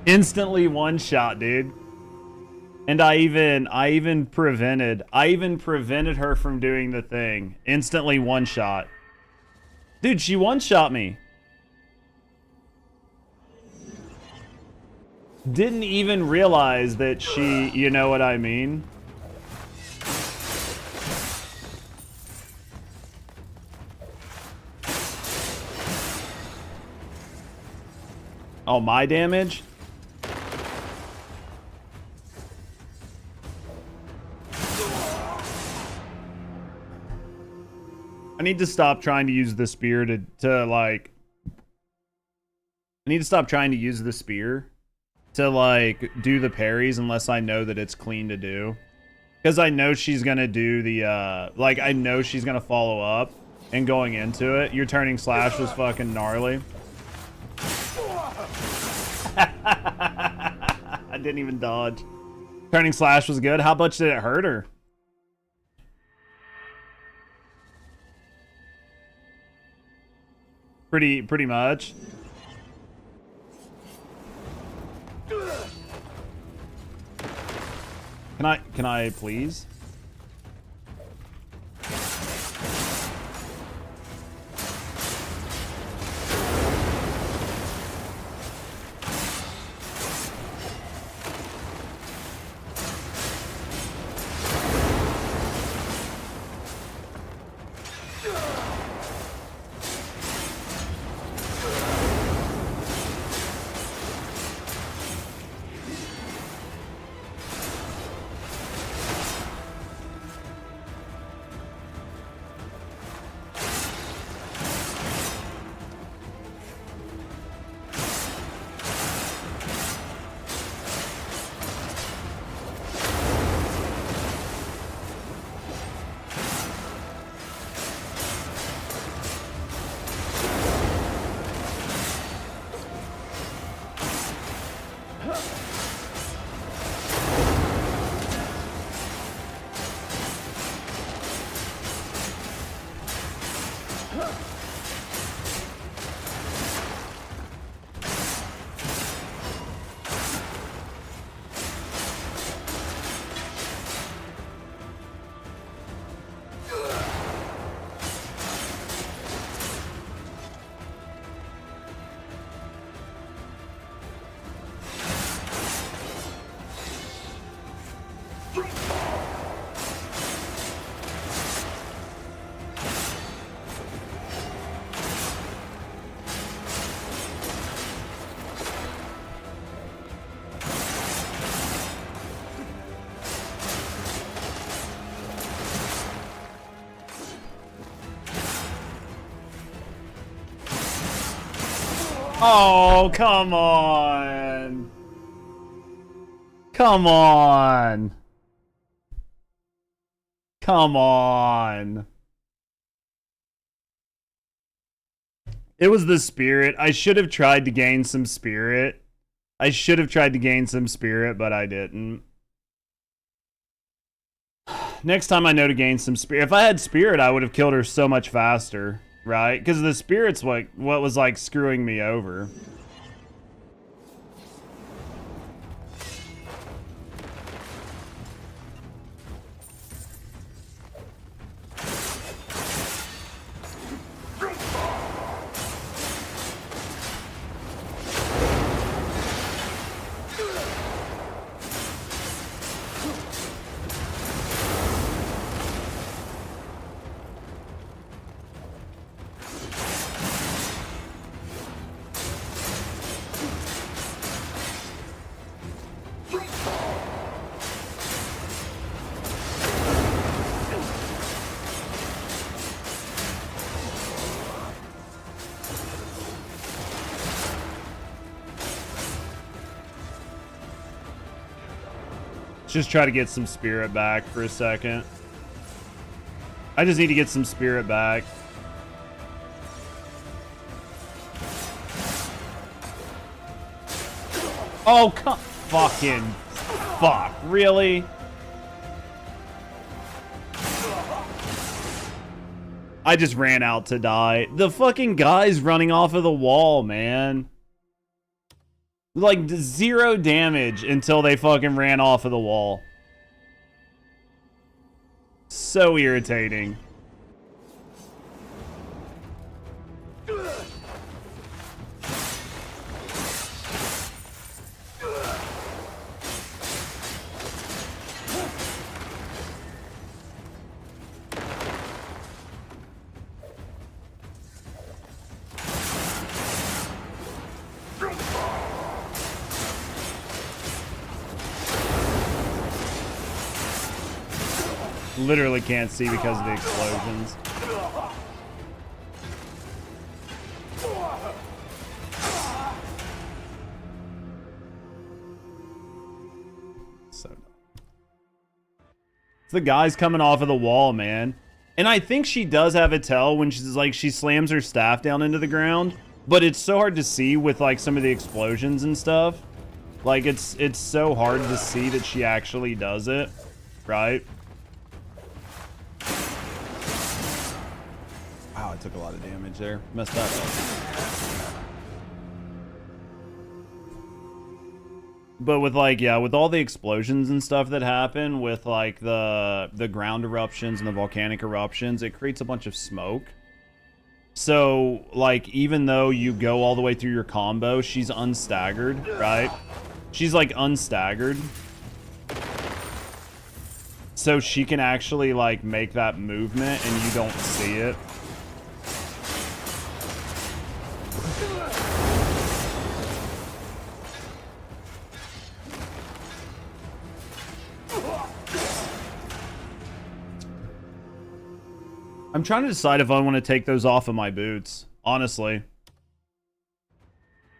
Instantly one shot, dude. And I even prevented her from doing the thing. Instantly one shot. Dude, she one shot me. Didn't even realize that she, you know what I mean? Oh, my damage? I need to stop trying to use the spear to like... I need to stop trying to use the spear to like do the parries unless I know that it's clean to do. Because I know she's gonna do the like I know she's gonna follow up and going into it. Your turning slash was fucking gnarly. I didn't even dodge. Turning slash was good. How much did it hurt her? Pretty much. Can I please? Oh, come on. Come on. Come on. It was the spirit. I should have tried to gain some spirit. But I didn't. Next time I know to gain some spirit. If I had spirit, I would have killed her so much faster. Right? Because the spirit's what was like screwing me over. Just try to get some spirit back for a second. I just need to get some spirit back. Oh, come fucking fuck. Really? I just ran out to die. The fucking guy's running off of the wall, man. Like, 0 damage until they fucking ran off of the wall. So irritating. Literally can't see because of the explosions. It's the guys coming off of the wall, man. And I think she does have a tell when she's like, she slams her staff down into the ground. But it's so hard to see with like some of the explosions and stuff. Like it's so hard to see that she actually does it, right? Wow, I took a lot of damage there. Messed that up. But with like, yeah, with all the explosions and stuff that happen with like the ground eruptions and the volcanic eruptions, it creates a bunch of smoke. So like, even though you go all the way through your combo, she's unstaggered, right? She's like unstaggered. So she can actually like make that movement and you don't see it. I'm trying to decide if I want to take those off of my boots, honestly.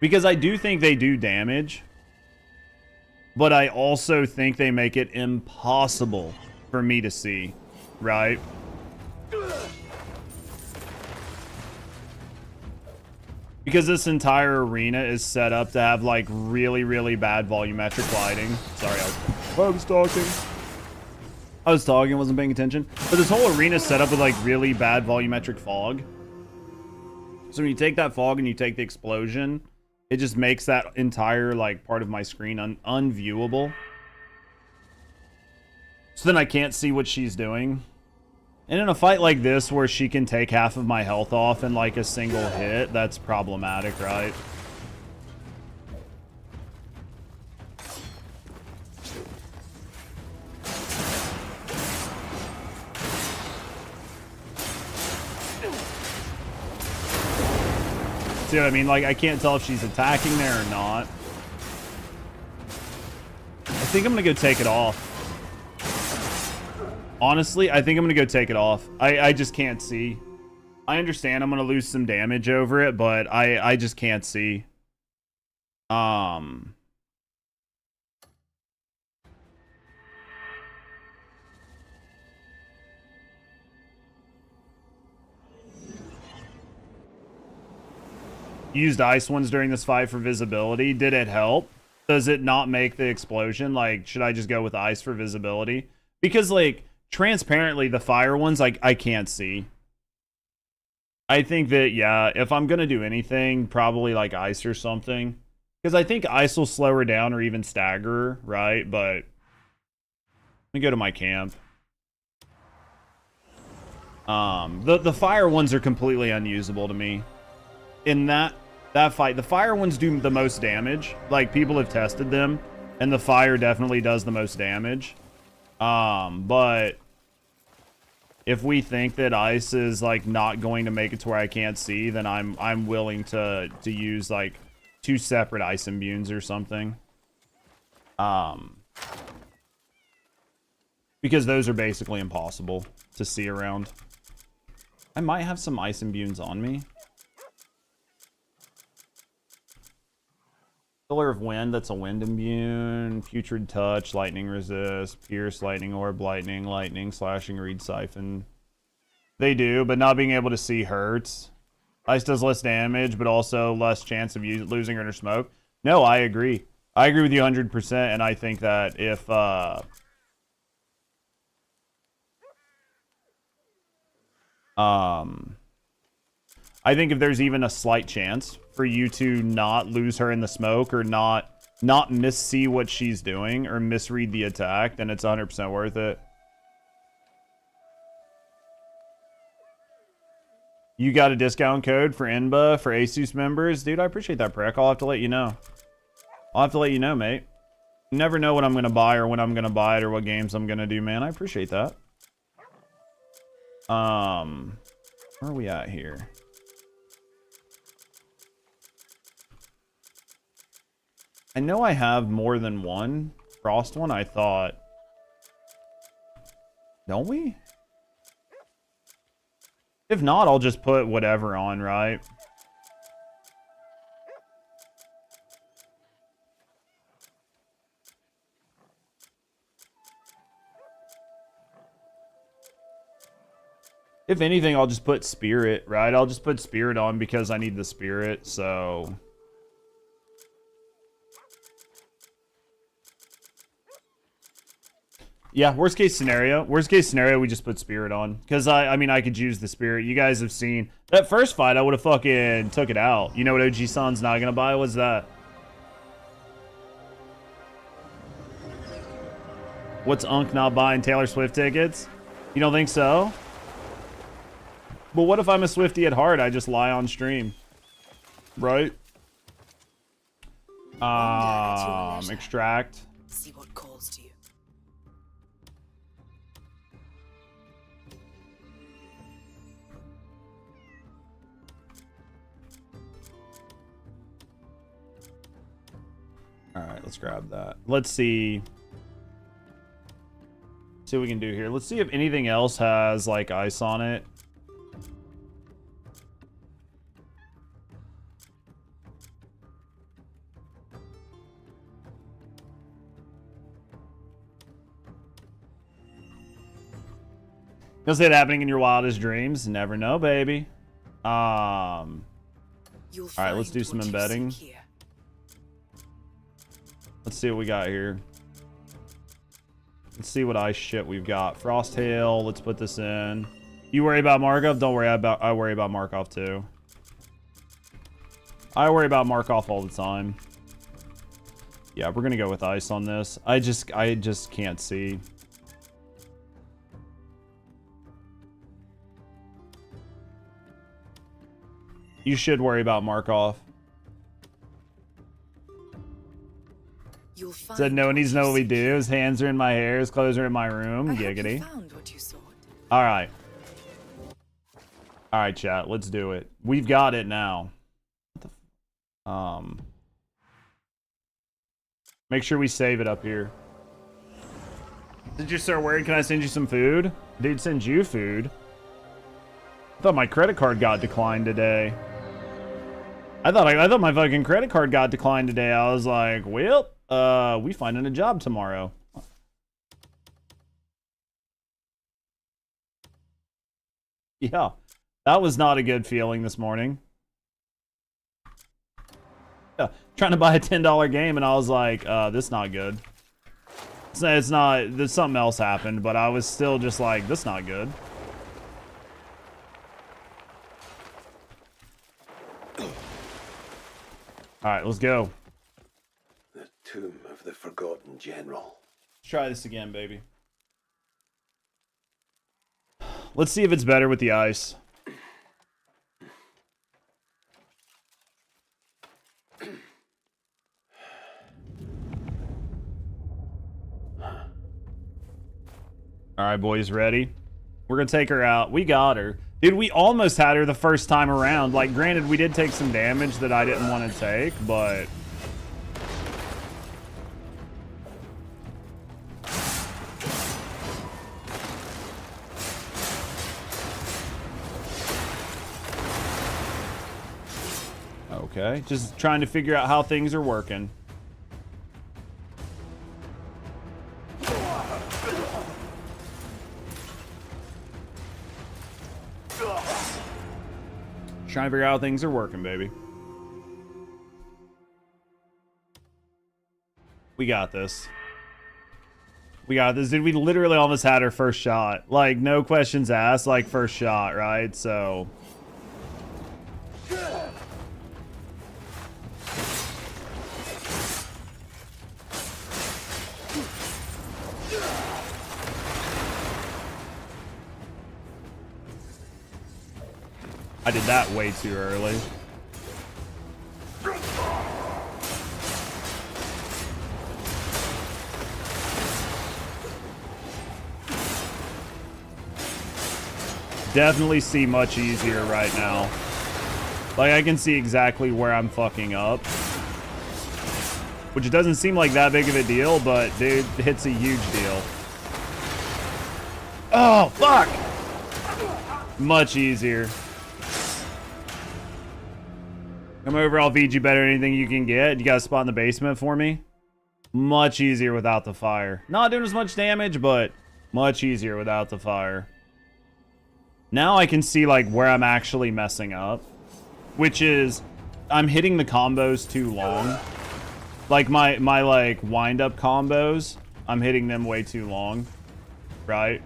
Because I do think they do damage. But I also think they make it impossible for me to see, right? Because this entire arena is set up to have like really, really bad volumetric lighting. Sorry, I was talking. Wasn't paying attention. But this whole arena is set up with like really bad volumetric fog. So when you take that fog and you take the explosion, it just makes that entire like part of my screen unviewable. So then I can't see what she's doing. And in a fight like this where she can take half of my health off in like a single hit, that's problematic, right? See what I mean? Like, I can't tell if she's attacking there or not. I think I'm gonna go take it off. Honestly, I think I'm gonna go take it off. I just can't see. I understand I'm gonna lose some damage over it, but I just can't see. Used ice ones during this fight for visibility. Did it help? Does it not make the explosion? Like, should I just go with ice for visibility? Because, like, transparently, the fire ones, like, I can't see. I think that, yeah, if I'm going to do anything, probably, like, ice or something. Because I think ice will slow her down or even stagger her, right? But let me go to my camp. The fire ones are completely unusable to me. In that fight, the fire ones do the most damage. Like, people have tested them, and the fire definitely does the most damage. But if we think that ice is like not going to make it to where I can't see, then I'm willing to use like 2 separate ice imbues or something. Because those are basically impossible to see around. I might have some ice imbues on me. Pillar of Wind, that's a wind immune. Putrid Touch, lightning resist. Pierce, lightning orb, lightning, slashing, reed siphon. They do, but not being able to see hurts. Ice does less damage, but also less chance of losing her under smoke. No, I agree. I agree with you 100%, and I think that if... I think if there's even a slight chance for you to not lose her in the smoke or not miss-see what she's doing or misread the attack, then it's 100% worth it. You got a discount code for INBA for ASUS members? Dude, I appreciate that, Prick. I'll have to let you know. I'll have to let you know, mate. You never know what I'm going to buy or when I'm going to buy it or what games I'm going to do, man. I appreciate that. Where are we at here? I know I have more than one frost one, I thought. Don't we? If not, I'll just put whatever on, right? If anything, I'll just put spirit, right? I'll just put spirit on because I need the spirit, so... Yeah, worst case scenario. Worst case scenario, we just put spirit on. Because, I mean, I could use the spirit. You guys have seen... That first fight, I would have fucking took it out. You know what OG-san's not gonna buy? What's that? What's Unk not buying Taylor Swift tickets? You don't think so? But what if I'm a Swiftie at heart? I just lie on stream. Right? Extract.
See what calls to you.
Alright, let's grab that. Let's see. See what we can do here. Let's see if anything else has, like, ice on it. You'll see it happening in your wildest dreams. Never know, baby. Alright, let's do some embedding. Let's see what we got here. Let's see what ice shit we've got. Frost Hail, let's put this in. You worry about Markov? Don't worry about... I worry about Markov too. I worry about Markov all the time. Yeah, we're gonna go with ice on this. I just can't see. You should worry about Markov. Said no one needs to know what we do. His hands are in my hair, his clothes are in my room. Giggity. Alright. Alright, chat, let's do it. We've got it now. Make sure we save it up here. Did you start worried? Can I send you some food? Dude, send you food. I thought my credit card got declined today. I thought my fucking credit card got declined today. I was like, well, we finding a job tomorrow. Yeah, that was not a good feeling this morning. Yeah, trying to buy a $10 game and I was like, this not good. It's not, there's something else happened, but I was still just like, this not good. Alright, let's go.
The tomb of the forgotten general.
Let's try this again, baby. Let's see if it's better with the ice. Alright, boys, ready? We're gonna take her out. We got her. Dude, we almost had her the first time around. Like, granted, we did take some damage that I didn't want to take, but... Okay, just trying to figure out how things are working. Trying to figure out how things are working, baby. We got this. We got this. Dude, we literally almost had our first shot. Like, no questions asked, like, first shot, right? So... I did that way too early. Definitely see much easier right now. Like, I can see exactly where I'm fucking up. Which doesn't seem like that big of a deal, but dude, it's a huge deal. Oh, fuck! Much easier. Come over, I'll feed you better than anything you can get. You got a spot in the basement for me? Much easier without the fire. Not doing as much damage, but much easier without the fire. Now I can see like where I'm actually messing up, which is I'm hitting the combos too long. Like my like wind up combos, I'm hitting them way too long, right?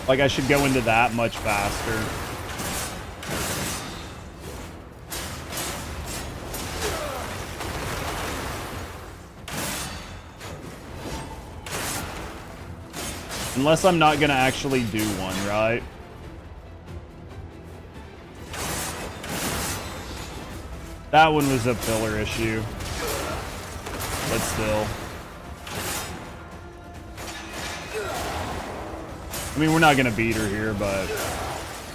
Like I should go into that much faster. Unless I'm not gonna actually do one, right? That one was a filler issue. But still. I mean, we're not gonna beat her here, but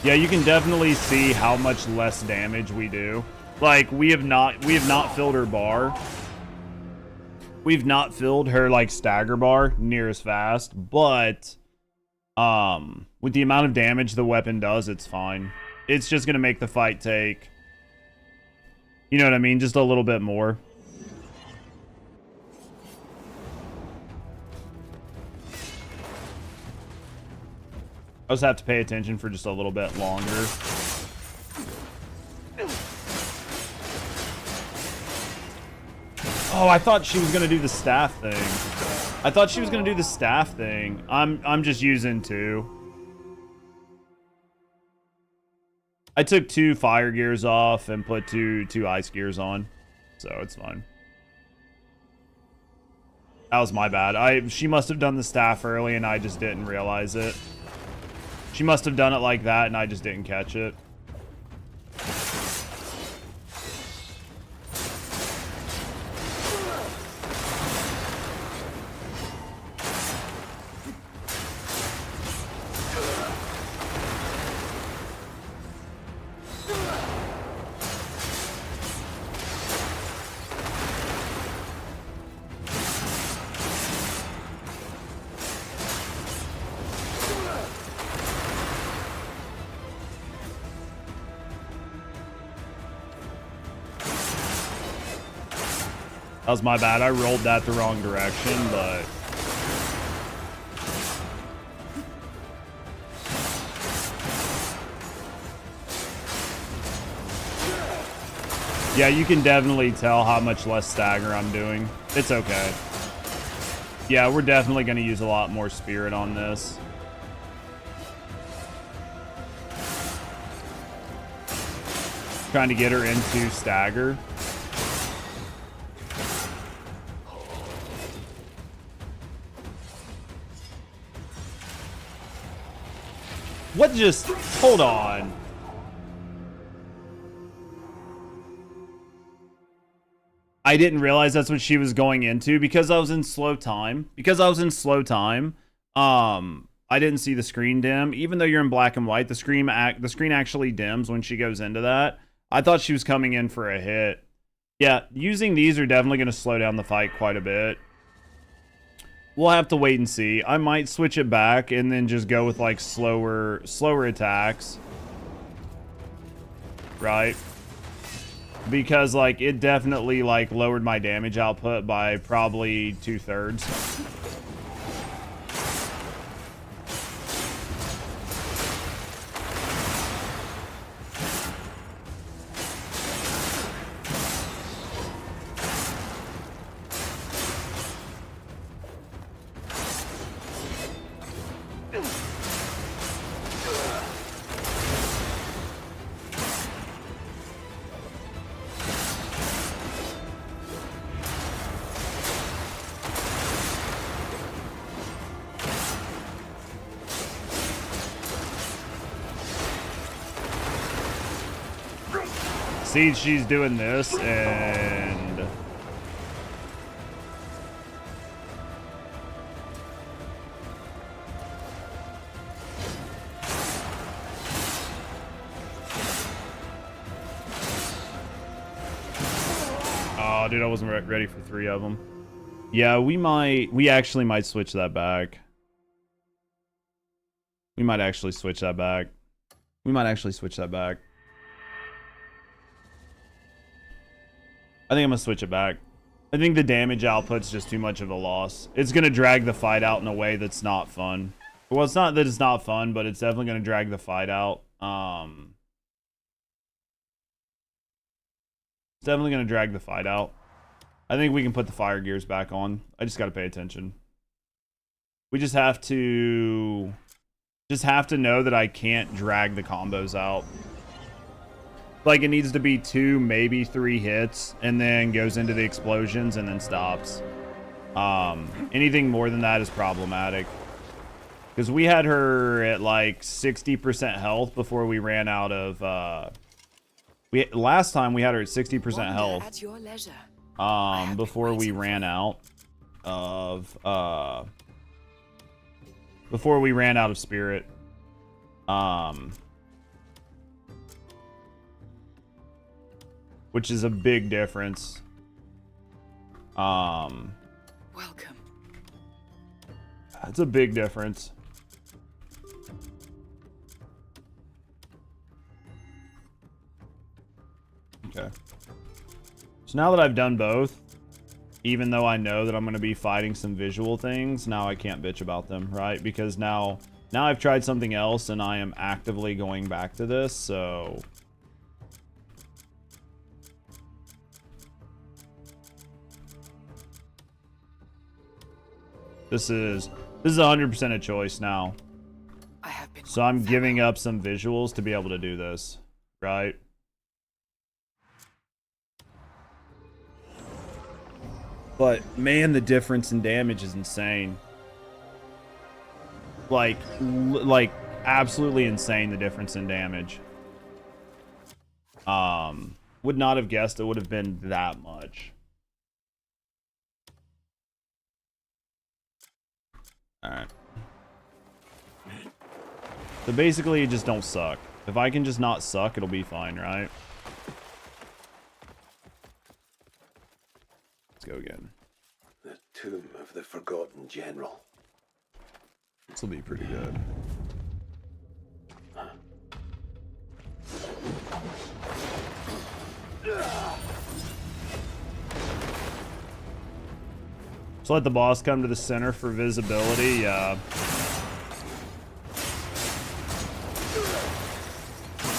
yeah, you can definitely see how much less damage we do. Like, we have not filled her bar. We've not filled her like stagger bar near as fast, but with the amount of damage the weapon does, it's fine. It's just gonna make the fight take, you know what I mean, just a little bit more. I just have to pay attention for just a little bit longer. Oh, I thought she was gonna do the staff thing. I thought she was gonna do the staff thing. I'm just using 2. I took 2 fire gears off and put two ice gears on, so it's fine. That was my bad. She must have done the staff early and I just didn't realize it. She must have done it like that and I just didn't catch it. That was my bad. I rolled that the wrong direction, but... yeah, you can definitely tell how much less stagger I'm doing. It's okay. Yeah, we're definitely going to use a lot more spirit on this. Trying to get her into stagger. What just... hold on. I didn't realize that's what she was going into because I was in slow time. I didn't see the screen dim. Even though you're in black and white, the screen actually dims when she goes into that. I thought she was coming in for a hit. Yeah, using these are definitely going to slow down the fight quite a bit. We'll have to wait and see. I might switch it back and then just go with like slower attacks. Right? Because like it definitely like lowered my damage output by probably 2/3. See, she's doing this, and... oh, dude, I wasn't ready for 3 of them. Yeah, we actually might switch that back. We might actually switch that back. I think I'm gonna switch it back. I think the damage output's just too much of a loss. It's going to drag the fight out in a way that's not fun. Well, it's not that it's not fun, but it's definitely going to drag the fight out. It's definitely going to drag the fight out. I think we can put the fire gears back on. I just got to pay attention. We just have to know that I can't drag the combos out. Like, it needs to be 2, maybe 3 hits, and then goes into the explosions and then stops. Anything more than that is problematic. Because we had her at like 60% health before we ran out of... last time we had her at 60% health.
At your leisure.
Before we ran out of... before we ran out of spirit. Which is a big difference.
Welcome.
It's a big difference. Okay. So now that I've done both, even though I know that I'm going to be fighting some visual things, now I can't bitch about them, right? Because now I've tried something else and I am actively going back to this, so... This is 100% a choice now. So I'm giving up some visuals to be able to do this, right? But man, the difference in damage is insane. Like absolutely insane, the difference in damage. Would not have guessed it would have been that much. Alright. So basically, you just don't suck. If I can just not suck, it'll be fine, right? Let's go again.
The tomb of the forgotten general.
This will be pretty good. So let the boss come to the center for visibility.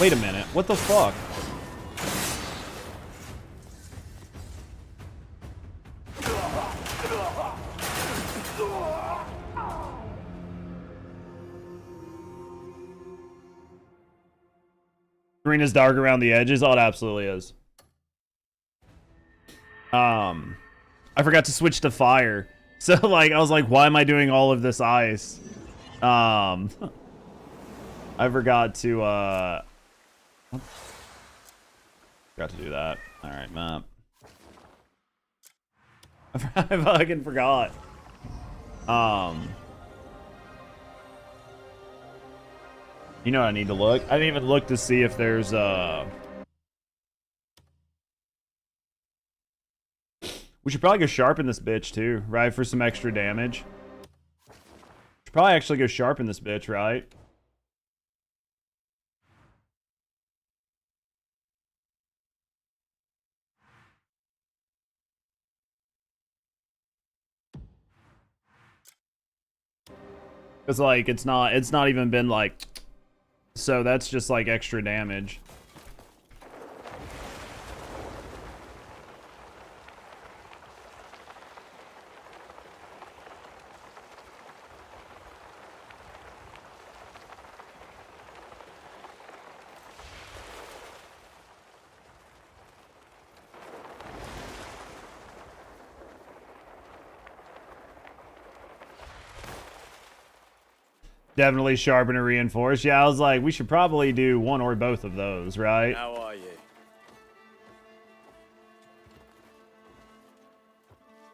Wait a minute. What the fuck? Green is dark around the edges. Oh, it absolutely is. I forgot to switch to fire. So, like, I was like, why am I doing all of this ice? I forgot to, forgot to do that. Alright, map. I fucking forgot. You know what I need to look? I didn't even look to see if there's, we should probably go sharpen this bitch, too, right? For some extra damage. Should probably actually go sharpen this bitch, right? It's like, it's not even been like... So that's just like extra damage. Definitely sharpen and reinforce. Yeah, I was like, we should probably do one or both of those, right?
How are you?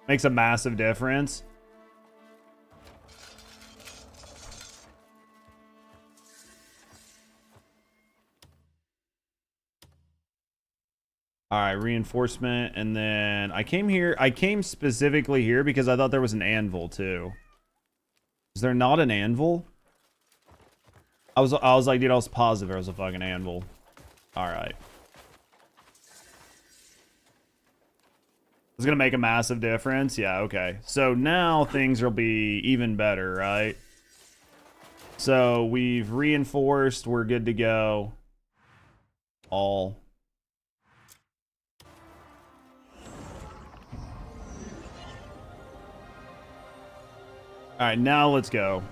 Makes a massive difference. All right, reinforcement, and then I came specifically here because I thought there was an anvil too. Is there not an anvil? I was like, dude, I was positive there was a fucking anvil. All right. It's gonna make a massive difference. Yeah, okay. So now things will be even better, right? So we've reinforced. We're good to go. All. All right, now let's go.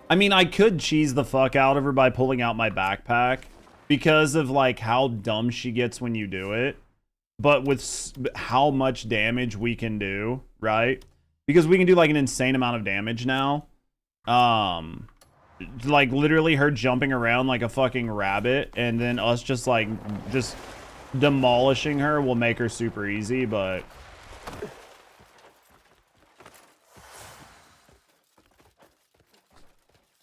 I mean, I could cheese the fuck out of her by pulling out my backpack because of like how dumb she gets when you do it, but with how much damage we can do, right? Because we can do like an insane amount of damage now. Like literally her jumping around like a fucking rabbit and then us just demolishing her will make her super easy, but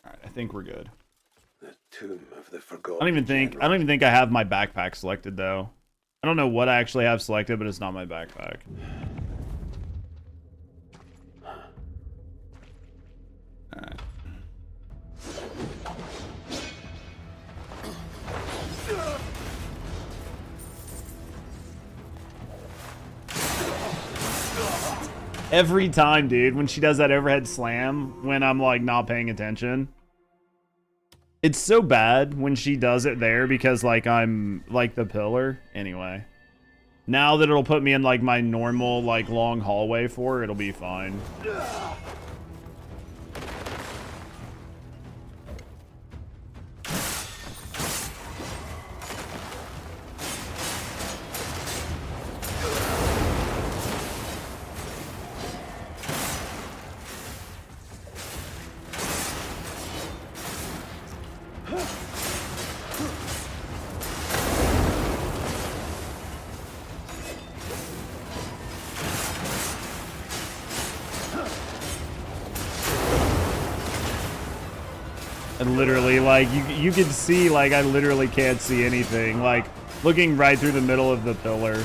I think we're good.
The tomb of the forgotten.
I don't even think I have my backpack selected though. I don't know what I actually have selected, but it's not my backpack. Alright. Every time, dude, when she does that overhead slam, when I'm like not paying attention. It's so bad when she does it there because like I'm like the pillar. Anyway. Now that it'll put me in like my normal like long hallway for her, it'll be fine. And literally, like, you can see, like, I literally can't see anything. Like, looking right through the middle of the pillar.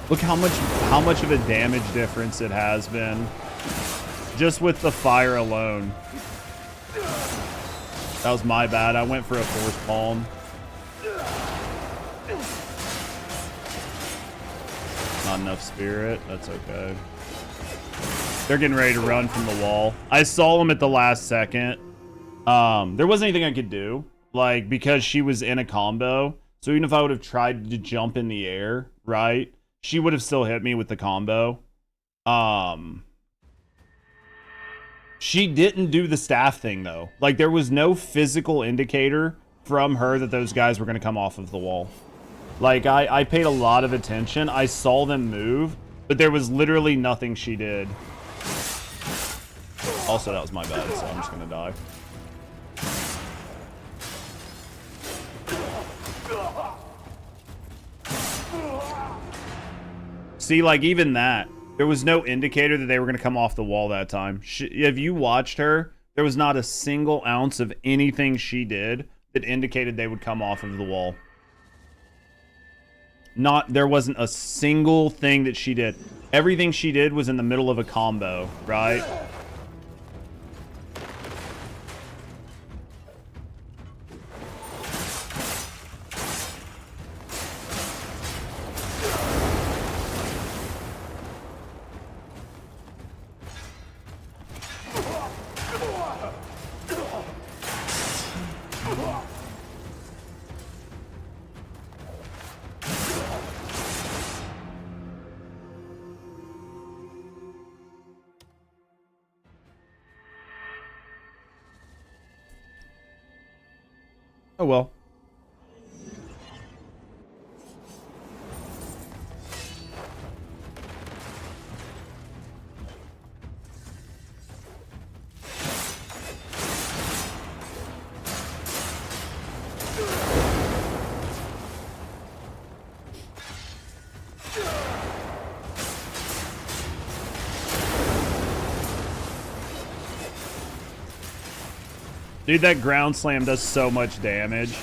Look how much of a damage difference it has been. Just with the fire alone. That was my bad. I went for a force palm. Not enough spirit. That's okay. They're getting ready to run from the wall. I saw them at the last second. There wasn't anything I could do. Like, because she was in a combo. So even if I would have tried to jump in the air, right? She would have still hit me with the combo. She didn't do the staff thing, though. Like, there was no physical indicator from her that those guys were going to come off of the wall. Like, I paid a lot of attention. I saw them move, but there was literally nothing she did. Also, that was my bad, so I'm just going to die. See, like, even that, there was no indicator that they were going to come off the wall that time. If you watched her, there was not a single ounce of anything she did that indicated they would come off of the wall. There wasn't a single thing that she did. Everything she did was in the middle of a combo, right? Oh well. Dude, that ground slam does so much damage.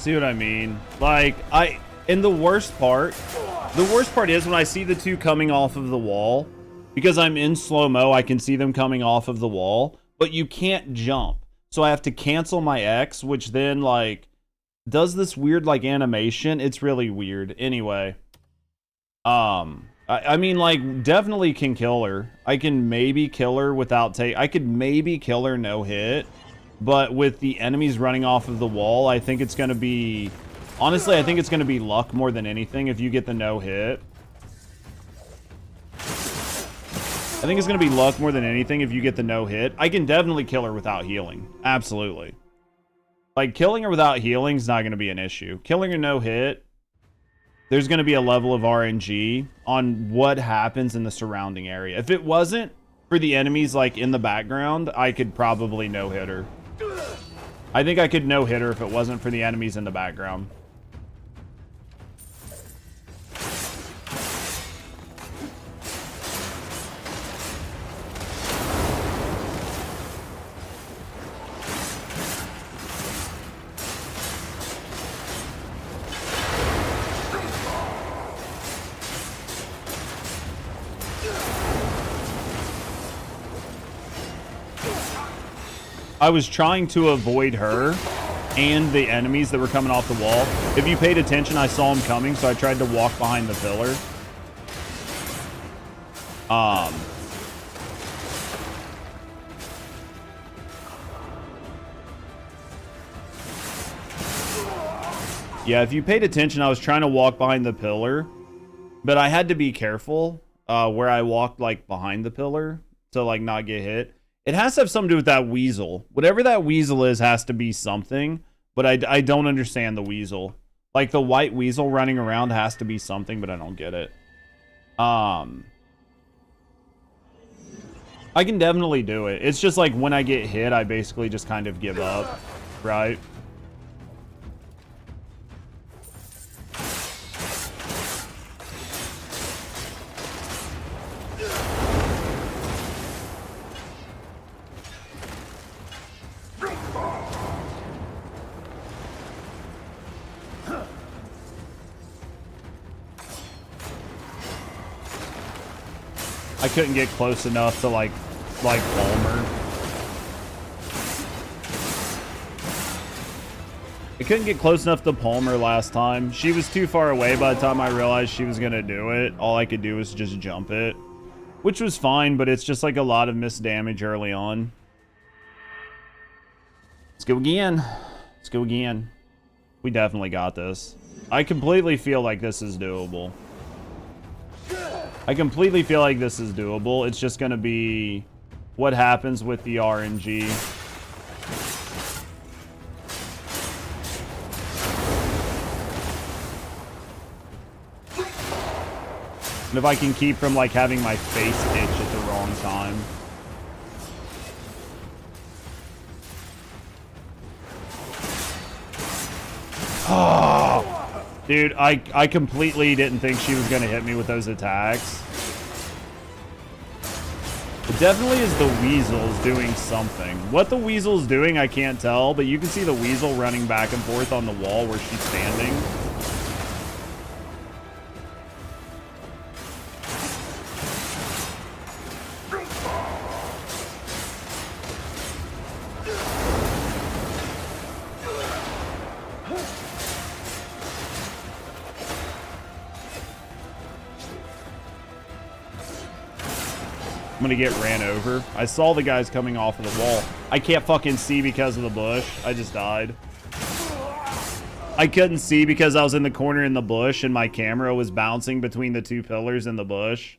See what I mean? Like, and the worst part is when I see the two coming off of the wall, because I'm in slow-mo, I can see them coming off of the wall, but you can't jump. So I have to cancel my X, which then, like, does this weird, like, animation. It's really weird. Anyway. I mean, like, definitely can kill her. I can maybe kill her without I could maybe kill her no hit. But with the enemies running off of the wall, I think it's going to be... Honestly, I think it's going to be luck more than anything if you get the no hit. I think it's going to be luck more than anything if you get the no hit. I can definitely kill her without healing. Absolutely. Like, killing her without healing is not going to be an issue. Killing her no hit, there's going to be a level of RNG on what happens in the surrounding area. If it wasn't for the enemies, like, in the background, I could probably no hit her. I think I could no hit her if it wasn't for the enemies in the background. I was trying to avoid her and the enemies that were coming off the wall. If you paid attention, I saw them coming, so I tried to walk behind the pillar. Yeah, if you paid attention, I was trying to walk behind the pillar, but I had to be careful where I walked, like, behind the pillar to, like, not get hit. It has to have something to do with that weasel. Whatever that weasel is has to be something, but I don't understand the weasel. Like, the white weasel running around has to be something, but I don't get it. I can definitely do it. It's just like when I get hit, I basically just kind of give up, right? I couldn't get close enough to like Palmer. I couldn't get close enough to Palmer last time. She was too far away by the time I realized she was gonna do it. All I could do was just jump it, which was fine, but it's just like a lot of missed damage early on. Let's go again. Let's go again. We definitely got this. I completely feel like this is doable. I completely feel like this is doable. It's just going to be what happens with the RNG. And if I can keep from, like, having my face itch at the wrong time. Oh! Dude, I completely didn't think she was going to hit me with those attacks. It definitely is the weasels doing something. What the weasel's doing, I can't tell, but you can see the weasel running back and forth on the wall where she's standing. I'm gonna get ran over. I saw the guys coming off of the wall. I can't fucking see because of the bush. I just died. I couldn't see because I was in the corner in the bush and my camera was bouncing between the two pillars in the bush.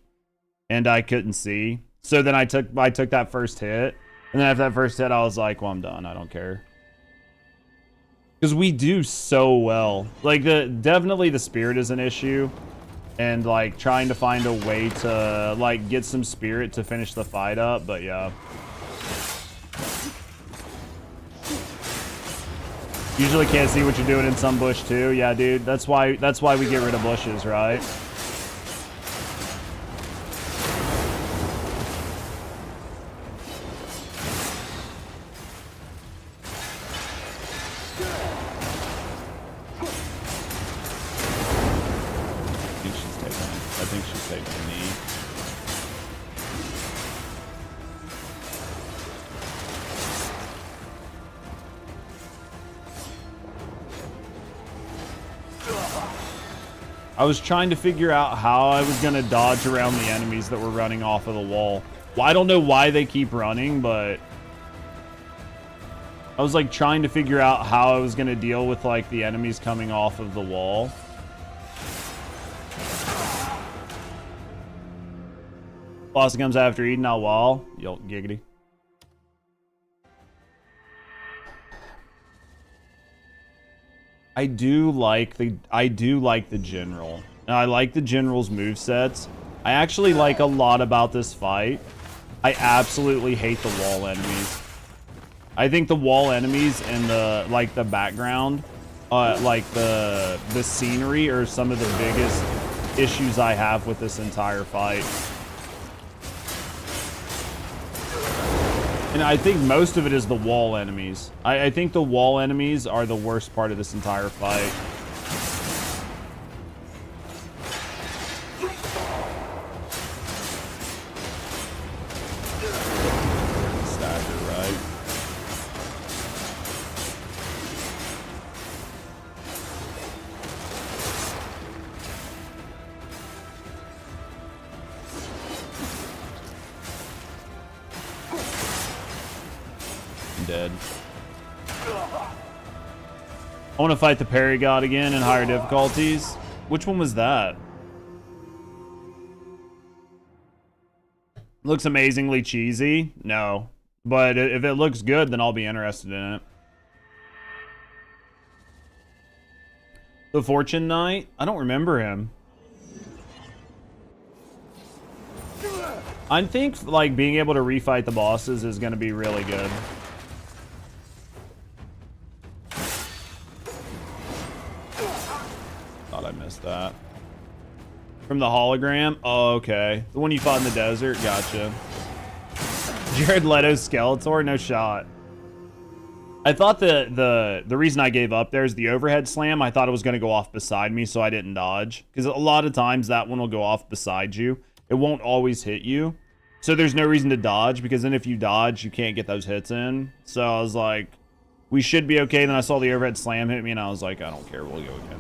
And I couldn't see. So then I took that first hit. And then after that first hit, I was like, well, I'm done. I don't care. Because we do so well. Like, definitely the spirit is an issue. And, like, trying to find a way to, like, get some spirit to finish the fight up, but yeah. Usually can't see what you're doing in some bush, too. Yeah, dude, that's why we get rid of bushes, right? I was trying to figure out how I was going to dodge around the enemies that were running off of the wall. Well, I don't know why they keep running, but I was like trying to figure out how I was going to deal with like the enemies coming off of the wall. Boss comes after Eden out wall. Yo, giggity. I do like the general. And I like the general's movesets. I actually like a lot about this fight. I absolutely hate the wall enemies. I think the wall enemies and the like the background, like the scenery are some of the biggest issues I have with this entire fight. And I think most of it is the wall enemies. I think the wall enemies are the worst part of this entire fight. Stagger, right? Dead. I want to fight the parry god again in higher difficulties. Which one was that? Looks amazingly cheesy? No. But if it looks good, then I'll be interested in it. The Fortune Knight? I don't remember him. I think like being able to refight the bosses is going to be really good. Thought I missed that. From the hologram? Oh, okay. The one you fought in the desert? Gotcha. Jared Leto's Skeletor? No shot. I thought the reason I gave up there is the overhead slam. I thought it was going to go off beside me, so I didn't dodge. Because a lot of times that one will go off beside you. It won't always hit you. So there's no reason to dodge, because then if you dodge, you can't get those hits in. So I was like, we should be okay. Then I saw the overhead slam hit me, and I was like, I don't care. We'll go again.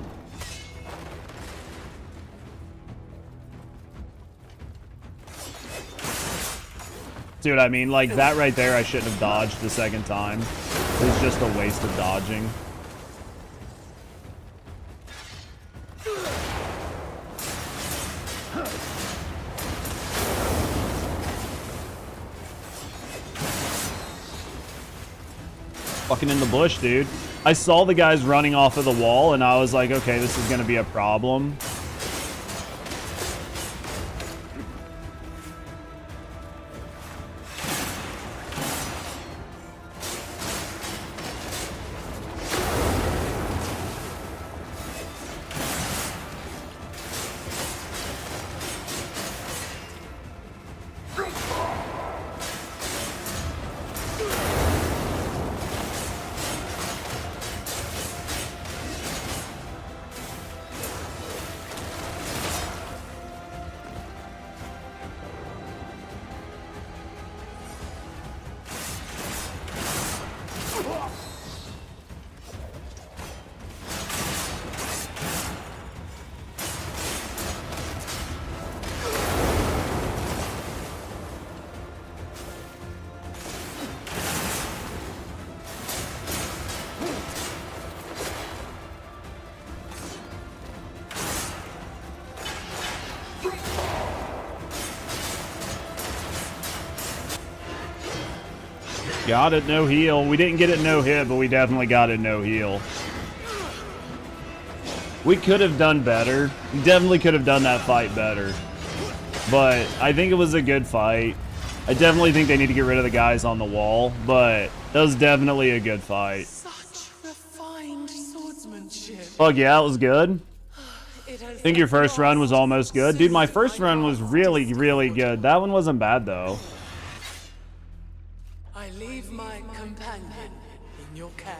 See what I mean? Like, that right there, I shouldn't have dodged the second time. It was just a waste of dodging. Fucking in the bush, dude. I saw the guys running off of the wall, and I was like, okay, this is going to be a problem. Got it, no heal. We didn't get it no hit, but we definitely got it no heal. We could have done better. We definitely could have done that fight better. But I think it was a good fight. I definitely think they need to get rid of the guys on the wall, but that was definitely a good fight.
Such refined swordsmanship.
Fuck yeah, it was good. I think your first run was almost good. Dude, my first run was really, really good. That one wasn't bad, though.
I leave my companion in your care.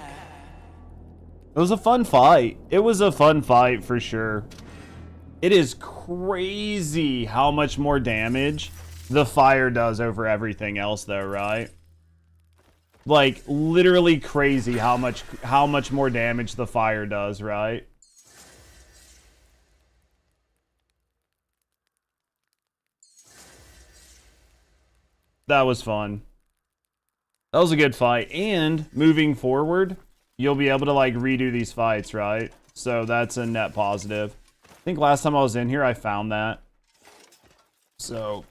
It was a fun fight. It was a fun fight for sure. It is crazy how much more damage the fire does over everything else, though, right? Like, literally crazy how much more damage the fire does, right? That was fun. That was a good fight. And moving forward, you'll be able to like redo these fights, right? So that's a net positive. I think last time I was in here, I found that. So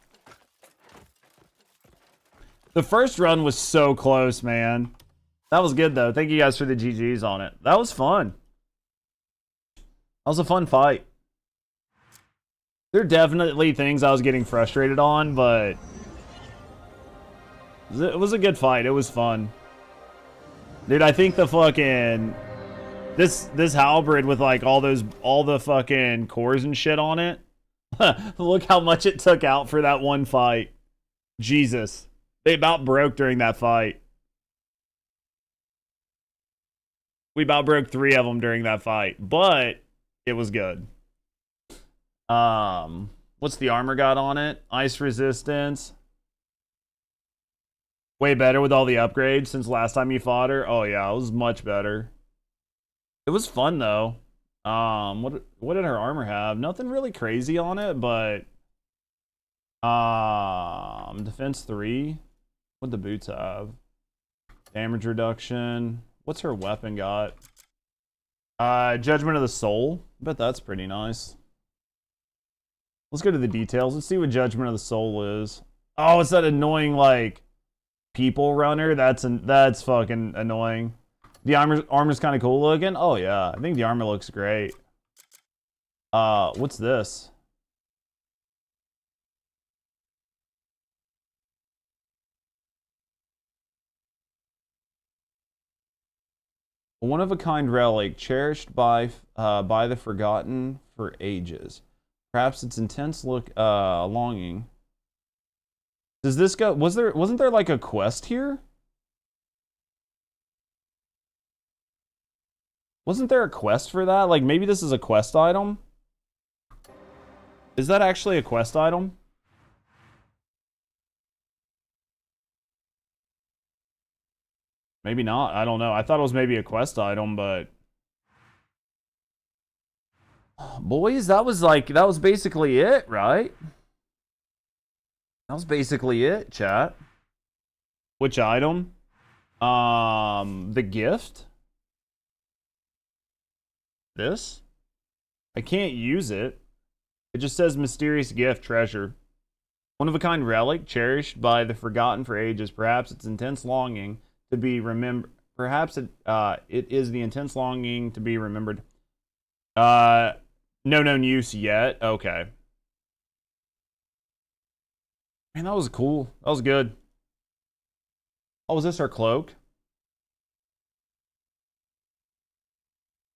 the first run was so close, man. That was good though. Thank you guys for the GGs on it. That was fun. That was a fun fight. There are definitely things I was getting frustrated on, but it was a good fight. It was fun. Dude, I think the fucking this halberd with like all the fucking cores and shit on it. Look how much it took out for that one fight. Jesus. They about broke during that fight. We about broke 3 of them during that fight, but it was good. What's the armor got on it? Ice resistance. Way better with all the upgrades since last time you fought her. Oh yeah, it was much better. It was fun though. What did her armor have? Nothing really crazy on it, but defense 3. What'd the boots have? Damage reduction. What's her weapon got? Judgment of the Soul. I bet that's pretty nice. Let's go to the details. Let's see what Judgment of the Soul is. Oh, it's that annoying like people runner. That's fucking annoying. The armor's kind of cool looking. Oh yeah, I think the armor looks great. What's this? A one-of-a-kind relic cherished by the forgotten for ages. Perhaps its intense longing. Does this go? Wasn't there like a quest here? Wasn't there a quest for that? Like maybe this is a quest item? Is that actually a quest item? Maybe not. I don't know. I thought it was maybe a quest item, but boys, that was basically it, right? That was basically it, chat. Which item? The gift? This? I can't use it. It just says mysterious gift treasure. One-of-a-kind relic cherished by the forgotten for ages. Perhaps its intense longing to be remembered. Perhaps it is the intense longing to be remembered. No known use yet. Okay. Man, that was cool. That was good. Oh, was this our cloak?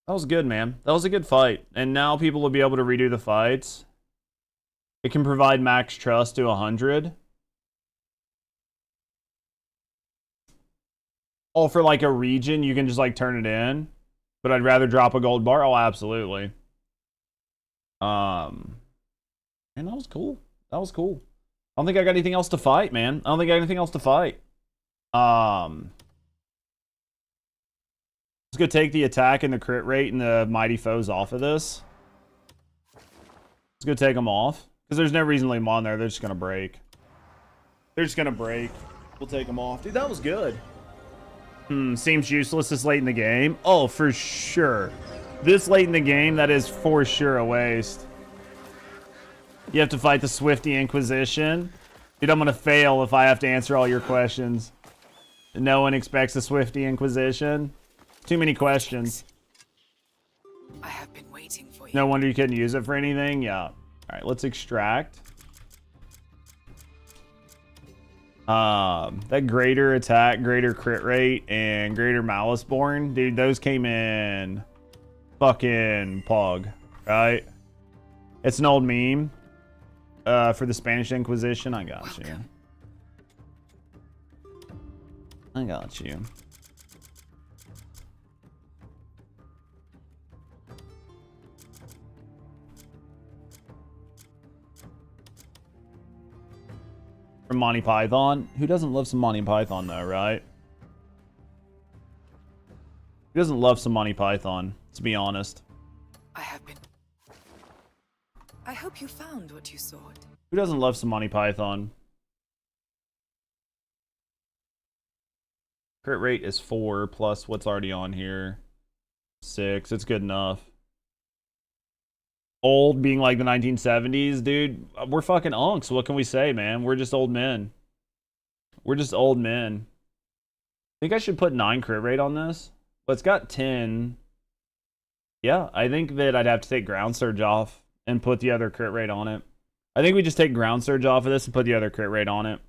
That was good, man. That was a good fight. And now people will be able to redo the fights. It can provide max trust to 100. Oh, for like a region, you can just like turn it in. But I'd rather drop a gold bar. Oh, absolutely. Man, that was cool. That was cool. I don't think I got anything else to fight, man. I don't think I got anything else to fight. Let's go take the attack and the crit rate and the mighty foes off of this. Let's go take them off. Because there's no reason to leave them on there. They're just going to break. They're just going to break. We'll take them off. Dude, that was good. Seems useless this late in the game. Oh, for sure. This late in the game, that is for sure a waste. You have to fight the Swifty Inquisition. Dude, I'm going to fail if I have to answer all your questions. No one expects the Swifty Inquisition. Too many questions.
I have been waiting for you.
No wonder you couldn't use it for anything. Yeah. All right, let's extract. That greater attack, greater crit rate, and greater malice born, dude, those came in fucking pog, right? It's an old meme. For the Spanish Inquisition, I got you. I got you. From Monty Python. Who doesn't love some Monty Python though, right? Who doesn't love some Monty Python, to be honest?
I have been. I hope you found what you sought.
Who doesn't love some Monty Python? Crit rate is 4 plus what's already on here. 6. It's good enough. Old being like the 1970s, dude. We're fucking unks. What can we say, man? We're just old men. We're just old men. I think I should put 9 crit rate on this. But it's got 10. Yeah, I think that I'd have to take ground surge off and put the other crit rate on it. I think we just take ground surge off of this and put the other crit rate on it.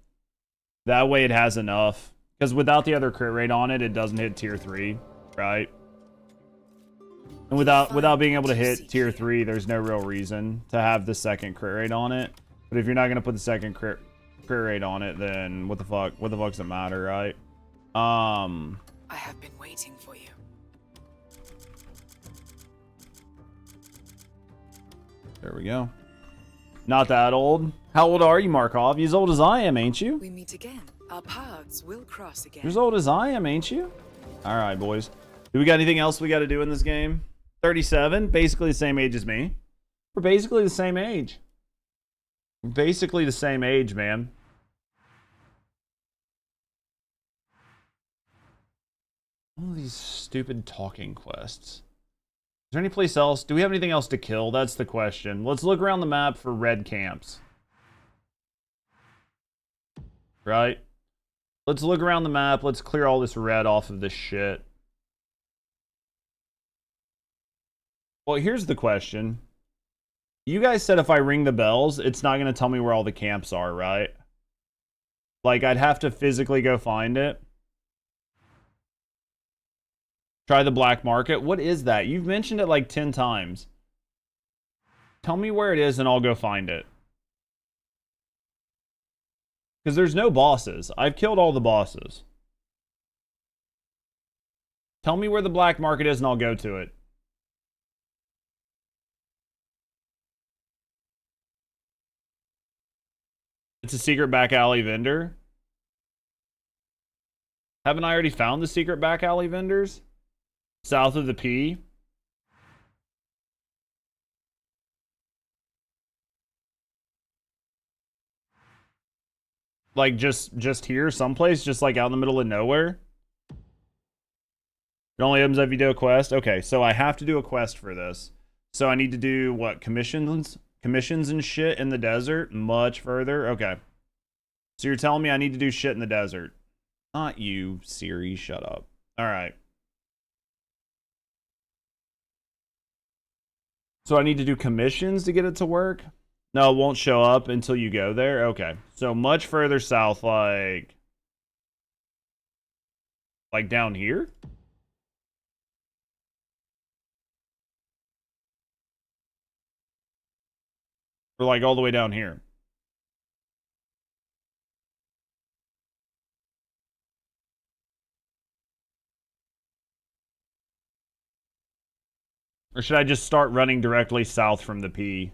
That way it has enough. Because without the other crit rate on it, it doesn't hit tier 3, right? And without being able to hit tier 3, there's no real reason to have the second crit rate on it. But if you're not going to put the second crit rate on it, then what the fuck? What the fuck does it matter, right?
I have been waiting for you.
There we go. Not that old. How old are you, Markov? You as old as I am, ain't you?
We meet again. Our paths will cross again.
You're as old as I am, ain't you? All right, boys. Do we got anything else we got to do in this game? 37, basically the same age as me. We're basically the same age. We're basically the same age, man. All these stupid talking quests. Is there any place else? Do we have anything else to kill? That's the question. Let's look around the map for red camps. Right? Let's look around the map. Let's clear all this red off of this shit. Well, here's the question. You guys said if I ring the bells, it's not going to tell me where all the camps are, right? Like, I'd have to physically go find it. Try the black market. What is that? You've mentioned it like 10 times. Tell me where it is and I'll go find it. Because there's no bosses. I've killed all the bosses. Tell me where the black market is and I'll go to it. It's a secret back alley vendor. Haven't I already found the secret back alley vendors? South of the P. Like just here, someplace, just like out in the middle of nowhere. It only opens up if you do a quest. Okay, so I have to do a quest for this. So I need to do what? Commissions and shit in the desert? Much further? Okay. So you're telling me I need to do shit in the desert. Not you, Siri. Shut up. Alright. So I need to do commissions to get it to work? No, it won't show up until you go there? Okay. So much further south, like down here? Or like all the way down here? Or should I just start running directly south from the P?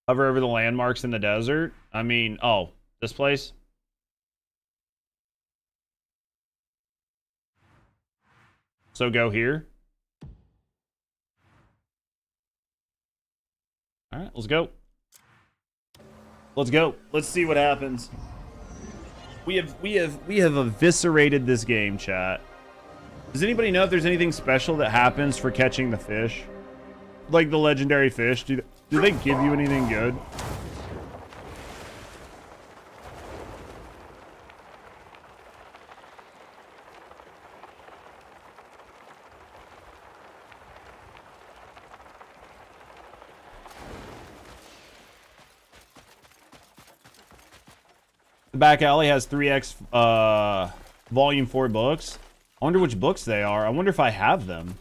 Hover over the landmarks in the desert? I mean, oh, this place? So go here? Alright, let's go. Let's go. Let's see what happens. We have eviscerated this game, chat. Does anybody know if there's anything special that happens for catching the fish? Like the legendary fish? Do they give you anything good? The back alley has 3x volume 4 books. I wonder which books they are. I wonder if I have them.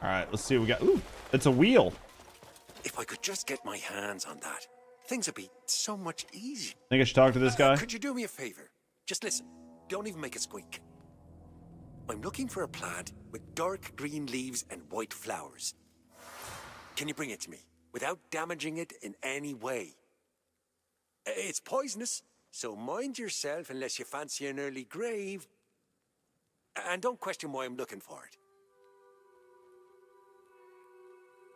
Alright, let's see what we got. Ooh, it's a wheel.
If I could just get my hands on that, things would be so much easier.
Think I should talk to this guy?
Could you do me a favor? Just listen.
Don't even make a squeak. I'm looking for a plant with dark green leaves and white flowers. Can you bring it to me without damaging it in any way? It's poisonous, so mind yourself unless you fancy an early grave. And don't question why I'm looking for it.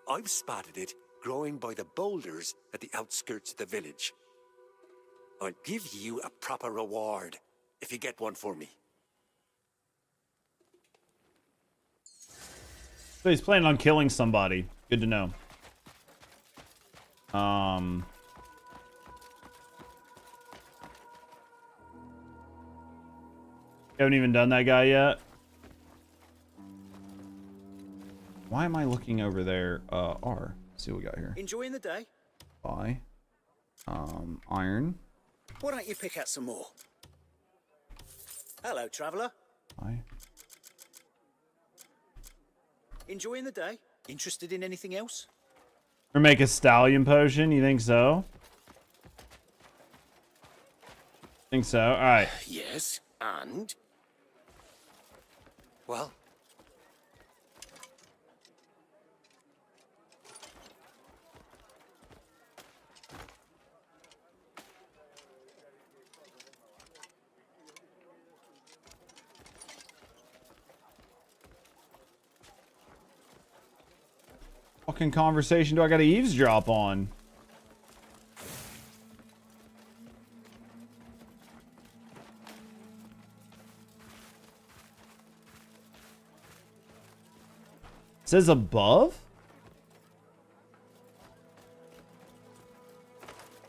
I've spotted it growing by the boulders at the outskirts of the village. I'll give you a proper reward if you get one for me.
So he's planning on killing somebody. Good to know. Haven't even done that guy yet. Why am I looking over there? R. Let's see what we got here.
Enjoying the day?
Buy. Iron.
Why don't you pick out some more? Hello, traveller.
Buy.
Enjoying the day? Interested in anything else?
Or make a stallion potion? You think so? Think so? All right.
Yes, and?
Well?
Fucking conversation do I gotta eavesdrop on? It says above?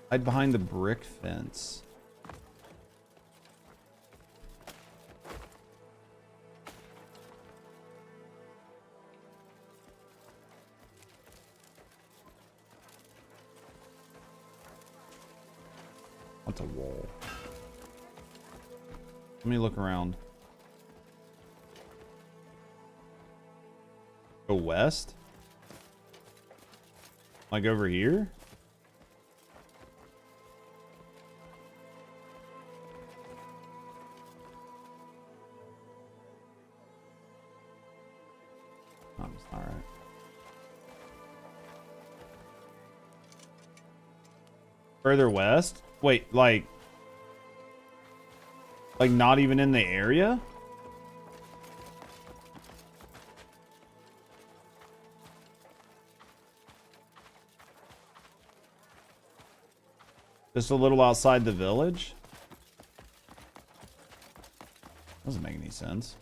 Hide behind the brick fence. What's a wall? Let me look around. Go west? Like over here? Oh, it's all right. Further west? Wait, like not even in the area? Just a little outside the village? Doesn't make any sense.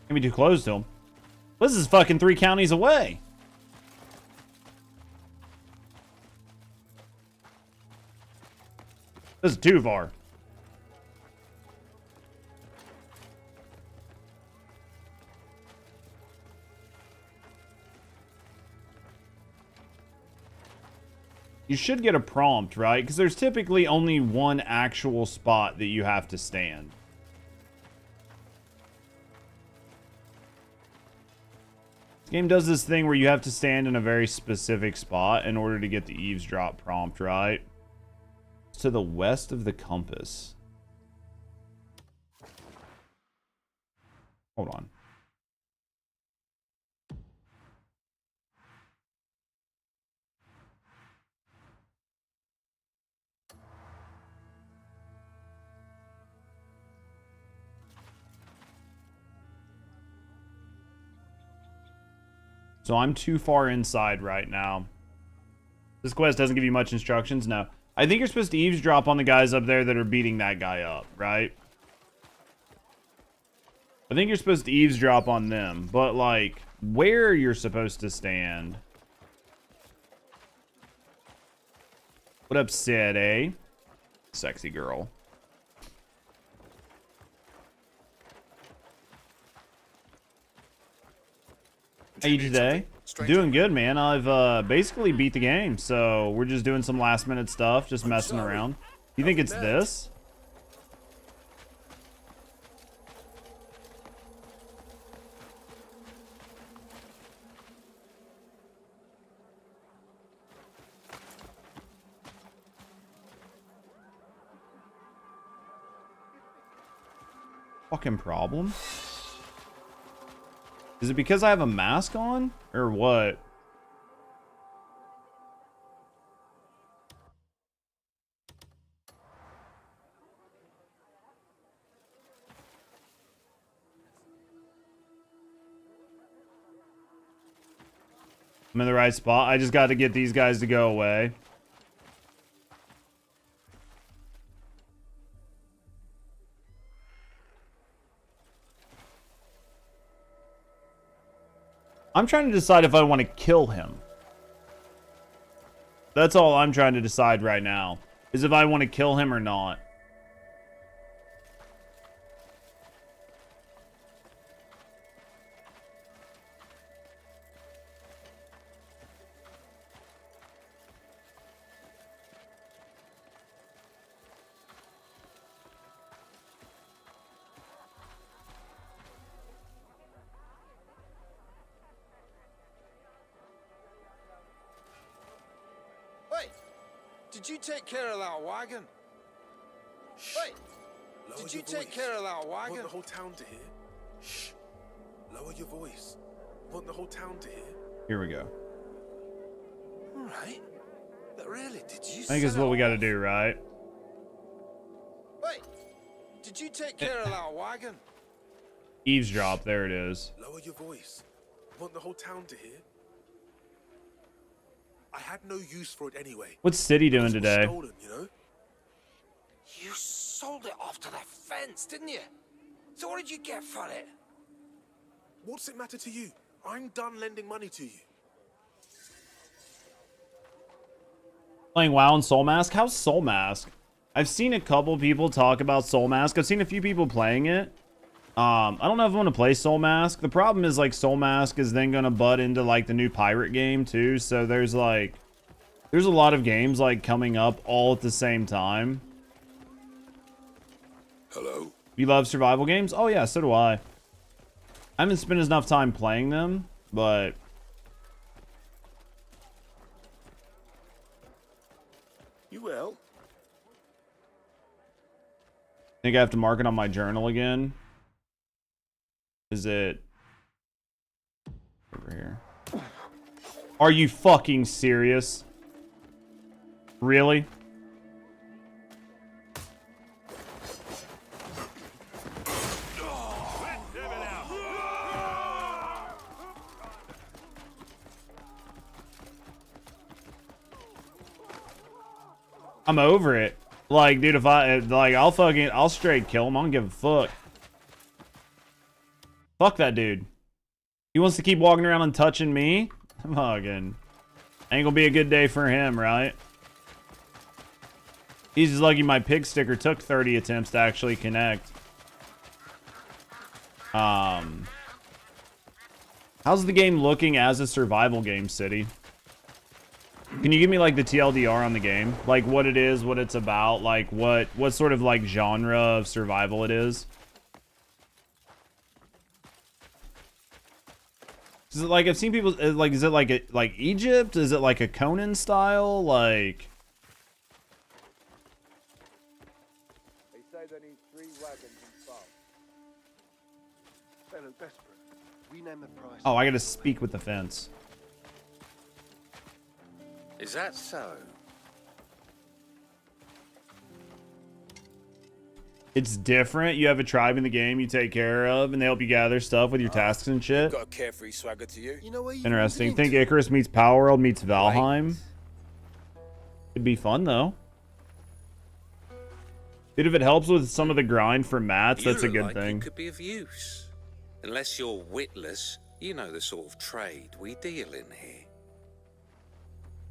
Can't be too close to him. This is fucking 3 counties away. This is too far. You should get a prompt, right? Because there's typically only one actual spot that you have to stand. This game does this thing where you have to stand in a very specific spot in order to get the eavesdrop prompt, right? It's to the west of the compass. Hold on. So I'm too far inside right now. This quest doesn't give you much instructions. No. I think you're supposed to eavesdrop on the guys up there that are beating that guy up, right? I think you're supposed to eavesdrop on them. But, like, where you're supposed to stand... What up, Sid, eh? Sexy girl. How you today? Doing good, man. I've basically beat the game, so we're just doing some last minute stuff, just messing around. You think it's this? Fucking problem? Is it because I have a mask on? Or what? I'm in the right spot. I just got to get these guys to go away. I'm trying to decide if I want to kill him. That's all I'm trying to decide right now. Is if I want to kill him or not.
Wait, did you take care of that wagon? Wait, did you take care of that wagon?
Want the whole town to hear? Shh. Lower your voice. Want the whole town to hear?
Here we go.
All right. But really, did you?
I think it's what we got to do, right?
Wait, did you take care of that wagon?
Eavesdrop. There it is.
Lower your voice. Want the whole town to hear? I had no use for it anyway.
What's City doing today?
Stolen, you know?
You sold it off to the fence, didn't you? So what did you get for it?
What's it matter to you? I'm done lending money to you.
Playing WoW and Soul Mask? How's Soul Mask? I've seen a couple people talk about Soul Mask. I've seen a few people playing it. I don't know if I want to play Soul Mask. The problem is, like, Soul Mask is then going to butt into, like, the new pirate game, too. So there's, like... There's a lot of games, like, coming up all at the same time.
Hello?
You love survival games? Oh, yeah, so do I. I haven't spent enough time playing them, but...
You will?
I think I have to mark it on my journal again. Is it... over here? Are you fucking serious? Really? I'm over it. Like, dude, if I'll straight kill him. I don't give a fuck. Fuck that dude. He wants to keep walking around and touching me? Fucking. Ain't gonna be a good day for him, right? He's just lucky my pig sticker took 30 attempts to actually connect. How's the game looking as a survival game, City? Can you give me, like, the TLDR on the game? Like, what it is, what it's about, like, what sort of, like, genre of survival it is? Is it, like, I've seen people, like, is it, like Egypt? Is it, like, a Conan style? Like...
They say they need 3 wagons and farm. They look desperate. Rename the price.
Oh, I gotta speak with the fence.
Is that so?
It's different. You have a tribe in the game you take care of, and they help you gather stuff with your tasks and shit.
Got a carefree swagger to you. You know where you
Interesting. Think Icarus meets Palworld meets Valheim. It'd be fun, though. Dude, if it helps with some of the grind for mats, that's a good thing.
It could be of use. Unless you're witless, you know the sort of trade we deal in here.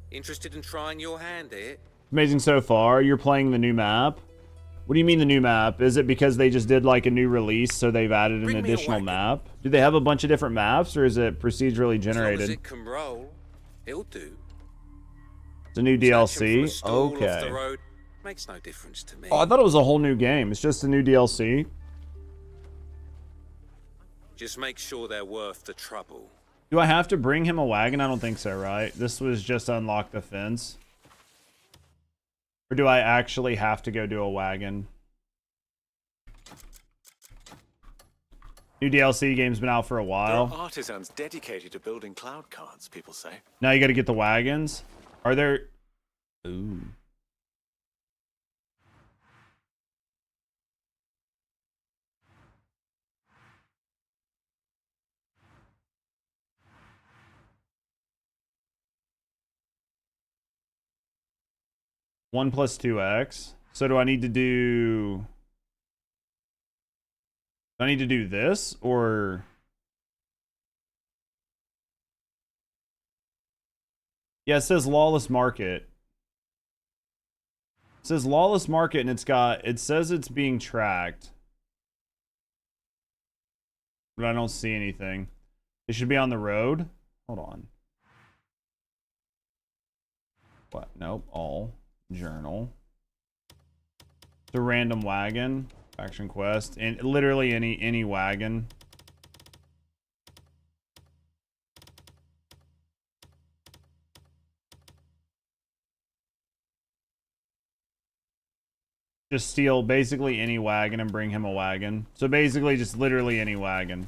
Interested in trying your hand here?
Amazing so far. You're playing the new map. What do you mean the new map? Is it because they just did like a new release, so they've added an additional map? Do they have a bunch of different maps, or is it procedurally generated?
As long as it can roll, it'll do.
It's a new DLC? Okay.
Off the road makes no difference to me.
Oh, I thought it was a whole new game. It's just a new DLC.
Just make sure they're worth the trouble.
Do I have to bring him a wagon? I don't think so, right? This was just unlock the fence. Or do I actually have to go do a wagon? New DLC game's been out for a
There
while.
are artisans dedicated to building cloud cards, people say.
Now you got to get the wagons. Are there? Ooh. One plus 2x. So do I need to do? Do I need to do this or? Yeah, it says lawless market. It says lawless market, and it says it's being tracked. But I don't see anything. It should be on the road. Hold on. What? Nope. All. Journal. It's a random wagon. Faction quest. And literally any wagon. Just steal basically any wagon and bring him a wagon. So basically just literally any wagon.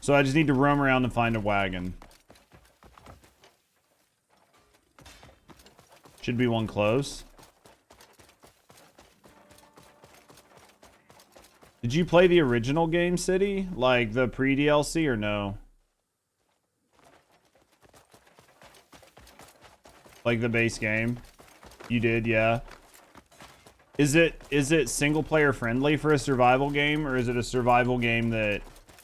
So I just need to roam around and find a wagon. Should be one close. Did you play the original game, City? Like the pre-DLC or no? Like the base game? You did, yeah. Is it single player friendly for a survival game, or is it a survival game that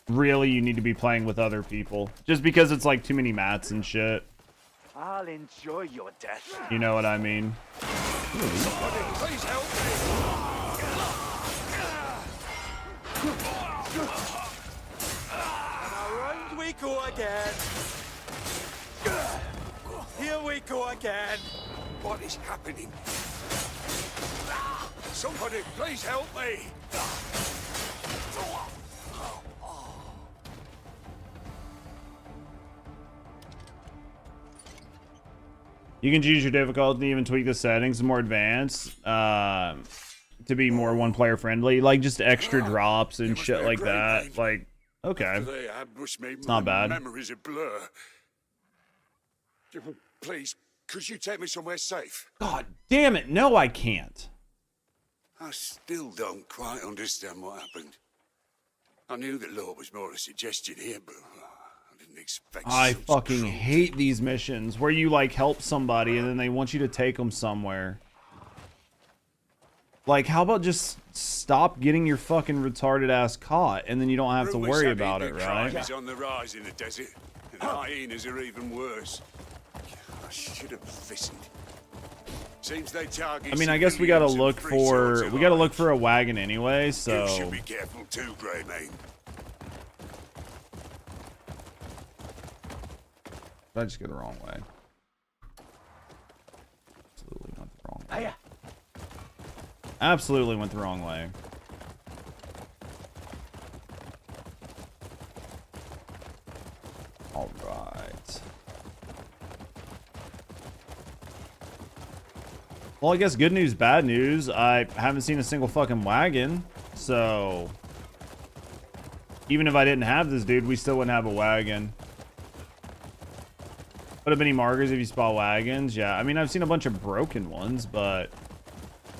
really you need to be playing with other people? Just because it's like too many mats and shit.
I'll enjoy your death.
You know what I mean?
Please help
And around we go again. Here we go again.
What is happening? Somebody, please help me!
You can choose your difficulty, even tweak the settings more advanced to be more one-player friendly, like just extra drops and shit like that. Like, okay, it's not bad.
Memory's a blur. Please, could you take me somewhere safe?
God damn it! No, I can't.
I still don't quite understand what happened. I knew the law was more a suggestion here, but I didn't expect.
I fucking hate these missions where you like help somebody and then they want you to take them somewhere. Like, how about just stop getting your fucking retarded ass caught and then you don't have to worry about it, right?
Crime is on the rise in the desert, and hyenas are even worse. I should have listened. Seems they target.
I mean, I guess we gotta look for a wagon anyway, so.
You should be careful too, Greymane.
Did I just go the wrong way? Absolutely went the wrong way. Absolutely went the wrong way. All right. Well, I guess good news, bad news. I haven't seen a single fucking wagon, so even if I didn't have this dude, we still wouldn't have a wagon. Would have been any markers if you spot wagons? Yeah, I mean, I've seen a bunch of broken ones, but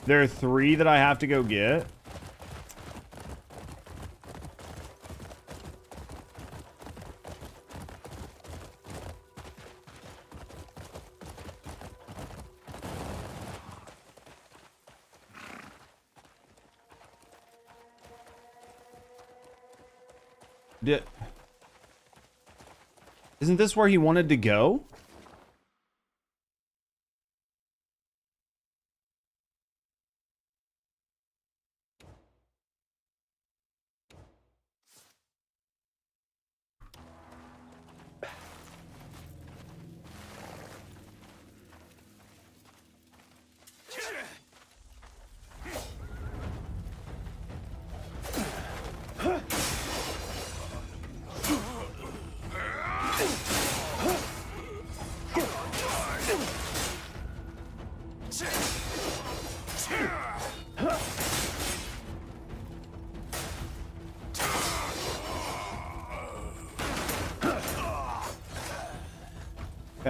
there are 3 that I have to go get. Isn't this where he wanted to go?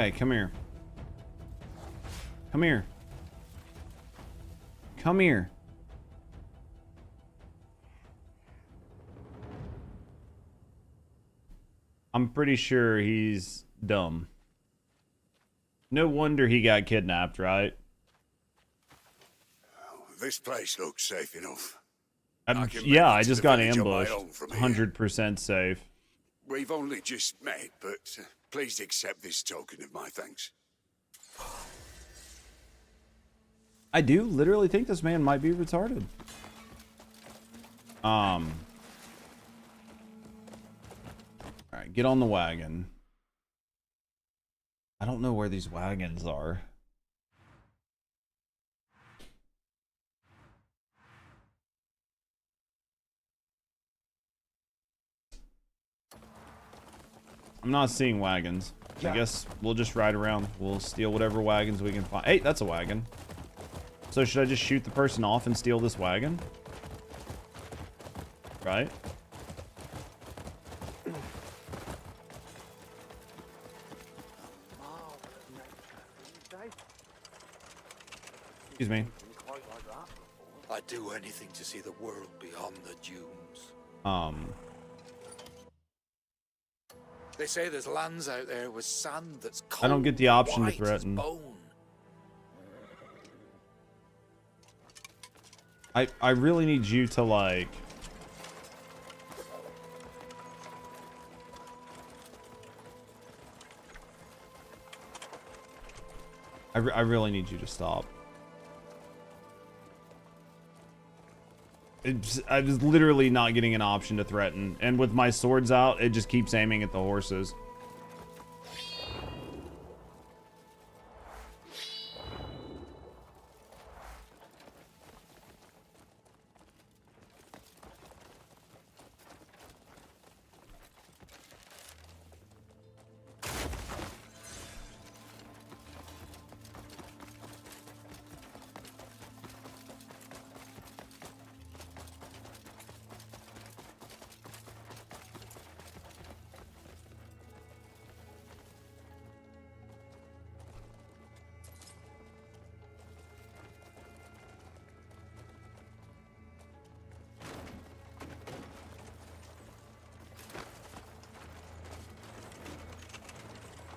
Hey, come here. Come here. Come here. I'm pretty sure he's dumb. No wonder he got kidnapped, right?
This place looks safe enough.
Yeah, I just got
village on my
ambushed.
own from here.
100% safe.
We've only just met, but please accept this token of my thanks.
I do literally think this man might be retarded. Alright, get on the wagon. I don't know where these wagons are. I'm not seeing wagons. I guess we'll just ride around. We'll steal whatever wagons we can find. Hey, that's a wagon. So should I just shoot the person off and steal this wagon? Right? Excuse me.
I'd do anything to see the world beyond the dunes. They say there's lands out there with sand that's cold.
I don't get the option to
white as
threaten.
bone.
I really need you to like I really need you to stop. I was literally not getting an option to threaten, and with my swords out, it just keeps aiming at the horses.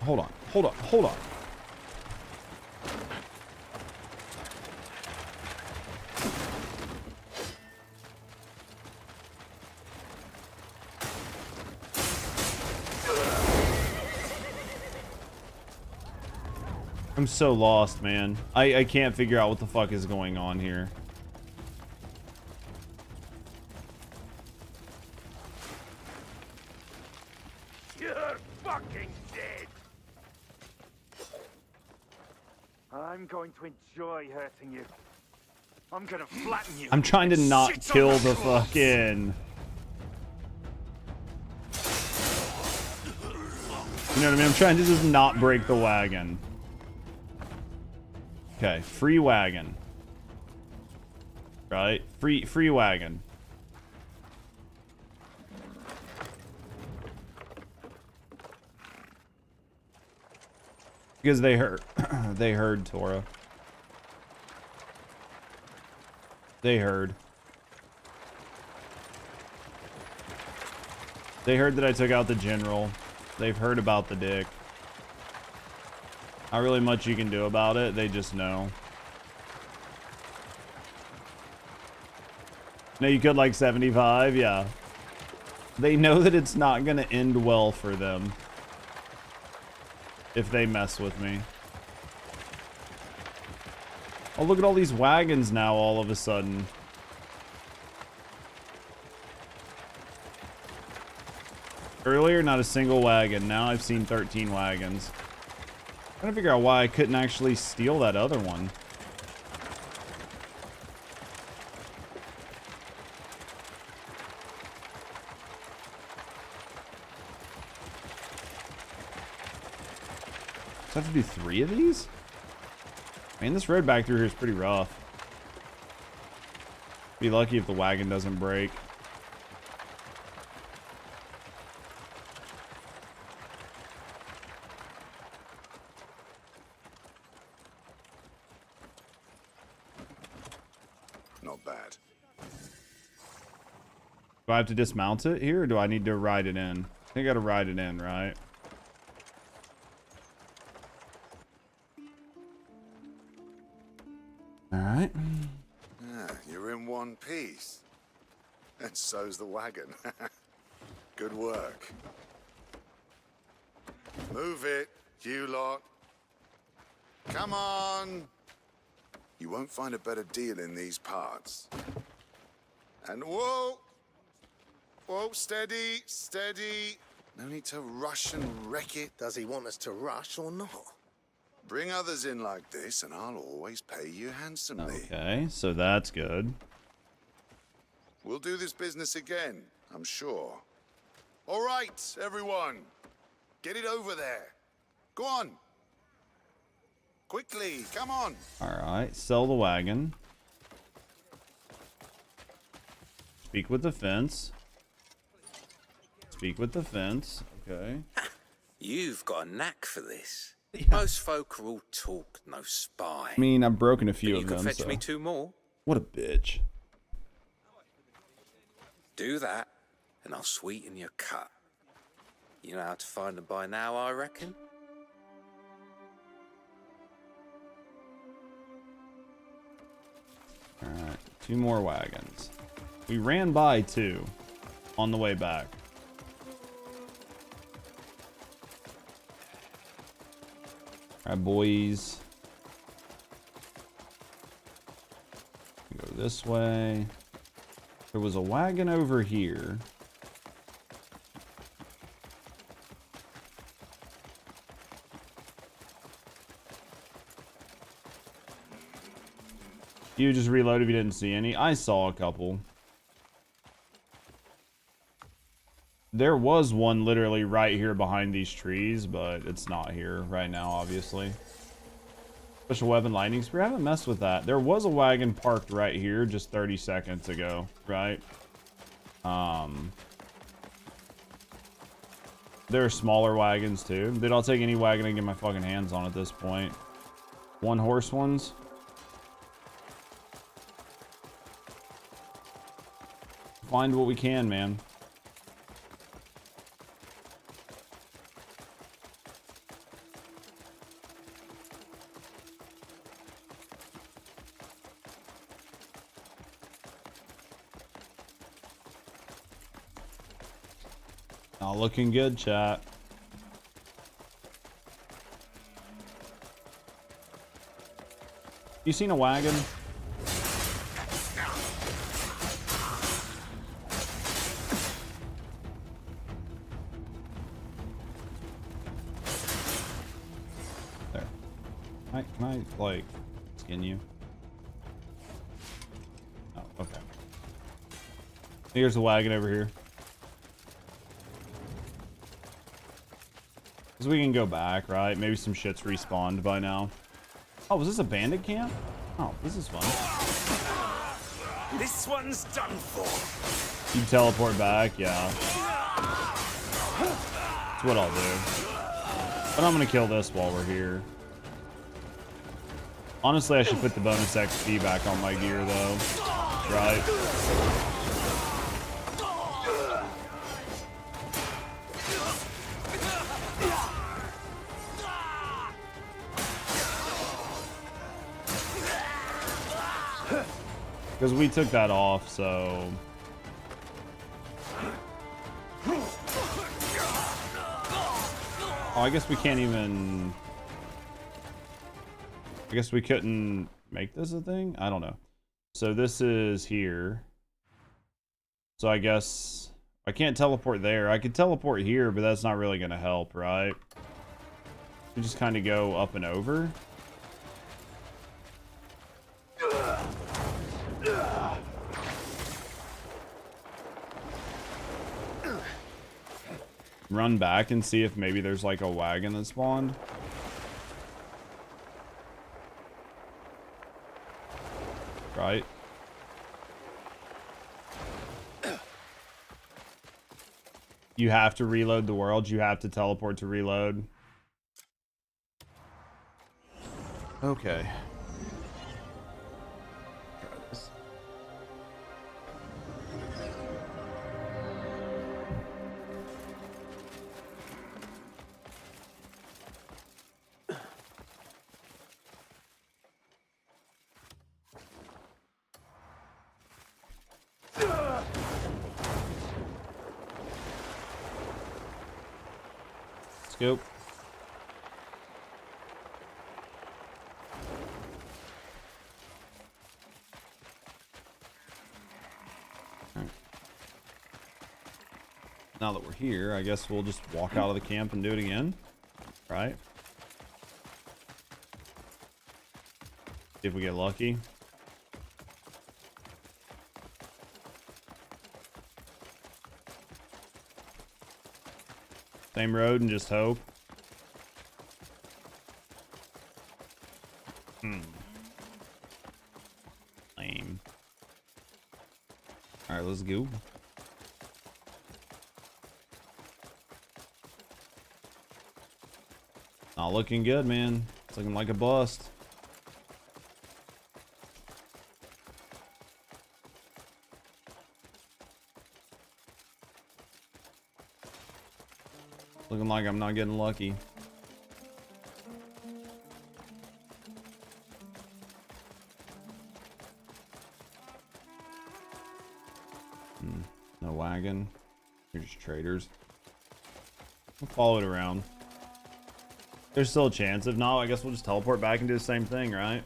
Hold on, hold on, hold on. I'm so lost, man. I can't figure out what the fuck is going on here.
You're fucking dead. I'm going to enjoy hurting you. I'm gonna flatten you.
I'm trying to
and
not
shit on
kill
the
the
cross.
fucking... You know what I mean? I'm trying to just not break the wagon. Okay, free wagon. Right? Free wagon. Because they heard they heard Tora. They heard. They heard that I took out the general. They've heard about the dick. Not really much you can do about it. They just know. No, you could like 75, yeah. They know that it's not gonna end well for them if they mess with me. Oh, look at all these wagons now all of a sudden. Earlier, not a single wagon. Now I've seen 13 wagons. I'm trying to figure out why I couldn't actually steal that other one. Do I have to do 3 of these? Man, this road back through here is pretty rough. Be lucky if the wagon doesn't break.
not bad.
Do I have to dismount it here, or do I need to ride it in? I think I gotta ride it in, right? Alright.
Ah, you're in one piece. And so's the wagon. Good work. Move it, you lot. Come on. You won't find a better deal in these parts. And whoa! Whoa, steady, steady. No need to rush and wreck it.
Does he want us to rush or not?
Bring others in like this, and I'll always pay you handsomely.
Okay, so that's good.
We'll do this business again, I'm sure. All right, everyone. Get it over there. Go on. Quickly, come on.
Alright, sell the wagon. Speak with the fence. Speak with the fence. Okay.
You've got a knack for this. Most folk are all talk, no spy.
I mean, I've broken a few
But
of
you
them,
can fetch
so.
me 2 more.
What a bitch.
Do that, and I'll sweeten your cut. You know how to find them by now, I reckon?
Alright, 2 more wagons. We ran by 2 on the way back. Alright, boys. Go this way. There was a wagon over here. You just reload if you didn't see any. I saw a couple. There was one literally right here behind these trees, but it's not here right now, obviously. Special weapon lightning spear. I haven't messed with that. There was a wagon parked right here just 30 seconds ago, right? There are smaller wagons too. Dude, I'll take any wagon I can get my fucking hands on at this point. 1 horse ones. Find what we can, man. Not looking good, chat. You seen a wagon? There. Can I like skin you? Oh, okay. Here's a wagon over here. Because we can go back, right? Maybe some shit's respawned by now. Oh, was this a bandit camp? Oh, this is fun.
This one's done for.
You teleport back? Yeah. That's what I'll do. But I'm gonna kill this while we're here. Honestly, I should put the bonus XP back on my gear, though. Right? Because we took that off, so... Oh, I guess we can't even... I guess we couldn't make this a thing? I don't know. So this is here. So I guess... I can't teleport there. I could teleport here, but that's not really going to help, right? We just kind of go up and over. Run back and see if maybe there's like a wagon that spawned. Right? You have to reload the world. You have to teleport to reload. Okay. Try this. go. Alright. Now that we're here, I guess we'll just walk out of the camp and do it again. Right? See if we get lucky. Same road and just hope. Lame. Alright, let's go. Not looking good, man. It's looking like a bust. Looking like I'm not getting lucky. No wagon. They're just traders. We'll follow it around. There's still a chance. If not, I guess we'll just teleport back and do the same thing, right?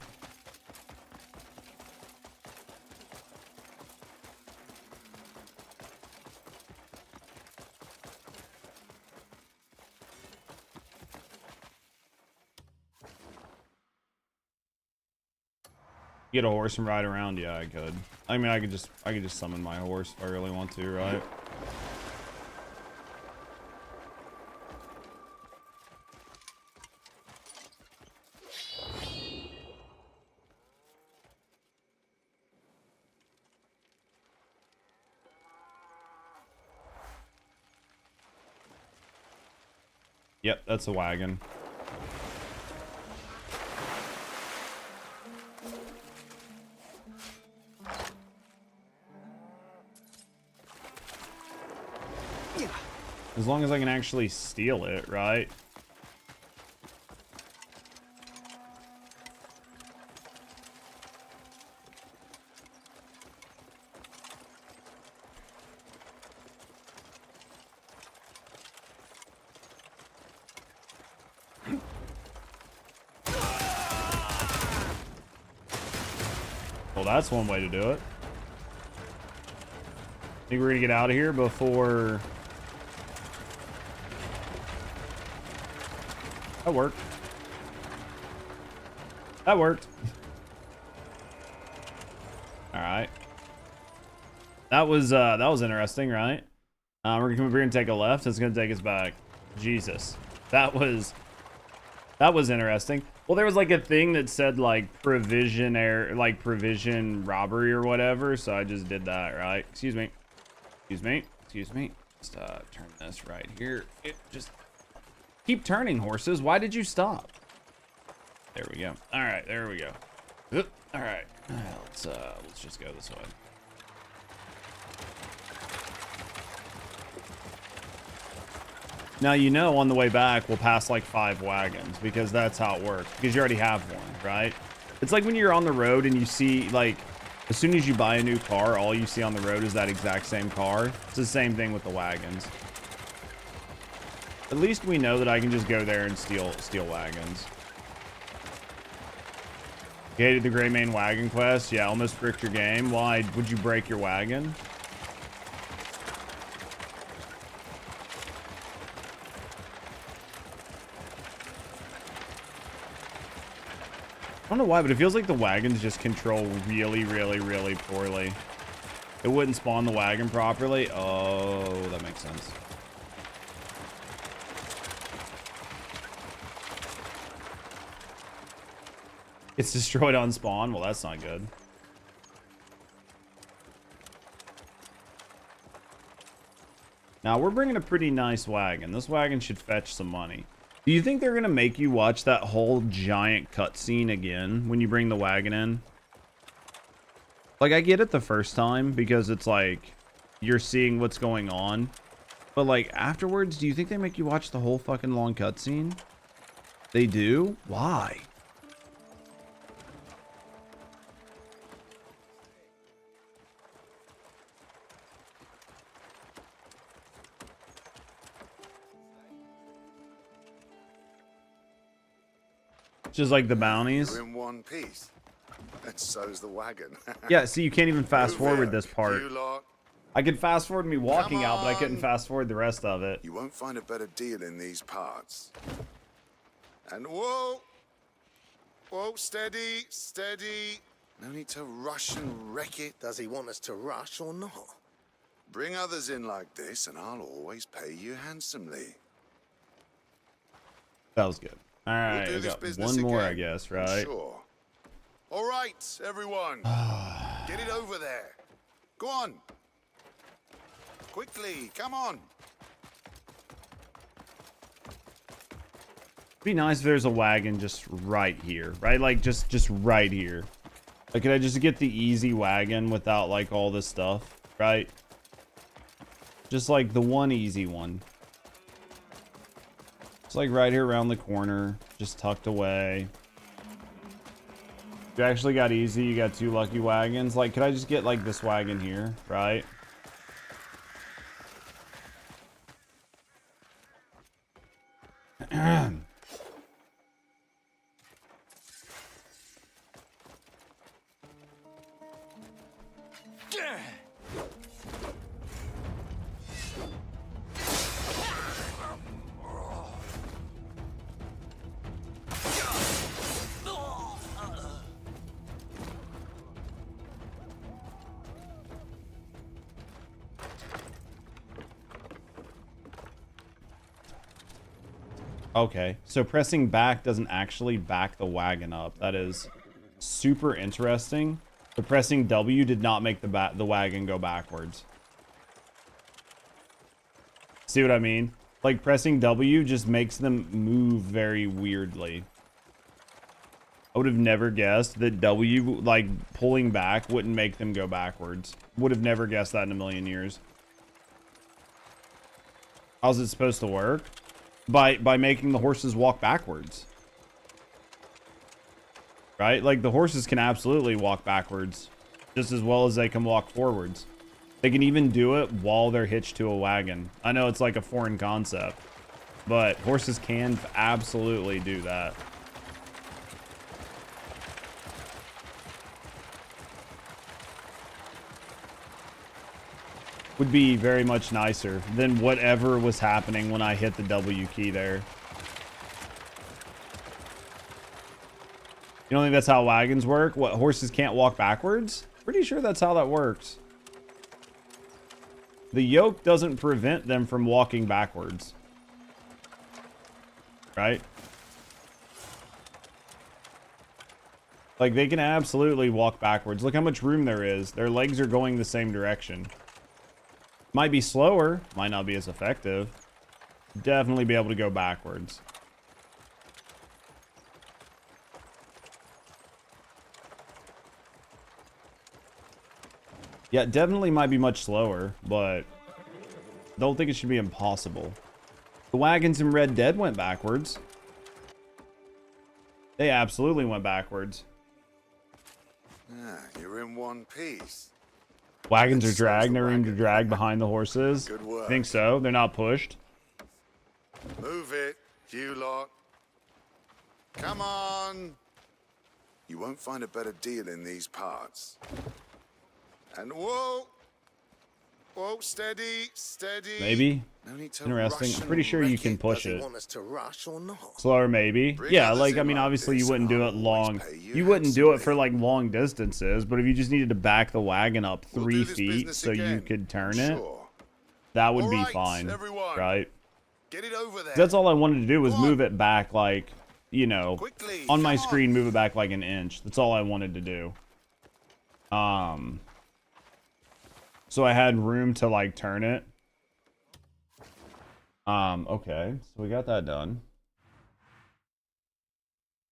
Get a horse and ride around? Yeah, I could. I mean, I could just summon my horse if I really want to, right? Yep, that's a wagon. As long as I can actually steal it, right? Well, that's one way to do it. Think we're gonna get out of here before... That worked. That worked. All right. That was interesting, right? We're gonna take a left. It's gonna take us back. Jesus, that was interesting. Well, there was like a thing that said like provision robbery or whatever, so I just did that, right? Excuse me. Just turn this right here. Just keep turning, horses. Why did you stop? There we go. All right, there we go. All right, let's just go this way. Now, you know, on the way back, we'll pass like 5 wagons because that's how it works. Because you already have one, right? It's like when you're on the road and you see, like, as soon as you buy a new car, all you see on the road is that exact same car. It's the same thing with the wagons. At least we know that I can just go there and steal wagons. You hated the Gray Mane wagon quest? Yeah, almost bricked your game. Why would you break your wagon? I don't know why, but it feels like the wagons just control really, really, really poorly. It wouldn't spawn the wagon properly. Oh, that makes sense. It's destroyed on spawn. Well, that's not good. Now, we're bringing a pretty nice wagon. This wagon should fetch some money. Do you think they're going to make you watch that whole giant cutscene again when you bring the wagon in? Like, I get it the first time because it's like you're seeing what's going on. But, like, afterwards, do you think they make you watch the whole fucking long cutscene? They do? Why? Just like the bounties.
You're in one piece. And so's the wagon.
Yeah, see, you can't even fast
Move
forward
it,
this part.
you lot.
I could fast forward me walking out, but I couldn't
on.
fast forward the rest of it.
You won't find a better deal in these parts. And whoa! Whoa, steady, steady. No need to rush and wreck it.
Does he want us to rush or not?
Bring others in like this, and I'll always pay you handsomely.
That was good. All right,
do
we
this
got
business
one more,
again,
I guess,
I'm
right?
Sure. All right, everyone. Get it over there. Go on. Quickly, come on.
Be nice if there's a wagon just right here, right? Like just right here. Like, could I just get the easy wagon without like all this stuff, right? Just like the one easy one. It's like right here around the corner, just tucked away. You actually got easy, you got 2 lucky wagons. Like, could I just get like this wagon here, right? Okay, so pressing back doesn't actually back the wagon up. That is super interesting. But pressing W did not make the wagon go backwards. See what I mean? Like, pressing W just makes them move very weirdly. I would have never guessed that W, like, pulling back wouldn't make them go backwards. Would have never guessed that in a million years. How's it supposed to work? By making the horses walk backwards. Right? Like, the horses can absolutely walk backwards just as well as they can walk forwards. They can even do it while they're hitched to a wagon. I know it's like a foreign concept, but horses can absolutely do that. Would be very much nicer than whatever was happening when I hit the W key there. You don't think that's how wagons work? What, horses can't walk backwards? Pretty sure that's how that works. The yoke doesn't prevent them from walking backwards. Right? Like, they can absolutely walk backwards. Look how much room there is. Their legs are going the same direction. Might be slower, might not be as effective. Definitely be able to go backwards. Yeah, definitely might be much slower, but don't think it should be impossible. The wagons in Red Dead went backwards. They absolutely went backwards.
Ah, you're in one piece.
Wagons are dragged, no room to drag behind the horses.
Good work.
I think so. They're not pushed.
Move it, you lot. Come on. You won't find a better deal in these parts. And whoa. Whoa, steady, steady.
Maybe.
No need to
Interesting.
rush
I'm pretty
and
sure you
wreck
can
it.
push
Does he
it.
want us to rush or not?
Slower, maybe.
Bring
Yeah,
others
like, I
in
mean,
like
obviously you
this,
wouldn't
and
do
I'll
it
always
long.
pay you
You wouldn't do it
handsomely.
for, like, long distances, but if you just needed to back the wagon up
We'll
3
do this
feet
business
so you
again,
could turn
I'm
it,
sure.
that would
All
be
right,
fine,
everyone.
right?
Get it over there.
That's all I wanted to do was move it back, like, you know,
Quickly,
on my
come on.
screen, move it back like an inch. That's all I wanted to do. So I had room to, like, turn it. Okay, so we got that done.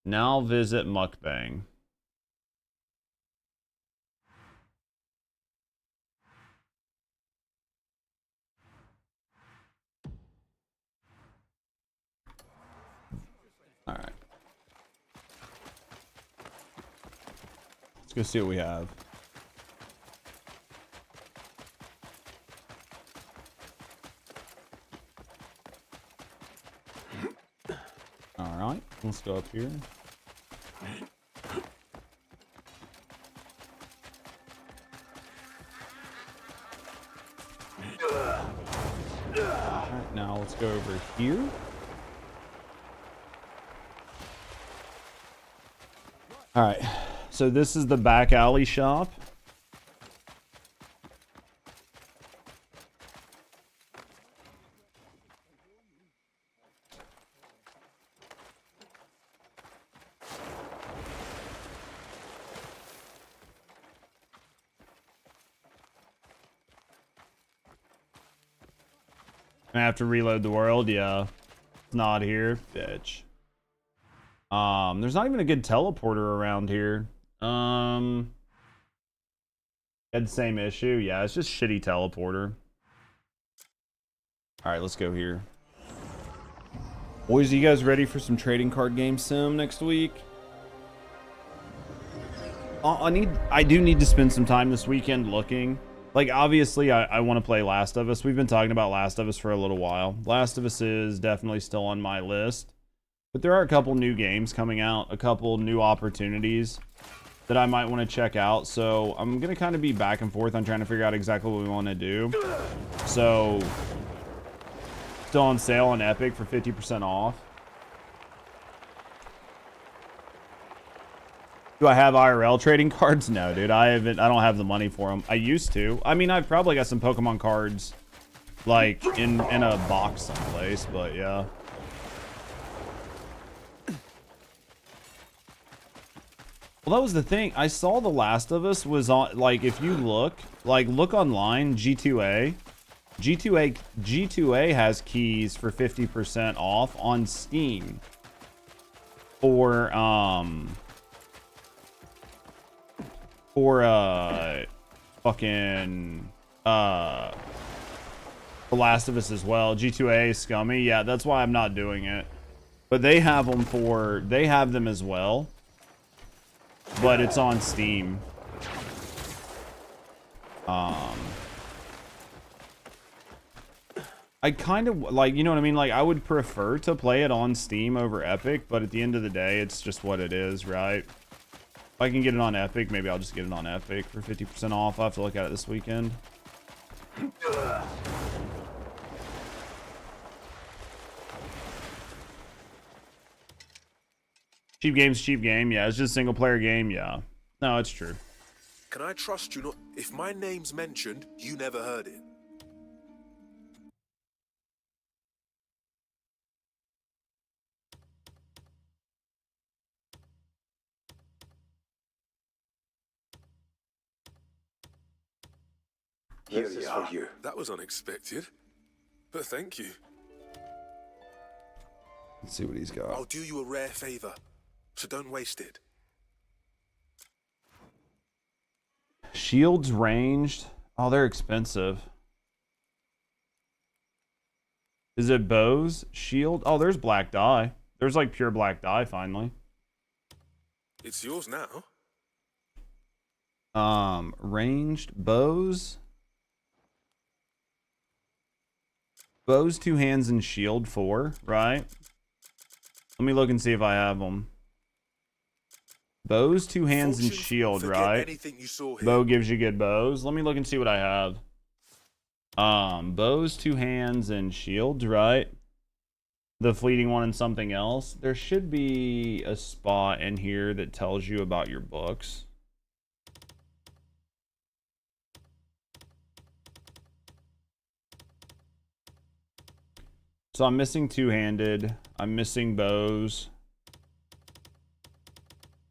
Now visit Mukbang. All right. Let's go see what we have. All right, let's go up here. let's go over here. All right, so this is the back alley shop. I have to reload the world, yeah. It's not here, bitch. There's not even a good teleporter around here. Had the same issue. Yeah, it's just shitty teleporter. Alright, let's go here. Boys, are you guys ready for some trading card game sim next week? I do need to spend some time this weekend looking. Like, obviously, I want to play Last of Us. We've been talking about Last of Us for a little while. Last of Us is definitely still on my list. But there are a couple new games coming out, a couple new opportunities that I might want to check out. So I'm going to kind of be back and forth on trying to figure out exactly what we want to do. So, still on sale on Epic for 50% off. Do I have IRL trading cards? No, dude. I don't have the money for them. I used to. I mean, I've probably got some Pokemon cards, like, in a box someplace, but yeah. Well, that was the thing. I saw The Last of Us was on, like, if you look online, G2A has keys for 50% off on Steam for fucking The Last of Us as well. G2A is scummy. Yeah, that's why I'm not doing it. But they have them as well. But it's on Steam. I kind of, like, you know what I mean? Like, I would prefer to play it on Steam over Epic, but at the end of the day, it's just what it is, right? If I can get it on Epic, maybe I'll just get it on Epic for 50% off. I'll have to look at it this weekend. Cheap game's cheap game. Yeah, it's just a single player game. Yeah. No, it's true.
Can I trust you not? If my name's mentioned, you never heard it.
Here you are. For you.
That was unexpected. But thank you.
Let's see what he's got.
I'll do you a rare favor, so don't waste it.
Shields ranged. Oh, they're expensive. Is it bows? Shield? Oh, there's black dye. There's like pure black dye finally.
It's yours now.
Ranged bows. Bows, 2 hands, and shield 4, right? Let me look and see if I have them. Bows, 2 hands, and shield, right? Bow gives you good bows. Let me look and see what I have. Bows, 2 hands, and shields, right? The fleeting one and something else. There should be a spot in here that tells you about your books. So I'm missing 2-handed. I'm missing bows.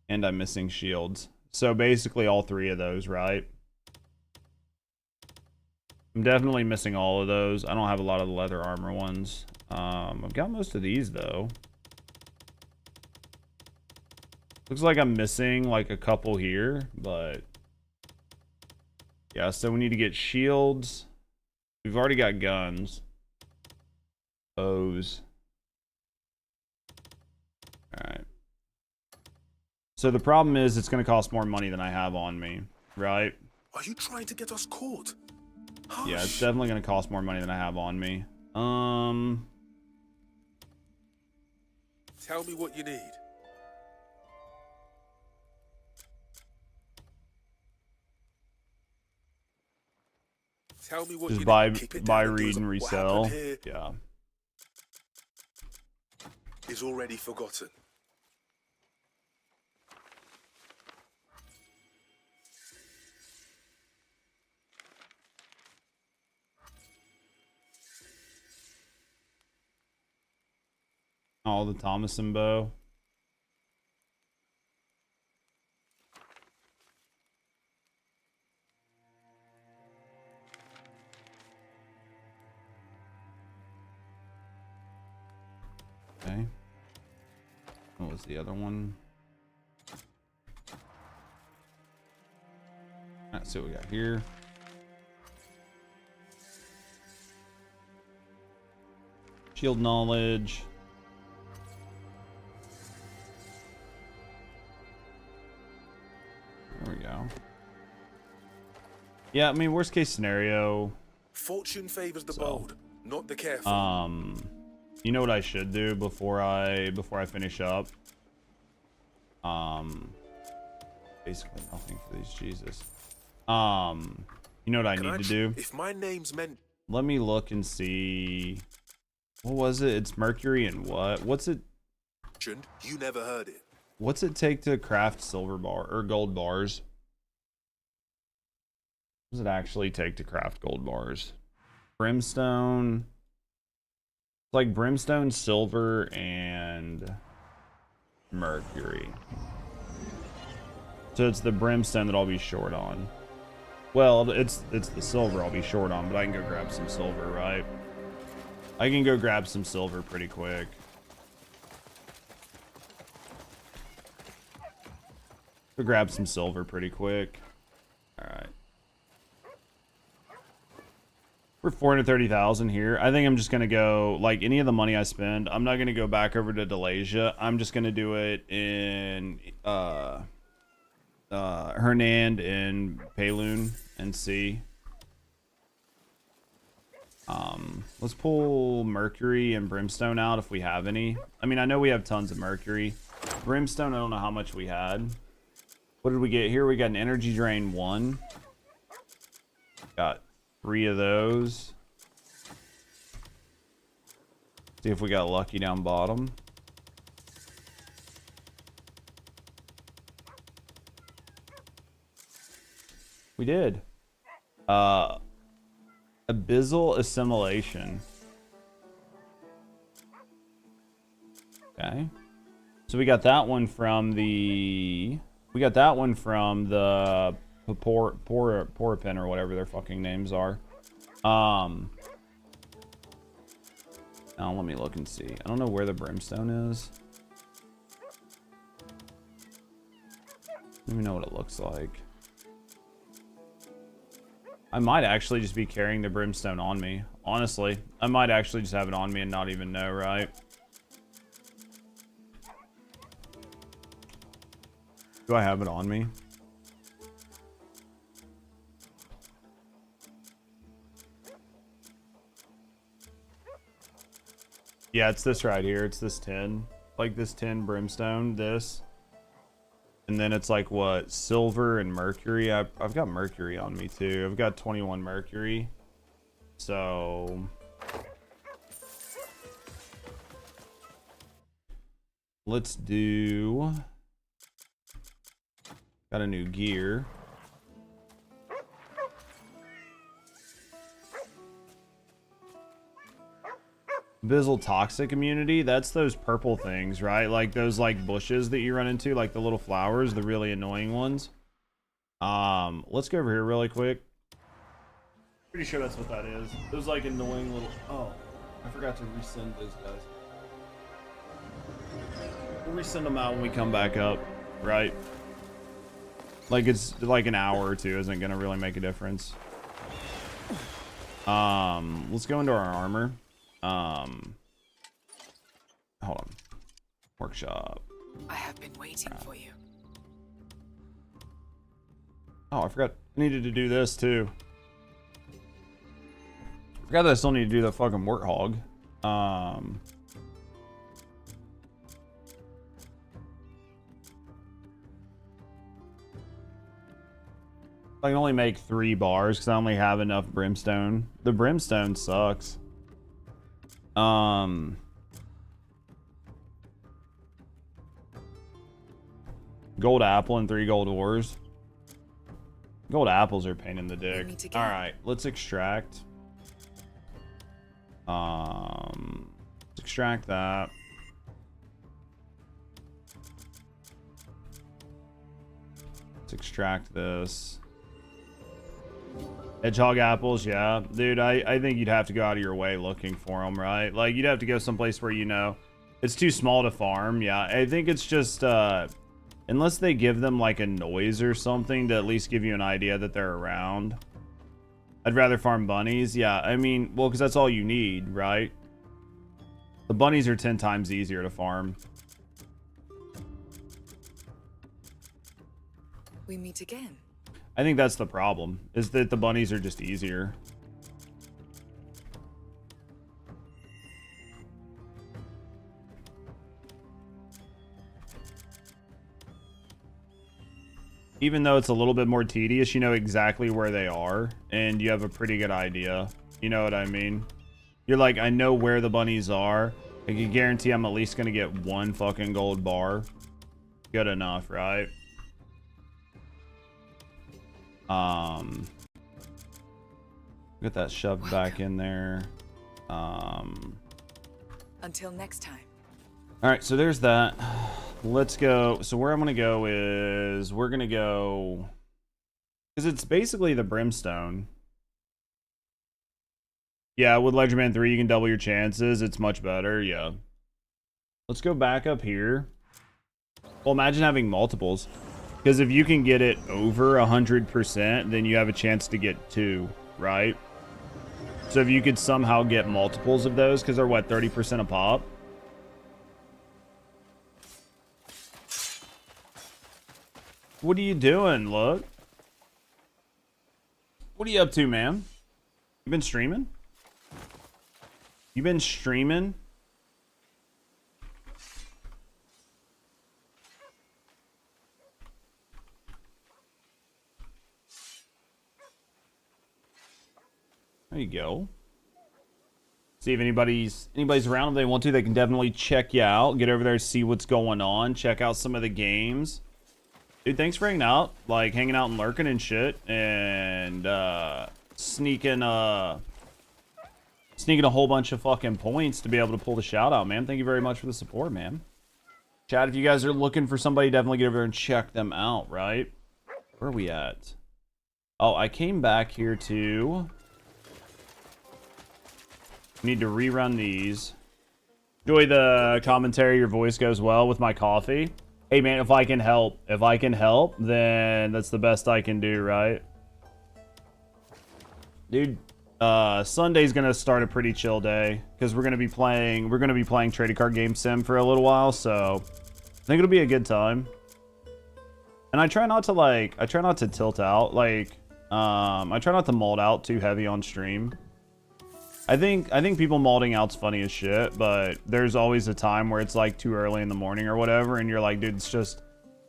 And I'm missing shields. So basically all 3 of those, right? I'm definitely missing all of those. I don't have a lot of the leather armor ones. I've got most of these though. Looks like I'm missing like a couple here, but yeah, so we need to get shields. We've already got guns. Bows. Alright. So the problem is it's going to cost more money than I have on me, right?
Are you trying to get us caught?
Yeah, it's definitely going to cost more money than I have on me.
Tell me what you need. Tell me what
just
you
buy,
need.
buy, read, and resell. Yeah.
is already forgotten.
All the Thomason bow. Okay. What was the other one? Let's see what we got here. Shield knowledge. There we go. Yeah, I mean, worst case scenario.
Fortune favors the bold, not the careful.
You know what I should do before I finish up? Basically nothing for these, Jesus. You know what I need to do?
If my name's meant.
Let me look and see. What was it? It's mercury and what? What's it?
You never heard it.
What's it take to craft silver bar or gold bars? What does it actually take to craft gold bars? Brimstone. It's like brimstone, silver, and mercury. So it's the brimstone that I'll be short on. Well, it's the silver I'll be short on, but I can go grab some silver, right? I can go grab some silver pretty quick. Go grab some silver pretty quick. All right. We're 430,000 here. I think I'm just gonna go, like, any of the money I spend, I'm not gonna go back over to Delasia. I'm just gonna do it in Hernand and Payloon and see. Let's pull mercury and brimstone out if we have any. I mean, I know we have tons of mercury. Brimstone, I don't know how much we had. What did we get here? We got an energy drain 1. Got 3 of those. See if we got lucky down bottom. We did. Abyssal assimilation. Okay. So we got that one from the... We got that one from the Porapin or whatever their fucking names are. Now let me look and see. I don't know where the brimstone is. I don't even know what it looks like. I might actually just be carrying the brimstone on me. Honestly, I might actually just have it on me and not even know, right? Do I have it on me? Yeah, it's this right here. It's this 10. Like this 10 brimstone, this. And then it's like what? Silver and mercury. I've got mercury on me too. I've got 21 mercury. So... let's do... Got a new gear. Abyssal toxic immunity, that's those purple things, right? Like those like bushes that you run into, like the little flowers, the really annoying ones. Let's go over here really quick. Pretty sure that's what that is. Those like annoying little... Oh, I forgot to resend those guys. We'll resend them out when we come back up, right? Like it's like an hour or two isn't gonna really make a difference. Let's go into our armor. Hold on. Workshop.
I have been waiting for you.
Oh, I forgot. I needed to do this too. Forgot that I still need to do the fucking warthog. I can only make 3 bars because I only have enough brimstone. The brimstone sucks. Gold apple and 3 gold ores. Gold apples are a pain in the dick. All right, let's extract. Let's extract that. Let's extract this. Hedgehog apples, yeah. Dude, I think you'd have to go out of your way looking for them, right? Like, you'd have to go someplace where, you know, it's too small to farm. Yeah, I think it's just, unless they give them, like, a noise or something to at least give you an idea that they're around. I'd rather farm bunnies. Yeah, I mean, well, because that's all you need, right? The bunnies are 10 times easier to farm.
We meet again.
I think that's the problem, is that the bunnies are just easier. Even though it's a little bit more tedious, you know exactly where they are, and you have a pretty good idea. You know what I mean? You're like, I know where the bunnies are. I can guarantee I'm at least going to get 1 fucking gold bar. Good enough, right? Get that shoved back in there.
Until next time.
All right, so there's that. Let's go. So where I'm going to go is we're going to go, because it's basically the brimstone. Yeah, with Ledgerman 3, you can double your chances. It's much better. Yeah. Let's go back up here. Well, imagine having multiples. Because if you can get it over 100%, then you have a chance to get 2, right? So if you could somehow get multiples of those, because they're what, 30% a pop? What are you doing, look? What are you up to, man? You been streaming? You been streaming? There you go. See if anybody's around. If they want to, they can definitely check you out. Get over there, see what's going on. Check out some of the games. Dude, thanks for hanging out. Like, hanging out and lurking and shit. And, sneaking a whole bunch of fucking points to be able to pull the shout out, man. Thank you very much for the support, man. Chat, if you guys are looking for somebody, definitely get over there and check them out, right? Where are we at? Oh, I came back here to... Need to rerun these. Enjoy the commentary. Your voice goes well with my coffee. Hey, man, if I can help, then that's the best I can do, right? Dude, Sunday's gonna start a pretty chill day because we're gonna be playing trading card game sim for a little while, so I think it'll be a good time. And I try not to tilt out, like, I try not to mold out too heavy on stream. I think people molding out's funny as shit, but there's always a time where it's like too early in the morning or whatever, and you're like, dude,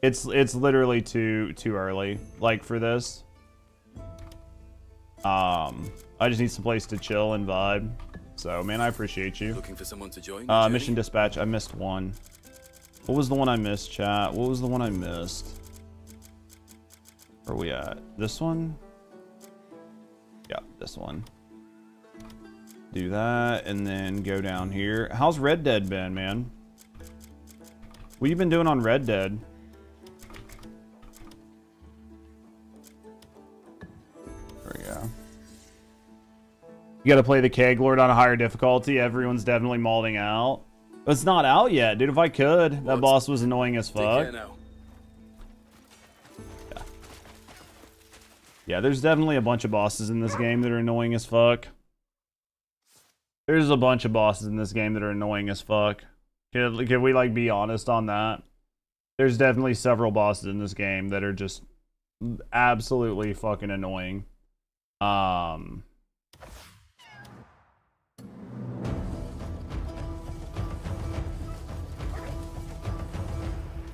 it's literally too early, like, for this. I just need some place to chill and vibe. So, man, I appreciate you.
Looking for someone to join?
Mission dispatch. I missed one. What was the one I missed, chat? What was the one I missed? Where are we at? This one? Yeah, this one. Do that, and then go down here. How's Red Dead been, man? What you been doing on Red Dead? There we go. You gotta play the Keg Lord on a higher difficulty. Everyone's definitely molding out. It's not out yet, dude. If I could. That boss was annoying as fuck. Yeah, there's definitely a bunch of bosses in this game that are annoying as fuck. There's a bunch of bosses in this game that are annoying as fuck. Can we, like, be honest on that? There's definitely several bosses in this game that are just absolutely fucking annoying.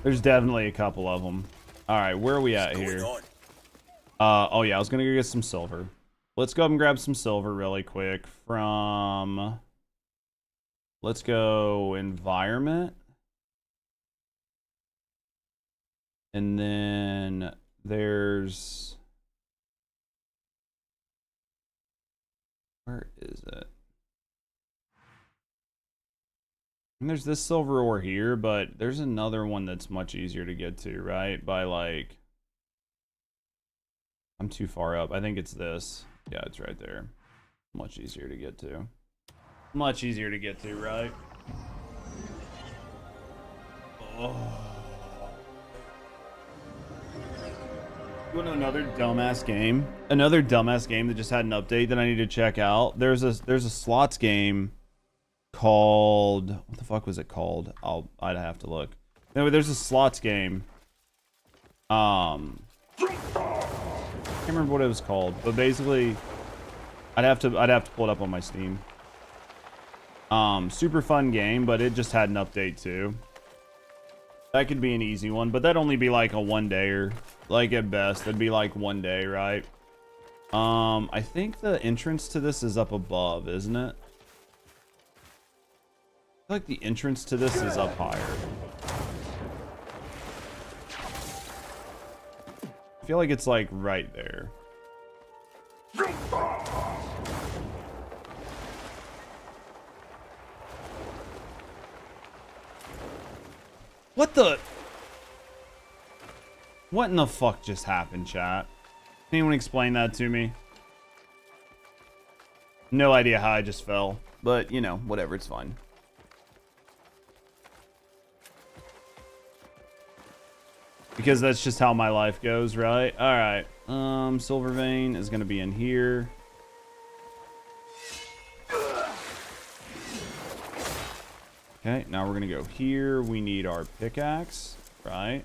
There's definitely a couple of them. Alright, where are we at here? Oh yeah, I was gonna go get some silver. Let's go up and grab some silver really quick from... Let's go environment. And then there's... Where is it? And there's this silver ore here, but there's another one that's much easier to get to, right? By like... I'm too far up. I think it's this. Yeah, it's right there. Much easier to get to. Much easier to get to, right? Oh. You want another dumbass game? Another dumbass game that just had an update that I need to check out. There's a slots game called, what the fuck was it called? I'd have to look. Anyway, there's a slots game. I can't remember what it was called, but basically I'd have to pull it up on my Steam. Super fun game, but it just had an update too. That could be an easy one, but that'd only be like a one-dayer. Like at best, it'd be like one day, right? I think the entrance to this is up above, isn't it? I feel like the entrance to this is up higher. I feel like it's like right there. What the? What in the fuck just happened, chat? Can anyone explain that to me? No idea how I just fell, but you know, whatever, it's fine. Because that's just how my life goes, right? Alright. Silver vein is gonna be in here. Okay, now we're gonna go here. We need our pickaxe, right?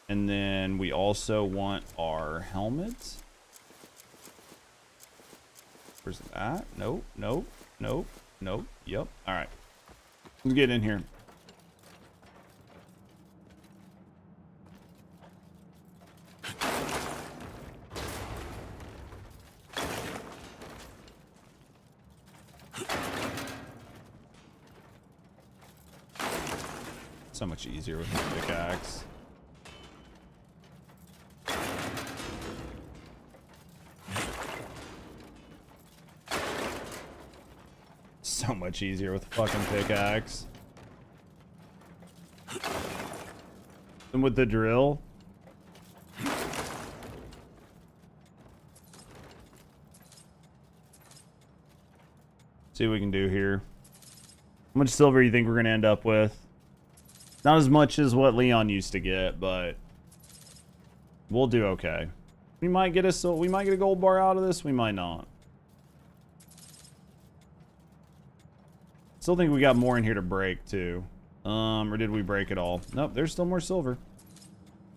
And then we also want our helmet. Where's that? Nope, nope, nope, nope. Yep. Alright. Let's get in here. So much easier with the pickaxe. So much easier with the fucking pickaxe. And with the drill. See what we can do here. How much silver do you think we're gonna end up with? Not as much as what Leon used to get, but we'll do okay. We might get a gold bar out of this. We might not. Still think we got more in here to break too. Or did we break it all? Nope, there's still more silver.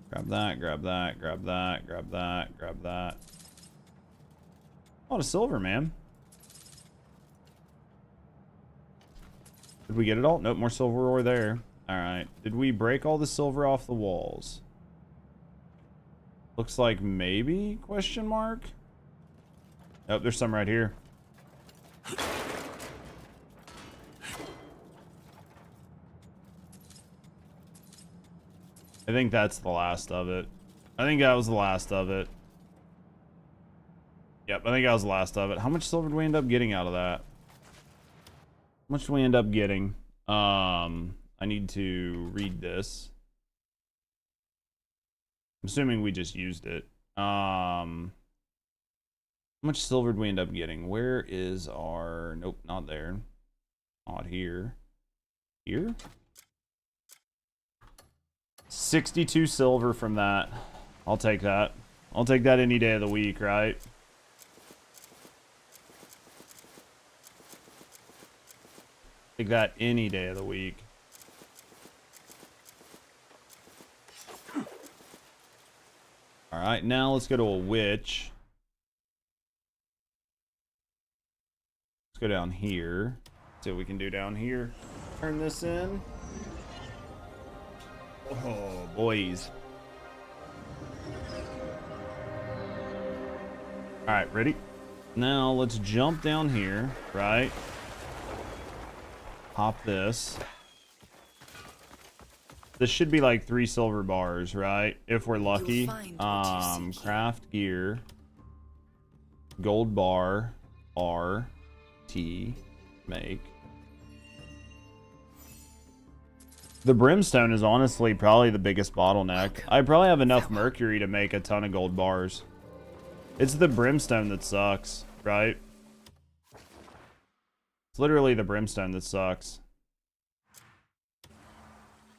Grab that, grab that, grab that, grab that, grab that. A lot of silver, man. Did we get it all? Nope, more silver ore there. Alright. Did we break all the silver off the walls? Looks like maybe? Question mark? Oh, there's some right here. I think that's the last of it. I think that was the last of it. Yep, I think that was the last of it. How much silver did we end up getting out of that? How much did we end up getting? I need to read this. I'm assuming we just used it. How much silver did we end up getting? Where is our... Nope, not there. Not here. Here? 62 silver from that. I'll take that. I'll take that any day of the week, right? Take that any day of the week. Alright, now let's go to a witch. Let's go down here. See what we can do down here. Turn this in. Oh, boys. Alright, ready? Now let's jump down here, right? Pop this. This should be like 3 silver bars, right? If we're lucky. Craft gear. Gold bar. R. T. Make. The brimstone is honestly probably the biggest bottleneck. I probably have enough mercury to make a ton of gold bars. It's the brimstone that sucks, right? It's literally the brimstone that sucks.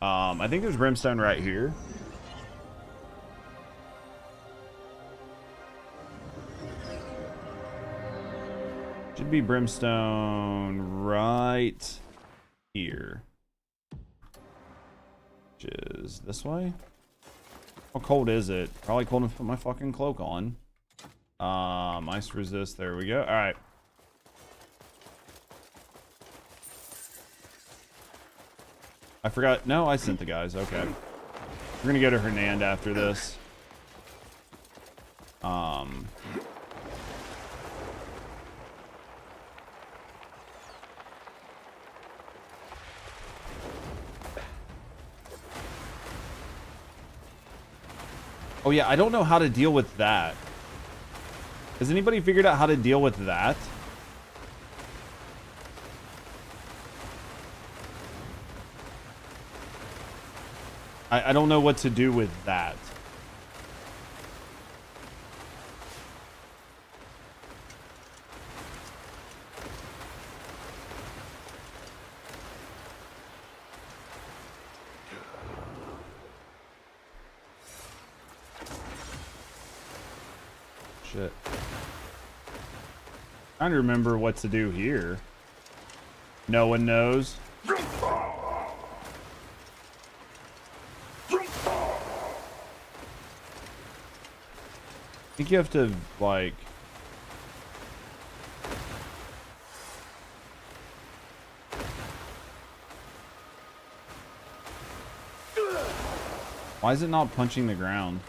I think there's brimstone right here. Should be brimstone right here. Which is this way? How cold is it? Probably cold enough to put my fucking cloak on. Ice resist, there we go. Alright. I forgot. No, I sent the guys. Okay. We're gonna go to Hernand after this. Oh yeah, I don't know how to deal with that. Has anybody figured out how to deal with that? I don't know what to do with that. Shit. Trying to remember what to do here. No one knows. I think you have to, like... Why is it not punching the ground?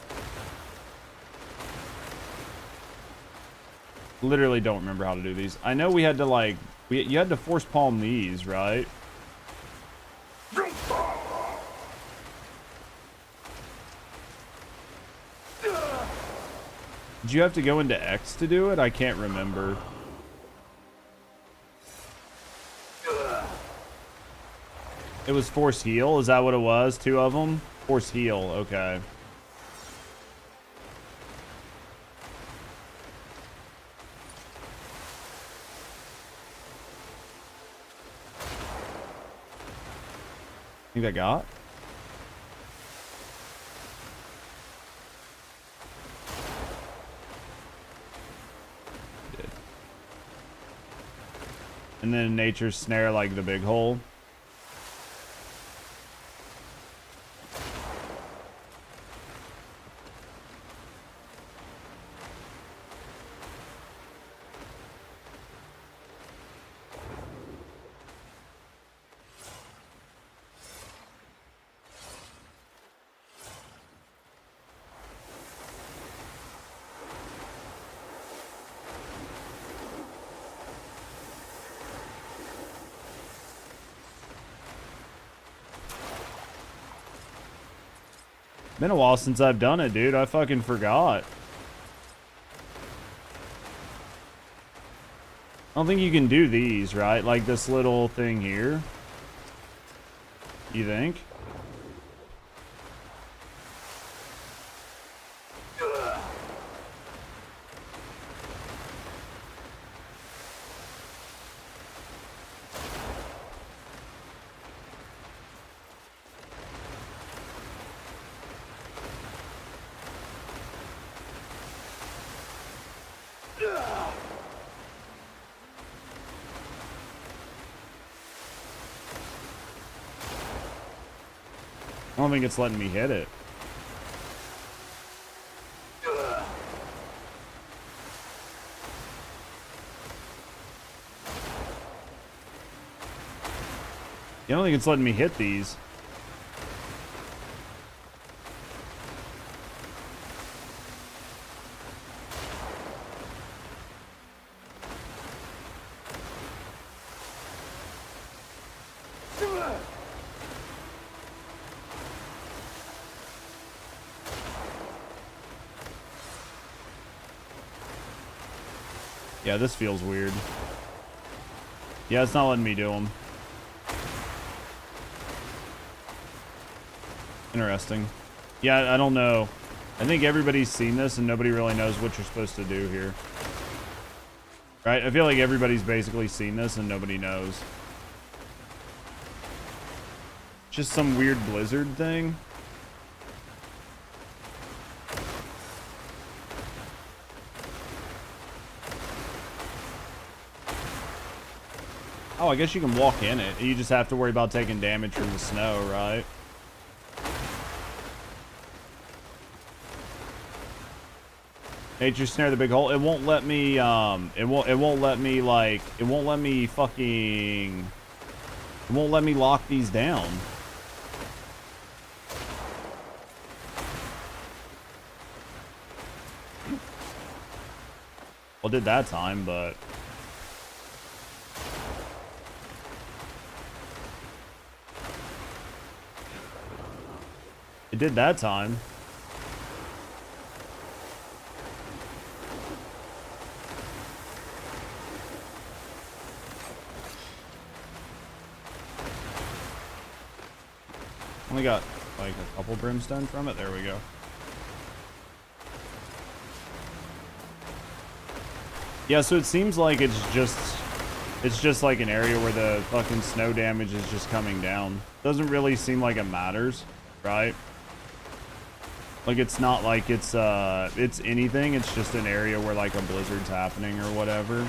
Literally don't remember how to do these. I know we had to, like... you had to force palm these, right? Did you have to go into X to do it? I can't remember. It was force heal? Is that what it was? 2 of them? Force heal, okay. Think I got? And then nature's snare like the big hole. Been a while since I've done it, dude. I fucking forgot. I don't think you can do these, right? Like this little thing here. You think? I don't think it's letting me hit it. I don't think it's letting me hit these. Yeah, this feels weird. Yeah, it's not letting me do them. Interesting. Yeah, I don't know. I think everybody's seen this and nobody really knows what you're supposed to do here. Right? I feel like everybody's basically seen this and nobody knows. Just some weird blizzard thing. Oh, I guess you can walk in it. You just have to worry about taking damage from the snow, right? Nature snare the big hole. It won't let me it won't let me like it won't let me fucking it won't let me lock these down. Well, it did that time, but it did that time. Only got like a couple brimstone from it. There we go. Yeah, so it seems like it's just like an area where the fucking snow damage is just coming down. Doesn't really seem like it matters, right? Like it's not like it's anything. It's just an area where like a blizzard's happening or whatever.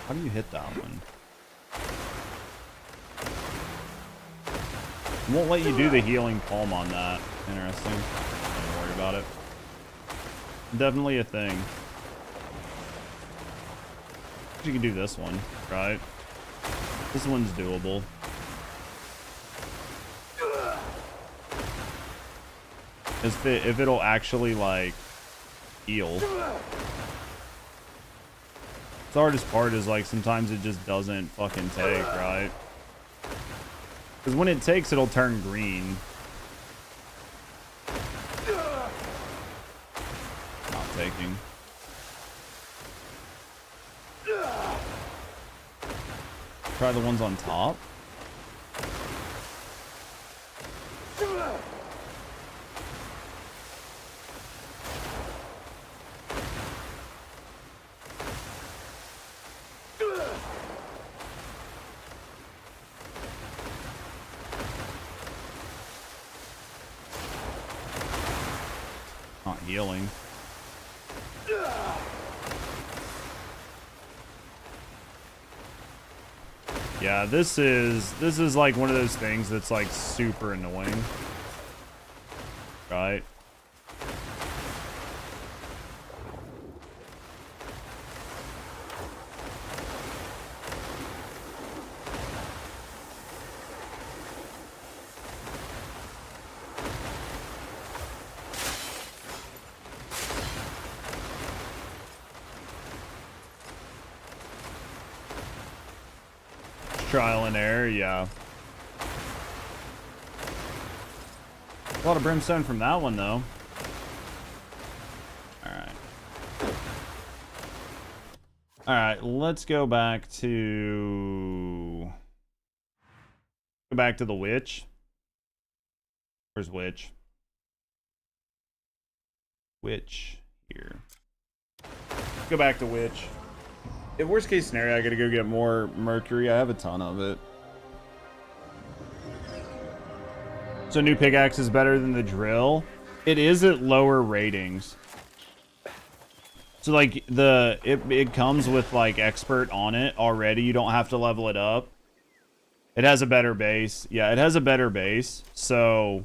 How do you hit that one? It won't let you do the healing palm on that. Interesting. Don't worry about it. Definitely a thing. You can do this one, right? This one's doable. If it'll actually like heal. The hardest part is like sometimes it just doesn't fucking take, right? Because when it takes, it'll turn green. Not taking. Try the ones on top. Not healing. Yeah, this is like one of those things that's like super annoying. Right? Trial and error, yeah. A lot of brimstone from that one, though. Alright. Alright, let's go back to... Go back to the witch. Where's witch? Witch here. Go back to witch. In worst case scenario, I gotta go get more mercury. I have a ton of it. So new pickaxe is better than the drill. It is at lower ratings. So like it comes with like expert on it already. You don't have to level it up. It has a better base. Yeah, it has a better base. So,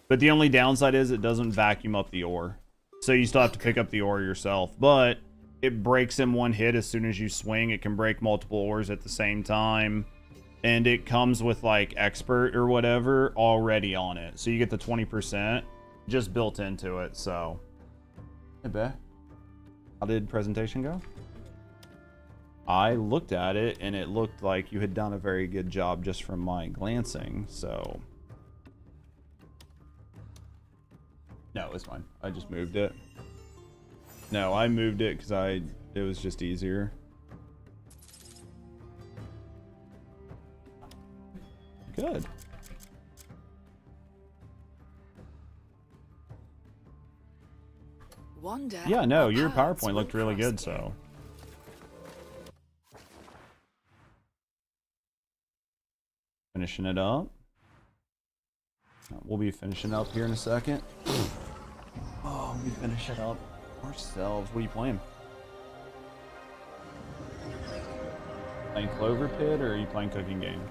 but the only downside is it doesn't vacuum up the ore. So you still have to pick up the ore yourself. But it breaks in one hit as soon as you swing. It can break multiple ores at the same time. And it comes with like expert or whatever already on it. So you get the 20% just built into it. So, hey, Beth, how did presentation go? I looked at it and it looked like you had done a very good job just from my glancing. So, no, it's fine. I just moved it. No, I moved it because it was just easier. Good.
Wonder
Yeah, no,
our
your
paths
PowerPoint
will
looked really
cross
good,
again.
so. Finishing it up. We'll be finishing up here in a second. Oh, we finish it up ourselves. What are you playing? Playing Clover Pit, or are you playing Cooking Game?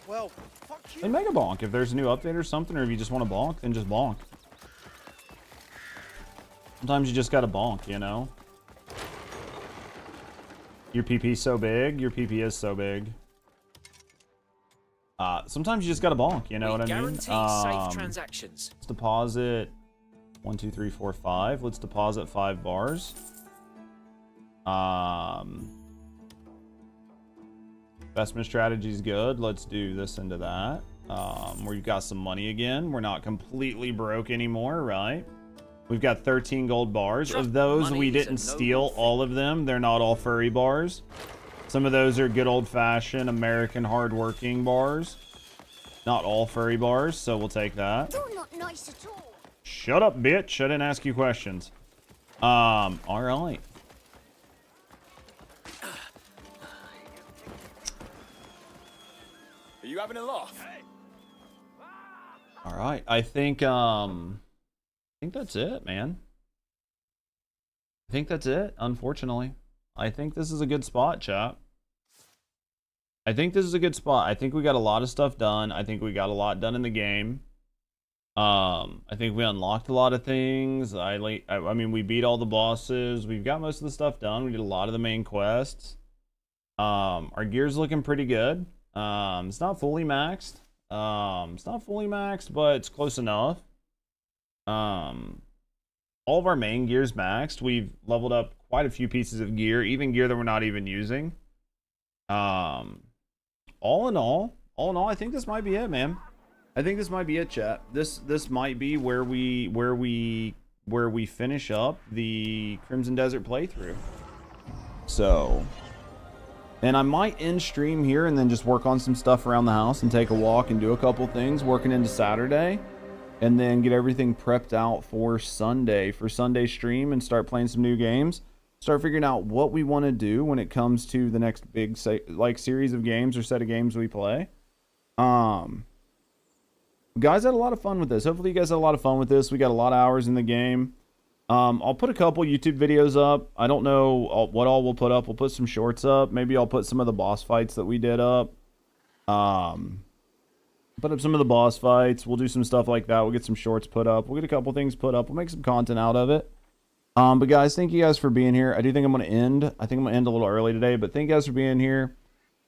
Well, fuck you.
Play Mega Bonk. If there's a new update or something, or if you just want to bonk, then just bonk. Sometimes you just gotta bonk, you know? Your PP so big, your PP is so big. Sometimes you just gotta bonk, you know what I mean?
Guarantee safe transactions.
Let's deposit 1, 2, 3, 4, 5. Let's deposit 5 bars. Investment strategy is good. Let's do this into that. Where you've got some money again. We're not completely broke anymore, right? We've got 13 gold bars. Of those, we didn't steal all of them. They're not all furry bars. Some of those are good old-fashioned American hardworking bars. Not all furry bars, so we'll take that.
You're not nice at all.
Shut up, bitch. I didn't ask you questions. All right.
Are you having a laugh?
All right. I think that's it, man. I think that's it, unfortunately. I think this is a good spot, chat. I think this is a good spot. I think we got a lot of stuff done. I think we got a lot done in the game. I think we unlocked a lot of things. I mean, we beat all the bosses. We've got most of the stuff done. We did a lot of the main quests. Our gear's looking pretty good. It's not fully maxed. But it's close enough. All of our main gear's maxed. We've leveled up quite a few pieces of gear, even gear that we're not even using. All in all, I think this might be it, man. I think this might be it, chat. This might be where we finish up the Crimson Desert playthrough. So, and I might end stream here and then just work on some stuff around the house and take a walk and do a couple things working into Saturday, and then get everything prepped out for Sunday stream and start playing some new games. Start figuring out what we want to do when it comes to the next big series of games or set of games we play. Guys had a lot of fun with this. Hopefully you guys had a lot of fun with this. We got a lot of hours in the game. I'll put a couple YouTube videos up. I don't know what all we'll put up. We'll put some shorts up. Maybe I'll put some of the boss fights that we did up. Put up some of the boss fights. We'll do some stuff like that. We'll get some shorts put up. We'll get a couple things put up. We'll make some content out of it. But guys, thank you guys for being here. I do think I'm going to end. I think I'm going to end a little early today, but thank you guys for being here.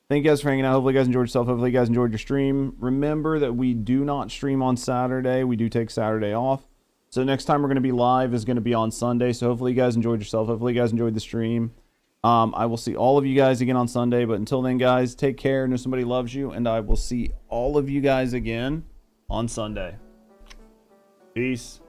Thank you guys for hanging out. Hopefully you guys enjoyed yourself. Hopefully you guys enjoyed your stream. Remember that we do not stream on Saturday. We do take Saturday off. So next time we're going to be live is going to be on Sunday. So hopefully you guys enjoyed yourself. Hopefully you guys enjoyed the stream. I will see all of you guys again on Sunday. But until then, guys, take care. Know somebody loves you. And I will see all of you guys again on Sunday. Peace.